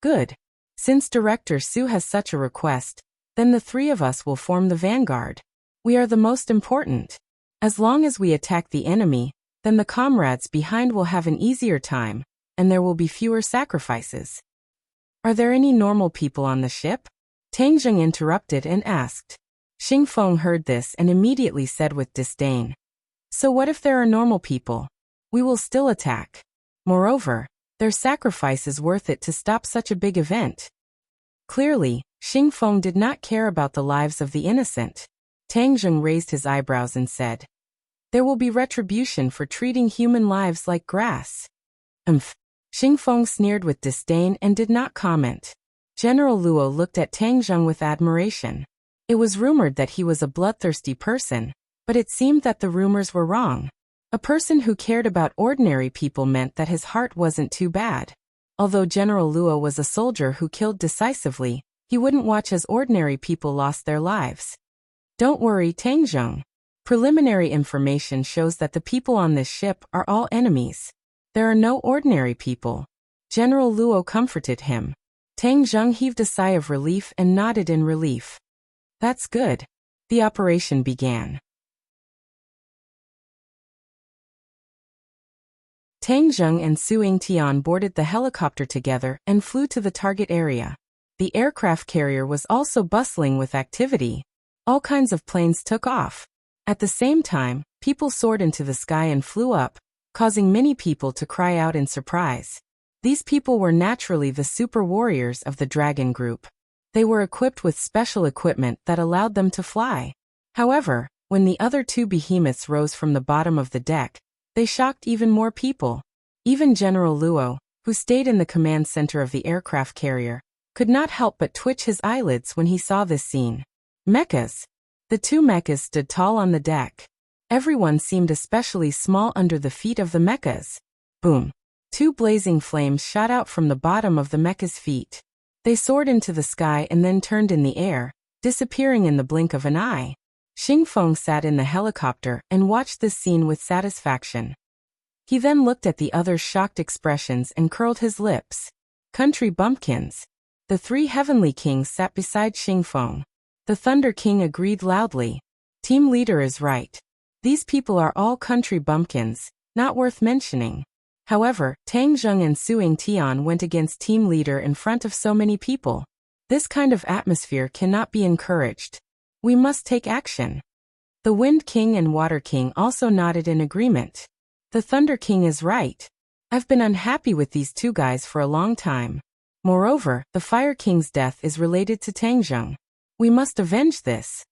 Good. Since Director Su has such a request, then the 3 of us will form the vanguard. We are the most important. As long as we attack the enemy, then the comrades behind will have an easier time, and there will be fewer sacrifices. Are there any normal people on the ship? Tang Zheng interrupted and asked. Xing Feng heard this and immediately said with disdain. So what if there are normal people? We will still attack. Moreover, their sacrifice is worth it to stop such a big event. Clearly, Xing Feng did not care about the lives of the innocent. Tang Zheng raised his eyebrows and said, there will be retribution for treating human lives like grass. Xing Feng sneered with disdain and did not comment. General Luo looked at Tang Zheng with admiration. It was rumored that he was a bloodthirsty person, but it seemed that the rumors were wrong. A person who cared about ordinary people meant that his heart wasn't too bad. Although General Luo was a soldier who killed decisively, he wouldn't watch as ordinary people lost their lives. Don't worry, Tang Zheng. Preliminary information shows that the people on this ship are all enemies. There are no ordinary people. General Luo comforted him. Tang Zheng heaved a sigh of relief and nodded in relief. That's good. The operation began. Tang Zheng and Su Yingtian boarded the helicopter together and flew to the target area. The aircraft carrier was also bustling with activity. All kinds of planes took off. At the same time, people soared into the sky and flew up, causing many people to cry out in surprise. These people were naturally the super warriors of the Dragon Group. They were equipped with special equipment that allowed them to fly. However, when the other 2 behemoths rose from the bottom of the deck, they shocked even more people. Even General Luo, who stayed in the command center of the aircraft carrier, could not help but twitch his eyelids when he saw this scene. Mechas. The 2 mechas stood tall on the deck. Everyone seemed especially small under the feet of the mechas. Boom. 2 blazing flames shot out from the bottom of the mecha's feet. They soared into the sky and then turned in the air, disappearing in the blink of an eye. Xing Feng sat in the helicopter and watched this scene with satisfaction. He then looked at the others' shocked expressions and curled his lips. Country bumpkins. The 3 heavenly kings sat beside Xing Feng. The Thunder King agreed loudly. Team leader is right. These people are all country bumpkins, not worth mentioning. However, Tang Zheng and Su Yingtian went against team leader in front of so many people. This kind of atmosphere cannot be encouraged. We must take action. The Wind King and Water King also nodded in agreement. The Thunder King is right. I've been unhappy with these 2 guys for a long time. Moreover, the Fire King's death is related to Tang Zheng. We must avenge this.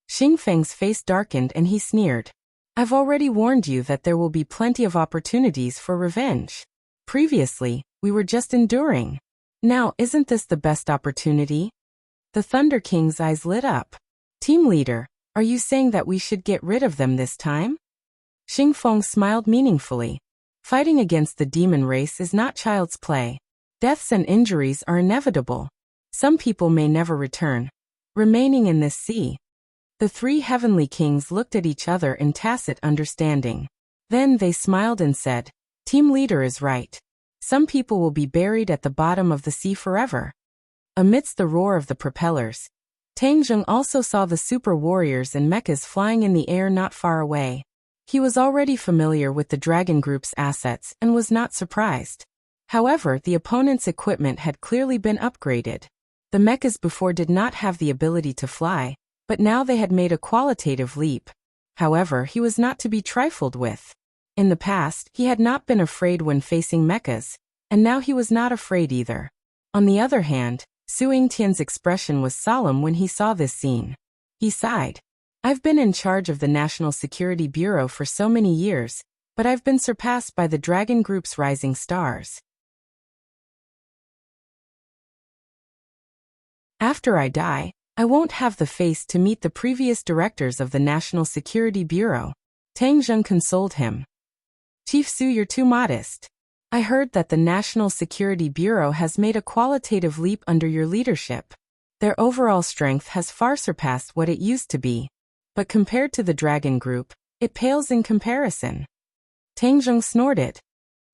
Xing Feng's face darkened and he sneered. I've already warned you that there will be plenty of opportunities for revenge. Previously, we were just enduring. Now, isn't this the best opportunity? The Thunder King's eyes lit up. Team leader, Are you saying that we should get rid of them this time? Xingfeng smiled meaningfully. Fighting against the demon race is not child's play. Deaths and injuries are inevitable. Some people may never return, remaining in this sea. The three heavenly kings looked at each other in tacit understanding. Then they smiled and said, Team leader is right. Some people will be buried at the bottom of the sea forever. Amidst the roar of the propellers, Tang Zheng also saw the super warriors and mechas flying in the air not far away. He was already familiar with the Dragon Group's assets and was not surprised. However, the opponent's equipment had clearly been upgraded. The mechas before did not have the ability to fly, but now they had made a qualitative leap. However, he was not to be trifled with. In the past, he had not been afraid when facing mechas, and now he was not afraid either. On the other hand, Su Yingtian's expression was solemn when he saw this scene. He sighed. I've been in charge of the National Security Bureau for so many years, but I've been surpassed by the Dragon Group's rising stars. After I die, I won't have the face to meet the previous directors of the National Security Bureau. Tang Zheng consoled him. Chief Su, you're too modest. I heard that the National Security Bureau has made a qualitative leap under your leadership. Their overall strength has far surpassed what it used to be. But compared to the Dragon Group, it pales in comparison. Tang Zheng snorted.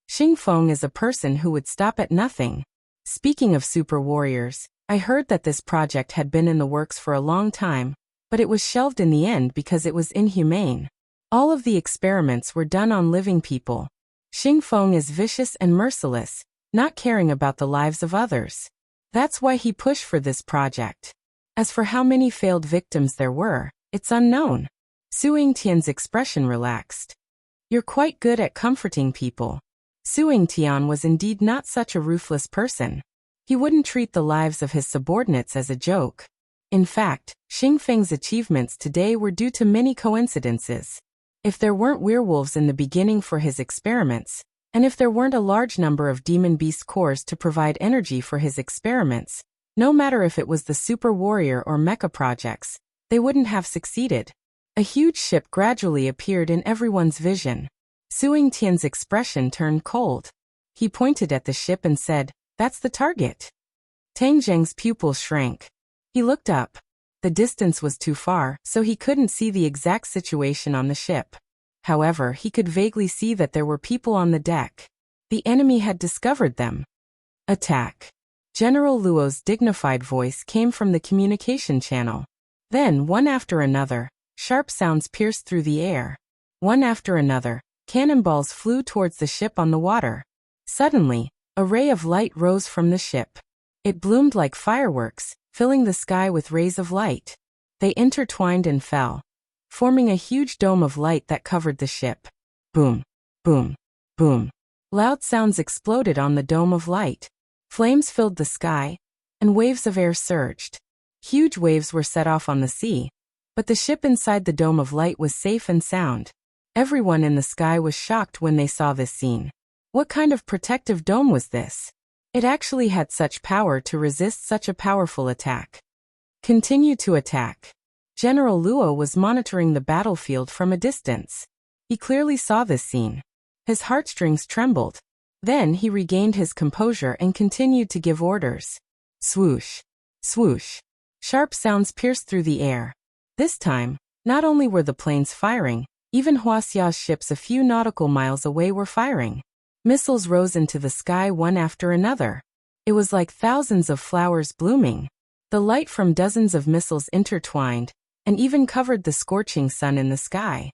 Xingfeng is a person who would stop at nothing. Speaking of super warriors, I heard that this project had been in the works for a long time, but it was shelved in the end because it was inhumane. All of the experiments were done on living people. Xingfeng is vicious and merciless, not caring about the lives of others. That's why he pushed for this project. As for how many failed victims there were, it's unknown. Su Yingtian's expression relaxed. You're quite good at comforting people. Su Yingtian was indeed not such a ruthless person. He wouldn't treat the lives of his subordinates as a joke. In fact, Xingfeng's achievements today were due to many coincidences. If there weren't werewolves in the beginning for his experiments, and if there weren't a large number of demon beast cores to provide energy for his experiments, no matter if it was the super warrior or mecha projects, they wouldn't have succeeded. A huge ship gradually appeared in everyone's vision. Su Yingtian's expression turned cold. He pointed at the ship and said, That's the target. Tang Zheng's pupils shrank. He looked up. The distance was too far, so he couldn't see the exact situation on the ship. However, he could vaguely see that there were people on the deck. The enemy had discovered them. Attack. General Luo's dignified voice came from the communication channel. Then, one after another, sharp sounds pierced through the air. One after another, cannonballs flew towards the ship on the water. Suddenly, a ray of light rose from the ship. It bloomed like fireworks, filling the sky with rays of light. They intertwined and fell, forming a huge dome of light that covered the ship. Boom, boom, boom. Loud sounds exploded on the dome of light. Flames filled the sky, and waves of air surged. Huge waves were set off on the sea, but the ship inside the dome of light was safe and sound. Everyone in the sky was shocked when they saw this scene. What kind of protective dome was this? It actually had such power to resist such a powerful attack. Continue to attack. General Luo was monitoring the battlefield from a distance. He clearly saw this scene. His heartstrings trembled. Then he regained his composure and continued to give orders. Swoosh, swoosh. Sharp sounds pierced through the air. This time, not only were the planes firing, even Huaxia's ships a few nautical miles away were firing. Missiles rose into the sky one after another. It was like thousands of flowers blooming. The light from dozens of missiles intertwined, and even covered the scorching sun in the sky.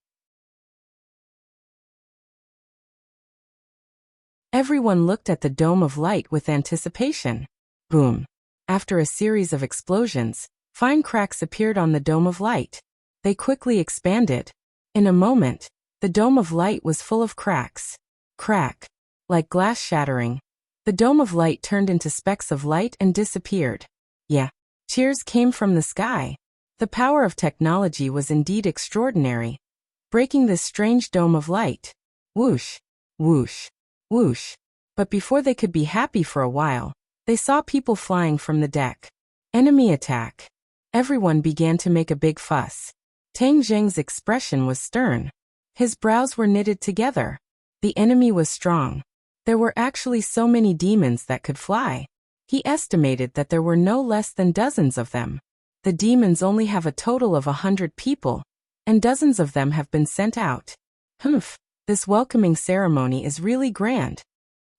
Everyone looked at the dome of light with anticipation. Boom. After a series of explosions, fine cracks appeared on the dome of light. They quickly expanded. In a moment, the dome of light was full of cracks. Crack. Like glass shattering. The dome of light turned into specks of light and disappeared. Yeah. Cheers came from the sky. The power of technology was indeed extraordinary. Breaking this strange dome of light. Whoosh. Whoosh. Whoosh. But before they could be happy for a while, they saw people flying from the deck. Enemy attack. Everyone began to make a big fuss. Tang Zheng's expression was stern. His brows were knitted together. The enemy was strong. There were actually so many demons that could fly. He estimated that there were no less than dozens of them. The demons only have a total of 100 people, and dozens of them have been sent out. Humph, this welcoming ceremony is really grand.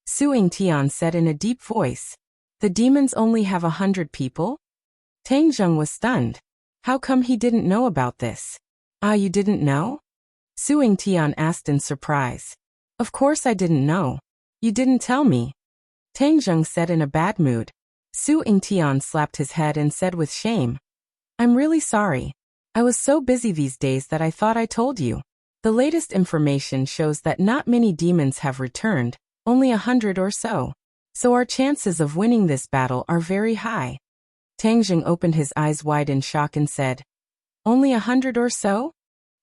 Su Yingtian said in a deep voice. The demons only have 100 people? Tang Zheng was stunned. How come he didn't know about this? Ah, you didn't know? Su Yingtian asked in surprise. Of course I didn't know. You didn't tell me. Tang Zheng said in a bad mood. Su Yingtian slapped his head and said with shame. I'm really sorry. I was so busy these days that I thought I told you. The latest information shows that not many demons have returned, only 100 or so. So our chances of winning this battle are very high. Tang Zheng opened his eyes wide in shock and said, Only 100 or so?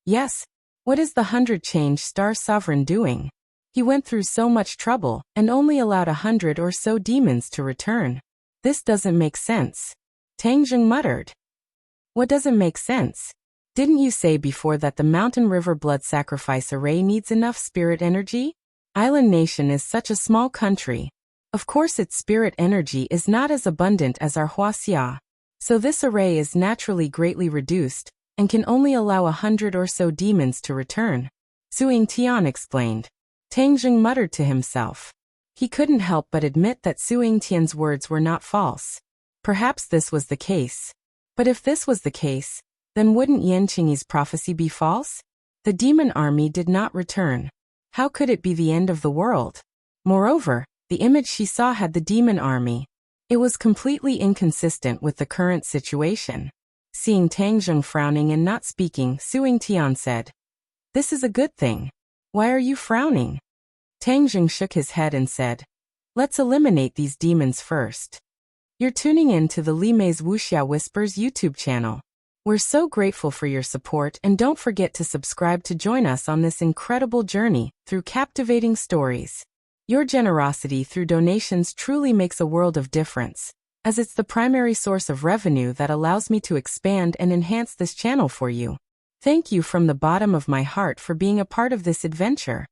Yes. What is the 100 change star sovereign doing? He went through so much trouble and only allowed 100 or so demons to return. This doesn't make sense. Tang Zheng muttered. What doesn't make sense? Didn't you say before that the Mountain River Blood Sacrifice Array needs enough spirit energy? Island Nation is such a small country. Of course its spirit energy is not as abundant as our Wuxia. So this array is naturally greatly reduced, and can only allow 100 or so demons to return. Su Yingtian explained. Tang Zheng muttered to himself. He couldn't help but admit that Su Yingtian's words were not false. Perhaps this was the case. But if this was the case, then wouldn't Yan Qingyi's prophecy be false? The demon army did not return. How could it be the end of the world? Moreover, the image she saw had the demon army. It was completely inconsistent with the current situation. Seeing Tang Zheng frowning and not speaking, Su Yingtian said, This is a good thing. Why are you frowning? Tang Zheng shook his head and said, Let's eliminate these demons first. You're tuning in to the Li Mei's Wuxia Whispers YouTube channel. We're so grateful for your support, and don't forget to subscribe to join us on this incredible journey through captivating stories. Your generosity through donations truly makes a world of difference, as it's the primary source of revenue that allows me to expand and enhance this channel for you. Thank you from the bottom of my heart for being a part of this adventure.